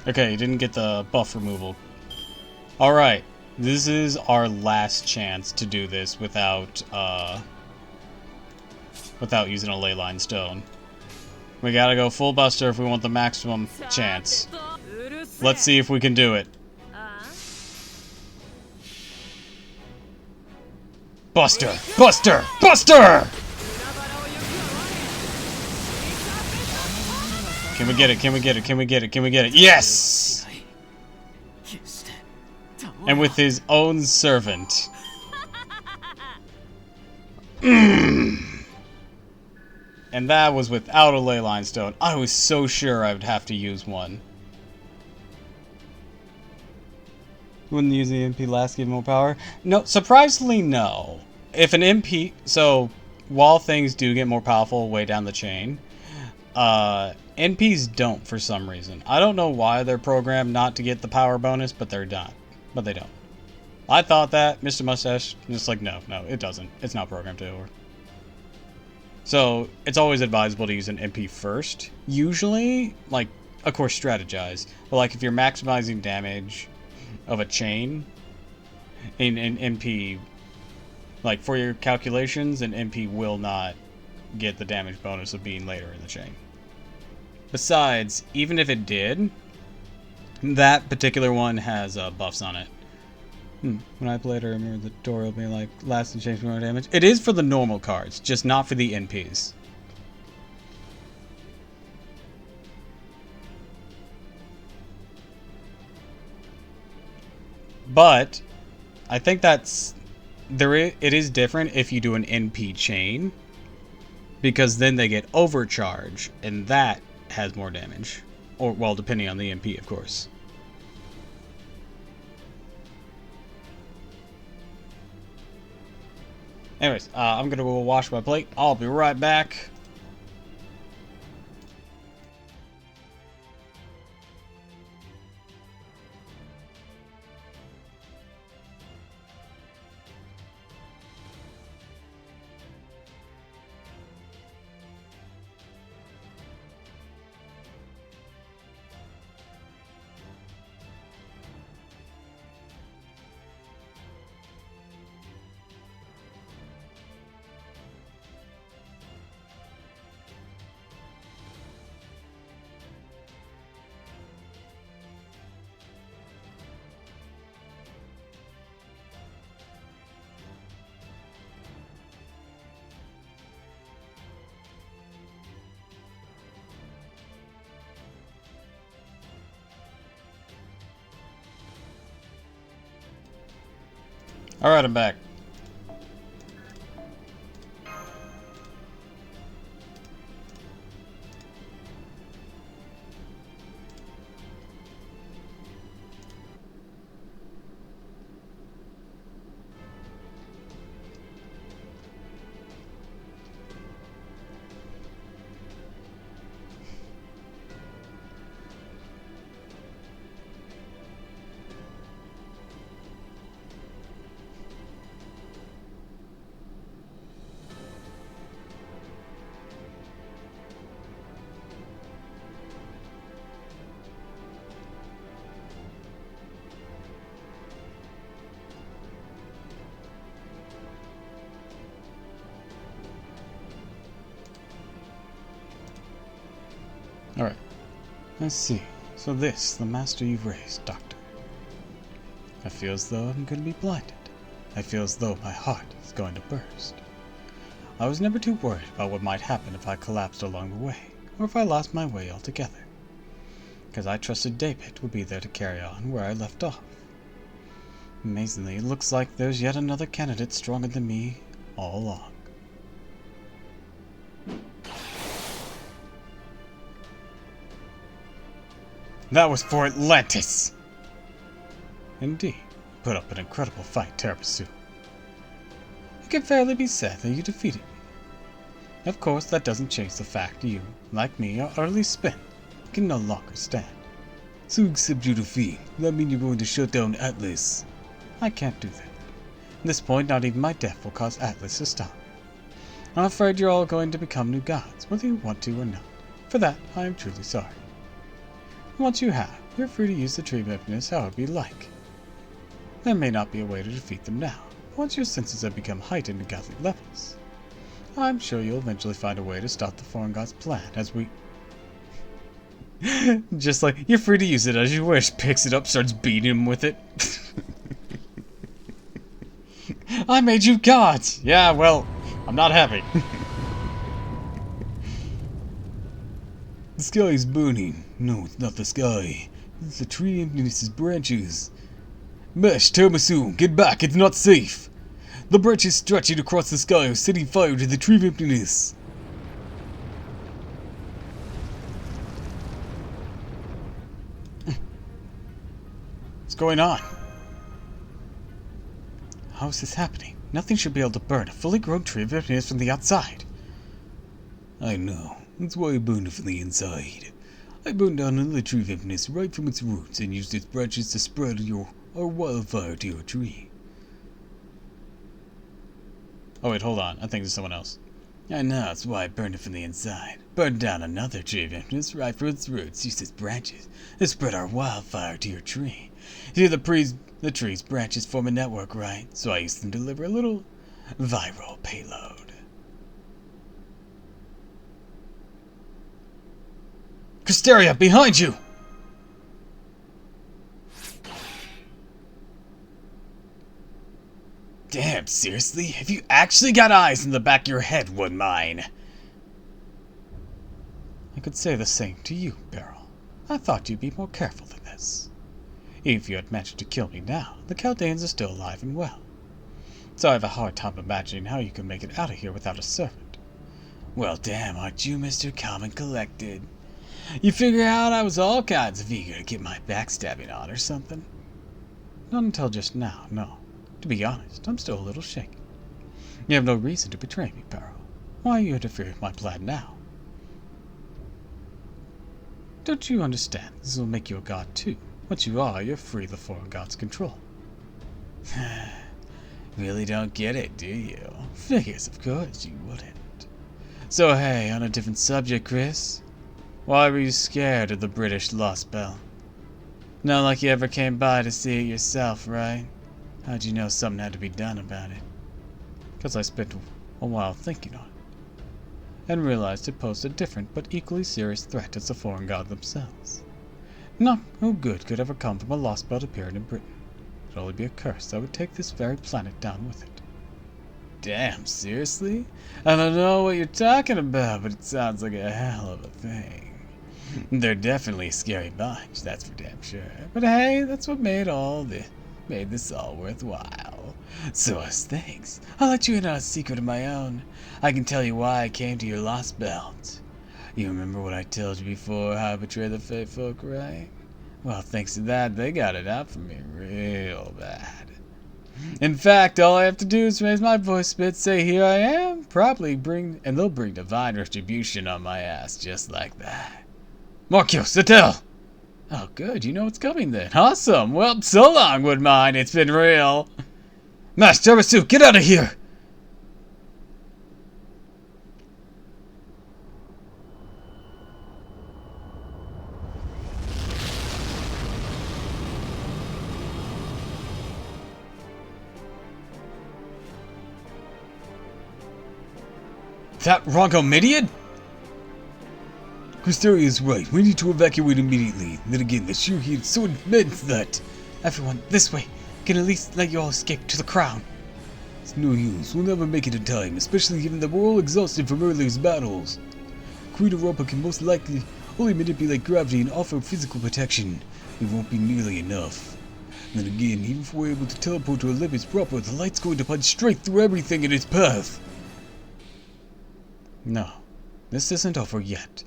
Okay, you didn't get the buff removal. Alright, this is our last chance to do this without using a leyline stone. We gotta go full buster if we want the maximum chance. Let's see if we can do it. Buster! Buster! Buster! Can we get it? Can we get it? Can we get it? Can we get it? Yes! And with his own servant. And that was without a leyline stone. I was so sure I would have to use one. Wouldn't use the MP last give more power? No, surprisingly no. If an MP... So, while things do get more powerful way down the chain, NPs don't for some reason. I don't know why they're programmed not to get the power bonus, but they're not. But they don't. I thought that, Mr. Mustache, just like, no, it doesn't. It's not programmed to work. So, it's always advisable to use an MP first. Usually, like, of course, strategize. But, like, if you're maximizing damage of a chain, in MP, like, for your calculations, an MP will not get the damage bonus of being later in the chain. Besides, even if it did, that particular one has buffs on it. When I played, I remember the door will be like, last and change more damage. It is for the normal cards, just not for the NPs. But, I think that's... it is different if you do an NP chain, because then they get overcharge, and that has more damage. Or, well, depending on the NP, of course. Anyways, I'm gonna go wash my plate. I'll be right back. Alright, I'm back. Alright. Let's see. So this, the master you've raised, Doctor. I feel as though I'm going to be blinded. I feel as though my heart is going to burst. I was never too worried about what might happen if I collapsed along the way, or if I lost my way altogether. Because I trusted David would be there to carry on where I left off. Amazingly, it looks like there's yet another candidate stronger than me all along. That was for Atlantis! Indeed, put up an incredible fight, Terrasu. It can fairly be said that you defeated me. Of course, that doesn't change the fact you, like me, are utterly spent and can no longer stand. So accept your defeat. That mean you're going to shut down Atlas? I can't do that. At this point, not even my death will cause Atlas to stop. I'm afraid you're all going to become new gods, whether you want to or not. For that, I am truly sorry. Once you have, you're free to use the tree of emptiness however you like. There may not be a way to defeat them now, but once your senses have become heightened to godly levels, I'm sure you'll eventually find a way to stop the foreign god's plan as we... Just like, you're free to use it as you wish, picks it up, starts beating him with it. I made you gods! Yeah, well, I'm not happy. The sky is burning. No, it's not the sky. It's the tree emptiness's branches. Mesh, Termasu, get back, it's not safe. The branches stretching across the sky are setting fire to the tree of emptiness. What's going on? How is this happening? Nothing should be able to burn a fully grown tree of emptiness from the outside. I know. That's why I burned it from the inside. I burned down another tree of emptiness right from its roots and used its branches to spread our wildfire to your tree. Oh wait, hold on. I think there's someone else. I know, that's why I burned it from the inside. Burned down another tree of emptiness right from its roots, used its branches to spread our wildfire to your tree. See, the tree's branches form a network, right? So I used them to deliver a little viral payload. Krysteria, behind you! Damn, seriously? Have you actually got eyes in the back of your head, one mine? I could say the same to you, Beryl. I thought you'd be more careful than this. If you had managed to kill me now, the Chaldeans are still alive and well. So I have a hard time imagining how you can make it out of here without a servant. Well, damn, aren't you Mr. Calm and Collected? You figure out I was all kinds of eager to get my backstabbing on or something? Not until just now, no. To be honest, I'm still a little shaken. You have no reason to betray me, Beryl. Why you interfere with my plan now? Don't you understand? This will make you a god too. Once you are, you're free of the foreign god's control. Really don't get it, do you? Figures, of course, you wouldn't. So hey, on a different subject, Chris. Why were you scared of the British Lost Bell? Not like you ever came by to see it yourself, right? How'd you know something had to be done about it? Because I spent a while thinking on it, and realized it posed a different but equally serious threat as the foreign god themselves. No good could ever come from a lost belt appearing in Britain. It would only be a curse that would take this very planet down with it. Damn, seriously? I don't know what you're talking about, but it sounds like a hell of a thing. They're definitely a scary bunch, that's for damn sure. But hey, that's what made all the made this all worthwhile. So thanks. I'll let you in on a secret of my own. I can tell you why I came to your lost belt. You remember what I told you before, how I betrayed the Fey folk, right? Well, thanks to that, they got it out for me real bad. In fact, all I have to do is raise my voice a bit, say here I am, and they'll bring divine retribution on my ass just like that. Markio, Satel! Oh, good, you know what's coming then. Awesome! Well, so long, Woodmine, it's been real. Master Jarasu, get out of here! That Rongomidian? Cristeria is right. We need to evacuate immediately. Then again, the sheer heat is so immense that everyone this way can at least let you all escape to the crown. It's no use. We'll never make it in time, especially given that we're all exhausted from earlier battles. Queen Europa can most likely only manipulate gravity and offer physical protection. It won't be nearly enough. Then again, even if we're able to teleport to Olympus proper, the light's going to punch straight through everything in its path. No, this isn't over yet.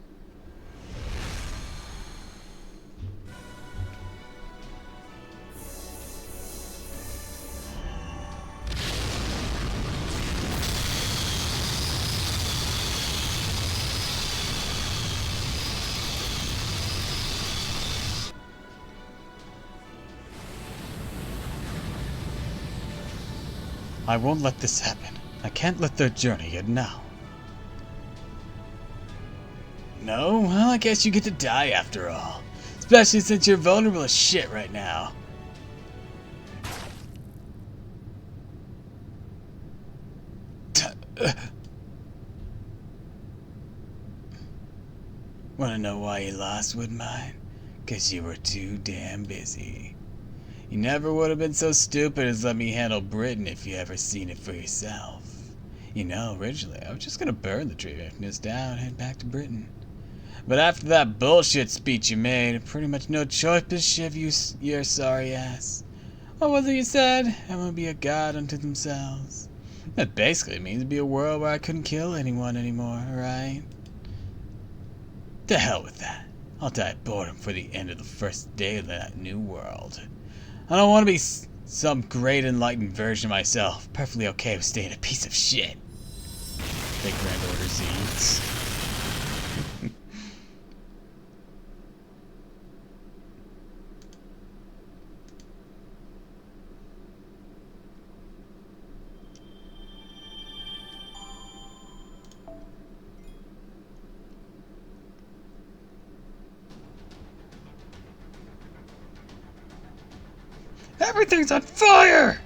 I won't let this happen. I can't let their journey end now. No? Well, I guess you get to die after all. Especially since you're vulnerable as shit right now. Wanna know why you lost, Woodmine? 'Cause you were too damn busy. You never would have been so stupid as let me handle Britain if you ever seen it for yourself. You know, originally I was just gonna burn the Tree of Infinite down and head back to Britain. But after that bullshit speech you made, pretty much no choice but to shiv your sorry ass. Or whether you said, everyone be a god unto themselves. That basically means it'd be a world where I couldn't kill anyone anymore, right? To hell with that. I'll die of boredom for the end of the first day of that new world. I don't want to be some great enlightened version of myself. Perfectly okay with staying a piece of shit. Big Grand Order Z's. Everything's on fire!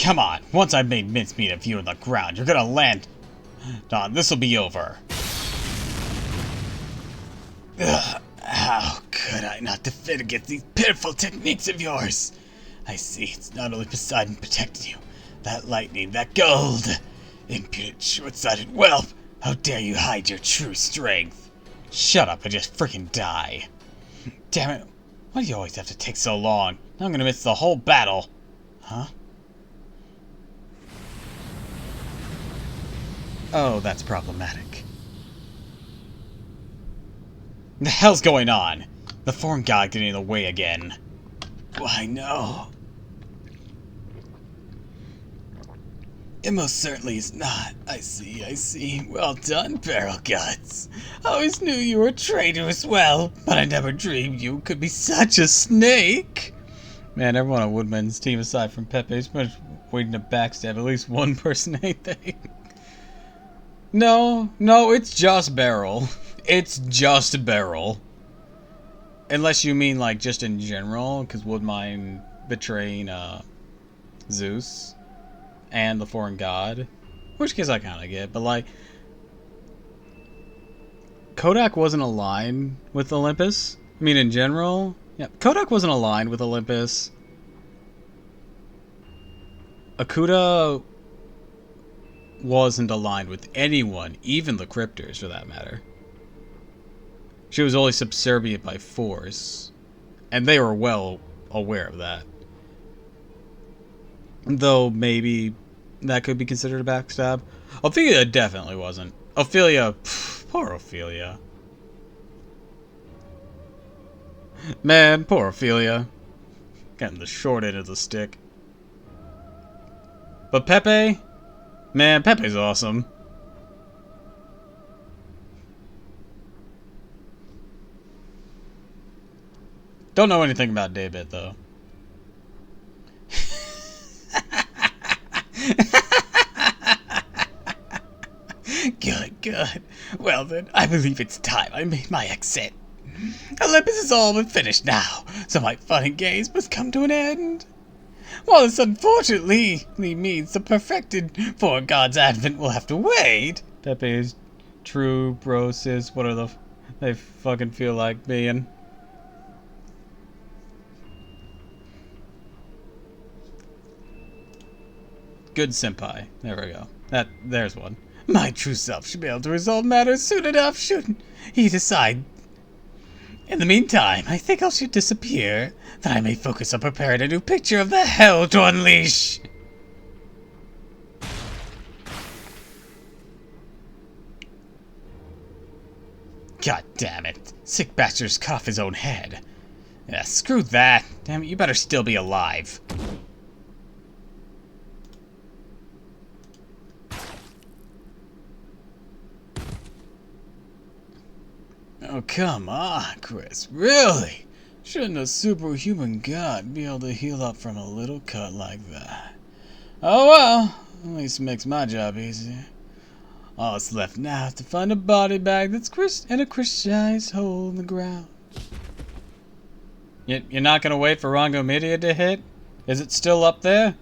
Come on, once I've made mincemeat of you on the ground, you're gonna land. Don, this'll be over. Ugh, how could I not defend against these pitiful techniques of yours? I see it's not only Poseidon protecting you, that lightning, that gold. Impudent, short-sighted whelp! How dare you hide your true strength? Shut up and just freaking die. Damn it, why do you always have to take so long? I'm gonna miss the whole battle. Huh? Oh, that's problematic. The hell's going on? The foreign god getting in the way again. Why, no. It most certainly is not. I see, I see. Well done, Barrel Guts. I always knew you were a traitor as well, but I never dreamed you could be such a snake. Man, everyone on Woodman's team, aside from Pepe, is pretty much waiting to backstab at least one person, ain't they? No, it's just Beryl. It's just Beryl. Unless you mean, like, just in general, because would mind betraying, Zeus and the foreign god. Which case I kind of get, but, like, Kodak wasn't aligned with Olympus. I mean, in general, yeah, Kodak wasn't aligned with Olympus. Akuta wasn't aligned with anyone, even the Cryptors, for that matter. She was only subservient by force, and they were well aware of that. Though maybe that could be considered a backstab. Ophelia definitely wasn't. Ophelia, poor Ophelia. Man, poor Ophelia. Getting the short end of the stick. But Pepe? Man, Pepe's awesome. Don't know anything about Daybit, though. Good. Well then, I believe it's time I made my exit. Olympus is all but finished now, so my fun and games must come to an end. While this unfortunately means the perfected foreign god's advent will have to wait. Pepe's true brosis, what are they fucking feel like being? Good senpai. There we go. There's one. My true self should be able to resolve matters soon enough, shouldn't he decide? In the meantime, I think I should disappear, that I may focus on preparing a new picture of the hell to unleash. God damn it. Sick bastard's cut off his own head. Yeah, screw that. Damn it, you better still be alive. Oh, come on, Chris. Really? Shouldn't a superhuman god be able to heal up from a little cut like that? Oh well, at least it makes my job easier. All that's left now is to find a body bag that's in a crystallized hole in the ground. You're not gonna wait for Rango Media to hit? Is it still up there?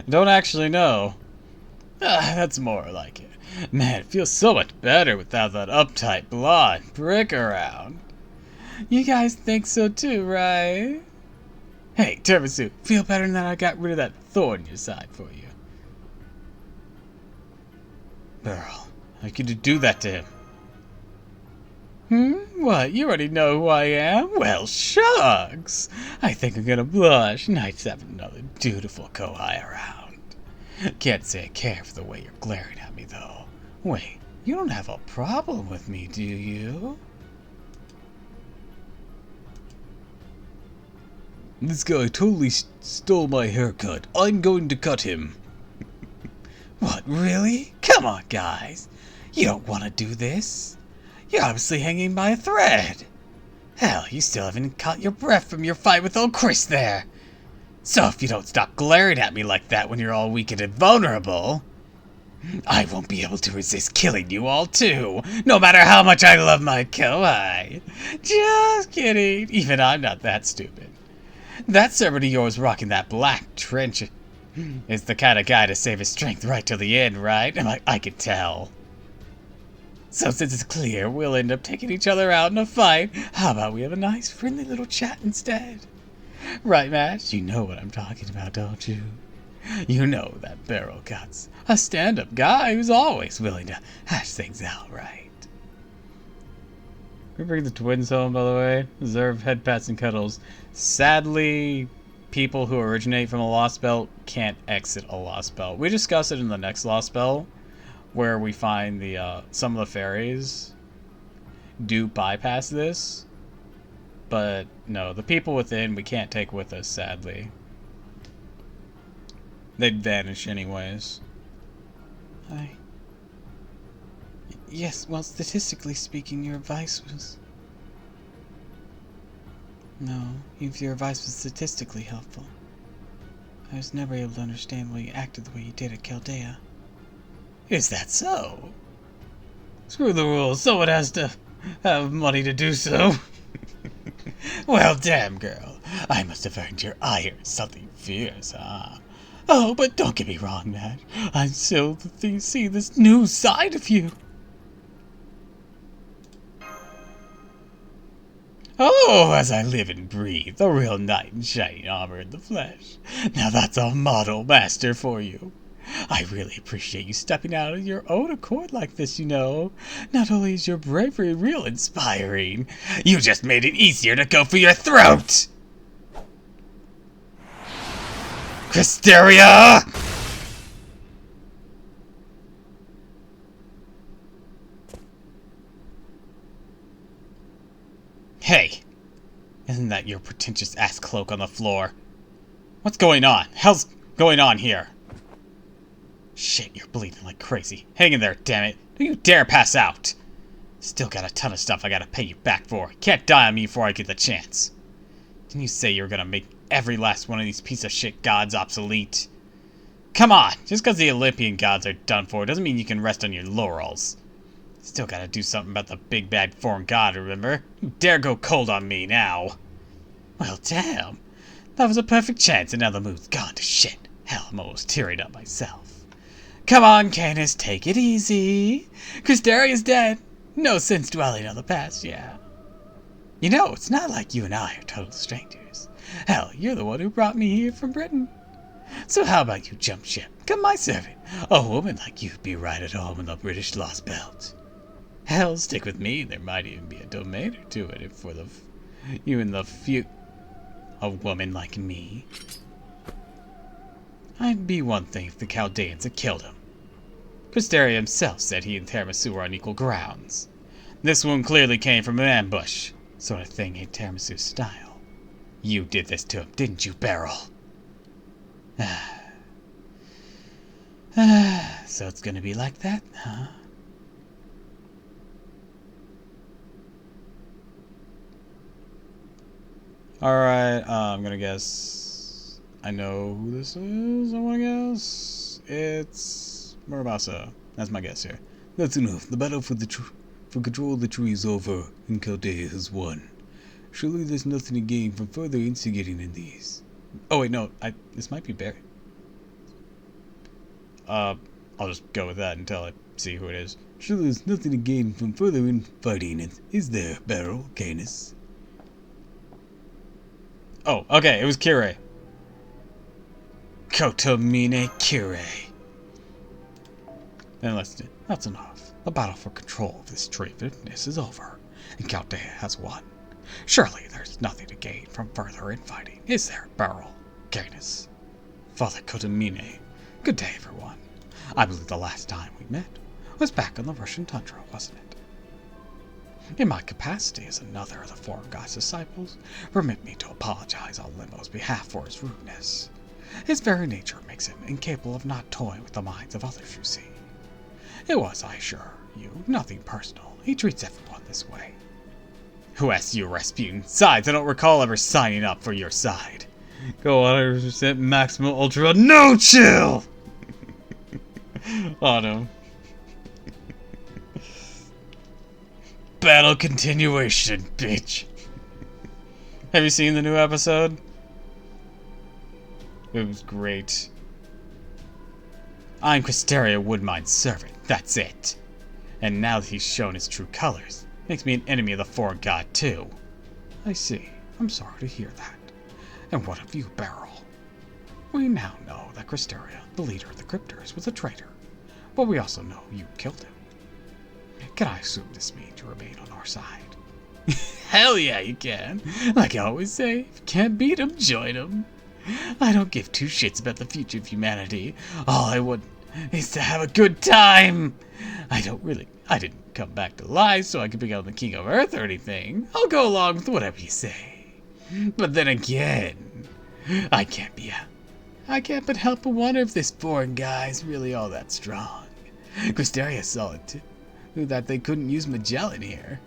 Don't actually know. That's more like it. Man, it feels so much better without that uptight blonde prick around. You guys think so too, right? Hey, Turbosuit, feel better now that I got rid of that thorn in your side for you. Beryl, how could you do that to him? What, you already know who I am? Well, shucks! I think I'm gonna blush. Nice having another dutiful Kohai around. Can't say I care for the way you're glaring at me, though. Wait, you don't have a problem with me, do you? This guy totally stole my haircut. I'm going to cut him. What, really? Come on, guys. You don't want to do this. You're obviously hanging by a thread. Hell, you still haven't caught your breath from your fight with old Chris there. So if you don't stop glaring at me like that when you're all weakened and vulnerable, I won't be able to resist killing you all too, no matter how much I love my Kohai. Just kidding. Even I'm not that stupid. That servant of yours rocking that black trench is the kind of guy to save his strength right till the end, right? I can tell. So since it's clear we'll end up taking each other out in a fight, how about we have a nice friendly little chat instead? Right, Matt? You know what I'm talking about, don't you? You know that Beryl Cut's a stand-up guy who's always willing to hash things out, right? We bring the twins home, by the way. Deserve head pats and cuddles. Sadly, people who originate from a Lost Belt can't exit a Lost Belt. We discuss it in the next Lost Belt, where we find the some of the fairies do bypass this. But no, the people within we can't take with us, sadly. They'd vanish anyways. Yes, well, statistically speaking, your advice was... No, if your advice was statistically helpful. I was never able to understand why you acted the way you did at Chaldea. Is that so? Screw the rules. Someone has to have money to do so. Well, damn, girl. I must have earned your ire. Something fierce, huh? Oh, but don't get me wrong, man. I'm still to see this new side of you. Oh, as I live and breathe, a real knight in shining armor in the flesh. Now that's a model master for you. I really appreciate you stepping out of your own accord like this, you know. Not only is your bravery real inspiring, you just made it easier to go for your throat! Hysteria! Hey! Isn't that your pretentious ass cloak on the floor? What's going on? Hell's going on here? Shit, you're bleeding like crazy. Hang in there, damn it. Don't you dare pass out. Still got a ton of stuff I gotta pay you back for. Can't die on me before I get the chance. Didn't you say you were gonna make every last one of these piece of shit gods obsolete? Come on, just because the Olympian gods are done for doesn't mean you can rest on your laurels. Still gotta do something about the big bad foreign god, remember? You dare go cold on me now. Well, damn. That was a perfect chance and now the mood's gone to shit. Hell, I'm almost tearing up myself. Come on, Canis, take it easy. Crystaria's dead. No sense dwelling on the past, yeah. You know, it's not like you and I are total strangers. Hell, you're the one who brought me here from Britain. So how about you jump ship? Become my servant. A woman like you'd be right at home in the British Lost Belt. Hell, stick with me. There might even be a domain or two in it for you in the a woman like me. I'd be one thing if the Chaldeans had killed him. Cristaria himself said he and Tiramisu were on equal grounds. This one clearly came from an ambush. Sort of thing ain't Tiramisu's style. You did this to him, didn't you, Beryl? So it's gonna be like that, huh? Alright, I'm gonna guess. I know who this is, I wanna guess. It's Murabasa. That's my guess here. That's enough. The battle for control of the tree is over, and Chaldea has won. Surely there's nothing to gain from further instigating in these. Oh wait, no, this might be Barry. I'll just go with that until I see who it is. Surely there's nothing to gain from further infighting, is there, Beryl, Canis? Oh, okay, it was Kirei. Kotomine Kirei. Then that's enough. The battle for control of this tree of infiniteness is over, and Chaldea has won. Surely there's nothing to gain from further infighting, is there, Beryl, Canis, Father Kotomine? Good day, everyone. I believe the last time we met was back on the Russian tundra, wasn't it? In my capacity as another of the foreign god's disciples, permit me to apologize on Limo's behalf for his rudeness. His very nature makes him incapable of not toying with the minds of others, you see. It was, I assure you, nothing personal. He treats everyone this way. Who asked you, Rasputin? Besides, I don't recall ever signing up for your side. Go 100% maximum ultra, no chill! On him. Battle continuation, bitch. Have you seen the new episode? It was great. I'm Cristaria Woodmine's servant, that's it. And now that he's shown his true colors, makes me an enemy of the foreign god too. I see. I'm sorry to hear that. And what of you, Beryl? We now know that Cristaria, the leader of the Cryptors, was a traitor. But we also know you killed him. Can I assume this means you remain on our side? Hell yeah, you can. Like I always say, if you can't beat him, join him. I don't give two shits about the future of humanity. All I want is to have a good time. I didn't come back to life so I could become the king of Earth or anything. I'll go along with whatever you say. But then again, I can't but help but wonder if this foreign guy is really all that strong. Cristaria saw it too, that they couldn't use Magellan here.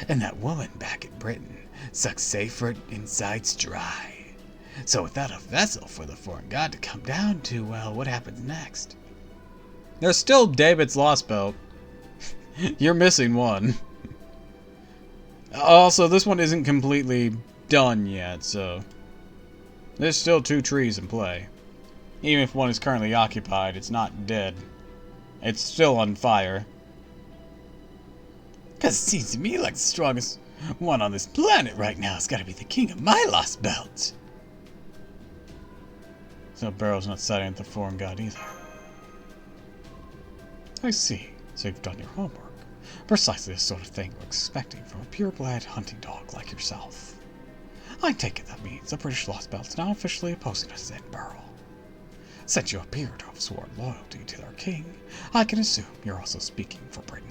And that woman back in Britain sucks safer insides dry. So without a vessel for the foreign god to come down to, well, what happens next? There's still David's Lost Belt. You're missing one. Also, this one isn't completely done yet, so there's still 2 trees in play. Even if one is currently occupied, it's not dead. It's still on fire. Cause it seems to me like the strongest one on this planet right now has got to be the king of my lost belt. So Barrow's not siding with the foreign god either. I see. So you've done your homework. Precisely the sort of thing we're expecting from a pure-blood hunting dog like yourself. I take it that means the British Lost Belt's now officially opposing us in Burrow. Since you appear to have sworn loyalty to their king, I can assume you're also speaking for Britain.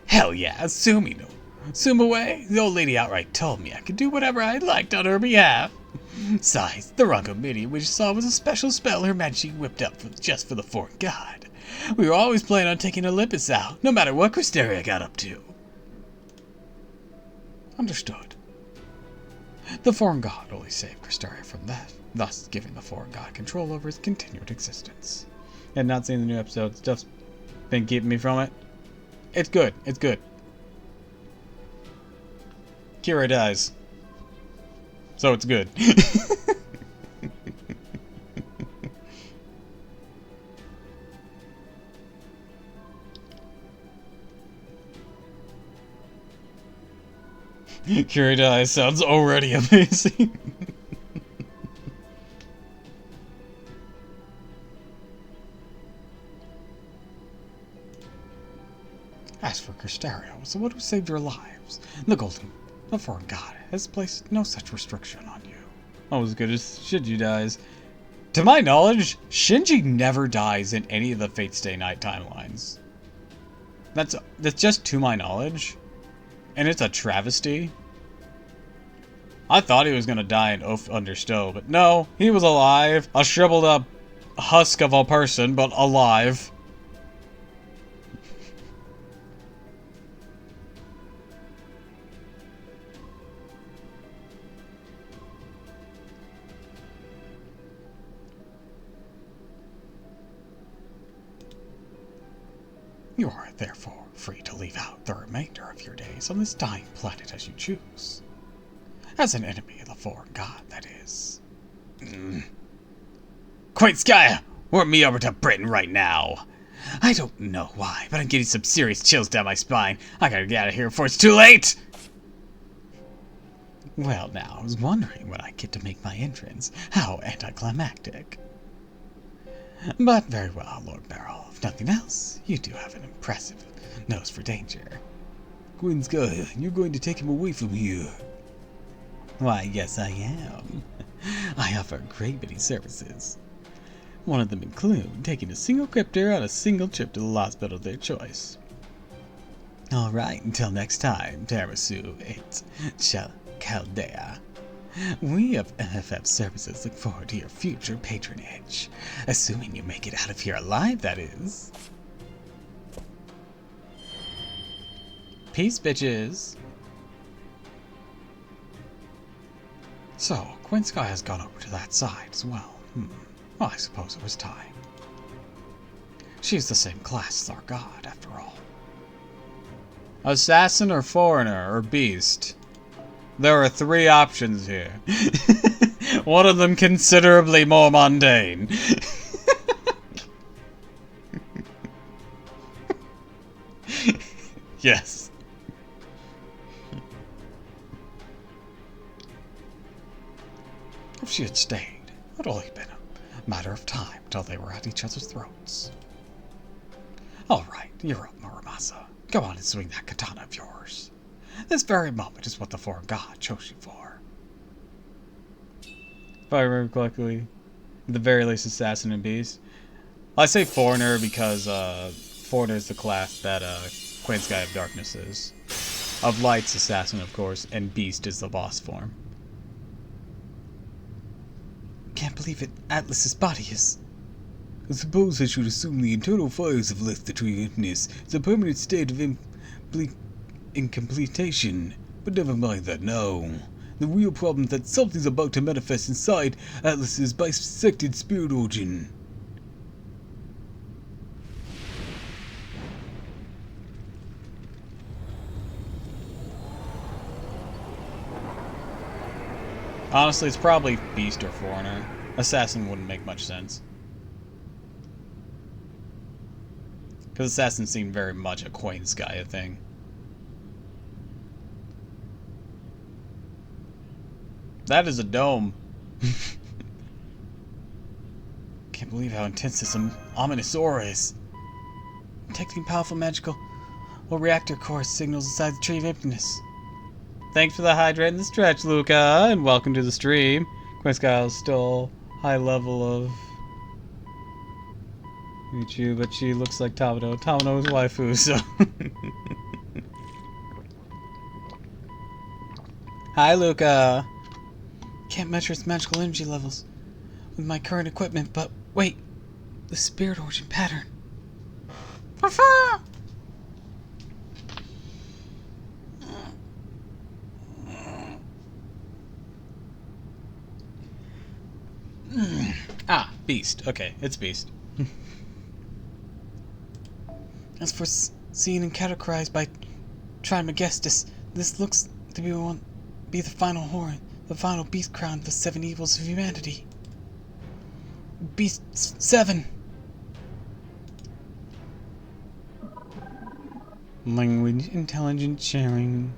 Hell yeah, assume you know. Assume away. The old lady outright told me I could do whatever I liked on her behalf. Besides, the Runko Midi we saw was a special spell her majesty whipped up just for the foreign god. We were always planning on taking Olympus out, no matter what Cristeria got up to. Understood. The foreign god only saved Cristeria from death, thus giving the foreign god control over his continued existence. And not seen the new episode, stuff's been keeping me from it. It's good, it's good. Kira dies. So it's good. Kira dies sounds already amazing. As for Cristeria was the one who saved your lives. The foreign god has placed no such restriction on you. Oh, as good as Shinji dies. To my knowledge, Shinji never dies in any of the Fate Stay Night timelines. That's just to my knowledge. And it's a travesty. I thought he was gonna die in Oath Under Stowe, but no, he was alive. A shriveled up husk of a person, but alive. You are therefore free to leave out the remainder of your days on this dying planet as you choose. As an enemy of the foreign god, that is. Quite Skya! Warp me over to Britain right now! I don't know why, but I'm getting some serious chills down my spine. I gotta get out of here before it's too late! Well now, I was wondering when I get to make my entrance. How anticlimactic. But very well, Lord Barrel. If nothing else, you do have an impressive nose for danger. Queen Skya, you're going to take him away from here. Why, yes I am. I offer a great many services. One of them include taking a single crypter on a single trip to the Lost Belt of their choice. Alright, until next time, Tarasu, it's Chaldea. We of MFF Services look forward to your future patronage. Assuming you make it out of here alive, that is. Peace, bitches. So, Queen Skya has gone over to that side as well. Well, I suppose it was time. She's the same class as our god, after all. Assassin or foreigner or beast? There are 3 options here. One of them considerably more mundane. Yes. If she had stayed, it would only been a matter of time till they were at each other's throats. Alright, you're up, Muramasa. Go on and swing that katana of yours. This very moment is what the foreign god chose you for. If I remember correctly, the very least assassin and beast. I say foreigner because foreigner is the class that Queen Skya of Darkness is. Of Light's assassin, of course, and beast is the boss form. Can't believe it. Atlas's body is... I suppose I should assume the internal fires have left the tree witness. It's a permanent state of incompletion. But never mind that now. The real problem is that something's about to manifest inside Atlas's bisected spirit origin. Honestly, it's probably Beast or Foreigner. Assassin wouldn't make much sense. Because Assassin seemed very much a Quain's Gaia thing. That is a dome. Can't believe how intense this ominous aura is. Detecting powerful magical or reactor core signals inside the Tree of Emptiness. Thanks for the hydrate and the stretch, Luca, and welcome to the stream. Queen's Gaia still high level of Michu, but she looks like Tamino. Tamino is waifu, so. Hi, Luca. Can't measure its magical energy levels with my current equipment, but wait, the spirit origin pattern. Ah, Beast. Okay, it's Beast. As for seen and categorized by Trismegistus, this looks to be the final horn, the final beast crown of the 7 evils of humanity. Beast 7. Language intelligent sharing.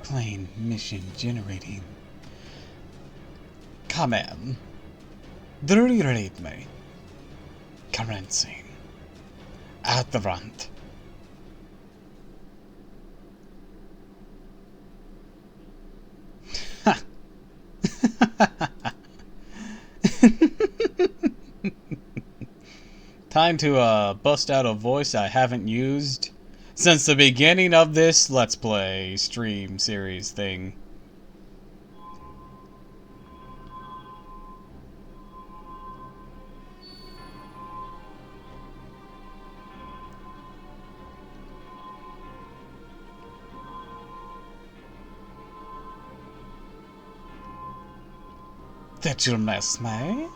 Plane mission generating. Command. Read me. Commencing. At the front. Time to bust out a voice I haven't used since the beginning of this Let's Play stream series thing. Did you miss me?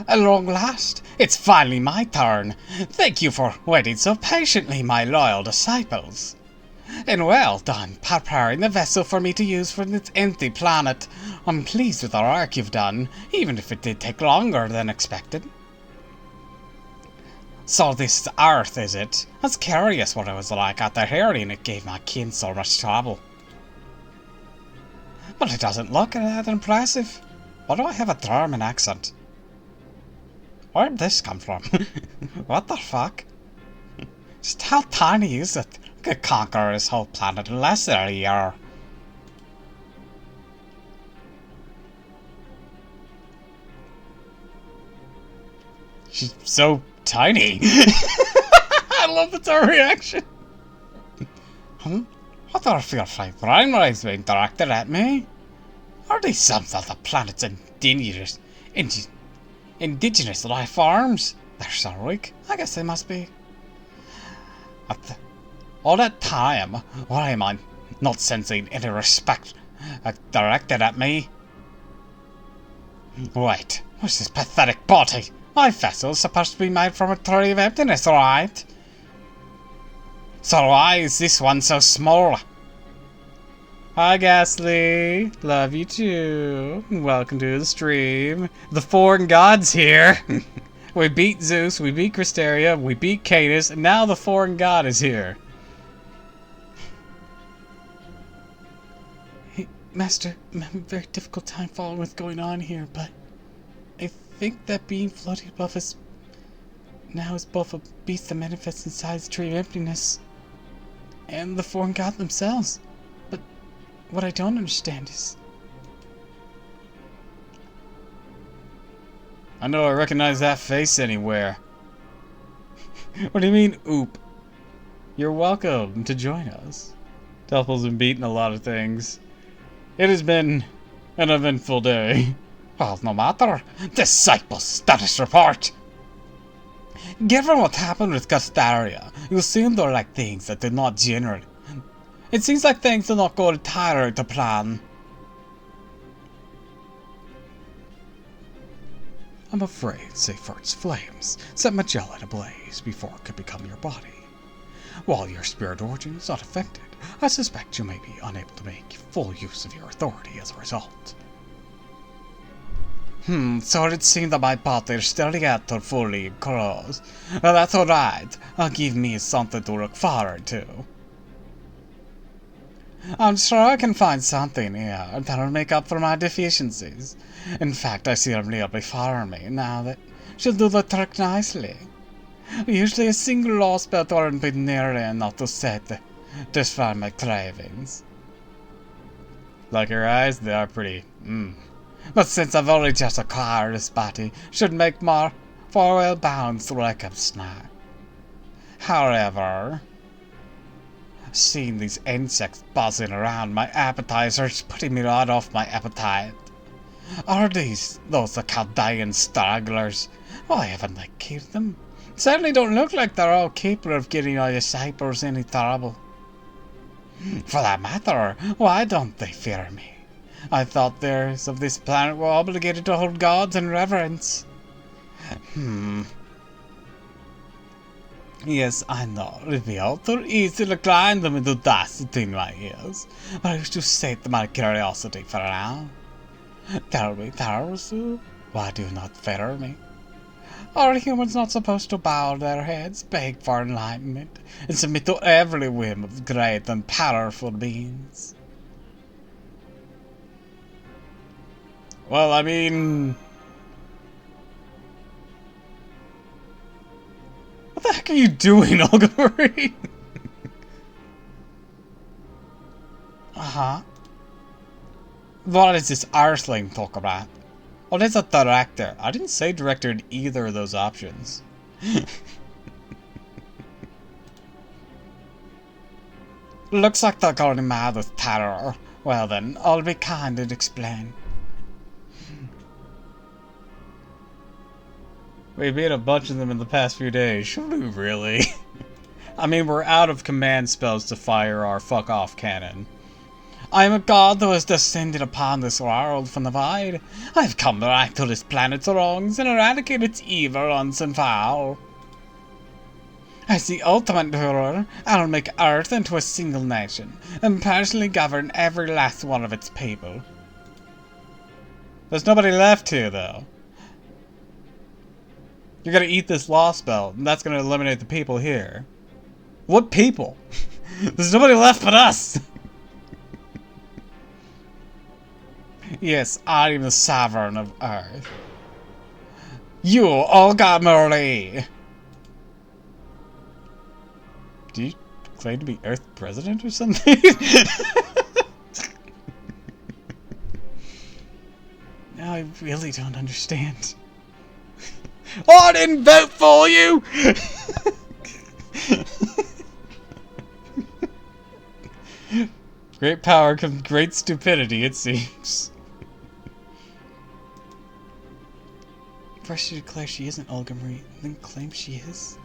At long last, it's finally my turn. Thank you for waiting so patiently, my loyal disciples. And well done preparing the vessel for me to use for this empty planet. I'm pleased with the work you've done, even if it did take longer than expected. So this is Earth, is it? I was curious what it was like after hearing it gave my kin so much trouble. But it doesn't look that impressive. Why do I have a German accent? Where'd this come from? What the fuck? Just how tiny is it? I could conquer this whole planet in less than a year. She's so tiny. I love the reaction. What are your flying primaries being directed at me? Are these some of the planet's indigenous life forms? They're so weak. I guess they must be. All that time, why am I not sensing any respect directed at me? Wait, what's this pathetic body? My vessel is supposed to be made from a tree of emptiness, right? So why is this one so small? Hi, Ghastly. Love you too. Welcome to the stream. The foreign gods here. We beat Zeus, we beat Cristeria, we beat Canis, and now the foreign god is here. Hey, Master, I'm having a very difficult time following what's going on here, but I think that being floating above us now is both a beast that manifests inside the Tree of Emptiness and the foreign god themselves. But what I don't understand is... I know I recognize that face anywhere. What do you mean, oop? You're welcome to join us. Doppel's been beating a lot of things. It has been an eventful day. Well, no matter. Disciples, status report. Given what happened with Castaria, you'll seem to like things that did not generally It seems like things are not going entirely to plan. I'm afraid Seyfarth's flames set Magellan ablaze before it could become your body. While your spirit origin is not affected, I suspect you may be unable to make full use of your authority as a result. So it seems that my body is still yet to fully close. Well, that's alright. Give me something to look forward to. I'm sure I can find something here that'll make up for my deficiencies. In fact, I see a real before me now that she'll do the trick nicely. Usually a single law spell wouldn't be nearly enough to satisfy my cravings. Like your eyes, they are pretty, But since I've only just acquired this body, should make more for a well-balanced welcome snack. However, seeing these insects buzzing around my appetizer is putting me right off my appetite. Are these those Chaldean stragglers? Why haven't I killed them? Certainly don't look like they're all capable of getting our disciples any trouble. For that matter, why don't they fear me? I thought theirs of this planet were obligated to hold gods in reverence. Yes, I know, it'd be all too easy to grind them into dust between my ears, but I wish to sate my curiosity for now. Tell me, Tarosu, why do you not fear me? Are humans not supposed to bow their heads, beg for enlightenment, and submit to every whim of great and powerful beings? Well, I mean... What the heck are you doing, Olgamari? Uh-huh. What is this Arsling talk about? Oh, that's a director. I didn't say director in either of those options. Looks like they're going mad with terror. Well then, I'll be kind and explain. We beat a bunch of them in the past few days. Should we really? I mean, we're out of command spells to fire our fuck-off cannon. I am a god who has descended upon this world from the void. I have come to right to this planet's wrongs and eradicate its evil once and for all. As the ultimate ruler, I'll make Earth into a single nation, and personally govern every last one of its people. There's nobody left here, though. You're gonna eat this law spell, and that's gonna eliminate the people here. What people? There's nobody left but us! Yes, I am the sovereign of Earth. You, Olga Marie! Do you claim to be Earth President or something? Now I really don't understand. Oh, I didn't vote for you! Great power comes great stupidity, it seems. First she declares she isn't Olga Marie, then claims she is?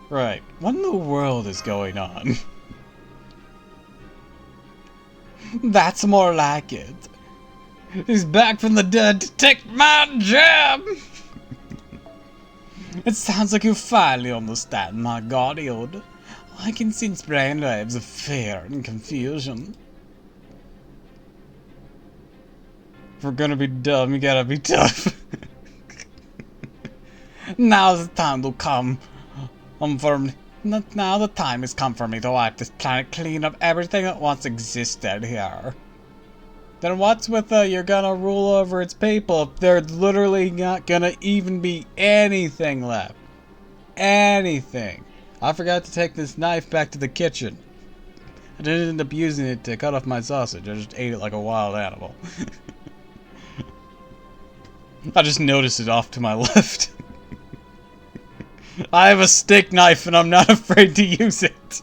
Right. What in the world is going on? That's more like it. He's back from the dead to take my job! It sounds like you finally understand my godhood. I can sense brainwaves of fear and confusion. If we're gonna be dumb, you gotta be tough. Now's the time to come. Now the time has come for me to wipe this planet clean of everything that once existed here. Then what's with you're gonna rule over its people if there's literally not gonna even be anything left? Anything. I forgot to take this knife back to the kitchen. I didn't end up using it to cut off my sausage. I just ate it like a wild animal. I just noticed it off to my left. I have a steak knife and I'm not afraid to use it.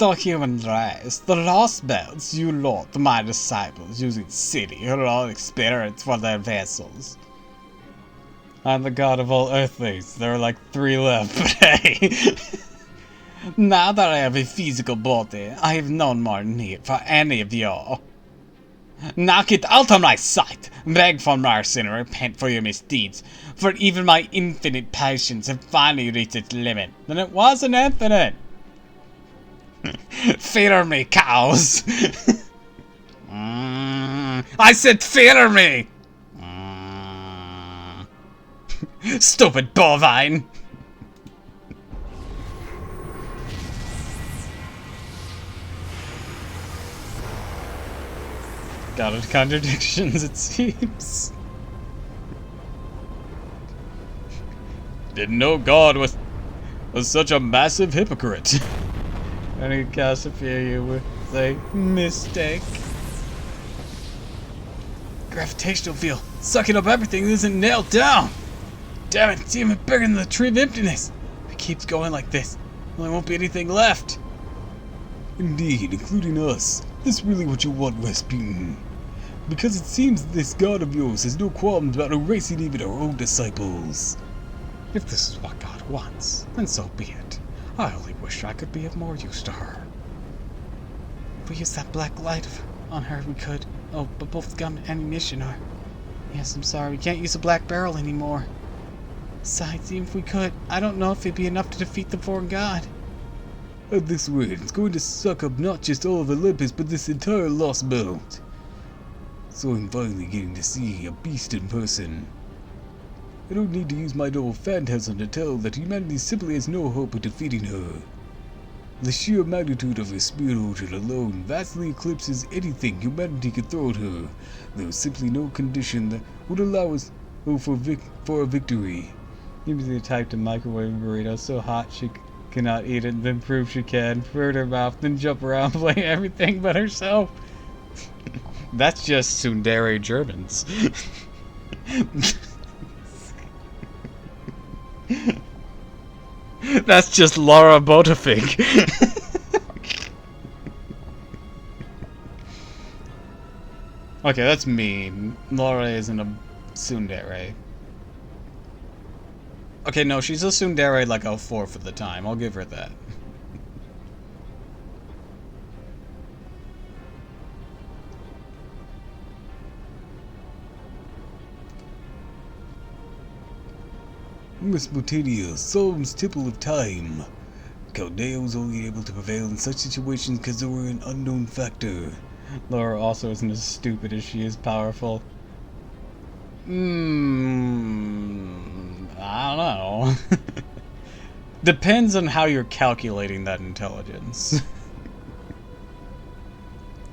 the human race, the lost belts you lot, my disciples, using city, are all experience for their vessels. I'm the god of all earthlings. There are like 3 left, but hey. Now that I have a physical body, I have no more need for any of y'all. Now get out of my sight! Beg for mercy and repent for your misdeeds, for even my infinite patience have finally reached its limit. And it wasn't infinite! Fear me, cows! I said fear me! Stupid bovine! God of contradictions, it seems. Didn't know God was such a massive hypocrite. And he Cassiopea you with a mistake. Gravitational field sucking up everything that isn't nailed down. Damn it, it's even bigger than the tree of emptiness. If it keeps going like this, there won't be anything left. Indeed, including us. This really what you want, Rasputin? Because it seems this god of yours has no qualms about erasing even our own disciples. If this is what God wants, then so be it. I only wish I could be of more use to her. If we use that black light on her, we could. Oh, but both gun and ammunition are... Yes, I'm sorry, we can't use a black barrel anymore. Besides, even if we could, I don't know if it'd be enough to defeat the foreign god. At this rate, it's going to suck up not just all of Olympus, but this entire lost belt. So I'm finally getting to see a beast in person. I don't need to use my double phantasm to tell that humanity simply has no hope of defeating her. The sheer magnitude of her spirit origin alone vastly eclipses anything humanity could throw at her. There is simply no condition that would allow us for a victory. Maybe the type to microwave burrito so hot she cannot eat it, then prove she can, fruit her mouth, then jump around playing everything but herself. That's just tsundere Germans. That's just Laura Botafig. Okay, that's mean. Laura isn't a tsundere. Okay, no, she's a tsundere like a fourth of the time. I'll give her that. Mesopotamia, Solomon's Temple of Time. Chaldea was only able to prevail in such situations because they were an unknown factor. Laura also isn't as stupid as she is powerful. I don't know. Depends on how you're calculating that intelligence.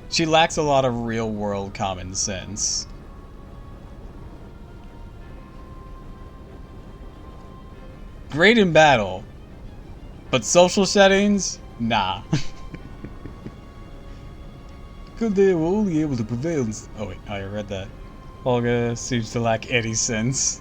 She lacks a lot of real-world common sense. Great in battle, but social settings? Nah. Chaldea were only able to prevail in... Oh wait, I read that. Olga seems to lack any sense.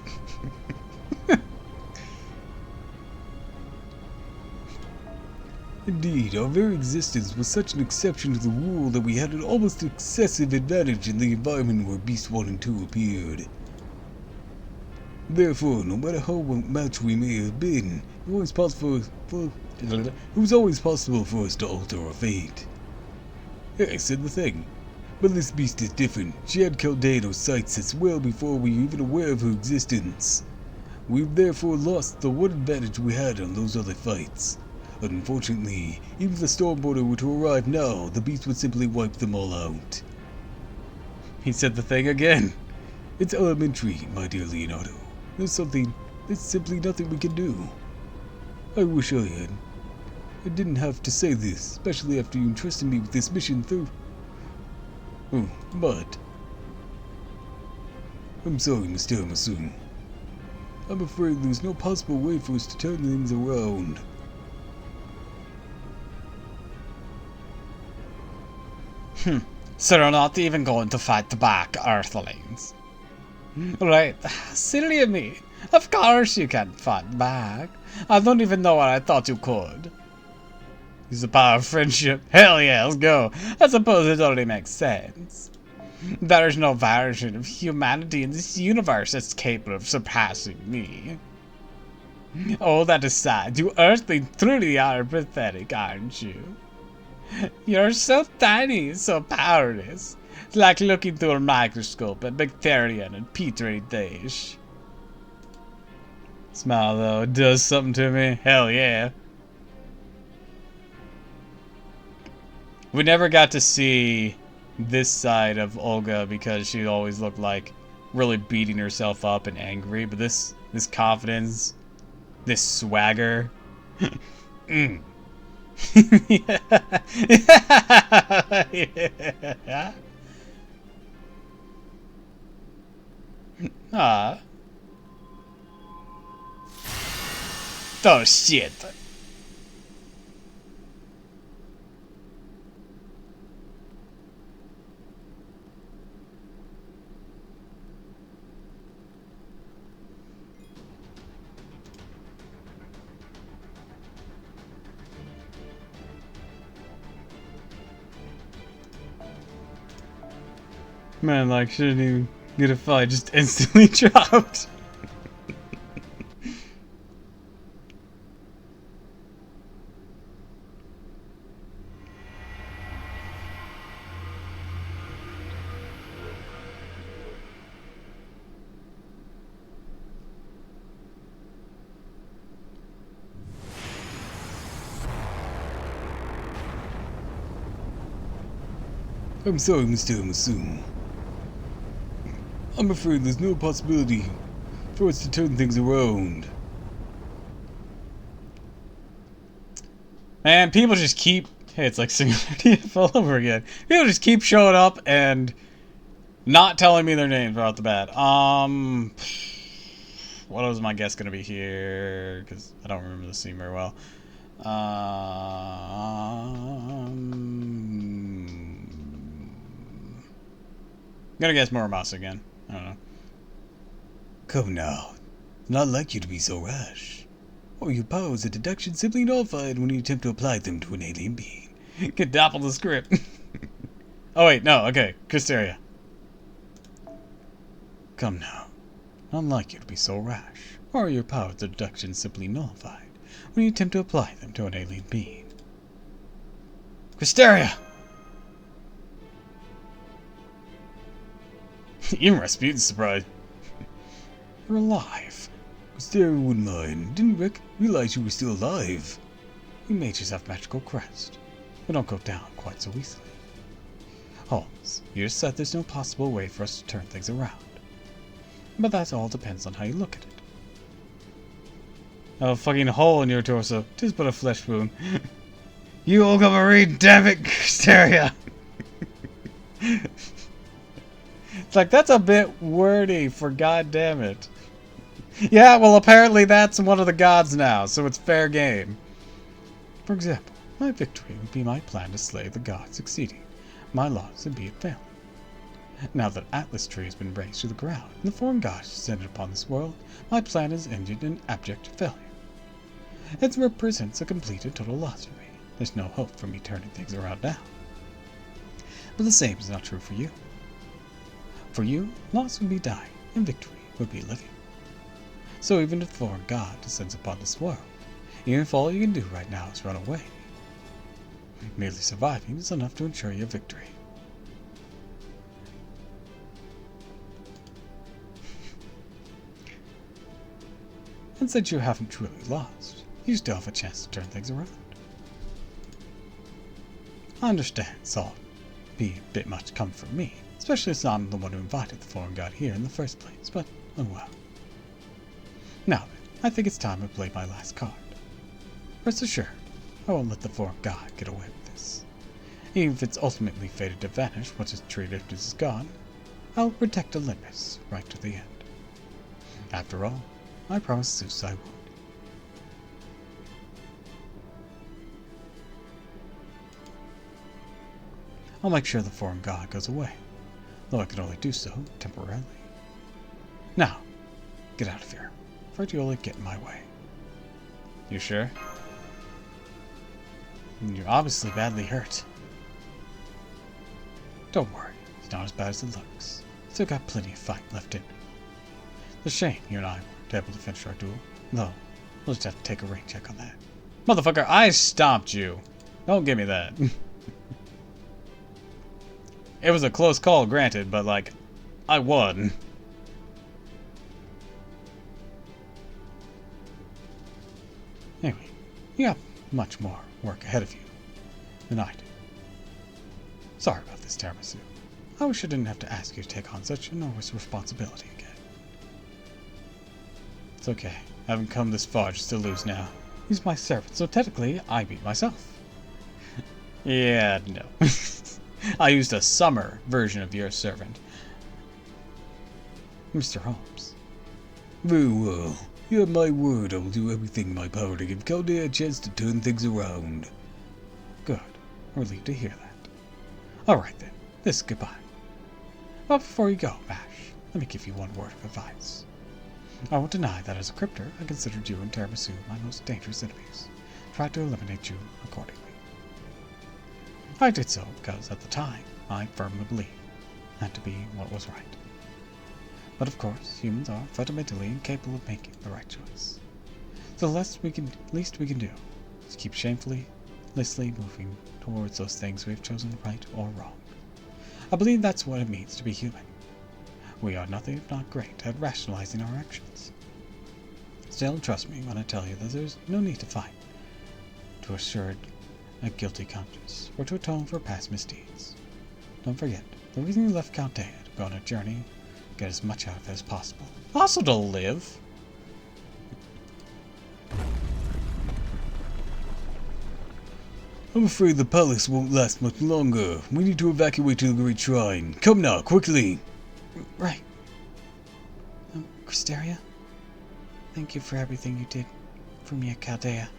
Indeed, our very existence was such an exception to the rule that we had an almost excessive advantage in the environment where Beast 1 and 2 appeared. Therefore, no matter how much we may have been, it was always possible for us to alter our fate. I said the thing. But this beast is different. She had Chaldea in her sights since well before we were even aware of her existence. We've therefore lost the one advantage we had on those other fights. Unfortunately, even if the Stormborder were to arrive now, the beast would simply wipe them all out. He said the thing again. It's elementary, my dear Leonardo. There's simply nothing we can do. I wish I had. I didn't have to say this, especially after you entrusted me with this mission through... Oh, but... I'm sorry, Mr. Amasu. I'm afraid there's no possible way for us to turn things around. So you're not even going to fight back, Earthlings? Right, silly of me. Of course you can fight back. I don't even know what I thought you could. Use the power of friendship. Hell yeah, let's go. I suppose it only makes sense. There is no version of humanity in this universe that's capable of surpassing me. All that aside, you earthly truly are pathetic, aren't you? You're so tiny, so powerless. It's like looking through a microscope at bacteria in a petri dish. Smile though, it does something to me. Hell yeah. We never got to see this side of Olga because she always looked like really beating herself up and angry. But this confidence, this swagger. Mm. Yeah. Ah. Oh shit. Man, like, shouldn't even get a fight, just instantly dropped. I'm sorry, Mr. Masoom. I'm afraid there's no possibility for us to turn things around. Man, people just keep... Hey, it's like Singularity all over again. People just keep showing up and not telling me their names right off the bat. What was my guess gonna be here? Because I don't remember the scene very well. Gonna guess Muramasa again. I don't know. Come now. It's not like you to be so rash. All your powers of deduction simply nullified when you attempt to apply them to an alien being. Get Doppel the script. Oh wait, no, okay. Krysteria. Come now. Not like you to be so rash. Or are your powers of deduction simply nullified when you attempt to apply them to an alien being? Krysteria! Even Rasputin's surprised. You're alive. Krysteria wouldn't mind. Didn't realize you were still alive. You made yourself magical crest. We don't go down quite so easily. Holmes, you just said there's no possible way for us to turn things around. But that all depends on how you look at it. A fucking hole in your torso. 'Tis but a flesh wound. You Olga Marie, damn it, Krysteria! It's like, that's a bit wordy for goddamn it. Yeah, well apparently that's one of the gods now, so it's fair game. For example, my victory would be my plan to slay the god succeeding. My loss would be a failure. Now that Atlas Tree has been razed to the ground, and the foreign god has descended upon this world, my plan is ended in abject failure. It represents a complete and total loss for me. There's no hope for me turning things around now. But the same is not true for you. For you, loss would be dying, and victory would be living. So even if the foreign god descends upon this world, even if all you can do right now is run away, merely surviving is enough to ensure your victory. And since you haven't truly lost, you still have a chance to turn things around. I understand it's all be a bit much coming from me, especially as I'm the one who invited the foreign god here in the first place, but oh well. Now then, I think it's time I play my last card. Rest assured, I won't let the foreign god get away with this. Even if it's ultimately fated to vanish once its tree lift is gone, I'll protect Olympus right to the end. After all, I promised Zeus I would. I'll make sure the foreign god goes away, though I can only do so temporarily. Now, get out of here, for you'll get in my way. You sure? You're obviously badly hurt. Don't worry, it's not as bad as it looks. Still got plenty of fight left in me. It's a shame you and I weren't able to finish our duel. Though, we'll just have to take a ring check on that. Motherfucker, I stomped you. Don't give me that. It was a close call, granted, but like, I won. Anyway, you got much more work ahead of you than I do. Sorry about this, Tiramisu. I wish I didn't have to ask you to take on such enormous responsibility again. It's okay. I haven't come this far just to lose now. He's my servant, so technically I beat myself. Yeah, no. I used a summer version of your servant. Mr. Holmes. Very well. You have my word I will do everything in my power to give Chaldea a chance to turn things around. Good. I'm relieved to hear that. Alright then. This is goodbye. But before you go, Bash, let me give you one word of advice. I won't deny that as a crypter, I considered you and Tiramisu my most dangerous enemies. Tried to eliminate you accordingly. I did so because, at the time, I firmly believed that to be what was right. But of course, humans are fundamentally incapable of making the right choice. So the least we can do is keep shamefully moving towards those things we have chosen right or wrong. I believe that's what it means to be human. We are nothing if not great at rationalizing our actions. Still, trust me when I tell you that there's no need to fight to assure a guilty conscience, or to atone for past misdeeds. Don't forget, the reason you left Chaldea to go on a journey, get as much out of it as possible. Also to live. I'm afraid the palace won't last much longer. We need to evacuate to the Great Shrine. Come now, quickly! Right. Cristeria? Thank you for everything you did for me at Chaldea.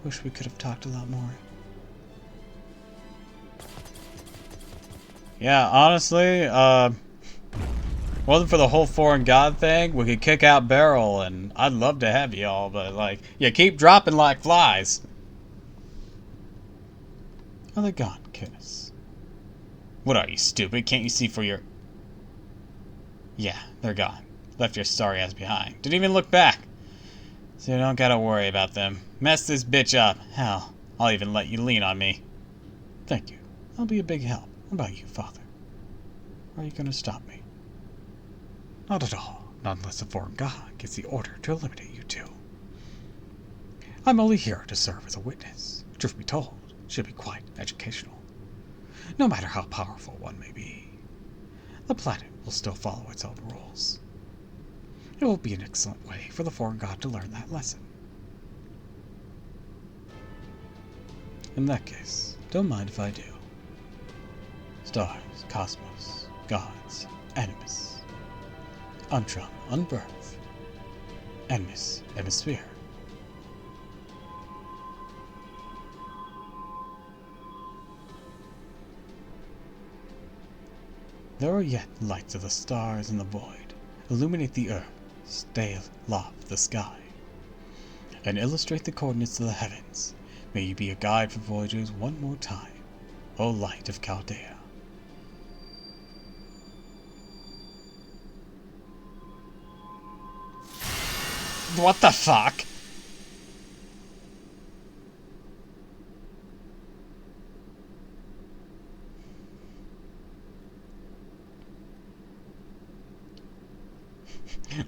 Wish we could have talked a lot more. Yeah, honestly, wasn't for the whole foreign god thing, we could kick out Beryl, and I'd love to have y'all, but like, you keep dropping like flies. Are they gone, Kunis? What are you, stupid? Can't you see for your... Yeah, they're gone. Left your sorry ass behind. Didn't even look back. So you don't gotta worry about them. Mess this bitch up. Hell, I'll even let you lean on me. Thank you. I'll be a big help. What about you, Father? Are you gonna stop me? Not at all. Not unless a foreign god gets the order to eliminate you two. I'm only here to serve as a witness. Truth be told, it should be quite educational. No matter how powerful one may be, the planet will still follow its own rules. It will be an excellent way for the foreign god to learn that lesson. In that case, don't mind if I do. Stars, cosmos, gods, animus. Antrum, unbirth. Animus, hemisphere. There are yet lights of the stars in the void. Illuminate the earth, stay aloft the sky, and illustrate the coordinates of the heavens. May you be a guide for voyagers one more time, O light of Chaldea. What the fuck?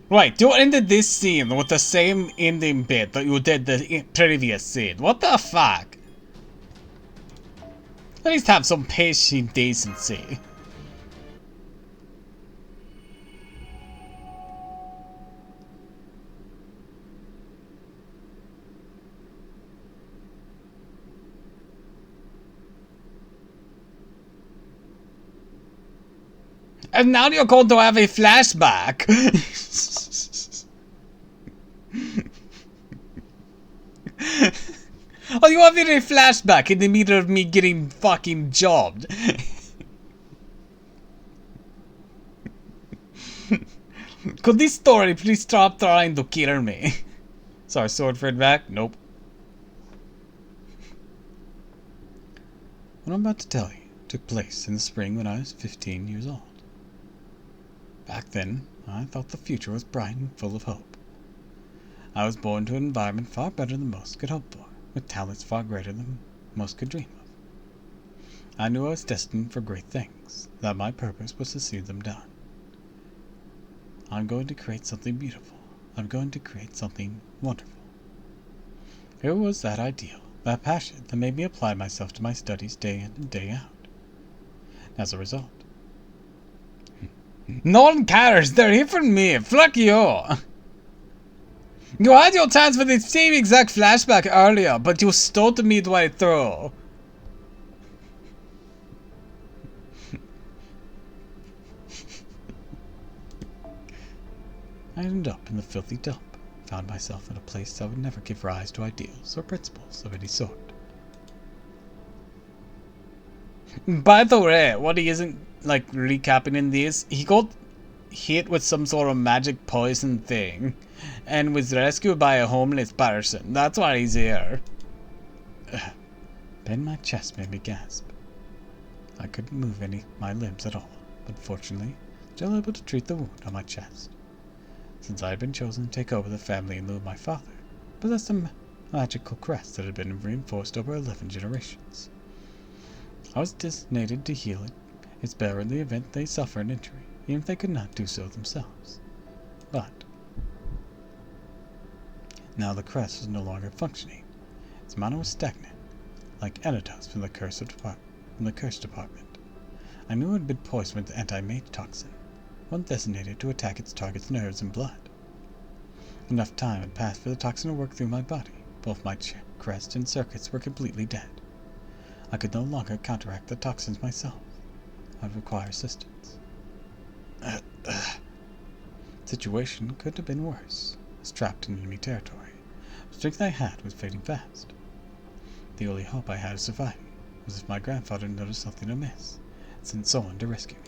Right, you ended this scene with the same ending bit that you did the previous scene. What the fuck? At least have some patient decency. And now you're going to have a flashback. Oh, you having a flashback in the middle of me getting fucking jobbed. Could this story please stop trying to kill me? Sorry, Swordford back? Nope. What I'm about to tell you took place in the spring when I was 15 years old. Back then, I thought the future was bright and full of hope. I was born to an environment far better than most could hope for, with talents far greater than most could dream of. I knew I was destined for great things, that my purpose was to see them done. I'm going to create something beautiful. I'm going to create something wonderful. It was that ideal, that passion, that made me apply myself to my studies day in and day out. As a result, no one cares. They're here for me. Fuck you. You had your chance for the same exact flashback earlier, but you stole to midway through. I ended up in the filthy dump. Found myself in a place that would never give rise to ideals or principles of any sort. By the way, what he isn't, like, recapping in this, he got hit with some sort of magic poison thing and was rescued by a homeless person. That's why he's here. Pain in my chest made me gasp. I couldn't move my limbs at all, but fortunately, still able to treat the wound on my chest. Since I had been chosen to take over the family in lieu of my father, possessed a magical crest that had been reinforced over 11 generations. I was designated to heal its bearer in the event they suffer an injury, even if they could not do so themselves. But now the crest was no longer functioning. Its mana was stagnant, like Anatos from the curse department. I knew it had been poisoned with the anti-mage toxin, one designated to attack its target's nerves and blood. Enough time had passed for the toxin to work through my body. Both my crest and circuits were completely dead. I could no longer counteract the toxins myself. I would require assistance. The situation couldn't have been worse. I was trapped in enemy territory. The strength I had was fading fast. The only hope I had of surviving was if my grandfather noticed something amiss and sent someone to rescue me.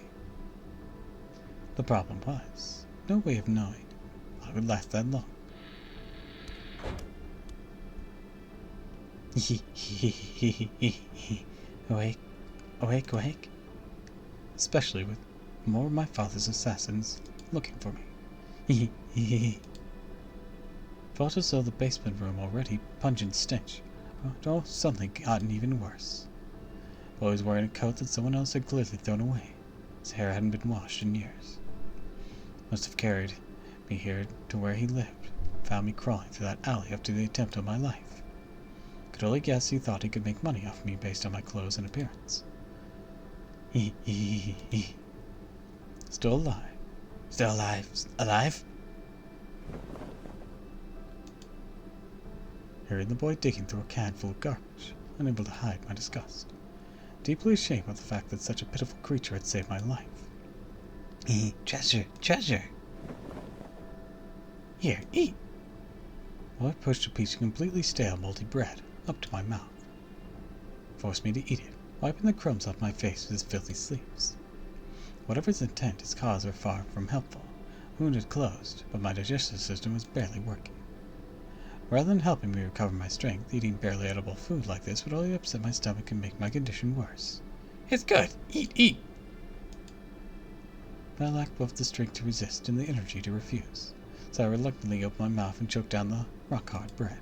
The problem was, no way of knowing I would last that long. Awake. Especially with more of my father's assassins looking for me. Felt as though the basement room already pungent stench, but suddenly gotten even worse. Boy was wearing a coat that someone else had clearly thrown away. His hair hadn't been washed in years. Must have carried me here to where he lived, found me crawling through that alley after the attempt on my life. Could only guess he thought he could make money off me based on my clothes and appearance. Still alive. Still alive. Alive? Hearing the boy digging through a can full of garbage, unable to hide my disgust. Deeply ashamed of the fact that such a pitiful creature had saved my life. Treasure. Here, eat. The boy pushed a piece of completely stale, moldy bread up to my mouth. Forced me to eat it, wiping the crumbs off my face with his filthy sleeves. Whatever his intent, his cause were far from helpful. Wound had closed, but my digestive system was barely working. Rather than helping me recover my strength, eating barely edible food like this would only upset my stomach and make my condition worse. It's good! Eat! But I lacked both the strength to resist and the energy to refuse, so I reluctantly opened my mouth and choked down the rock-hard bread.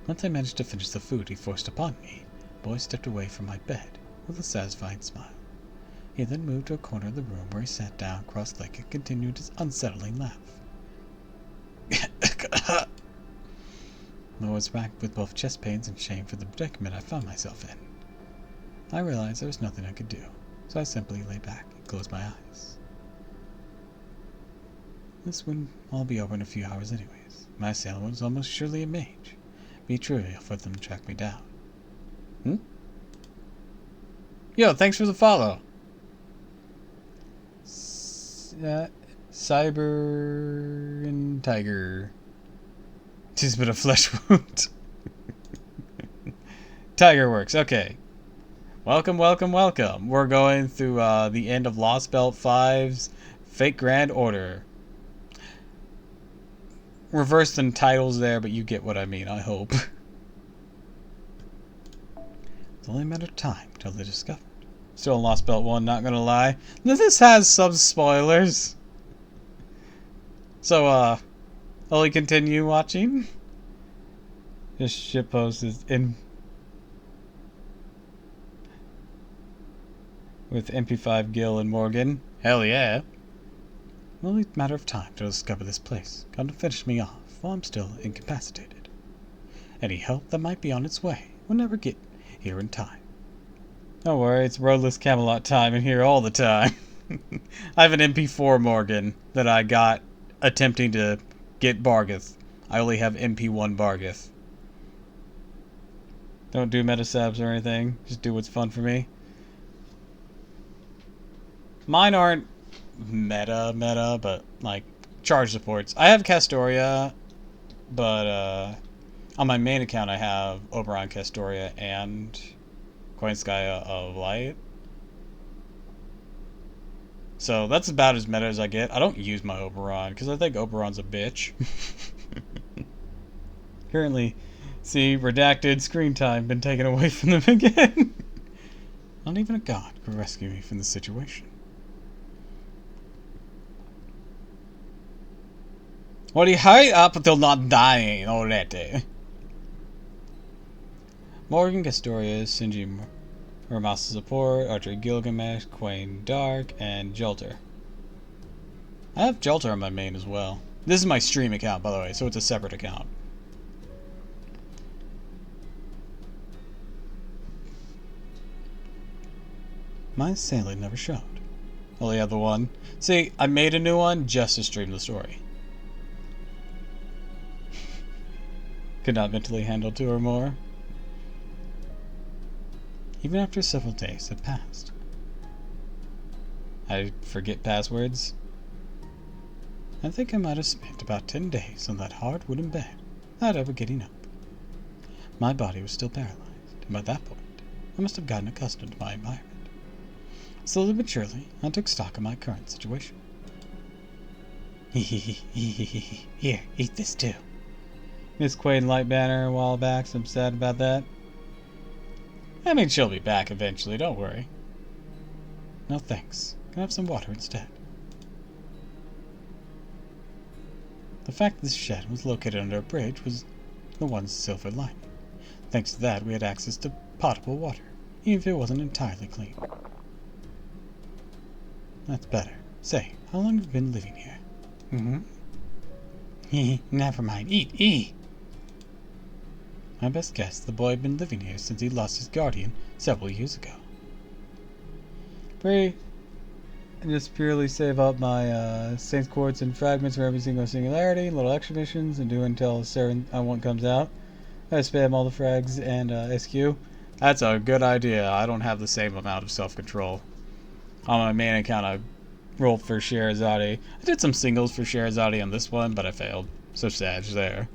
Once I managed to finish the food he forced upon me, the boy stepped away from my bed with a satisfied smile. He then moved to a corner of the room where he sat down cross-legged and continued his unsettling laugh. I was racked with both chest pains and shame for the predicament I found myself in. I realized there was nothing I could do, so I simply lay back and closed my eyes. This wouldn't all be over in a few hours anyways. My assailant was almost surely a mage. Be trivial for them to track me down. Yo, thanks for the follow. Cyber and Tiger. Just been a flesh wound. Tiger works, okay. Welcome. We're going through the end of Lost Belt 5's Fake Grand Order. reversed in titles there, but you get what I mean, I hope. It's only a matter of time till they're discovered. Still in Lost Belt 1, not gonna lie. This has some spoilers. So, will we continue watching? This shitpost is in... with MP5 Gil and Morgan. Hell yeah. Only a matter of time to discover this place. Come to finish me off while I'm still incapacitated. Any help that might be on its way will never get here in time. Don't worry, it's roadless Camelot time in here all the time. I have an MP4 Morgan that I got attempting to get Bargith. I only have MP1 Bargith. Don't do metasabs or anything. Just do what's fun for me. Mine aren't meta, but like charge supports. I have Castoria, but on my main account I have Oberon, Castoria, and Koinskaya of Light. So that's about as meta as I get. I don't use my Oberon because I think Oberon's a bitch. Currently, see, redacted screen time been taken away from them again. Not even a god could rescue me from this situation. Well, he hurry up until not dying already. Morgan, Castoria, Sinji, Ramasa Support, Archer Gilgamesh, Quain Dark, and Jolter. I have Jolter on my main as well. This is my stream account, by the way, so it's a separate account. My sailing never showed. Only had the one. See, I made a new one just to stream the story. Could not mentally handle 2 or more. Even after several days had passed. I forget passwords. I think I might have spent about 10 days on that hard wooden bed without ever getting up. My body was still paralyzed, and by that point, I must have gotten accustomed to my environment. Slowly but surely, I took stock of my current situation. Here, eat this too. Miss Quaid Light Banner a while back, so I'm sad about that. I mean, she'll be back eventually, don't worry. No thanks. Can I have some water instead? The fact that this shed was located under a bridge was the one silver lining. Thanks to that, we had access to potable water, even if it wasn't entirely clean. That's better. Say, how long have you been living here? Never mind. Eat. My best guess, the boy had been living here since he lost his guardian several years ago. Pray and just purely save up my Saints Quartz and fragments for every single singularity, little extra missions, and do until certain one comes out. I spam all the frags and SQ. That's a good idea. I don't have the same amount of self-control. On my main account, I rolled for Sherazade. I did some singles for Sherazade on this one, but I failed. So sad there.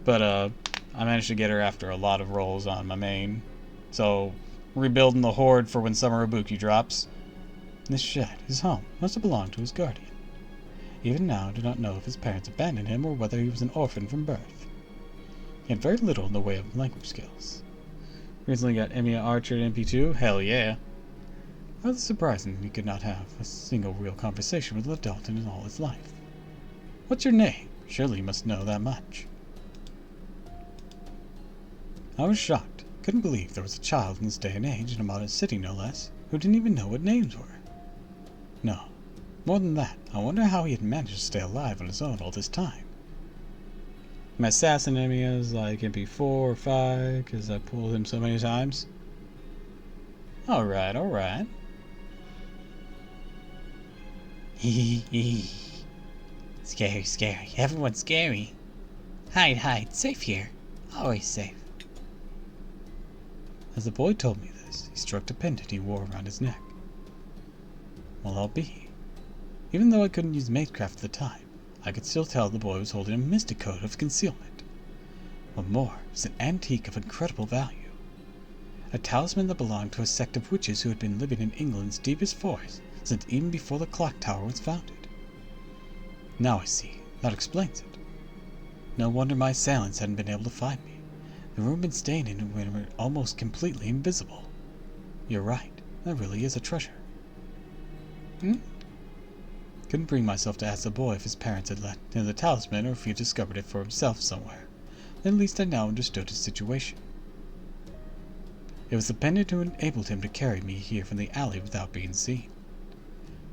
But I managed to get her after a lot of rolls on my main. So, rebuilding the horde for when Summer Ibuki drops. This shed, his home, must have belonged to his guardian. Even now, I do not know if his parents abandoned him or whether he was an orphan from birth. He had very little in the way of language skills. Recently got Emiya Archer at MP2. Hell yeah. Rather surprising he could not have a single real conversation with an adult in all his life. What's your name? Surely you must know that much. I was shocked. Couldn't believe there was a child in this day and age, in a modern city no less, who didn't even know what names were. No. More than that, I wonder how he had managed to stay alive on his own all this time. My assassin Emiya is like MP4 or 5, because I pulled him so many times. Alright. Scary. Everyone's scary. Hide. Safe here. Always safe. As the boy told me this, he struck a pendant he wore around his neck. Well, I'll be. Even though I couldn't use matecraft at the time, I could still tell the boy was holding a mystic code of concealment. What more, it was an antique of incredible value. A talisman that belonged to a sect of witches who had been living in England's deepest forest since even before the clock tower was founded. Now I see. That explains it. No wonder my assailants hadn't been able to find me. The room had been staying in when we were almost completely invisible. You're right. That really is a treasure. Couldn't bring myself to ask the boy if his parents had left him the talisman or if he had discovered it for himself somewhere. At least I now understood his situation. It was the pendant who enabled him to carry me here from the alley without being seen.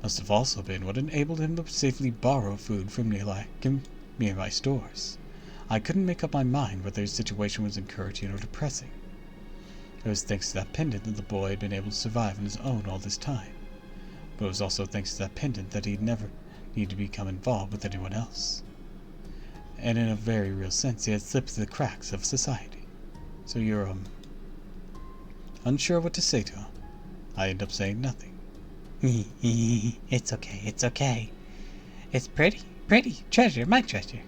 Must have also been what enabled him to safely borrow food from nearby stores. I couldn't make up my mind whether his situation was encouraging or depressing. It was thanks to that pendant that the boy had been able to survive on his own all this time. But it was also thanks to that pendant that he'd never need to become involved with anyone else. And in a very real sense, he had slipped through the cracks of society. So you're, unsure what to say to him. I end up saying nothing. It's okay, it's okay. It's pretty, treasure, my treasure.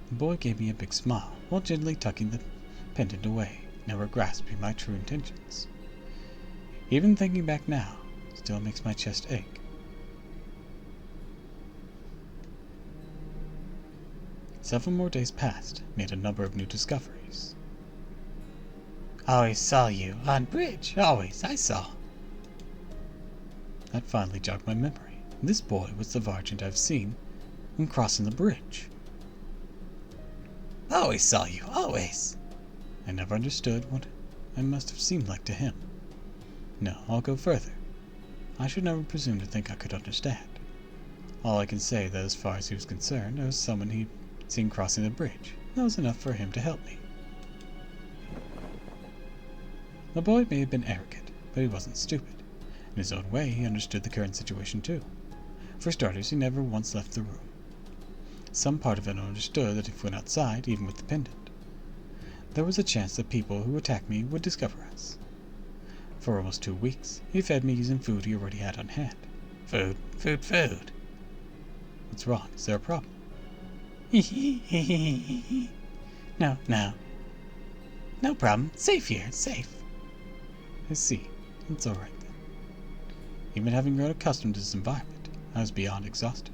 The boy gave me a big smile, while gently tucking the pendant away, never grasping my true intentions. Even thinking back now, still makes my chest ache. Several more days passed, made a number of new discoveries. Always saw you on bridge, always, I saw. That finally jogged my memory. This boy was the Vargent I've seen when crossing the bridge. Always saw you, always. I never understood what I must have seemed like to him. No, I'll go further. I should never presume to think I could understand. All I can say that as far as he was concerned, I was someone he'd seen crossing the bridge. That was enough for him to help me. The boy may have been arrogant, but he wasn't stupid. In his own way, he understood the current situation too. For starters, he never once left the room. Some part of him understood that if we went outside, even with the pendant, there was a chance that people who attacked me would discover us. For almost 2 weeks, he fed me using food he already had on hand. Food. What's wrong? Is there a problem? No. No problem. Safe here, safe. I see. It's all right then. Even having grown accustomed to this environment, I was beyond exhausted.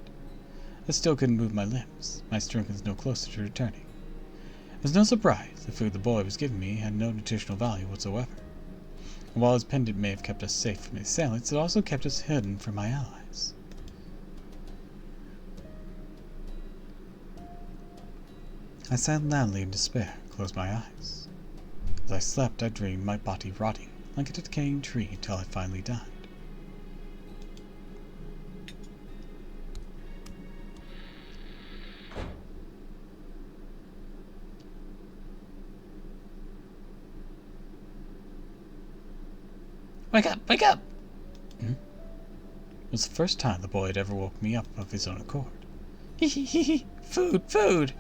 I still couldn't move my limbs. My strength was no closer to returning. It was no surprise the food the boy was giving me had no nutritional value whatsoever. And while his pendant may have kept us safe from the assailants, it also kept us hidden from my allies. I sat loudly in despair, closed my eyes. As I slept, I dreamed my body rotting like a decaying tree until I finally died. Wake up! It was the first time the boy had ever woke me up of his own accord. Food!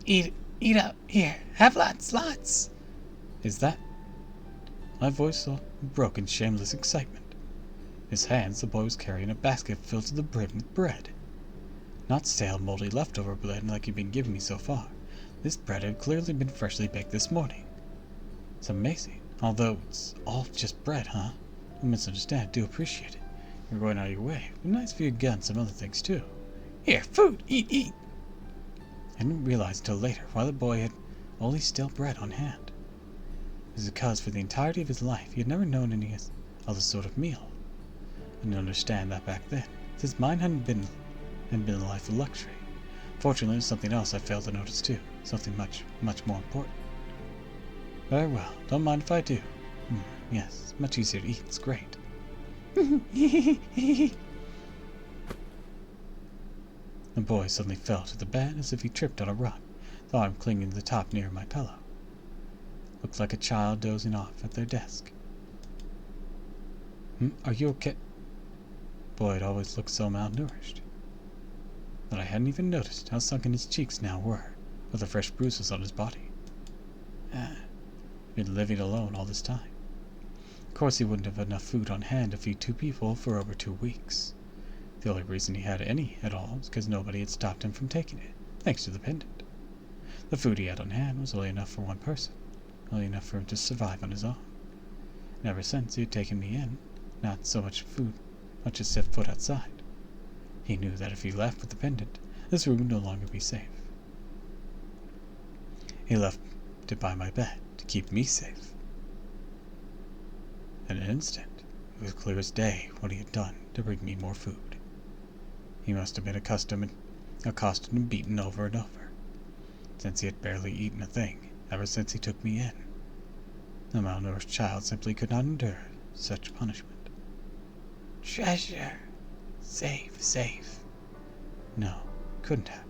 Eat up, here, have lots! Is that? My voice broke in shameless excitement. In his hands, the boy was carrying a basket filled to the brim with bread. Not stale, moldy leftover bread like he'd been giving me so far. This bread had clearly been freshly baked this morning. It's amazing. Although it's all just bread, huh? Don't misunderstand, do appreciate it. You're going out of your way. But nice if you had gotten some other things too. Here, food! Eat! I didn't realize until later why the boy had only stale bread on hand. It was because for the entirety of his life he had never known any other sort of meal. I didn't understand that back then, since mine hadn't been a life of luxury. Fortunately, there was something else I failed to notice too. Something much more important. Very well, don't mind if I do. Yes, it's much easier to eat, it's great. The boy suddenly fell to the bed as if he tripped on a rug, the arm clinging to the top near my pillow. Looked like a child dozing off at their desk. Are you okay? Boy had always looked so malnourished. But I hadn't even noticed how sunken his cheeks now were, with the fresh bruises on his body. Been living alone all this time. Of course he wouldn't have enough food on hand to feed 2 people for over 2 weeks. The only reason he had any at all was because nobody had stopped him from taking it, thanks to the pendant. The food he had on hand was only enough for one person, only enough for him to survive on his own. And ever since he had taken me in, not so much food, much as set foot outside. He knew that if he left with the pendant, this room would no longer be safe. He left it by my bed to keep me safe. In an instant, it was clear as day what he had done to bring me more food. He must have been accosted and beaten over and over, since he had barely eaten a thing ever since he took me in. The malnourished child simply could not endure such punishment. Treasure! Safe, safe. No, couldn't have.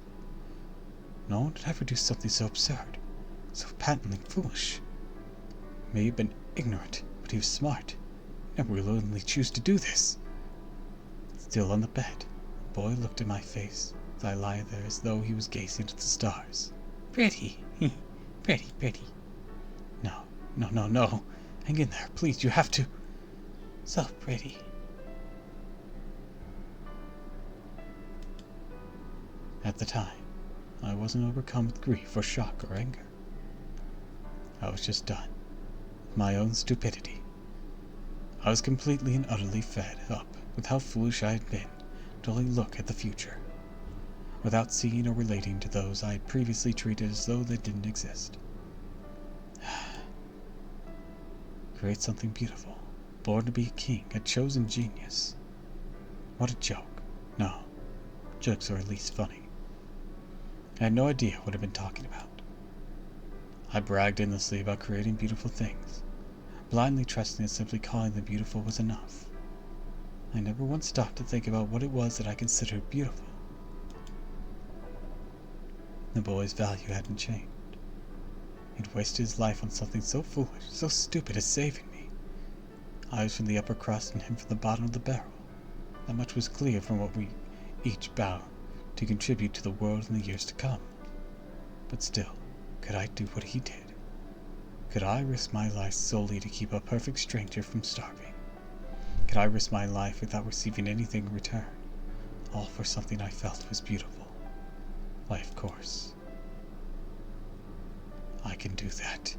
No one would ever do something so absurd, so patently foolish. He may have been ignorant, but he was smart. Never would willingly choose to do this. Still on the bed, the boy looked in my face as I lie there as though he was gazing at the stars. Pretty, pretty, pretty. No, no, no, no. Hang in there, please, you have to. So pretty. At the time, I wasn't overcome with grief or shock or anger. I was just done with my own stupidity. I was completely and utterly fed up with how foolish I had been to only look at the future, without seeing or relating to those I had previously treated as though they didn't exist. Create something beautiful, born to be a king, a chosen genius. What a joke. No, jokes are at least funny. I had no idea what I'd been talking about. I bragged endlessly about creating beautiful things, blindly trusting that simply calling them beautiful was enough. I never once stopped to think about what it was that I considered beautiful. The boy's value hadn't changed. He'd wasted his life on something so foolish, so stupid as saving me. I was from the upper crust and him from the bottom of the barrel. That much was clear from what we each vowed to contribute to the world in the years to come. But still, could I do what he did? Could I risk my life solely to keep a perfect stranger from starving? Could I risk my life without receiving anything in return? All for something I felt was beautiful. Why, of course. I can do that.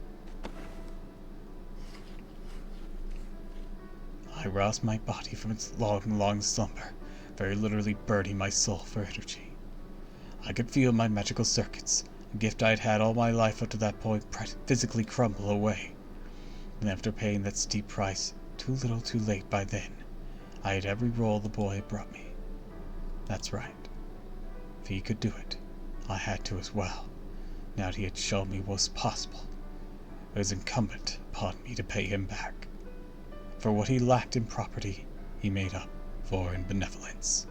I roused my body from its long slumber, very literally burning my soul for energy. I could feel my magical circuits, a gift I had had all my life up to that point, physically crumble away. And after paying that steep price, too little too late by then, I had every role the boy had brought me. That's right. If he could do it, I had to as well, now that he had shown me what was possible. It was incumbent upon me to pay him back. For what he lacked in property, he made up for in benevolence.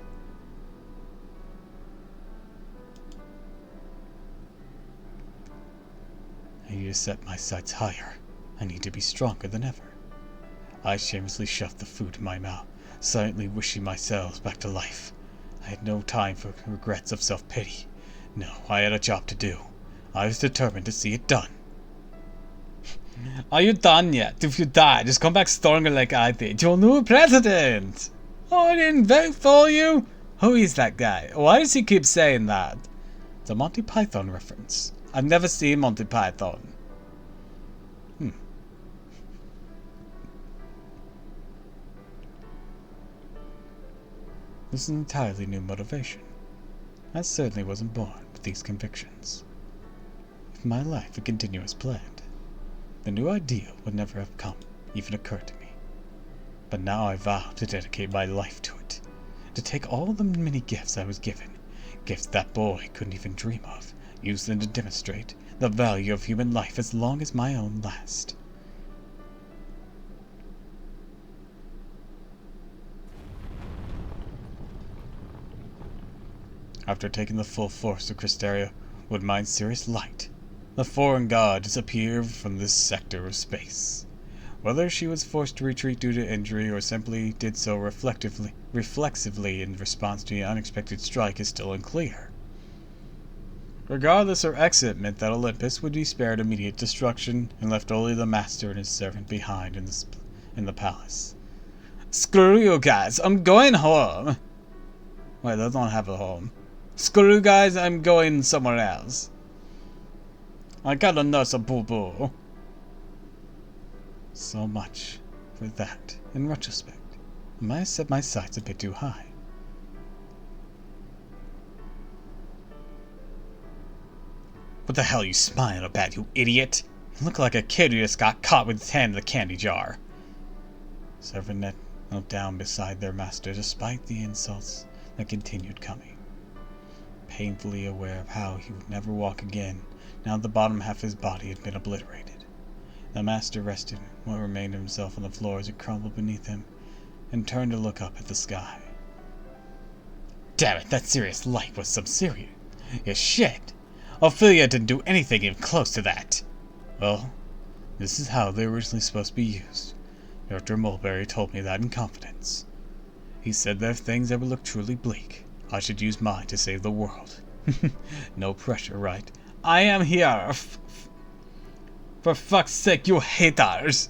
I need to set my sights higher. I need to be stronger than ever. I shamelessly shoved the food in my mouth, silently wishing myself back to life. I had no time for regrets of self-pity. No, I had a job to do. I was determined to see it done. Are you done yet? If you die, just come back stronger like I did. Your new president! Oh, I didn't vote for you? Who is that guy? Why does he keep saying that? It's a Monty Python reference. I've never seen Monty Python. This is an entirely new motivation. I certainly wasn't born with these convictions. If my life had continued as planned, the new ideal would never have even occurred to me. But now I vow to dedicate my life to it, to take all the many gifts I was given, gifts that boy couldn't even dream of, use them to demonstrate the value of human life as long as my own last. After taking the full force of Cristeria would mine serious light, the foreign god disappeared from this sector of space. Whether she was forced to retreat due to injury or simply did so reflexively in response to the unexpected strike is still unclear. Regardless, her exit meant that Olympus would be spared immediate destruction and left only the master and his servant behind in the palace. Screw you guys, I'm going home! Wait, they don't have a home. Screw you guys, I'm going somewhere else. I gotta nurse a boo-boo. So much for that, in retrospect. I might have set my sights a bit too high. What the hell are you smiling about, you idiot? You look like a kid who just got caught with his hand in the candy jar. Servant knelt down beside their master despite the insults that continued coming. Painfully aware of how he would never walk again, now the bottom half of his body had been obliterated. The master rested what remained of himself on the floor as it crumbled beneath him, and turned to look up at the sky. Damn it, that serious light was some serious shit. Ophelia didn't do anything even close to that. Well, this is how they were originally supposed to be used. Dr. Mulberry told me that in confidence. He said that if things ever looked truly bleak, I should use mine to save the world. No pressure, right? I am here. For fuck's sake, you haters!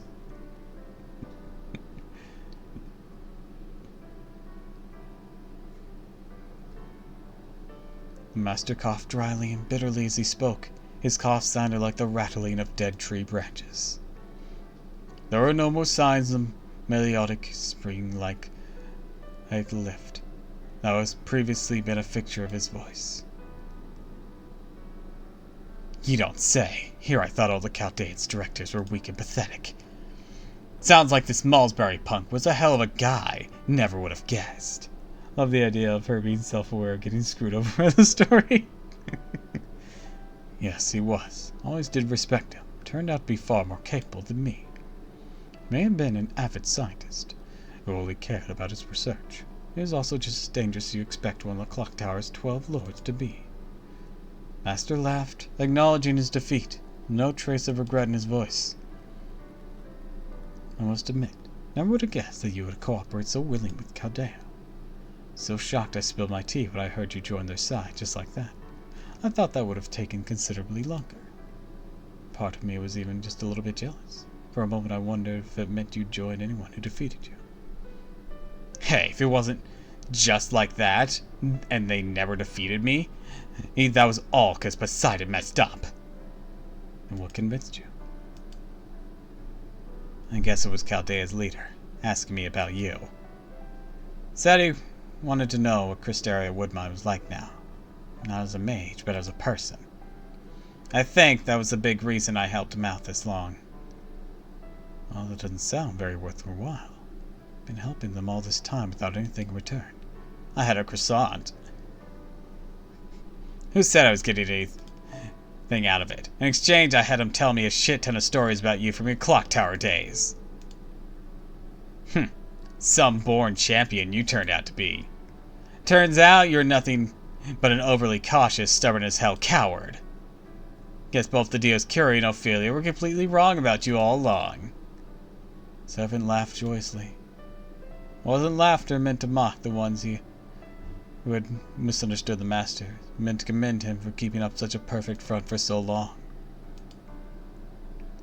The master coughed dryly and bitterly as he spoke. His cough sounded like the rattling of dead tree branches. There were no more signs of the melodic spring-like lift that was previously been a fixture of his voice. You don't say. Here I thought all the Chaldeans directors were weak and pathetic. Sounds like this Malsbury punk was a hell of a guy. Never would have guessed. Love the idea of her being self-aware getting screwed over by the story. Yes, he was. Always did respect him. Turned out to be far more capable than me. May have been an avid scientist who only cared about his research. He was also just as dangerous as you expect one of the clock tower's 12 lords to be. Master laughed, acknowledging his defeat. No trace of regret in his voice. I must admit, never would have guessed that you would cooperate so willingly with Chaldea. So shocked I spilled my tea when I heard you join their side, just like that. I thought that would have taken considerably longer. Part of me was even just a little bit jealous. For a moment I wondered if it meant you'd join anyone who defeated you. Hey, if it wasn't just like that, and they never defeated me, that was all because Poseidon messed up. And what convinced you? I guess it was Chaldea's leader, asking me about you. Said he wanted to know what Cristeria Woodmine was like now. Not as a mage, but as a person. I think that was the big reason I helped him out this long. Well, that doesn't sound very worth your while. Been helping them all this time without anything in return. I had a croissant. Who said I was getting anything out of it? In exchange, I had him tell me a shit ton of stories about you from your clock tower days. Some born champion you turned out to be. Turns out you're nothing but an overly cautious, stubborn as hell coward. Guess both the Dioscuri and Ophelia were completely wrong about you all along. Servant laughed joyously. Wasn't laughter meant to mock the ones who had misunderstood the master, meant to commend him for keeping up such a perfect front for so long.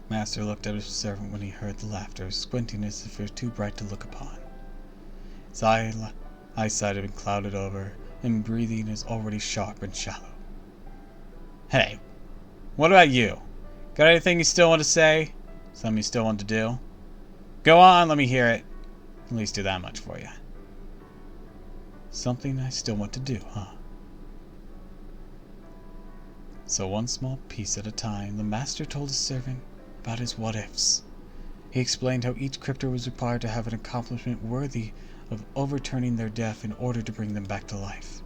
Master looked at his servant when he heard the laughter, squinting as if it was too bright to look upon. His eyesight had been clouded over, and breathing is already sharp and shallow. Hey, what about you? Got anything you still want to say? Something you still want to do? Go on, let me hear it. At least do that much for you. Something I still want to do, huh? So one small piece at a time, the master told his servant about his what-ifs. He explained how each cryptor was required to have an accomplishment worthy of overturning their death in order to bring them back to life.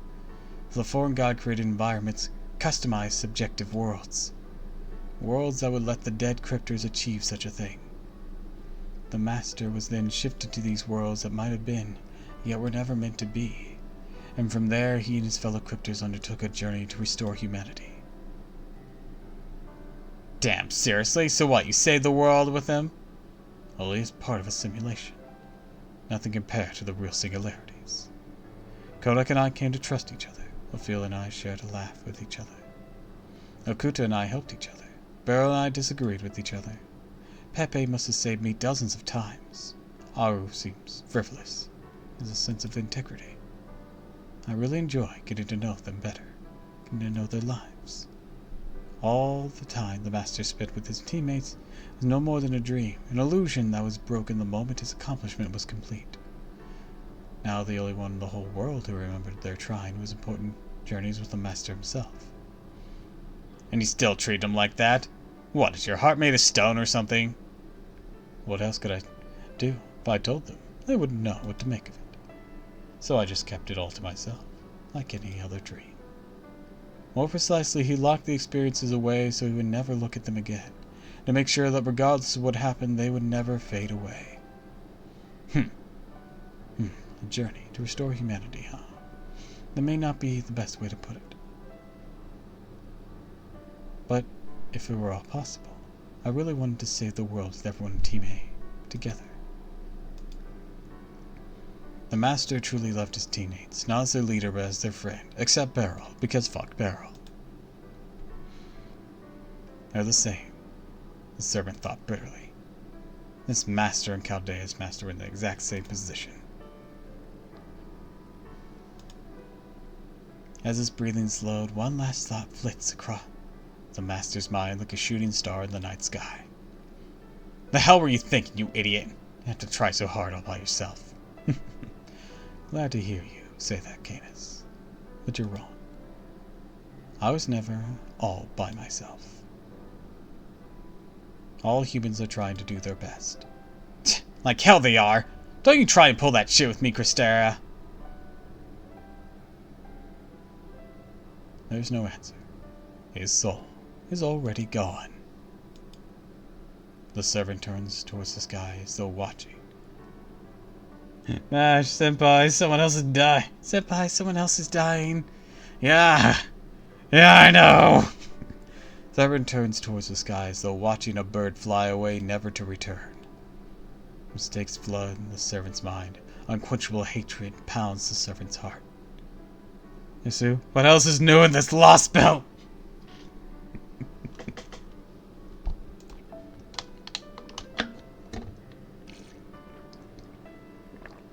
The foreign god created environments, customized subjective worlds. Worlds that would let the dead cryptors achieve such a thing. The master was then shifted to these worlds that might have been, yet were never meant to be. And from there he and his fellow cryptors undertook a journey to restore humanity. Damn, seriously? So what, you saved the world with him? Only as part of a simulation. Nothing compared to the real singularities. Kodak and I came to trust each other. Ophelia and I shared a laugh with each other. Okuta and I helped each other. Beryl and I disagreed with each other. Pepe must have saved me dozens of times. Aru seems frivolous. Has a sense of integrity. I really enjoy getting to know them better. Getting to know their lives. All the time the master spent with his teammates was no more than a dream, an illusion that was broken the moment his accomplishment was complete. Now the only one in the whole world who remembered their trying was important journeys with the master himself. And you still treat him like that? What, is your heart made of stone or something? What else could I do? If I told them, they wouldn't know what to make of it. So I just kept it all to myself, like any other dream. More precisely, he locked the experiences away so he would never look at them again, to make sure that regardless of what happened, they would never fade away. A journey to restore humanity, huh? That may not be the best way to put it. But if it were all possible, I really wanted to save the world with everyone in Team A, together. The Master truly loved his teammates, not as their leader but as their friend, except Beryl, because fuck Beryl. They're the same, the servant thought bitterly. This Master and Chaldea's Master were in the exact same position. As his breathing slowed, one last thought flits across the Master's mind like a shooting star in the night sky. The hell were you thinking, you idiot? You have to try so hard all by yourself. Glad to hear you say that, Canis. But you're wrong. I was never all by myself. All humans are trying to do their best. Like hell they are! Don't you try and pull that shit with me, Crystera! There's no answer. His soul is already gone. The servant turns towards the sky as though watching. Senpai, someone else is dying. Senpai, someone else is dying. Yeah, I know. Servant turns towards the sky as though watching a bird fly away, never to return. Mistakes flood in the servant's mind. Unquenchable hatred pounds the servant's heart. Yasu, what else is new in this lost belt?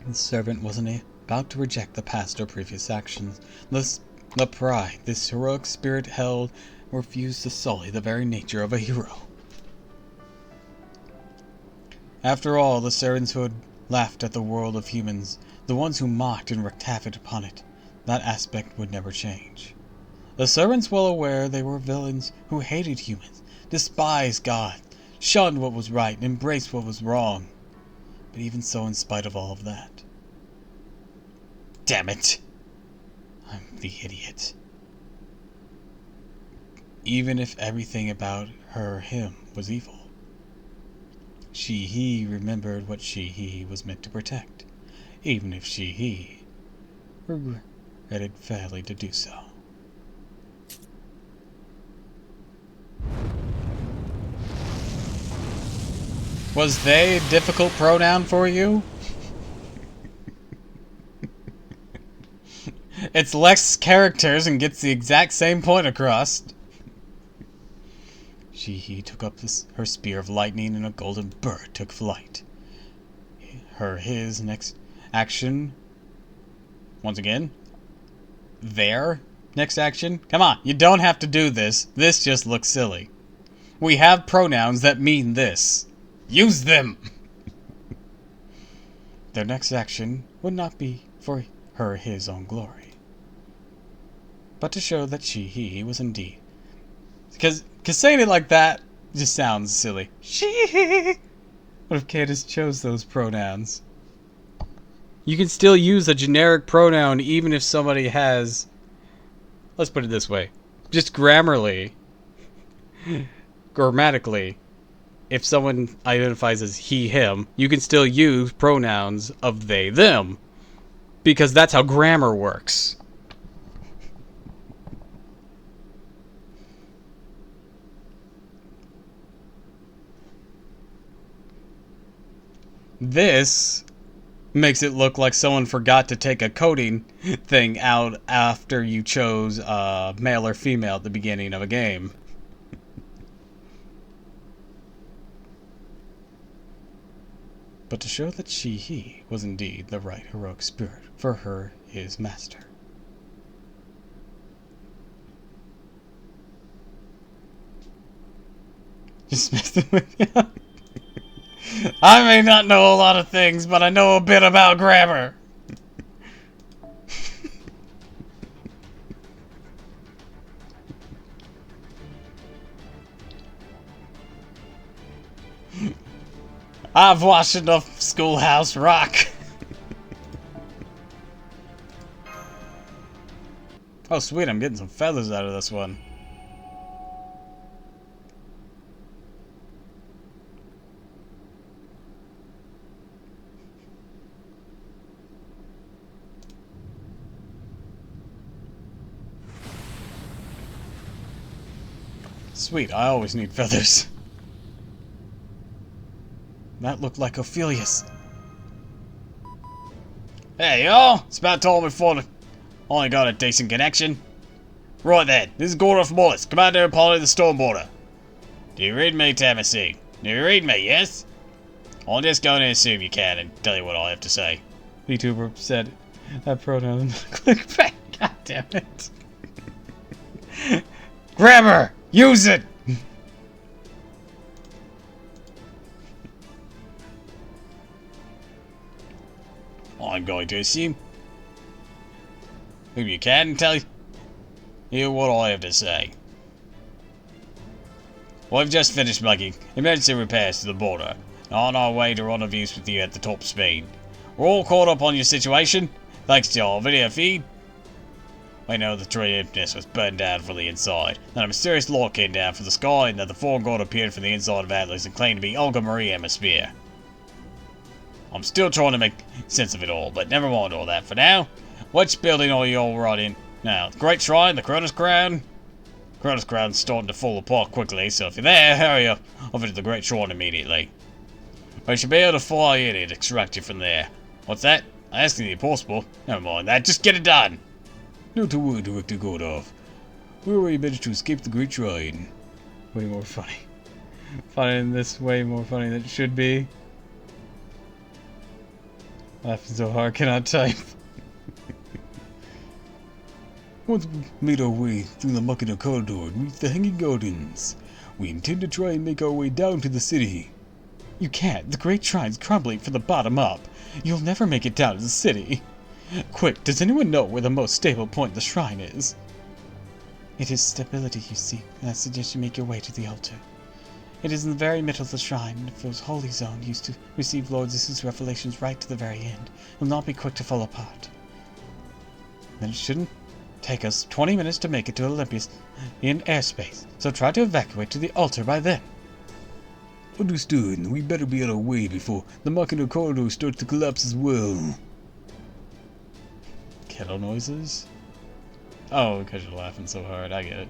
The servant wasn't about to reject the past or previous actions. The pride this heroic spirit held refused to sully the very nature of a hero. After all, the servants who had laughed at the world of humans, the ones who mocked and wreaked havoc upon it, that aspect would never change. The servants, well aware they were villains who hated humans, despised God, shunned what was right, and embraced what was wrong. But even so, in spite of all of that... Damn it! I'm the idiot. Even if everything about him was evil, he remembered what he was meant to protect, even if he regretted failing to do so. Was they a difficult pronoun for you? It's less characters and gets the exact same point across. He took up her spear of lightning and a golden bird took flight. His next action... Once again, their next action? Come on, you don't have to do this. This just looks silly. We have pronouns that mean this. Use them! Their next action would not be for his own glory, but to show that he was indeed. Because saying it like that just sounds silly. What if Candace chose those pronouns? You can still use a generic pronoun even if somebody has... Let's put it this way. Just grammatically, if someone identifies as he, him, you can still use pronouns of they, them. Because that's how grammar works. This makes it look like someone forgot to take a coding thing out after you chose male or female at the beginning of a game. But to show that he was indeed the right heroic spirit for his master. Just messing with you. I may not know a lot of things, but I know a bit about grammar. I've watched enough Schoolhouse Rock. Oh, sweet, I'm getting some feathers out of this one. Sweet, I always need feathers. That looked like Ophelius. Hey, y'all! It's about time we only got a decent connection. Right then, this is Gordon Morris, Commander and Pilot of the Stormborder. Do you read me, Tamasu? Do you read me, yes? I'll just go in and assume you can and tell you what I have to say. VTuber said that pronoun. Click back. God damn it. Grammar! Use it! I'm going to assume whom you can tell you what I have to say. We've just finished making emergency repairs to the border, and on our way to rendezvous with you at the top speed. We're all caught up on your situation, thanks to our video feed. We know the tree Hypnus was burned down from the inside, that a mysterious law came down from the sky, and that the foreign god appeared from the inside of Atlas and claimed to be Olga Marie Hemisphere. I'm still trying to make sense of it all, but never mind all that for now. Which building are you all right in? Now, the Great Shrine, the Cronus Crown? Cronus Crown's starting to fall apart quickly, so if you're there, hurry up over to the Great Shrine immediately. We should be able to fly in and extract you from there. What's that? I asked you if possible. Never mind that, just get it done! Not to worry, Director Gordov. We already managed to escape the Great Shrine. Way more funny. Finding this way more funny than it should be. Laughing so hard, cannot type. Once we made our way through the Machina corridor and reached the Hanging Gardens, we intend to try and make our way down to the city. You can't. The Great Shrine's crumbling from the bottom up. You'll never make it down to the city. Quick, does anyone know where the most stable point of the shrine is? It is stability you seek, and I suggest you make your way to the altar. It is in the very middle of the shrine, for its holy zone used to receive Lord Zeus' revelations right to the very end. It will not be quick to fall apart. Then it shouldn't take us 20 minutes to make it to Olympus in airspace, so try to evacuate to the altar by then. Understood. We better be on our way before the Machina corridor starts to collapse as well. Kettle noises? Oh, because you're laughing so hard. I get it.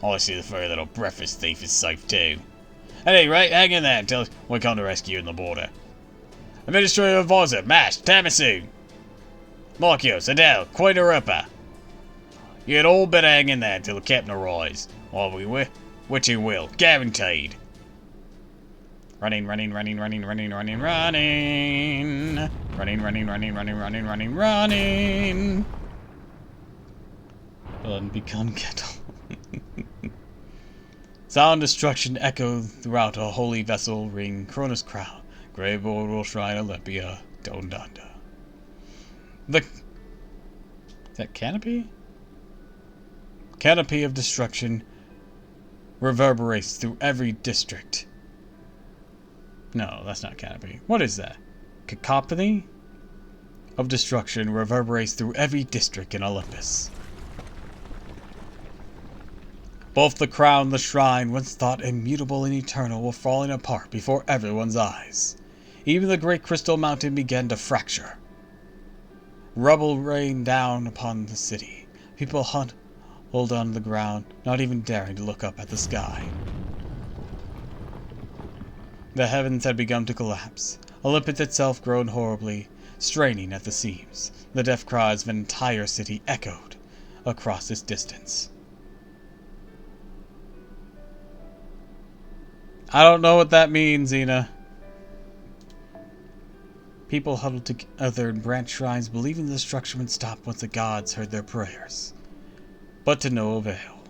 I see the furry little breakfast thief is safe too. At any rate, hang in there until we come to rescue you in the border. Administrative Advisor, Mash, Tamasu, Markios, Adele, Queen Europa. You'd all better hang in there until the captain arrives. While we will, which he will, guaranteed. Running, running, running, running, running, running, running. Running, running, running, running, running, running, running. Become kettle. Sound destruction echo throughout a holy vessel ring Cronus Crown, Grave Orbital Shrine Olympia, Dondanda. Is that canopy? Canopy of destruction reverberates through every district. No, that's not canopy. What is that? Cacophony of destruction reverberates through every district in Olympus. Both the crown and the shrine, once thought immutable and eternal, were falling apart before everyone's eyes. Even the great crystal mountain began to fracture. Rubble rained down upon the city. People huddled on the ground, not even daring to look up at the sky. The heavens had begun to collapse. Olympus itself groaned horribly, straining at the seams. The deaf cries of an entire city echoed across its distance. I don't know what that means, Ina. People huddled together in branch shrines, believing the destruction would stop once the gods heard their prayers. But to no avail.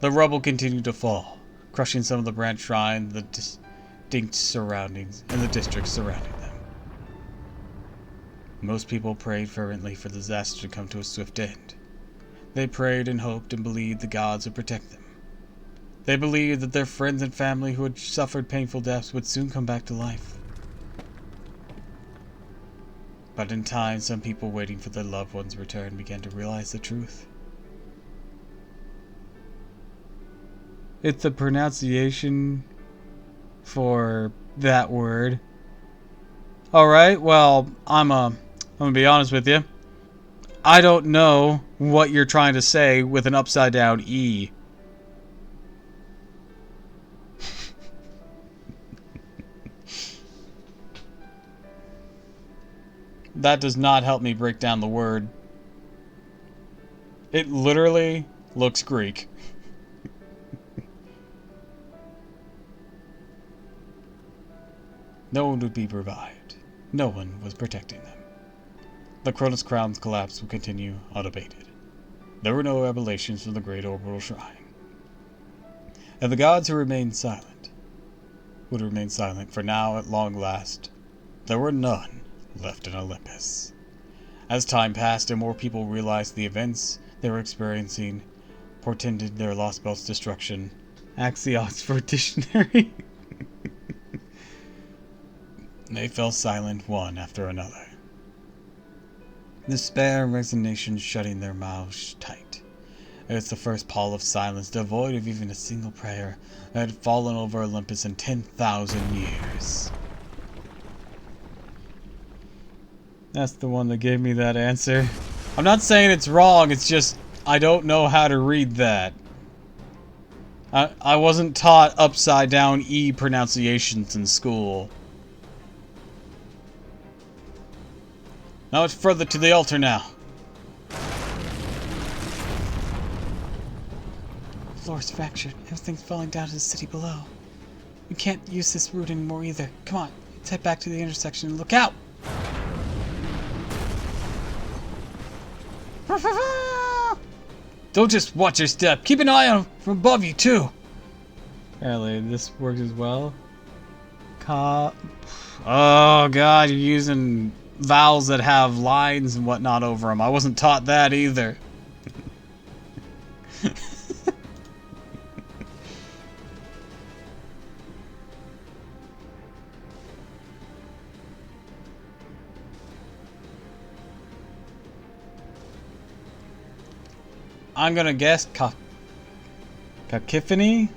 The rubble continued to fall, crushing some of the branch shrines, the distinct surroundings, and the districts surrounding them. Most people prayed fervently for the disaster to come to a swift end. They prayed and hoped and believed the gods would protect them. They believed that their friends and family who had suffered painful deaths would soon come back to life. But in time, some people waiting for their loved ones' return began to realize the truth. It's the pronunciation for that word. Alright, well, I'm gonna be honest with you. I don't know what you're trying to say with an upside down E. That does not help me break down the word. It literally looks Greek. No one would be revived. No one was protecting them. The Cronus Crown's collapse would continue unabated. There were no revelations from the great orbital shrine. And the gods who remained silent would remain silent, for now, at long last, there were none left in Olympus. As time passed and more people realized the events they were experiencing portended their Lost Belt's destruction. Axios for dictionary. They fell silent one after another. Despair and resignation shutting their mouths tight. It's the first pall of silence, devoid of even a single prayer, that had fallen over Olympus in 10,000 years. That's the one that gave me that answer. I'm not saying it's wrong, it's just I don't know how to read that. I wasn't taught upside down E pronunciations in school. Now it's further to the altar now. The floor's fractured. Everything's falling down to the city below. We can't use this route anymore either. Come on, let's head back to the intersection and look out! Don't just watch your step. Keep an eye on from above you too. Apparently this works as well. Oh god, you're using vowels that have lines and whatnot over them. I wasn't taught that either. I'm gonna guess cacophony?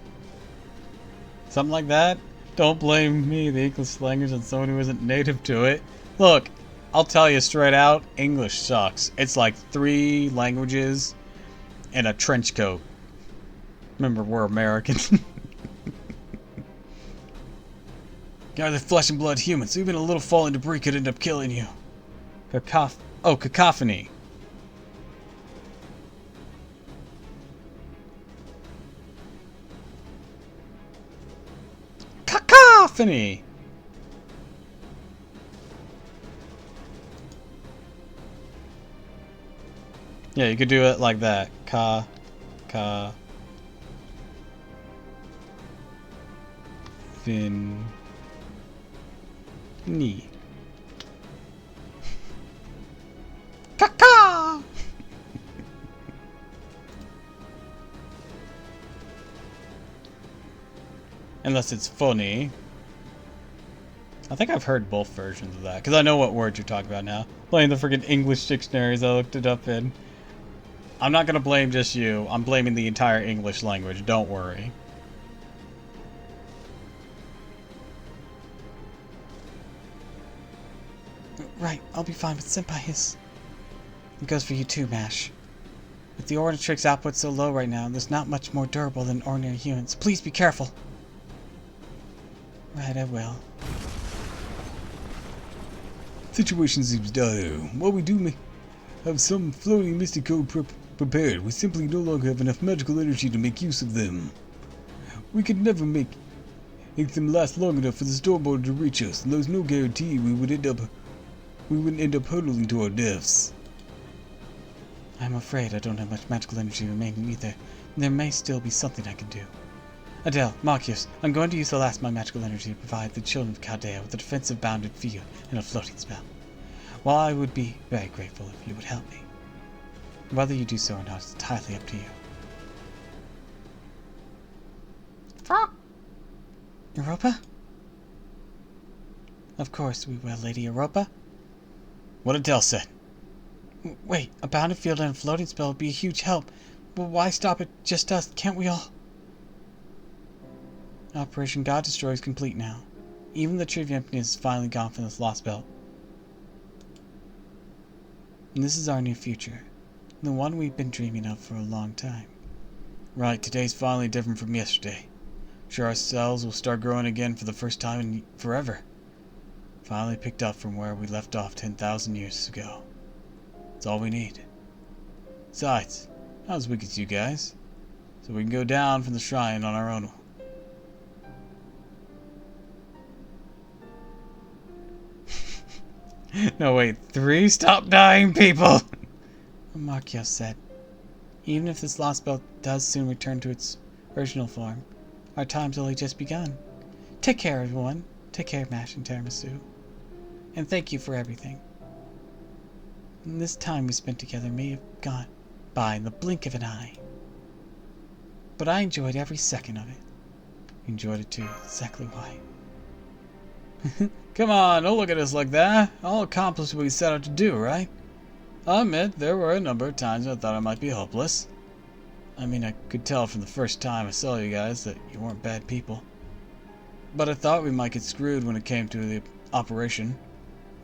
Something like that? Don't blame me, the English language, on someone who isn't native to it. Look, I'll tell you straight out, English sucks. It's like 3 languages and a trench coat. Remember, we're American. You're the flesh and blood humans, so even a little falling debris could end up killing you. Cacophony. Cacophony! Yeah, you could do it like that. Fin. Knee. Caca! Unless it's funny. I think I've heard both versions of that, because I know what words you're talking about now. Playing the freaking English dictionaries I looked it up in. I'm not gonna blame just you. I'm blaming the entire English language, don't worry. Right, I'll be fine with Senpai is. It goes for you too, MASH. With the Ordinatrix output so low right now, there's not much more durable than ordinary humans. Please be careful. Right, I will. Situation seems dire. While we do have some floating mystic code prepared, we simply no longer have enough magical energy to make use of them. We could never make them last long enough for the stormboard to reach us, and there's no guarantee we wouldn't end up hurtling to our deaths. I'm afraid I don't have much magical energy remaining either. There may still be something I can do. Adele, Marcus, I'm going to use the last of my magical energy to provide the children of Chaldea with a defensive bounded field and a floating spell. While I would be very grateful if you would help me. Whether you do so or not is entirely up to you. Europa? Of course we will, Lady Europa. What did Del said? Wait, a bounded field and a floating spell would be a huge help. But why stop at just us? Can't we all? Operation God Destroyer is complete now. Even the tree of emptiness is finally gone from this lost belt. And this is our new future. The one we've been dreaming of for a long time. Right, today's finally different from yesterday. Sure, our cells will start growing again for the first time in forever. Finally picked up from where we left off 10,000 years ago. That's all we need. Besides, not as weak as you guys. So we can go down from the shrine on our own. No, wait, 3? Stop dying, people! Markios said. Even if this lost belt does soon return to its original form, our time's only just begun. Take care, everyone. Take care, Mash and Tiramisu. And thank you for everything. And this time we spent together may have gone by in the blink of an eye. But I enjoyed every second of it. You enjoyed it too, exactly why. Come on, don't look at us like that. I'll accomplish what we set out to do, right? I'll admit, there were a number of times I thought I might be hopeless. I mean, I could tell from the first time I saw you guys that you weren't bad people. But I thought we might get screwed when it came to the operation.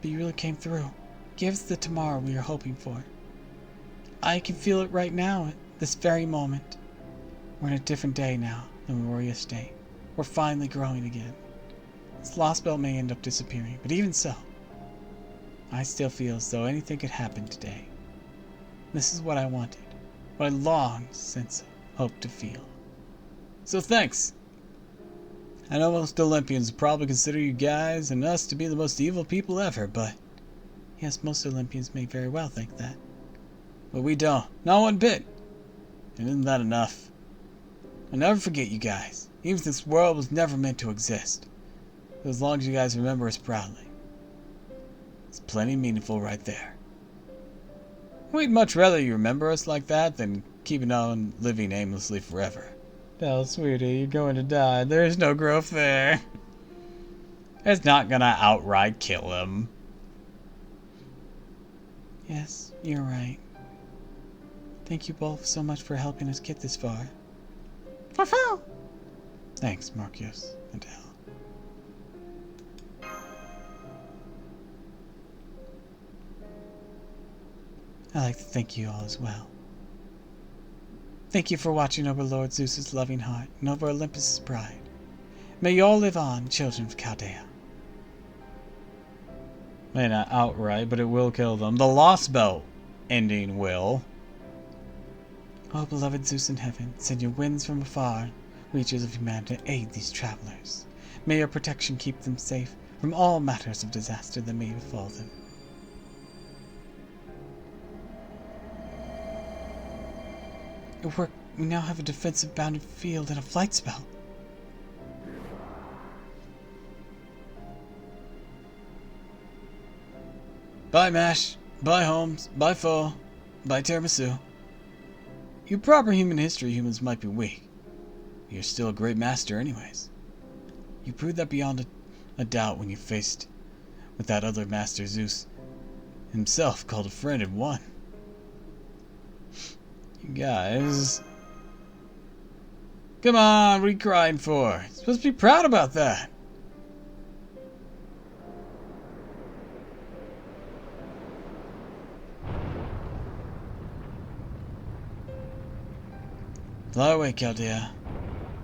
But you really came through. Gave us the tomorrow we were hoping for. I can feel it right now, at this very moment. We're in a different day now than we were yesterday. We're finally growing again. This lost belt may end up disappearing, but even so, I still feel as though anything could happen today. This is what I wanted, what I longed since hoped to feel. So thanks. I know most Olympians probably consider you guys and us to be the most evil people ever, but... Yes, most Olympians may very well think that. But we don't. Not one bit. And isn't that enough? I'll never forget you guys, even if this world was never meant to exist. As long as you guys remember us proudly. It's plenty meaningful right there. We'd much rather you remember us like that than keeping on living aimlessly forever. Del, sweetie, you're going to die. There's no growth there. It's not gonna outright kill him. Yes, you're right. Thank you both so much for helping us get this far. Thanks, Markios and Del. I'd like to thank you all as well. Thank you for watching over Lord Zeus's loving heart and over Olympus's pride. May you all live on, children of Chaldea. May not outright, but it will kill them. The Lost Belt ending will. O beloved Zeus in heaven, send your winds from afar, reaches of humanity, to aid these travelers. May your protection keep them safe from all matters of disaster that may befall them. It worked. We now have a defensive bounded field and a flight spell. Bye, Mash. Bye, Holmes. Bye, Foe. Bye, Tiramisu. You proper human history humans might be weak. You're still a great master anyways. You proved that beyond a doubt when you faced with that other master Zeus himself called a friend and won. You guys... Come on, what are you crying for? You're supposed to be proud about that. Fly away, Chaldea.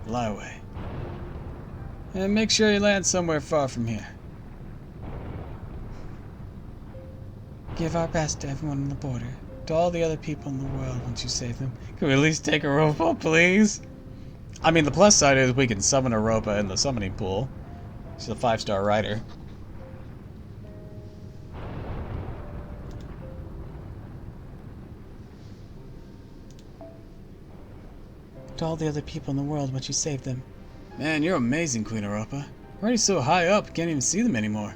Fly away. And make sure you land somewhere far from here. Give our best to everyone on the border, to all the other people in the world once you save them. Can we at least take Europa, please? I mean, the plus side is we can summon Europa in the summoning pool. She's a 5-star rider. To all the other people in the world once you save them. Man, you're amazing, Queen Europa. We're already so high up, can't even see them anymore.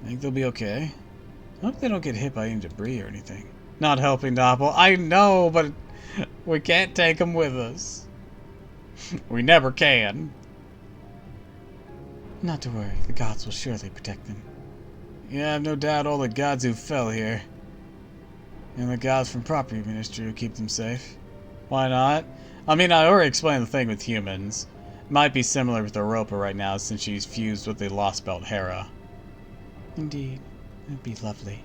I think they'll be okay. I hope they don't get hit by any debris or anything. Not helping, Doppel. I know, but we can't take them with us. We never can. Not to worry, the gods will surely protect them. Yeah, I've no doubt all the gods who fell here. And the gods from Property Ministry who keep them safe. Why not? I mean, I already explained the thing with humans. Might be similar with Europa right now since she's fused with the Lost Belt Hera. Indeed, it'd be lovely.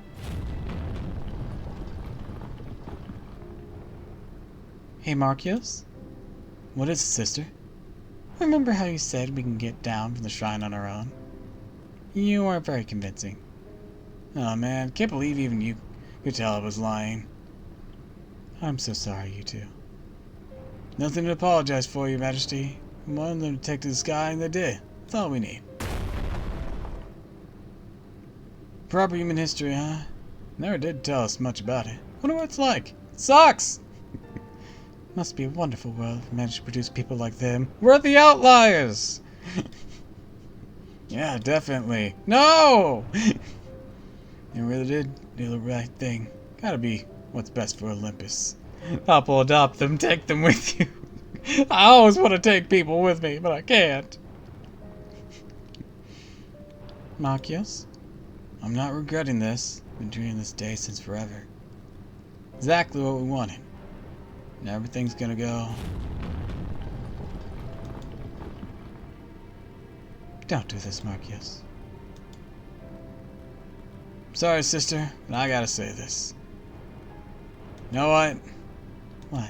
Hey, Marcios? What is it, sister? Remember how you said we can get down from the shrine on our own? You weren't very convincing. Oh man, can't believe even you could tell I was lying. I'm so sorry, you two. Nothing to apologize for, Your Majesty. We wanted them to take to the sky, and they did. That's all we need. Proper human history, huh? Never did tell us much about it. Wonder what it's like. It sucks! Must be a wonderful world if we managed to produce people like them. We're the outliers! Yeah, definitely. No! You really did do the right thing. Gotta be what's best for Olympus. Doppel, adopt them, take them with you. I always want to take people with me, but I can't. Marcios? I'm not regretting this. Been dreaming this day since forever. Exactly what we wanted. And everything's gonna go. Don't do this, Marcios. Sorry, sister, but I gotta say this. You know what? What?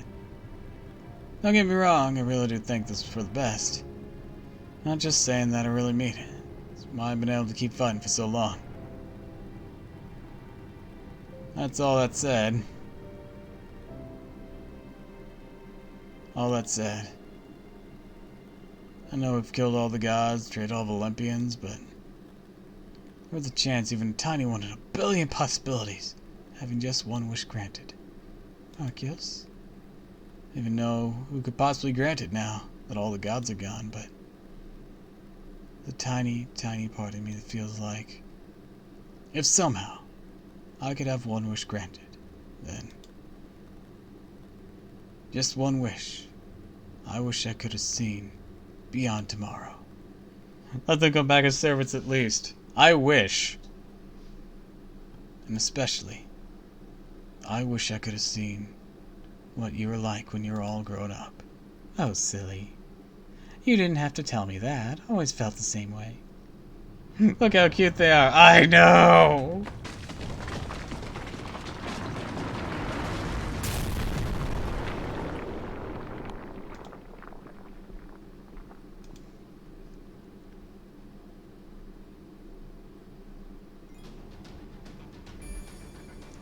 Don't get me wrong, I really do think this is for the best. Not just saying that, I really mean it. It's why I've been able to keep fighting for so long. That's all that said. All that said. I know we've killed all the gods, traded all the Olympians, but there's a chance, even a tiny one in a billion possibilities, having just one wish granted. Marcios? I don't even know who could possibly grant it now that all the gods are gone, but the tiny, tiny part of me that feels like if somehow I could have one wish granted, then just one wish. I wish I could have seen beyond tomorrow. Let them come back as servants at least. I wish. And especially, I wish I could have seen what you were like when you were all grown up. Oh, silly. You didn't have to tell me that. I always felt the same way. Look how cute they are. I know!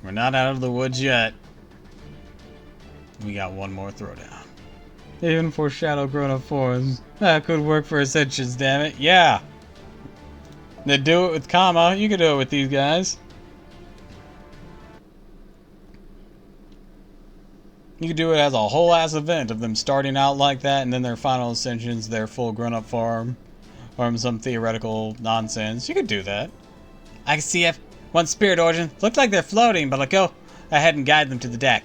We're not out of the woods yet. We got one more throwdown. Even foreshadow grown-up forms. That could work for Ascensions, damn it. Yeah! They do it with Kama. You can do it with these guys. You could do it as a whole ass event of them starting out like that and then their final ascensions, their full grown-up form, or some theoretical nonsense. You could do that. I can see one spirit origin. Looks like they're floating, but I'll go ahead and guide them to the deck.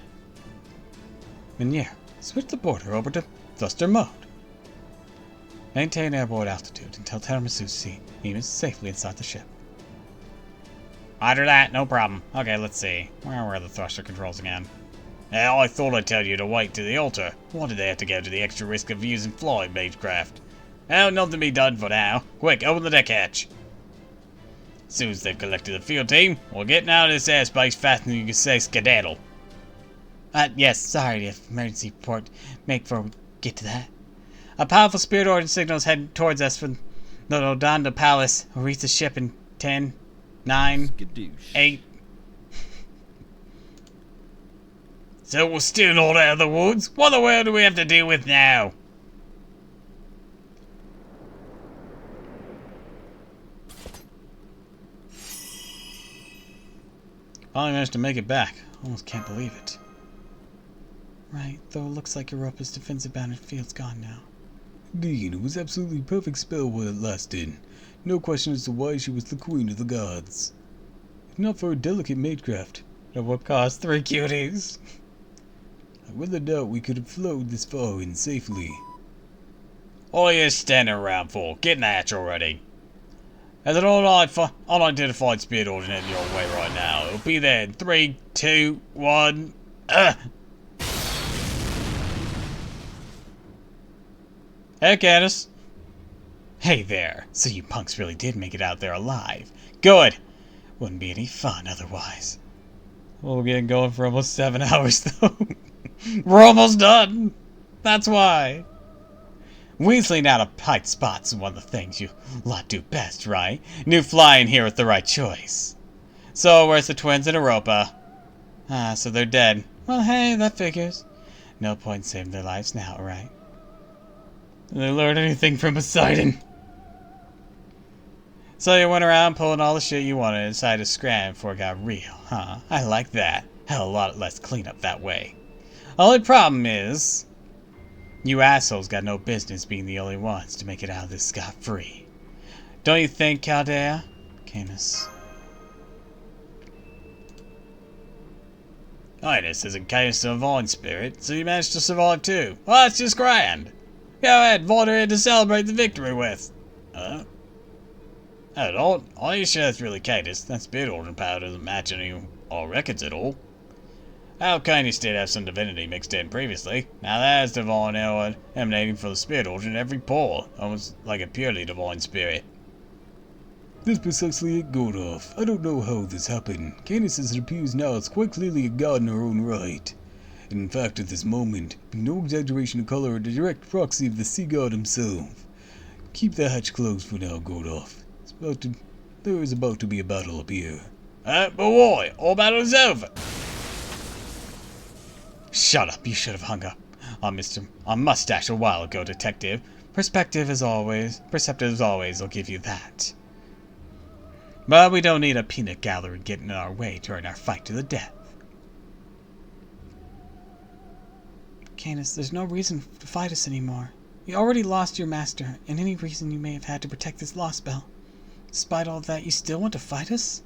Minier, switch the border over to thruster mode. Maintain airborne altitude until Tiramisu C is safely inside the ship. Roger that, no problem. Okay, let's see. Where are the thruster controls again? Hell, I thought I'd tell you to wait to the altar. Why did they have to go to the extra risk of using flying magecraft? Oh, nothing to be done for now. Quick, open the deck hatch. As soon as they've collected the field team, we're getting out of this airspace faster than you can say skedaddle. Yes, sorry if emergency report make before we get to that. A powerful spirit origin signal is heading towards us from the Rodanda Palace. We'll reach the ship in 10, 9, 8. So we're still not out of the woods? What the world do we have to deal with now? Finally managed to make it back. Almost can't believe it. Right, though it looks like Europa's defensive boundary field's gone now. Indeed, it was absolutely perfect spell while it lasted. No question as to why she was the queen of the gods. If not for her delicate magecraft, It would cost 3 cuties. I rather doubt we could have flowed this far in safely. What are you standing around for? Get in the hatch already. There's an unidentified spirit origin in your way right now. It'll be there in 3, 2, 1. Hey, Candace. Hey there. So you punks really did make it out there alive. Good. Wouldn't be any fun otherwise. We'll get going for almost 7 hours, though. We're almost done. That's why. Weaseling out of tight spots is one of the things you lot do best, right? New flying here with the right choice. So, where's the twins in Europa? Ah, so they're dead. Well, hey, that figures. No point in saving their lives now, right? Did they learn anything from Poseidon? So you went around pulling all the shit you wanted and decided to scram before it got real, huh? I like that. Hell, a lot less cleanup that way. Only problem is, you assholes got no business being the only ones to make it out of this scot-free. Don't you think, Chaldea? Canis. Highness isn't Canis of Vine Spirit, so you managed to survive too. Well, that's just grand. Go ahead, wander in to celebrate the victory with. Are you sure that's really Canis? That spirit origin power doesn't match any our records at all. Canis did have some divinity mixed in previously. Now that is divine power emanating from the spirit origin in every pore, almost like a purely divine spirit. That's precisely it, Godolph. I don't know how this happened. Canis, as it appears now, is quite clearly a god in her own right. And in fact, at this moment, being no exaggeration of color, a direct proxy of the sea god himself. Keep the hatch closed for now, Godolph. There is about to be a battle up here. But why? All battle is over. Shut up, you should have hung up on mustache a while ago, detective. Perceptive as always, I'll give you that. But we don't need a peanut gallery getting in our way during our fight to the death. Canis, there's no reason to fight us anymore. You already lost your master, and any reason you may have had to protect this lost bell. Despite all that, you still want to fight us?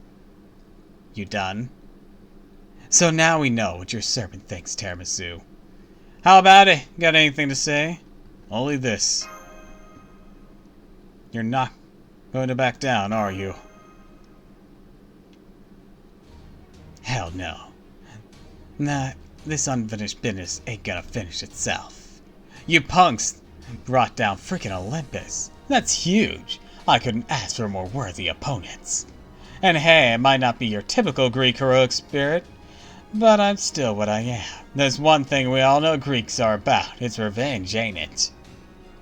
You done? So now we know what your servant thinks, Tiramisu. How about it? Got anything to say? Only this. You're not going to back down, are you? Hell no. Nah, this unfinished business ain't gonna finish itself. You punks brought down frickin' Olympus. That's huge. I couldn't ask for more worthy opponents. And hey, it might not be your typical Greek heroic spirit, but I'm still what I am. There's one thing we all know Greeks are about. It's revenge, ain't it?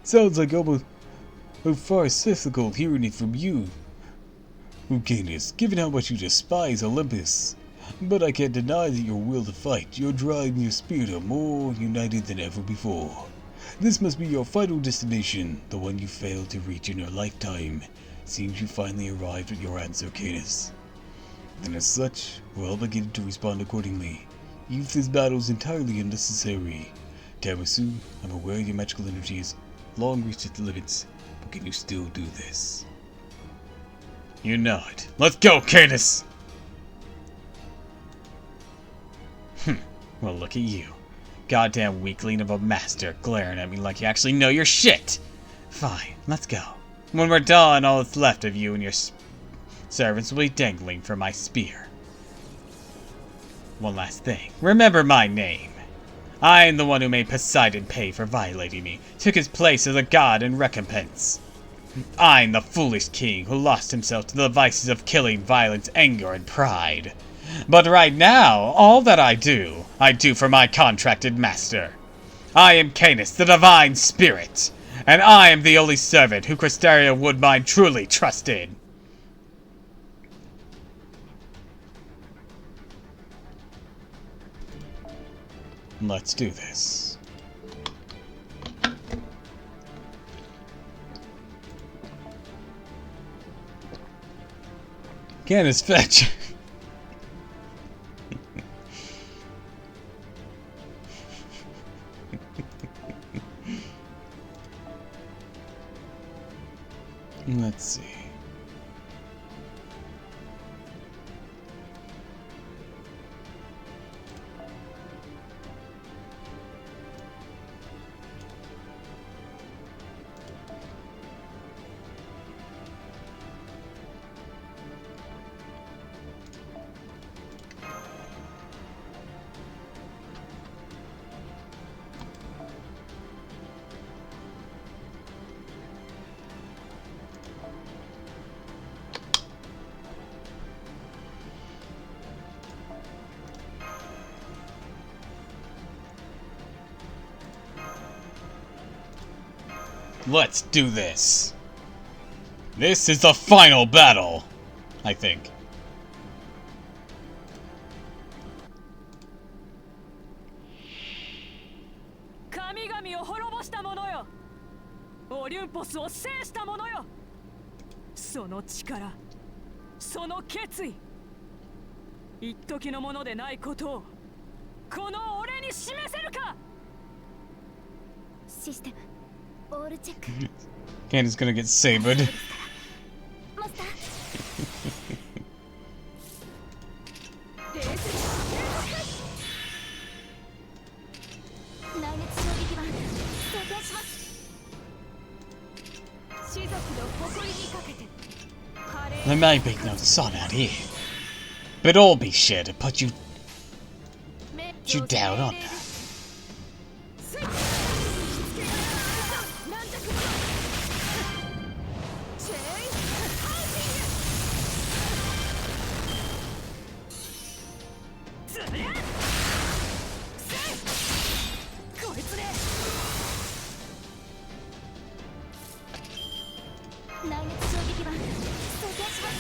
Sounds like almost farcical hearing it from you, Canis, given how much you despise Olympus. But I can't deny that your will to fight, your drive and your spirit are more united than ever before. This must be your final destination, the one you failed to reach in your lifetime. Seems you finally arrived at your answer, Canis. And as such, we're all beginning to respond accordingly. Useless battle is entirely unnecessary. Tiramisu, I'm aware your magical energy has long reached its limits, but can you still do this? You know it. Let's go, Canis! Well, look at you. Goddamn weakling of a master glaring at me like you actually know your shit! Fine, let's go. When we're done, all that's left of you and your servants will be dangling from my spear. One last thing. Remember my name. I am the one who made Poseidon pay for violating me, took his place as a god in recompense. I'm the foolish king who lost himself to the vices of killing, violence, anger, and pride. But right now, all that I do for my contracted master. I am Canis, the divine spirit, and I am the only servant who Crystarian Woodmine truly trusted. Let's do this. Canis, fetch! Let's see. Let's do this. This is the final battle, I think. Olympus を制した者よ。その力、その決意、一時のものでないことをこの俺に示せるか。システムオールチェック。Candace's gonna get sabered. マスター。内熱衝撃板装填します。士族の誇りにかけて。There may be no sun out here, but I'll be sure to put you down on that. 内熱衝撃板装填します。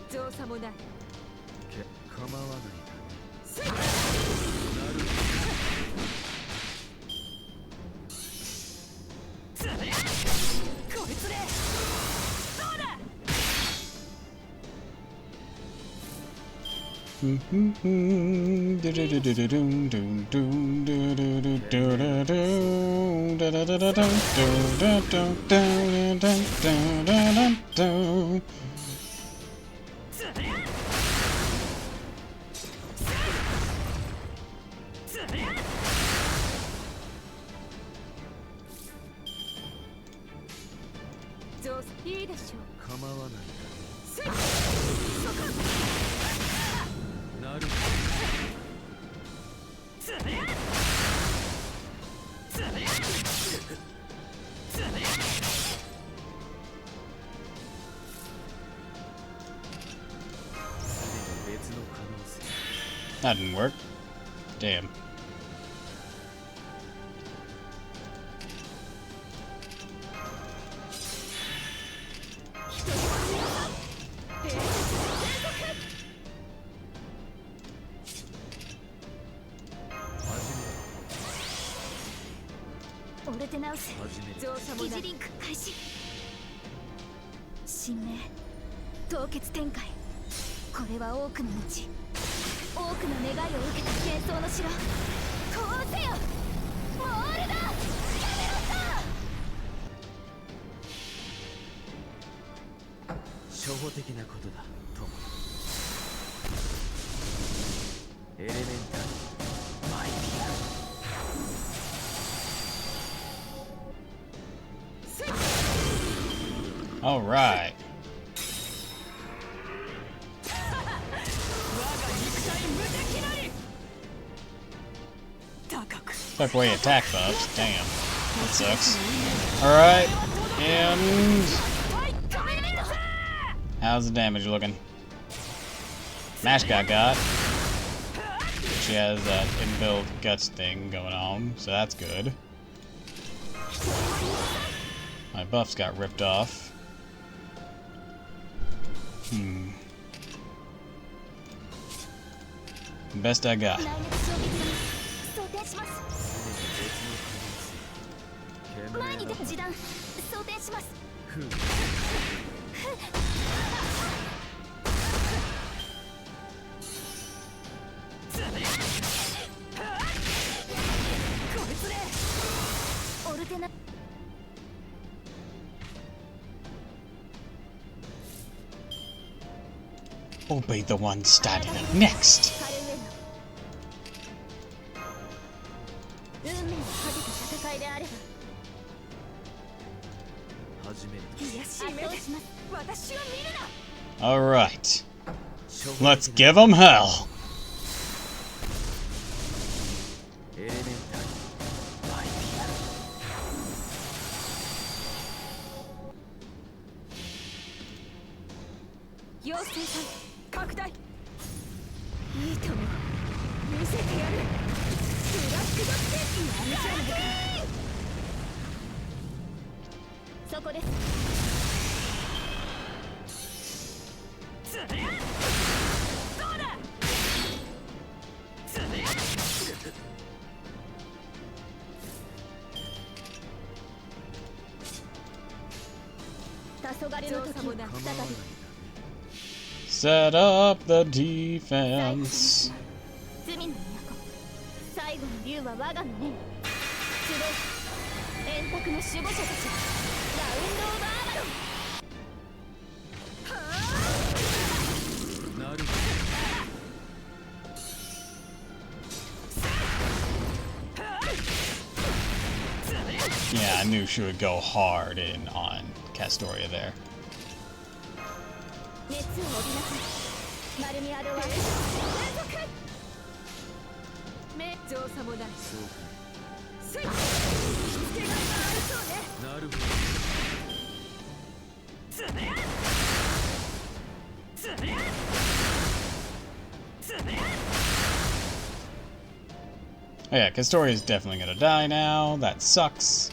造作もない。構わないこいつでそうだ。いいでしょう。構わないなる That didn't work. Damn. All right. Took away attack buffs. Damn. That sucks. Alright. And how's the damage looking? Mashka got. She has that inbuilt guts thing going on, so that's good. My buffs got ripped off. Best I got. We'll be the one standing up next. Alright. Let's give them hell. こです。そうだ。黄昏の時を再び。 Set up the defense. 罪の都、最後の竜は我がの念。集え、円卓の守護者たち、ラウンドオブアーバロン。なるほ Yeah, I knew she would go hard in on Castoria there. 熱を帯びなさい。マルミアドは連続。目上様だ。スイッチ。しつけがいがありそうね。どなるほつねつねつね。 Oh yeah, Castoria is definitely gonna die now. That sucks.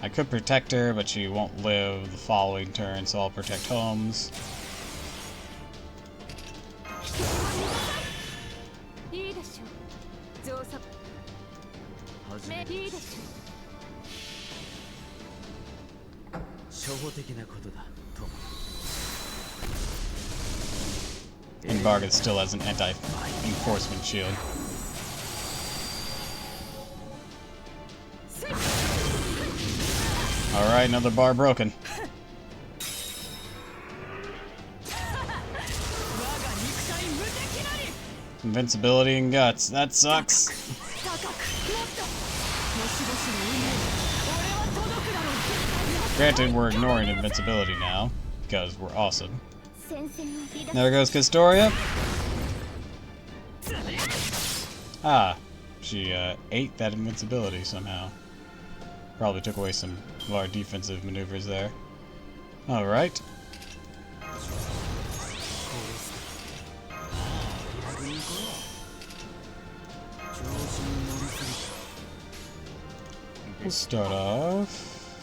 I could protect her, but she won't live the following turn, so I'll protect Holmes. いいでしょう。上様。初めいいでしょう。初歩的なことだと And Bargain still has an anti-enforcement shield. Alright, another bar broken. Invincibility and guts. That sucks. Granted, we're ignoring invincibility now, because we're awesome. There goes Castoria. Ah, she ate that invincibility somehow. Probably took away some of our defensive maneuvers there. Alright. We'll start off,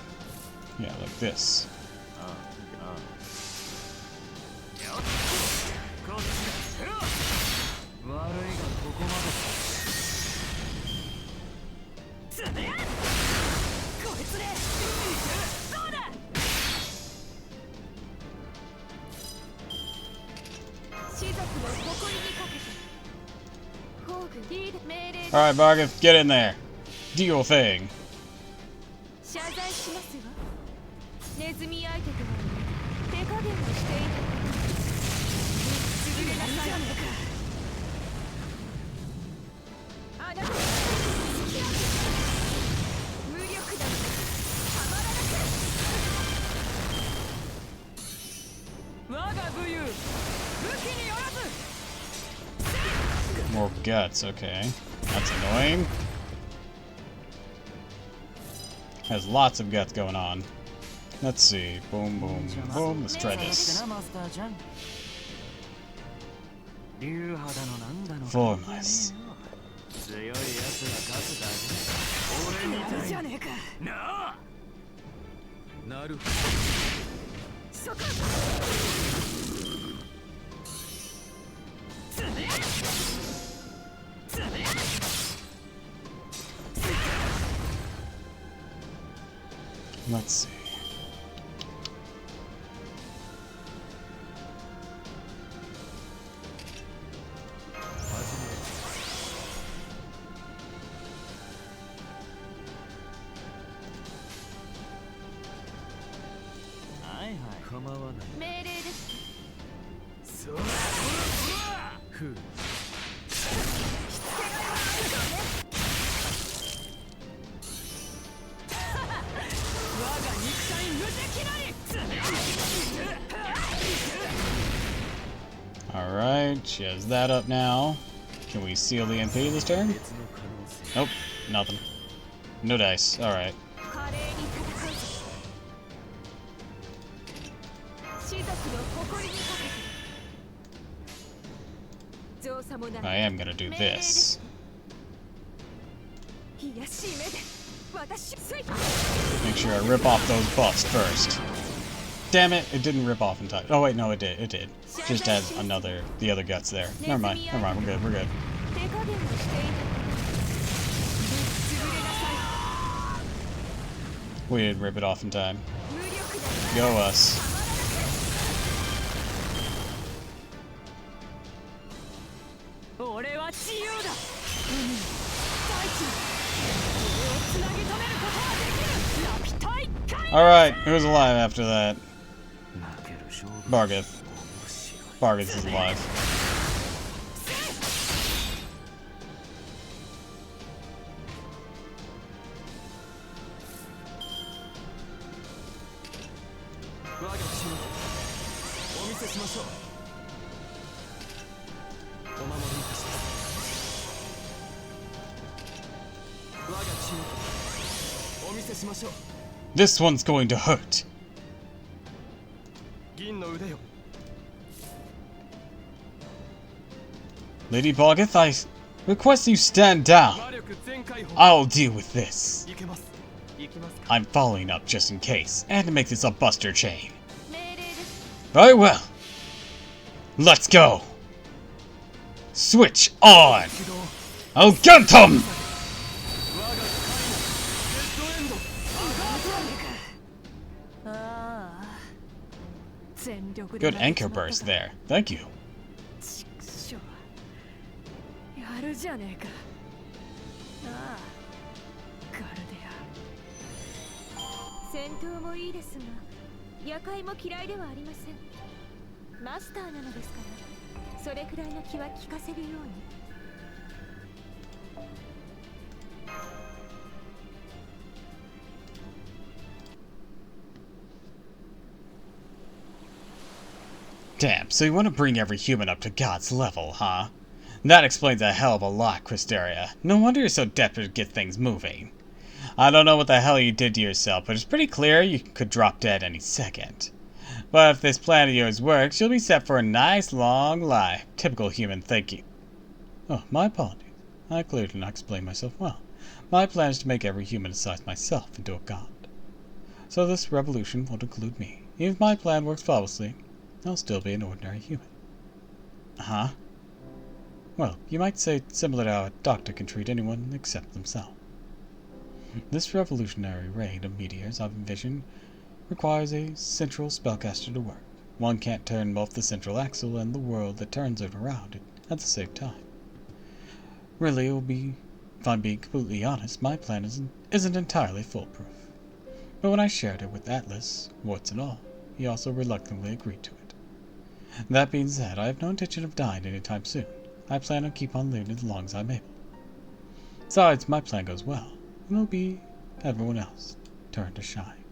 yeah, like this. Alright, Bargath, get in there. Do your thing. 謝罪しますわ。ネズミ相手とは手加減をしていた。潰れなさい。あなた。無力だ。たまらなく。我が武勇、武器によらず。 More guts, okay. That's annoying. Has lots of guts going on. Let's see. Boom, boom, boom. Let's try this. Formless. 強いやつが勝つだけ俺みたいになあなるほどそこ Let's see. Alright, she has that up now. Can we seal the MP this turn? Nope, nothing. No dice, alright. I am gonna do this. Make sure I rip off those buffs first. Damn it, it didn't rip off in time. Oh wait, no, it did. It did. Just has the other guts there. Never mind. Never mind. We're good. We're good. We didn't rip it off in time. Go us. Alright, who's alive after that? Bargith. Bargith is alive. This one's going to hurt. Lady Bargith, I request you stand down. I'll deal with this. I'm following up just in case, and to make this a buster chain. Very well. Let's go. Switch on. I'll get him. Good anchor burst there. Thank you. やるじゃねえか。ああ、ガルデア。戦闘もいいですが、夜会も嫌いではありません。マスターなのですから、それくらいの気は利かせるように。Damn, so you want to bring every human up to God's level, huh? That explains a hell of a lot, Cristeria. No wonder you're so desperate to get things moving. I don't know what the hell you did to yourself, but it's pretty clear you could drop dead any second. But if this plan of yours works, you'll be set for a nice long life. Typical human thinking. Oh, my apologies. I clearly did not explain myself well. My plan is to make every human besides myself into a god. So this revolution won't include me. Even if my plan works flawlessly, I'll still be an ordinary human. Huh? Well, you might say it's similar to how a doctor can treat anyone except themselves. This revolutionary rain of meteors I've envisioned requires a central spellcaster to work. One can't turn both the central axle and the world that turns it around it at the same time. Really, if I'm being completely honest, my plan isn't entirely foolproof. But when I shared it with Atlas, warts and all, he also reluctantly agreed to it. That being said, I have no intention of dying anytime soon. I plan on keep on living as long as I'm able. Besides, if my plan goes well, it'll be everyone else turn to shine.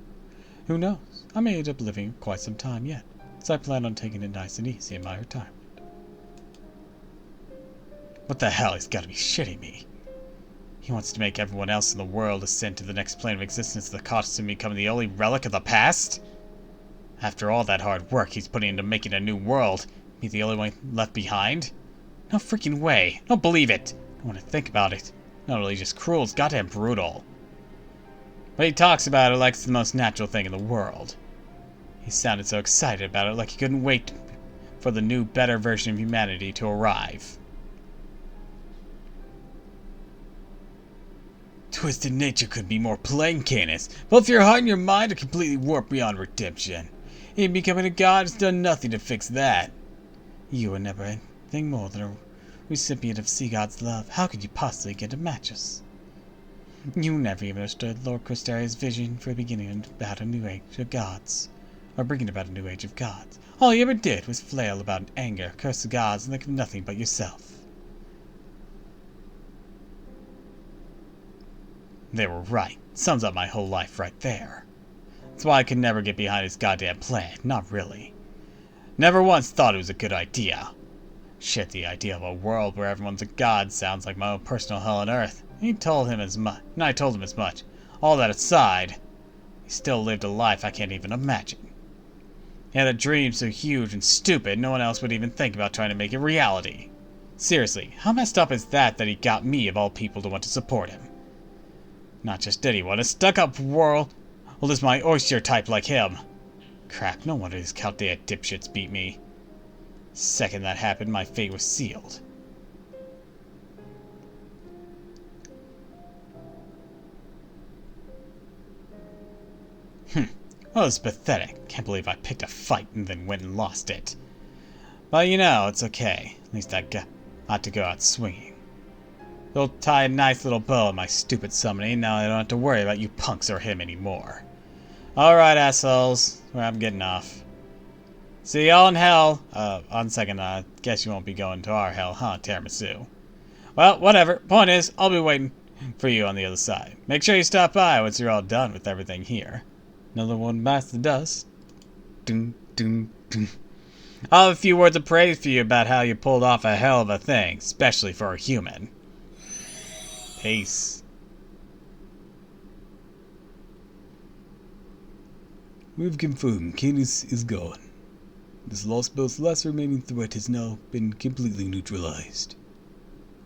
Who knows? I may end up living quite some time yet, so I plan on taking it nice and easy in my retirement. What the hell? He's got to be shitting me. He wants to make everyone else in the world ascend to the next plane of existence at the cost of me becoming the only relic of the past? After all that hard work he's putting into making a new world, me the only one left behind? No freaking way. Don't believe it. I don't want to think about it. Not only just cruel, it's goddamn brutal. But he talks about it like it's the most natural thing in the world. He sounded so excited about it, like he couldn't wait for the new, better version of humanity to arrive. Twisted nature could be more plain, Canis. Both your heart and your mind are completely warped beyond redemption. Even becoming a god has done nothing to fix that. You were never anything more than a recipient of Sea God's love. How could you possibly get to match us? You never even understood Lord Cristeria's vision for beginning about a new age of gods. Or bringing about a new age of gods. All you ever did was flail about in anger, curse the gods, and think of nothing but yourself. They were right. Sums up my whole life right there. That's why I could never get behind his goddamn plan. Not really. Never once thought it was a good idea. Shit, the idea of a world where everyone's a god sounds like my own personal hell on earth. He told him as much, and I told him as much. All that aside, he still lived a life I can't even imagine. He had a dream so huge and stupid, no one else would even think about trying to make it reality. Seriously, how messed up is that he got me of all people to want to support him? Not just anyone, a stuck-up world. Well, is my oyster type like him? Crap, no wonder these Chaldea dipshits beat me. Second that happened, my fate was sealed. Well, it's pathetic. Can't believe I picked a fight and then went and lost it. But you know, it's okay. At least I got to go out swinging. They'll tie a nice little bow on my stupid summoning. Now I don't have to worry about you punks or him anymore. Alright, assholes. Well, I'm getting off. See y'all in hell. On second, guess you won't be going to our hell, huh, Tiramisu? Well, whatever. Point is, I'll be waiting for you on the other side. Make sure you stop by once you're all done with everything here. Another one bites the dust. Dun, dun, dun. I'll have a few words of praise for you about how you pulled off a hell of a thing, especially for a human. Peace. We've confirmed Canis is gone. This lost boat's last remaining threat has now been completely neutralized.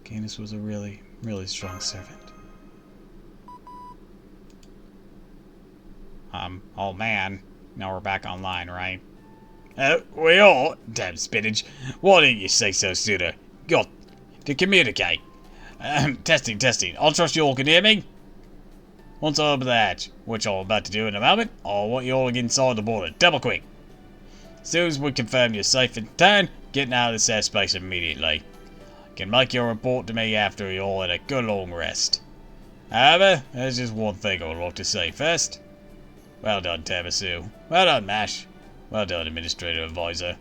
Canis was a really, really strong servant. Oh man. Now we're back online, right? We are? Damn spinach. Why didn't you say so sooner? Got to communicate. Testing. I'll trust you all can hear me. Once I open the hatch, which I'm about to do in a moment, I want you all to get inside the border. Double quick. Zeus would confirm you're safe in turn, getting out of this airspace immediately. You can make your report to me after you all had a good long rest. However, there's just one thing I would like to say first. Well done, Tiramisu. Well done, Mash. Well done, Administrative Advisor.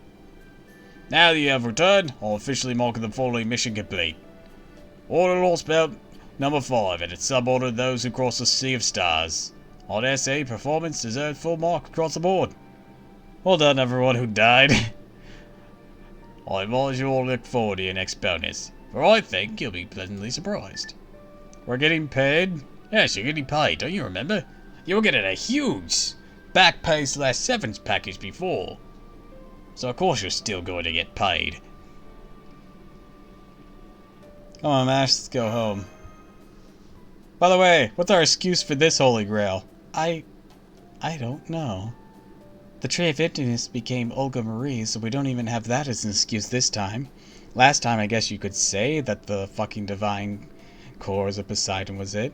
Now that you have returned, I'll officially mark the following mission complete. Order Lost Belt number 5, and its suborder those who cross the Sea of Stars. On SA, performance deserved full mark across the board. Well done, everyone who died. I advise you all look forward to your next bonus, for I think you'll be pleasantly surprised. We're getting paid? Yes, you're getting paid, don't you remember? You were getting a huge back pay / severance package before. So of course you're still going to get paid. Come on, Mash, let's go home. By the way, what's our excuse for this Holy Grail? I don't know. The Tree of Emptiness became Olga Marie, so we don't even have that as an excuse this time. Last time, I guess you could say that the fucking divine cores of Poseidon was it.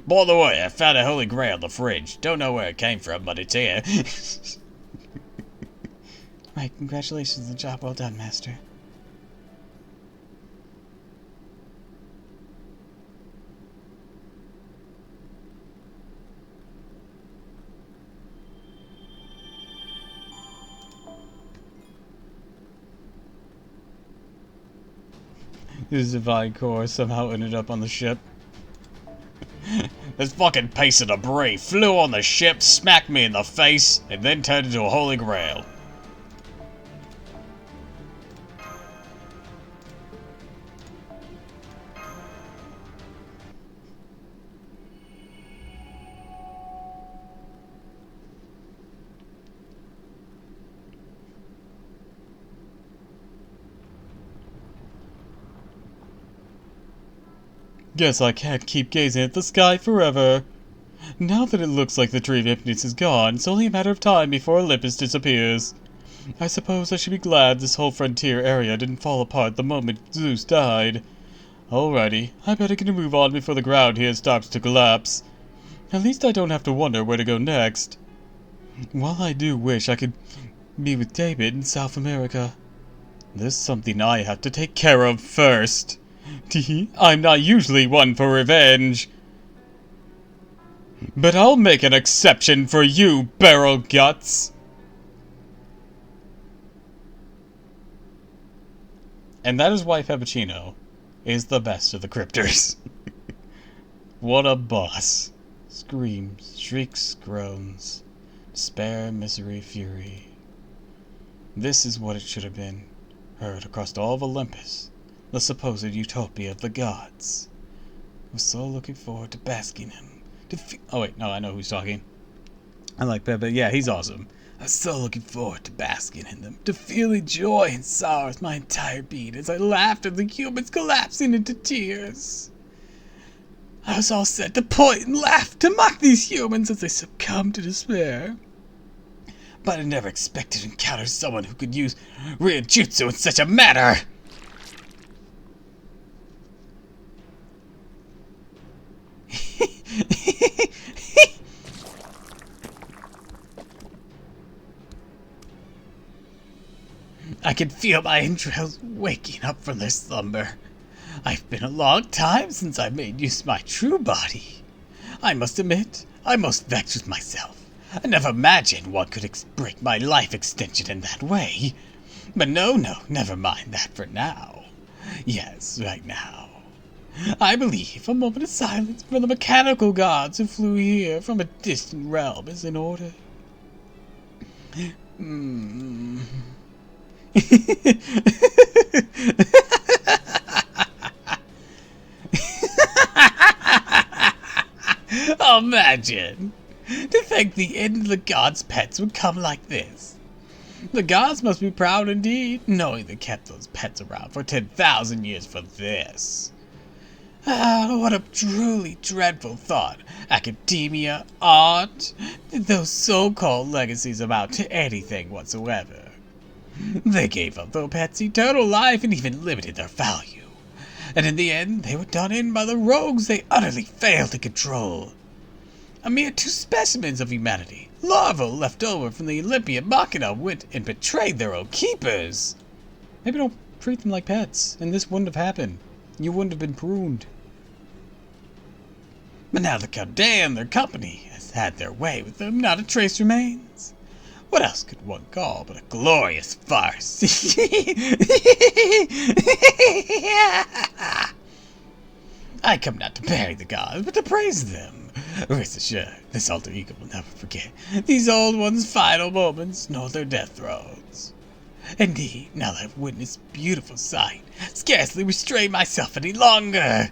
By the way, I found a Holy Grail in the fridge. Don't know where it came from, but it's here. Right, congratulations on the job well done, Master. His divine core somehow ended up on the ship. This fucking piece of debris flew on the ship, smacked me in the face, and then turned into a Holy Grail. Guess I can't keep gazing at the sky forever. Now that it looks like the Tree of Emptiness is gone, it's only a matter of time before Olympus disappears. I suppose I should be glad this whole frontier area didn't fall apart the moment Zeus died. Alrighty, I better get a move on before the ground here starts to collapse. At least I don't have to wonder where to go next. While I do wish I could be with David in South America, there's something I have to take care of first. I'm not usually one for revenge. But I'll make an exception for you, Barrel Guts. And that is why Peppuccino is the best of the cryptors. What a boss. Screams, shrieks, groans. Despair, misery, fury. This is what it should have been. Heard across all of Olympus. The supposed utopia of the gods. I was so looking forward to basking him. Oh wait, no, I know who's talking. I like Pepe. Yeah, he's awesome. I was so looking forward to basking in them, to feeling joy and sorrow with my entire being as I laughed at the humans collapsing into tears. I was all set to point and laugh to mock these humans as they succumb to despair. But I never expected to encounter someone who could use real jutsu in such a manner. I can feel my entrails waking up from their slumber. I've been a long time since I made use of my true body. I must admit, I'm most vexed with myself. I never imagined one could break my life extension in that way. But no, never mind that for now. Yes, right now. I believe a moment of silence for the mechanical gods who flew here from a distant realm is in order. Imagine! To think the end of the gods' pets would come like this. The gods must be proud indeed, knowing they kept those pets around for 10,000 years for this. Ah, what a truly dreadful thought. Academia, art, those so-called legacies amount to anything whatsoever. They gave up their pets eternal life and even limited their value. And in the end, they were done in by the rogues they utterly failed to control. A mere 2 specimens of humanity, larvae left over from the Olympian Machina, went and betrayed their own keepers. Maybe don't treat them like pets, and this wouldn't have happened. You wouldn't have been pruned. But now the Chaldean, their company, has had their way with them, not a trace remains. What else could one call but a glorious farce? I come not to bury the gods, but to praise them. Rest assured, this alter ego will never forget these old ones' final moments, nor their death throes. Indeed, now that I've witnessed beautiful sight, scarcely restrain myself any longer.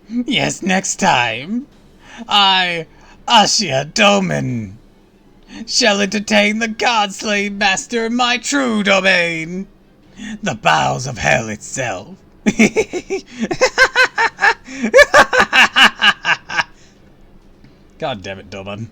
Yes, next time, I, Ashia Doman, shall entertain the god-slave master in my true domain, the bowels of hell itself. God damn it, Doman.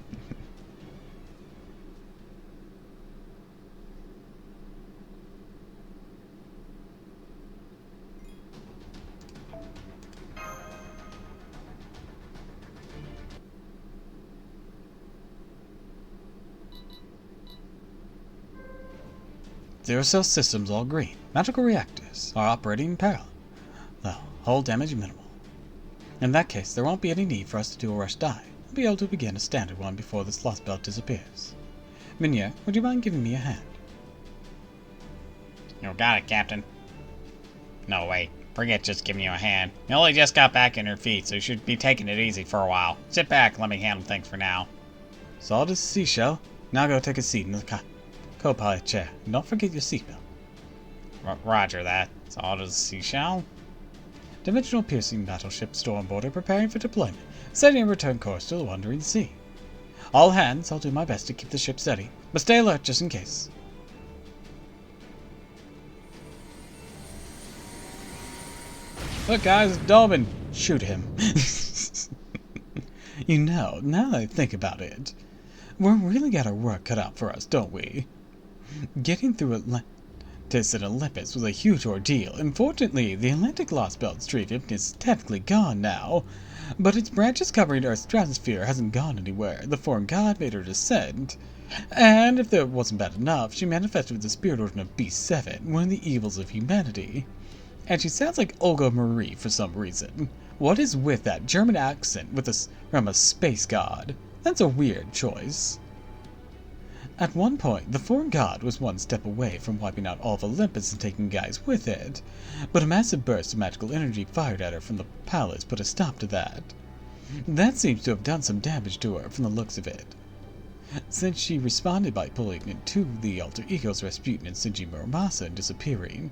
Zero cell systems all green. Magical reactors are operating in parallel. The hull damage minimal. In that case, there won't be any need for us to do a rush dive. We'll be able to begin a standard one before this lost belt disappears. Minier, would you mind giving me a hand? You got it, Captain. No, wait. Forget just giving you a hand. You only just got back on your feet, so you should be taking it easy for a while. Sit back and let me handle things for now. Solid as a seashell. Now go take a seat in the co-pilot chair. And don't forget your seatbelt. Roger that. Solid as a seashell. Dimensional piercing battleship Stormboarder preparing for deployment, setting a return course to the Wandering Sea. All hands, I'll do my best to keep the ship steady, but stay alert just in case. Look guys, it's Dobbin! Shoot him. You know, now that I think about it, we've really got our work cut out for us, don't we? Getting through Atlantis and Olympus was a huge ordeal. Unfortunately, the Atlantic Lost Belt Street is technically gone now, but its branches covering Earth's stratosphere hasn't gone anywhere. The foreign god made her descend. And if that wasn't bad enough, she manifested with the spirit origin of B7, one of the evils of humanity. And she sounds like Olga Marie for some reason. What is with that German accent with from a space god? That's a weird choice. At one point, the foreign god was one step away from wiping out all of Olympus and taking guys with it, but a massive burst of magical energy fired at her from the palace put a stop to that. That seems to have done some damage to her from the looks of it, since she responded by pulling into the alter egos Rasputin and Shinji Muramasa and disappearing.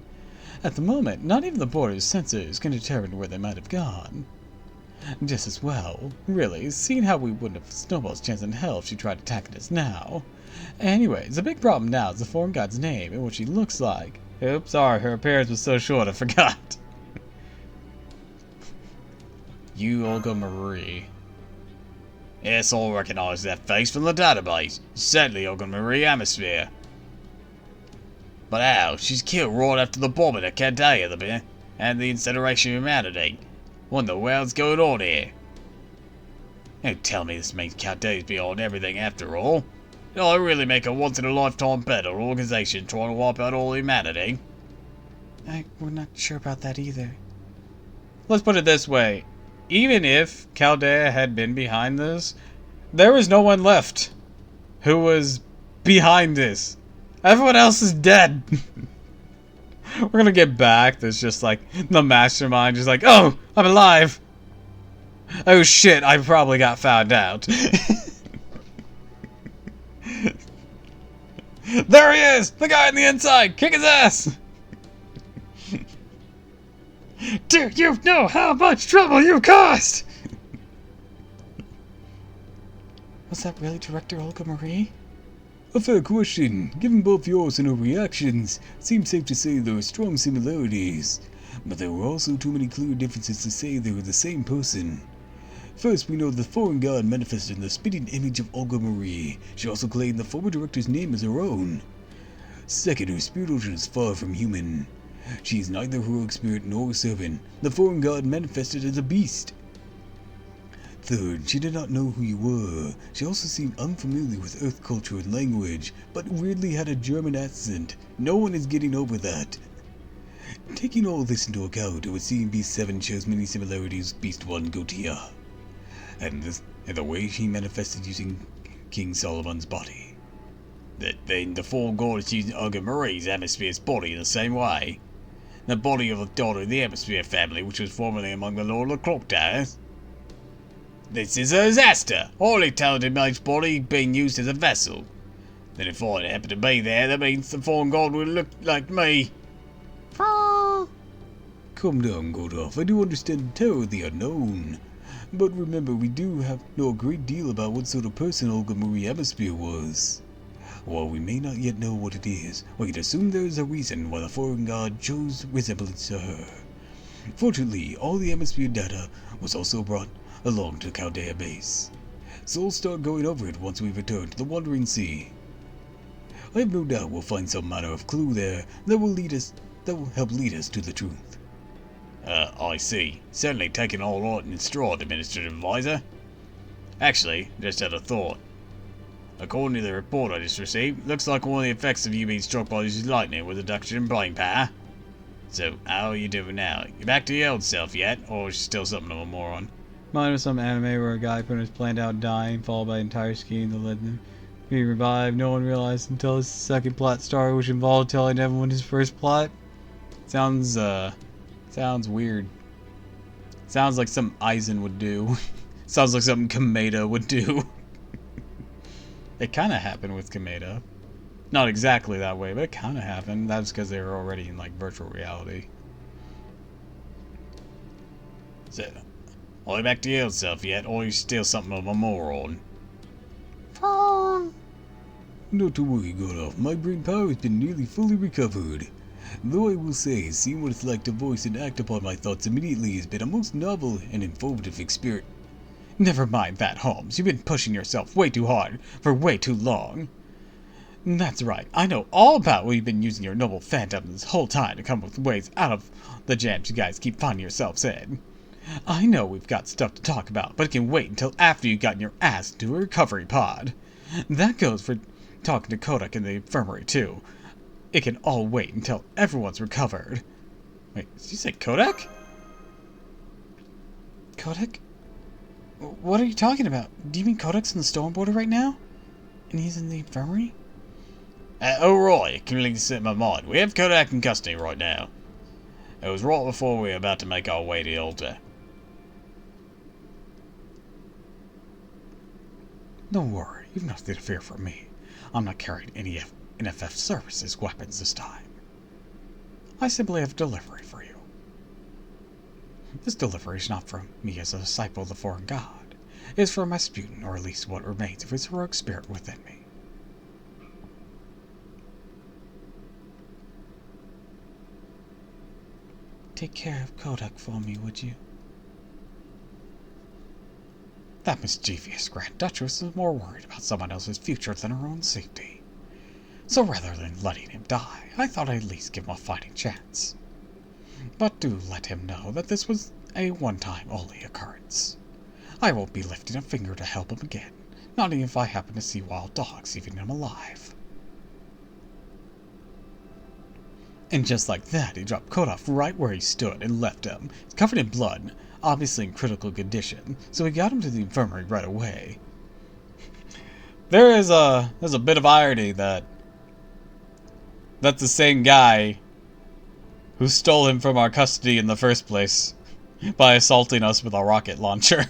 At the moment, not even the border's sensors can determine where they might have gone. Just as well, really, seeing how we wouldn't have Snowball's chance in hell if she tried attacking us now. Anyways, the big problem now is the foreign god's name and what she looks like. Oops, sorry, her appearance was so short I forgot. You, Olga Marie. Yes, I recognize that face from the database. Certainly Olga Marie Hemisphere. But how? She's killed right after the bombing at Caldea and the incineration of humanity. What in the world's going on here? Don't tell me this means Caldea's beyond everything after all. Did I really make a once-in-a-lifetime bet on an organization trying to wipe out all humanity? We're not sure about that either. Let's put it this way. Even if Chaldea had been behind this, there was no one left who was behind this. Everyone else is dead. We're gonna get back. There's just like the mastermind just like, oh, I'm alive. Oh shit, I probably got found out. There he is! The guy on the inside! Kick his ass! Do you know how much trouble you caused? Was that really Director Olga Marie? A fair question. Given both yours and her reactions, seems safe to say there were strong similarities. But there were also too many clear differences to say they were the same person. First, we know the foreign god manifested in the spitting image of Olga Marie. She also claimed the former director's name as her own. Second, her spirit origin is far from human. She is neither heroic spirit nor a servant. The foreign god manifested as a beast. Third, she did not know who you were. She also seemed unfamiliar with Earth culture and language, but weirdly had a German accent. No one is getting over that. Taking all this into account, it would seem Beast 7 shows many similarities with Beast 1 Gotia, and the way she manifested using King Solomon's body. Then the foreign god is using Olga Marie's Hemisphere's body in the same way. The body of the daughter of the Hemisphere family, which was formerly among the Lord of the Clock Towers. This is a disaster! Highly talented mage's body being used as a vessel. Then if I happen to be there, that means the foreign god will look like me. Calm down, Godolph. I do understand the terror of the unknown. But remember, we do know a great deal about what sort of person Olga Marie Hemisphere was. While we may not yet know what it is, we can assume there is a reason why the foreign god chose resemblance to her. Fortunately, all the Hemisphere data was also brought along to Chaldea base, so we'll start going over it once we return to the Wandering Sea. I have no doubt we'll find some manner of clue there that will help lead us to the truth. I see. Certainly taking all right in stride, Administrative Advisor. Actually, just had a thought. According to the report I just received, looks like one of the effects of you being struck by this lightning was a reduction in brain power. So, how are you doing now? You back to your old self yet, or still something of a moron? Mine was some anime where a guy put his planned out dying, followed by an entire scheme that led them to be revived. No one realized until his second plot started, which involved telling everyone his first plot. Sounds weird. Sounds like something Aizen would do. Sounds like something Kameda would do. It kind of happened with Kameda. Not exactly that way, but it kind of happened. That's because they were already in, like, virtual reality. So, are you back to your old self yet, or are you still something of a moron? Not to worry, Godolph. My brain power has been nearly fully recovered. Though I will say, seeing what it's like to voice and act upon my thoughts immediately has been a most novel and informative experience. Never mind that, Holmes. You've been pushing yourself way too hard for way too long. That's right. I know all about what you've been using your noble phantom this whole time to come up with ways out of the jams you guys keep finding yourselves in. I know we've got stuff to talk about, but it can wait until after you've gotten your ass into a recovery pod. That goes for talking to Kodak in the infirmary, too. It can all wait until everyone's recovered. Wait, did you say Kodak? Kodak? What are you talking about? Do you mean Kodak's in the Stormborder right now? And he's in the infirmary? Alright, it completely slipped my mind. We have Kodak in custody right now. It was right before we were about to make our way to the altar. Don't worry, you've nothing to fear from me. I'm not carrying any NFF services weapons this time. I simply have a delivery for you. This delivery is not from me as a disciple of the foreign god. It is from Rasputin, or at least what remains of his heroic spirit within me. Take care of Kodak for me, would you? That mischievous Grand Duchess is more worried about someone else's future than her own safety. So rather than letting him die, I thought I'd at least give him a fighting chance. But do let him know that this was a one-time only occurrence. I won't be lifting a finger to help him again, not even if I happen to see wild dogs eating him alive. And just like that, he dropped Kodov right where he stood and left him, covered in blood, obviously in critical condition, so he got him to the infirmary right away. There's a bit of irony that that's the same guy who stole him from our custody in the first place by assaulting us with a rocket launcher.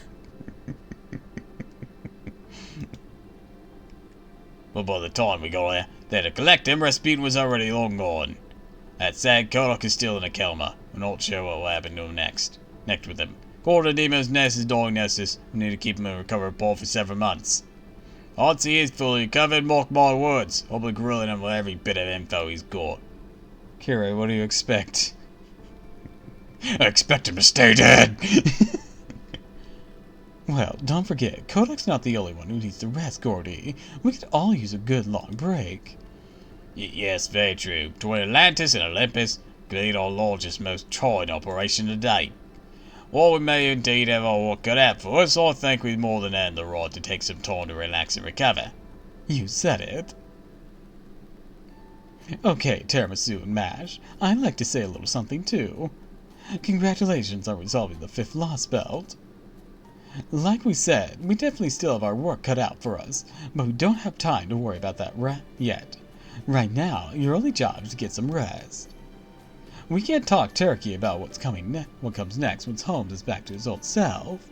But by the time we got there to collect him, Rasputin was already long gone. That sad Kodok is still in a coma. We're not sure what will happen to him next. Next with him. According to Demon's Nest's diagnosis, we need to keep him in recovery port for several months. Once he is fully recovered, mark my words, I'll be grilling him with every bit of info he's got. Kira, what do you expect? I expect him to stay dead! Well, don't forget, Kodak's not the only one who needs to rest, Gordy. We could all use a good long break. Yes, very true. Between Atlantis and Olympus, could lead our largest, most trying operation to date. While we may indeed have our work cut out for us, I think we've more than earned the right to take some time to relax and recover. You said it. Okay, Tiramisu and Mash, I'd like to say a little something too. Congratulations on resolving the 5th lost belt. Like we said, we definitely still have our work cut out for us, but we don't have time to worry about that yet. Right now, your only job is to get some rest. We can't talk turkey about what comes next once Holmes is back to his old self.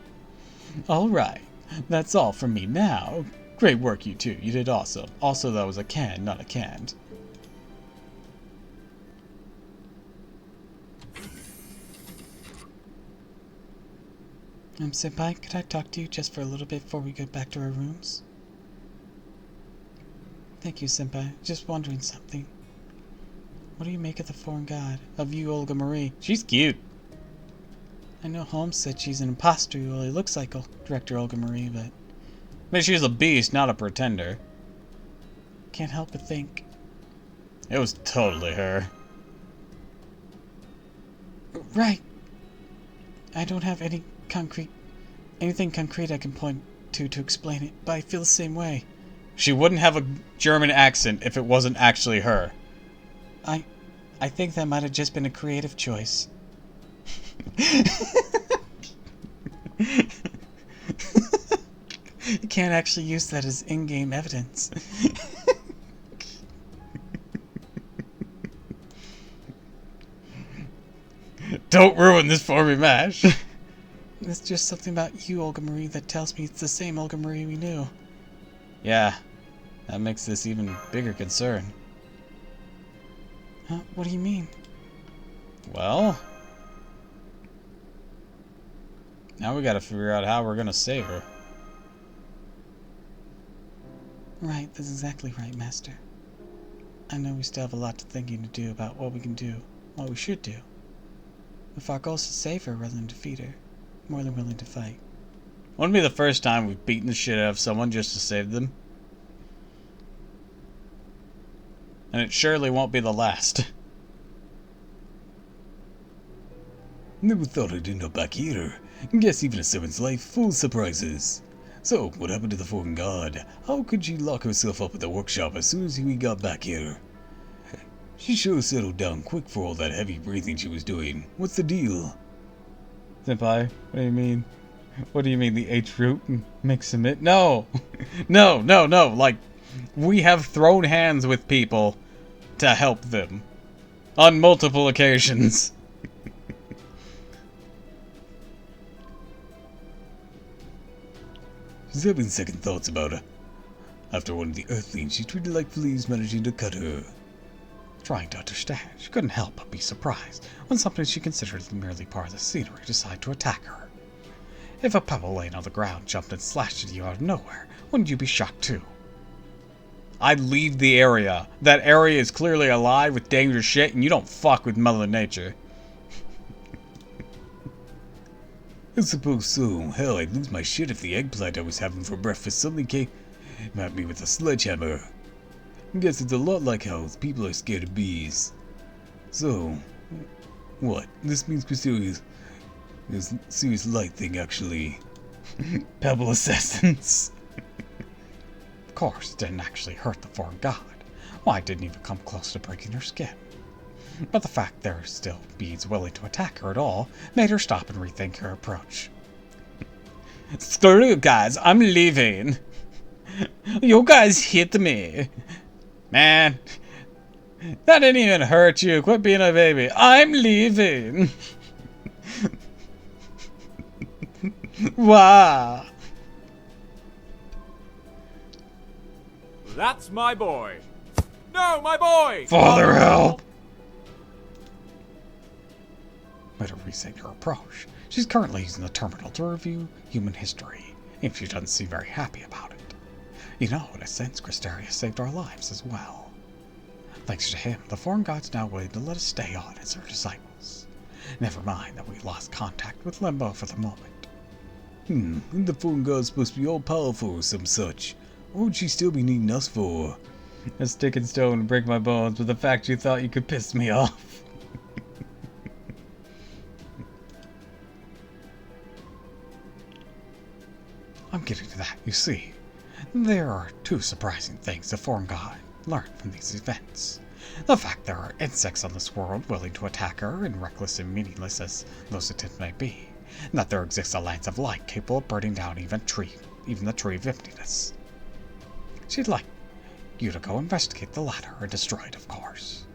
Alright, that's all from me now. Great work, you two. You did awesome. Also, that was a can, not a canned. Senpai, could I talk to you just for a little bit before we go back to our rooms? Thank you, Senpai. Just wondering something. What do you make of the foreign god? Of you, Olga Marie? She's cute. I know Holmes said she's an imposter who only looks like Director Olga Marie, but... I mean, she's a beast, not a pretender. Can't help but think. It was totally her. Right. I don't have anything concrete I can point to explain it, but I feel the same way. She wouldn't have a German accent if it wasn't actually her. I think that might have just been a creative choice. You can't actually use that as in-game evidence. Don't ruin this for me, Mash. It's just something about you, Olga Marie, that tells me it's the same Olga Marie we knew. Yeah, that makes this even bigger concern. Huh? What do you mean? Well, now we gotta figure out how we're gonna save her. Right, that's exactly right, Master. I know we still have a lot of thinking to do about what we can do, what we should do. If our goal is to save her rather than defeat her, more than willing to fight. Wouldn't be the first time we've beaten the shit out of someone just to save them. And it surely won't be the last. Never thought I'd end up back here. Guess even a servant's life full of surprises. So, what happened to the foreign god? How could she lock herself up at the workshop as soon as we got back here? She sure settled down quick for all that heavy breathing she was doing. What's the deal? Senpai, what do you mean? What do you mean the H root makes him it? No! No, no, no! Like, we have thrown hands with people to help them. On multiple occasions. She's having second thoughts about her. After one of the Earthlings she treated like fleas managing to cut her. Trying to understand, she couldn't help but be surprised when something she considered merely part of the scenery decided to attack her. If a pebble laying on the ground jumped and slashed at you out of nowhere, wouldn't you be shocked too? I'd leave the area. That area is clearly alive with dangerous shit, and you don't fuck with Mother Nature. I suppose so. Hell, I'd lose my shit if the eggplant I was having for breakfast suddenly came at me with a sledgehammer. I guess it's a lot like how people are scared of bees. So, what? This means Priscilla's this serious light thing actually. Pebble Assassins. Of course, it didn't actually hurt the foreign god. Why, it didn't even come close to breaking her skin. But the fact there are still bees willing to attack her at all made her stop and rethink her approach. Screw you guys, I'm leaving. You guys hit me. Man, that didn't even hurt you. Quit being a baby. I'm leaving. Wow. That's my boy. No, my boy! Father, help! Made her rethink her approach. She's currently using the terminal to review human history, and she doesn't seem very happy about it. You know, in a sense, Cristeria saved our lives as well. Thanks to him, the foreign god's now willing to let us stay on as her disciples. Never mind that we lost contact with Limbo for the moment. The foreign god's supposed to be all powerful or some such. What would she still be needing us for? A stick and stone to break my bones, but the fact you thought you could piss me off. I'm getting to that, you see. There are two surprising things the foreign god learned from these events. The fact there are insects on this world willing to attack her, and reckless and meaningless as those attempts may be, and that there exists a lance of light capable of burning down even the tree of emptiness. She'd like you to go investigate the latter and destroy it, of course.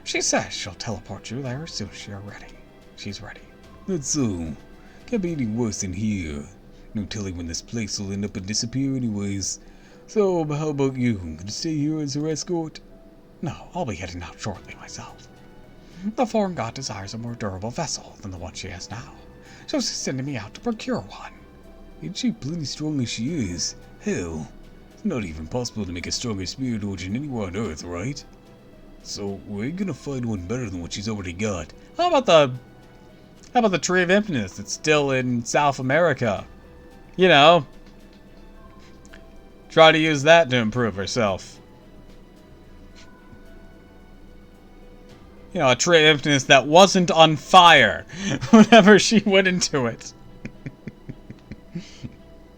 She says she'll teleport you there as soon as you're ready. She's ready. That's so. Can't be any worse than here. No telling when this place will end up and disappear anyways. So, how about you? Gonna stay here as her escort? No, I'll be heading out shortly myself. The foreign god desires a more durable vessel than the one she has now, so she's sending me out to procure one. Ain't she plenty strong as she is? Hell, it's not even possible to make a stronger spirit origin anywhere on Earth, right? So, we ain't gonna find one better than what she's already got. How about the tree of emptiness that's still in South America? You know, try to use that to improve herself. You know, a tree of emptiness that wasn't on fire whenever she went into it.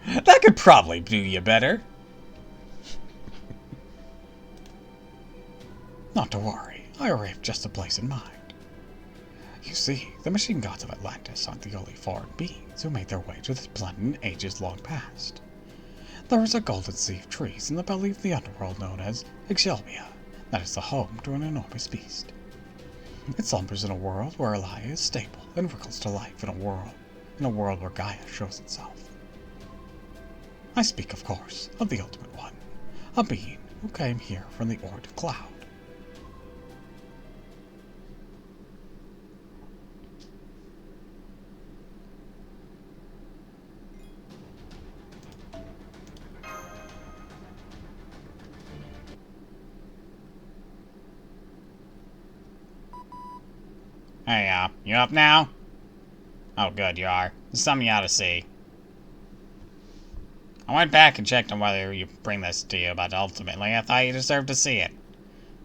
That could probably do you better. Not to worry, I already have just the place in mind. You see, the machine gods of Atlantis aren't the only foreign beings who made their way to this planet in ages long past. There is a golden sea of trees in the belly of the underworld known as Excelbia, that is the home to an enormous beast. It slumbers in a world where Elia is stable and wriggles to life in a world where Gaia shows itself. I speak, of course, of the Ultimate One, a being who came here from the Ord of Cloud. Hey, you up now? Oh, good, you are. There's something you ought to see. I went back and checked on whether you bring this to you, but ultimately I thought you deserved to see it.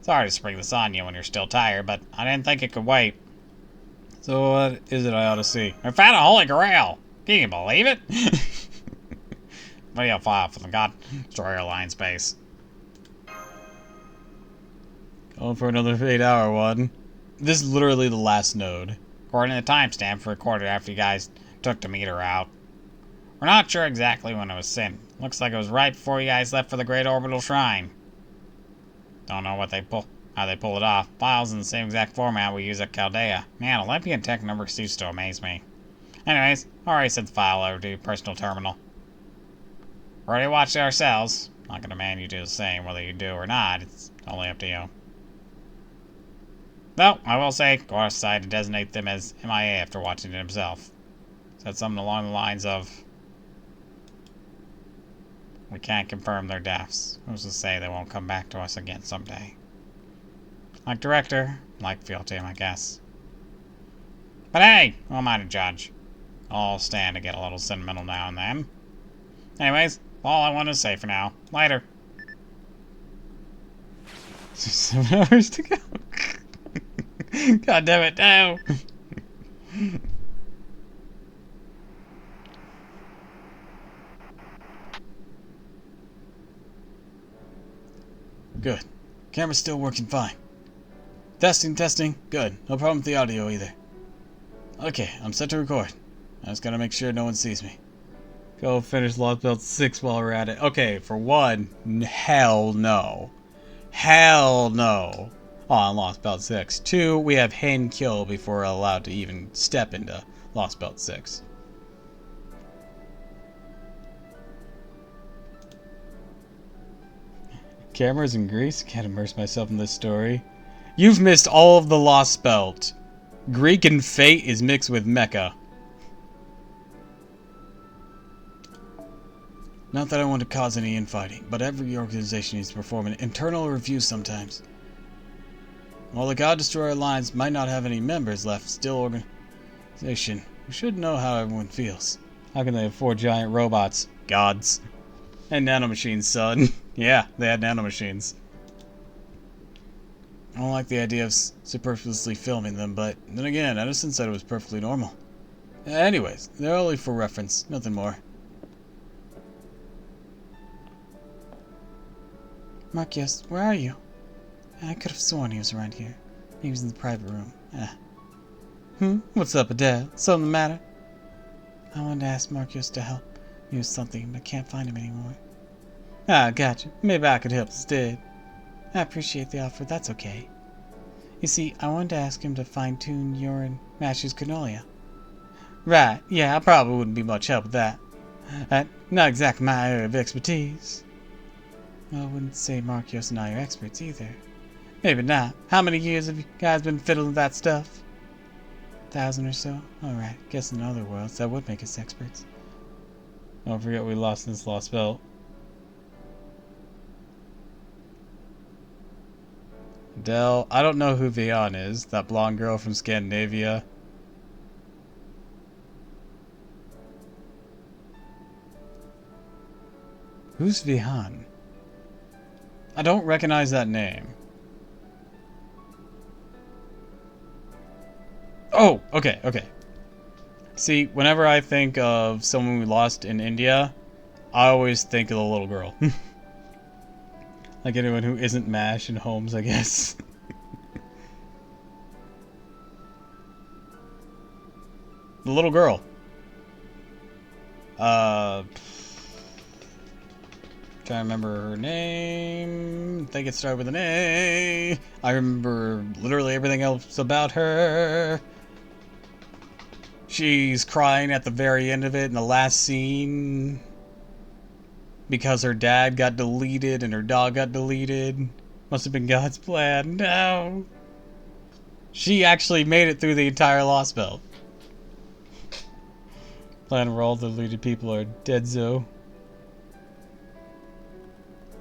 Sorry to spring this on you when you're still tired, but I didn't think it could wait. So what is it I ought to see? I found a holy grail! Can you believe it? Video file from the God Destroyer Alliance base. Going for another 8-hour one. This is literally the last node. According to the timestamp for recorded after you guys took the meter out. We're not sure exactly when it was sent. Looks like it was right before you guys left for the Great Orbital Shrine. Don't know how they pull it off. Files in the same exact format we use at Chaldea. Man, Olympian tech numbers used to amaze me. Anyways, already sent the file over to your personal terminal. Already watched it ourselves. Not gonna demand you do the same, whether you do or not. It's only up to you. Though, I will say, Goros decided to designate them as MIA after watching it himself. Said something along the lines of, we can't confirm their deaths. Who's to say they won't come back to us again someday? Like director, like field team, I guess. But hey, who am I to judge? I'll stand to get a little sentimental now and then. Anyways, all I want to say for now. Later. 7 hours to go. God damn it, no! Good. Camera's still working fine. Testing, testing. Good. No problem with the audio either. Okay, I'm set to record. I just gotta make sure no one sees me. Go finish Lost Belt 6 while we're at it. Okay, for one, hell no. Hell no. On Lost Belt 6. 2, we have Hen kill before we're allowed to even step into Lost Belt 6. Cameras in Greece? Can't immerse myself in this story. You've missed all of the Lost Belt. Greek and Fate is mixed with Mecca. Not that I want to cause any infighting, but every organization needs to perform an internal review sometimes. While the God Destroyer Alliance might not have any members left, still organization, we should know how everyone feels. How can they have 4 giant robots? Gods. And nanomachines, son. Yeah, they had nanomachines. I don't like the idea of superfluously filming them, but then again, Edison said it was perfectly normal. Anyways, they're only for reference, nothing more. Marcus, where are you? I could have sworn he was around here. He was in the private room. What's up, Adele? Something the matter? I wanted to ask Marcus to help me with something, but can't find him anymore. Ah, gotcha. Maybe I could help instead. I appreciate the offer, that's okay. You see, I wanted to ask him to fine-tune your and Mash's canolia. Right, yeah, I probably wouldn't be much help with that. Not exactly my area of expertise. Well, I wouldn't say Marcus and I are experts either. Maybe not. How many years have you guys been fiddling with that stuff? 1,000 or so? Alright, guess in other worlds that would make us experts. Don't forget we lost this Lost Belt. Adele, I don't know who Vian is. That blonde girl from Scandinavia. Who's Vihan? I don't recognize that name. Oh, okay, okay. See, whenever I think of someone we lost in India, I always think of the little girl. Like anyone who isn't MASH and Holmes, I guess. The little girl. Trying to remember her name. I think it started with an A. I remember literally everything else about her. She's crying at the very end of it in the last scene. Because her dad got deleted and her dog got deleted. Must have been God's plan. No. She actually made it through the entire Lost Belt. Plan where all the deleted people are dead, Zoe.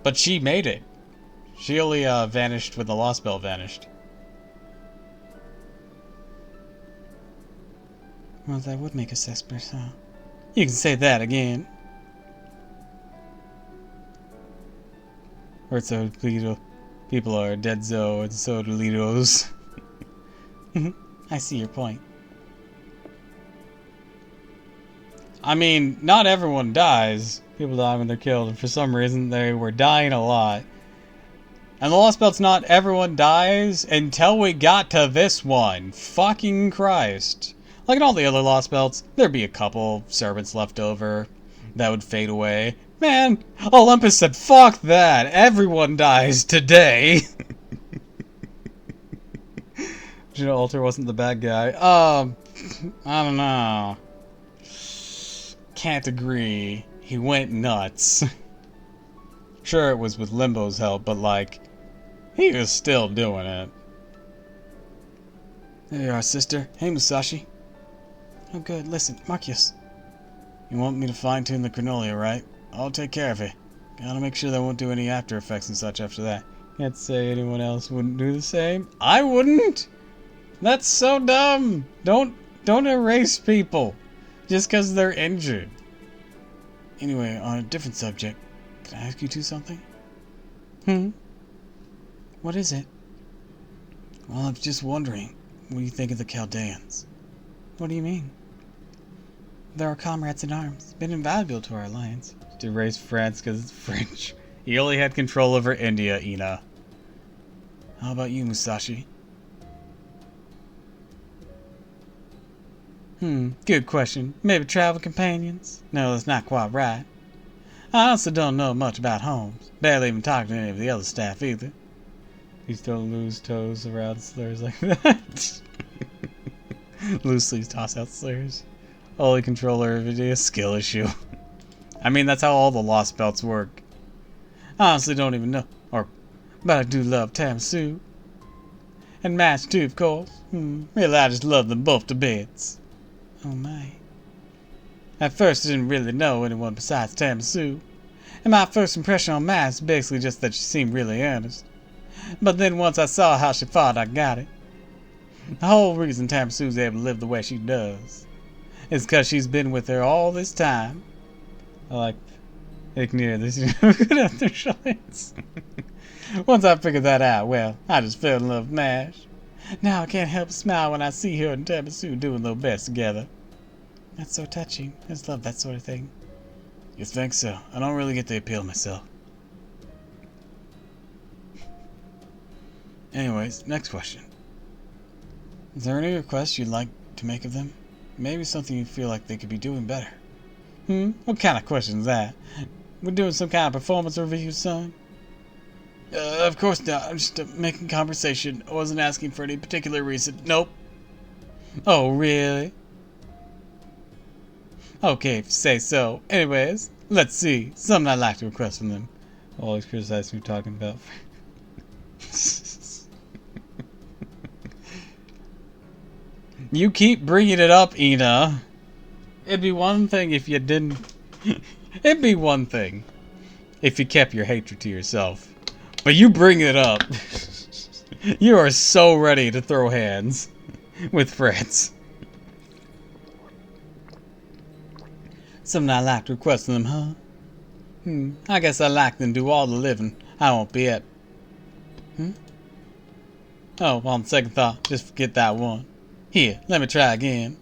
But she made it. She only vanished when the Lost Belt vanished. Well, that would make us experts, huh? You can say that again. Or so deleted people are dead, Zoe, and so deletos. I see your point. I mean, not everyone dies. People die when they're killed, and for some reason they were dying a lot. And the Lost Belt's not everyone dies until we got to this one. Fucking Christ. Like in all the other Lost Belts, there'd be a couple servants left over that would fade away. Man, Olympus said, fuck that. Everyone dies today. You know, Alter wasn't the bad guy. I don't know. Can't agree. He went nuts. Sure, it was with Limbo's help, but like, he was still doing it. There you are, sister. Hey, Musashi. Oh, good. Listen, Marcus. You want me to fine-tune the granolia, right? I'll take care of it. Gotta make sure they won't do any after effects and such after that. Can't say anyone else wouldn't do the same. I wouldn't! That's so dumb! Don't erase people. Just because they're injured. Anyway, on a different subject, can I ask you two something? What is it? Well, I was just wondering, what do you think of the Chaldeans? What do you mean? They're our comrades in arms, been invaluable to our alliance. To erase France because it's French. He only had control over India, Ina. How about you, Musashi? Good question. Maybe travel companions? No, that's not quite right. I also don't know much about Holmes. Barely even talked to any of the other staff either. Please don't lose toes around slurs like that. Loosely toss out slurs. Only controller video skill issue. I mean, that's how all the lost belts work. I honestly don't even know. But I do love tiramisu. And mash too, of course. Really, I just love them both to bits. Oh my. At first, I didn't really know anyone besides tiramisu. And my first impression on Mash is basically just that she seemed really earnest. But then once I saw how she fought, I got it. The whole reason Taramasu's able to live the way she does is because she's been with her all this time. I like ignore this. Good after shines. Once I figured that out, well, I just fell in love with Mash. Now I can't help but smile when I see her and Taramasu's doing their best together. That's so touching. I just love that sort of thing. You think so? I don't really get the appeal myself. Anyways, next question. Is there any requests you'd like to make of them? Maybe something you feel like they could be doing better. What kind of question is that? We're doing some kind of performance review, son? Of course not. I'm just making conversation. I wasn't asking for any particular reason. Nope. Oh, really? Okay, if you say so. Anyways, let's see. Something I'd like to request from them. Always criticize me talking about. You keep bringing it up, Ina. It'd be one thing if you didn't. It'd be one thing if you kept your hatred to yourself. But you bring it up. You are so ready to throw hands with Fritz. Something I like to request of them, huh? I guess I like them do all the living. I won't be it. Oh, on second thought, just forget that one. Here, let me try again.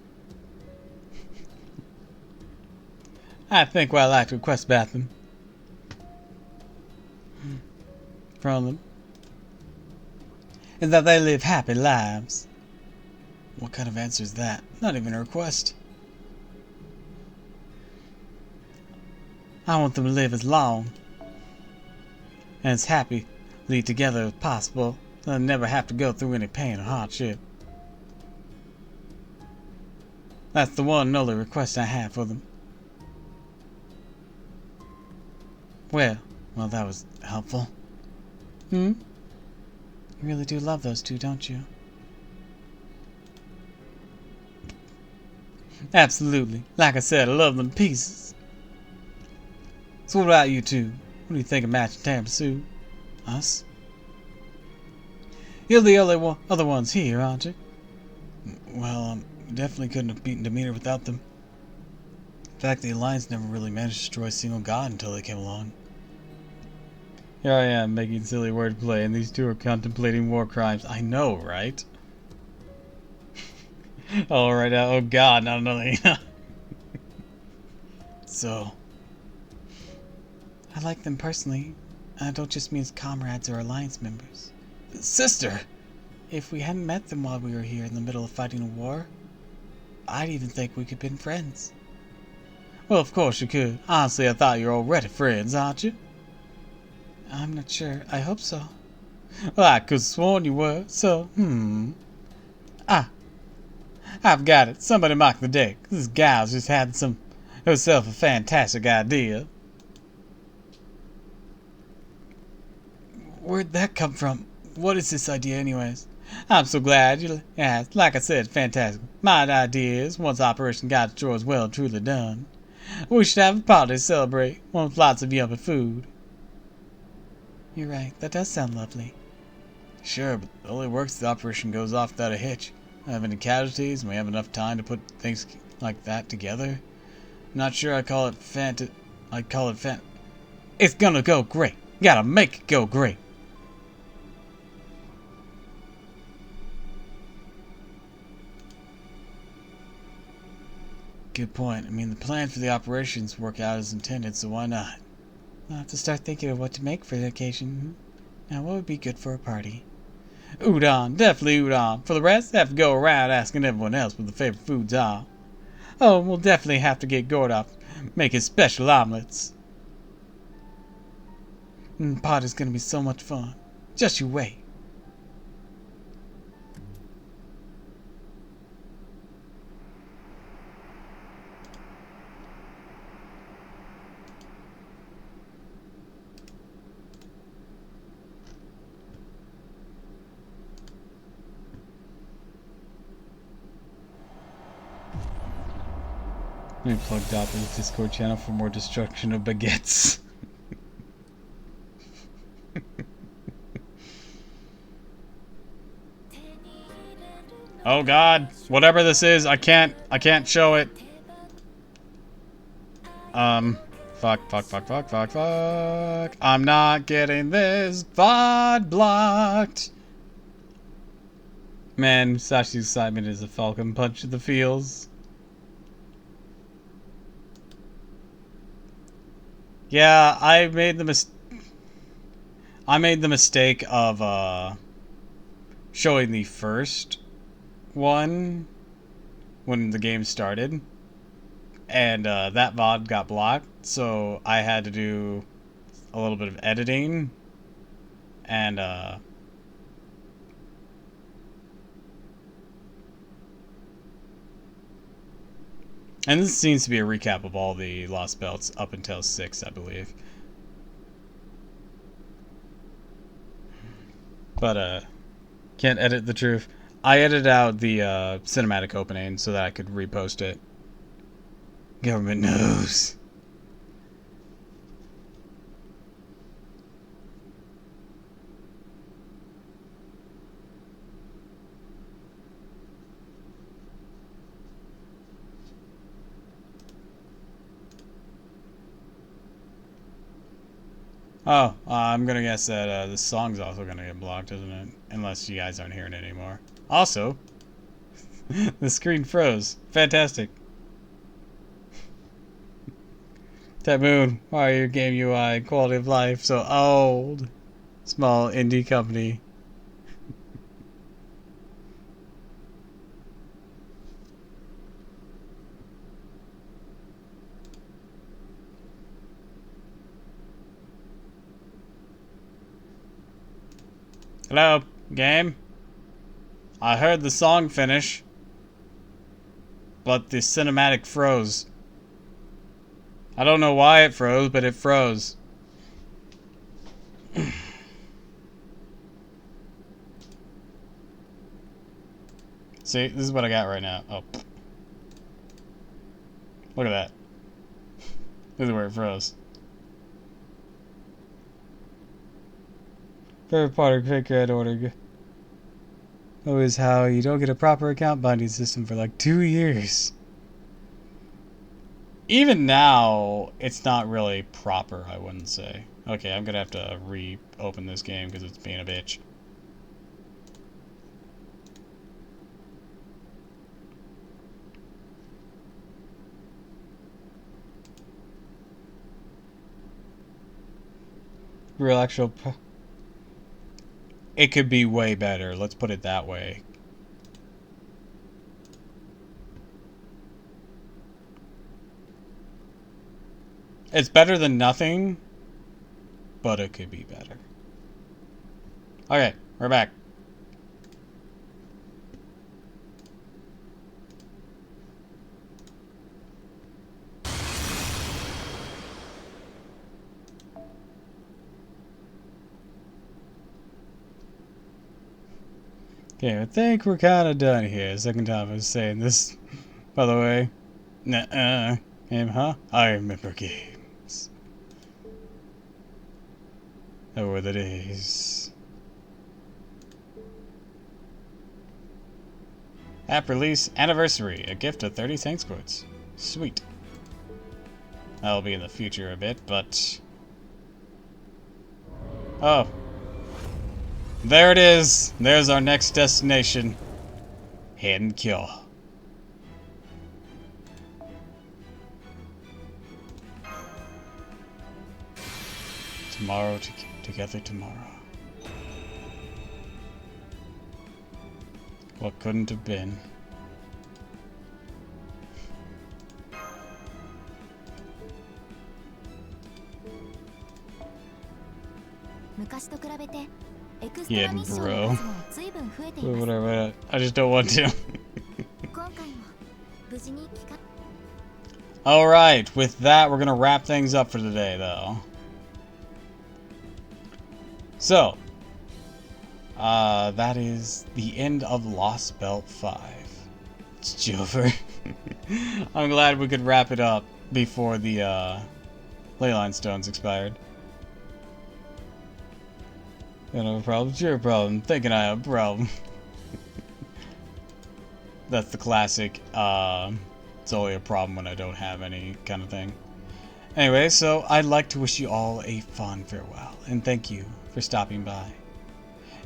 I think what I'd like to request about them. From them. Is that they live happy lives. What kind of answer is that? Not even a request. I want them to live as long and as happily together as possible. So they'll never have to go through any pain or hardship. That's the one and only request I have for them. Well, that was helpful. You really do love those two, don't you? Absolutely. Like I said, I love them to pieces. So what about you two? What do you think of matching Taramsu? Us? You're the only other ones here, aren't you? Well, definitely couldn't have beaten Demeter without them. In fact, the Alliance never really managed to destroy a single god until they came along. Here I am, making silly wordplay, and these two are contemplating war crimes. I know, right? Oh, right now. Oh god, not another. So, I like them personally. I don't just mean as comrades or Alliance members. But sister! If we hadn't met them while we were here in the middle of fighting a war, I'd even think we could have been friends. Well, of course you could. Honestly, I thought you were already friends, aren't you? I'm not sure. I hope so. Well, I could have sworn you were, so, I've got it. Somebody mark the deck. This gal's just had herself a fantastic idea. Where'd that come from? What is this idea anyways? I'm so glad you asked. Like I said, fantastic. My idea is, once Operation God Destroy is well and truly done, we should have a party to celebrate, one with lots of yummy food. You're right. That does sound lovely. Sure, but it only works if the operation goes off without a hitch. We don't have any casualties, and we have enough time to put things like that together. Not sure I call it It's gonna go great. Gotta make it go great. Good point. I mean, the plan for the operations work out as intended, so why not? I'll have to start thinking of what to make for the occasion. Now, what would be good for a party? Udon, definitely udon. For the rest, have to go around asking everyone else what the favorite foods are. Oh, we'll definitely have to get Gordov making special omelets. Party's gonna be so much fun. Just you wait. Let me plug Doppel's Discord channel for more destruction of baguettes. Oh god, whatever this is, I can't show it. Fuck. I'm not getting this VOD blocked. Man, Sashi's excitement is a falcon punch to the feels. Yeah, I made the mistake of showing the first one when the game started, and that VOD got blocked, so I had to do a little bit of editing, and this seems to be a recap of all the Lost Belts up until 6, I believe. But, can't edit the truth. I edited out the cinematic opening so that I could repost it. Government knows. Oh, I'm gonna guess that this song's also gonna get blocked, isn't it? Unless you guys aren't hearing it anymore. Also, the screen froze. Fantastic. Moon, why are your game UI and quality of life so old? Small indie company. Hello, game? I heard the song finish, but the cinematic froze. I don't know why it froze, but it froze. See, this is what I got right now. Oh. Look at that. This is where it froze. Favorite part of Quick Red Order is how you don't get a proper account binding system for like 2 years. Even now, it's not really proper, I wouldn't say. Okay, I'm gonna have to reopen this game because it's being a bitch. Real actual... It could be way better, let's put it that way. It's better than nothing, but it could be better. Okay, we're back. Okay, I think we're kind of done here. Second time I was saying this, by the way. Nuh-uh. Game, huh? I remember games. That were the days. App release anniversary. A gift of 30 thanks quotes. Sweet. That'll be in the future a bit, but... Oh. There it is. There's our next destination. Hidden Kill. Tomorrow, together tomorrow. What couldn't have been. Yeah, bro. Whatever. I just don't want to. Alright, with that, we're going to wrap things up for today, though. So, that is the end of Lost Belt 5. It's over. I'm glad we could wrap it up before the Leyline Stones expired. I don't have a problem. It's your problem. Thinking I have a problem. That's the classic, it's only a problem when I don't have any kind of thing. Anyway, so I'd like to wish you all a fond farewell, and thank you for stopping by.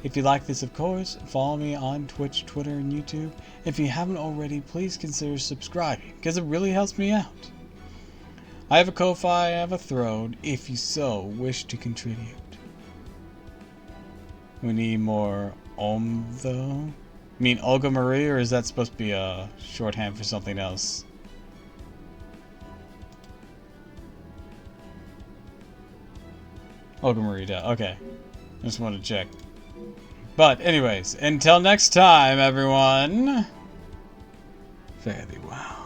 If you like this, of course, follow me on Twitch, Twitter, and YouTube. If you haven't already, please consider subscribing, because it really helps me out. I have a Ko-Fi, I have a Throne, if you so wish to contribute. We need more though? I mean Olga Marie, or is that supposed to be a shorthand for something else? Olga Marie, okay. I just wanted to check. But anyways, until next time, everyone. Fare thee well.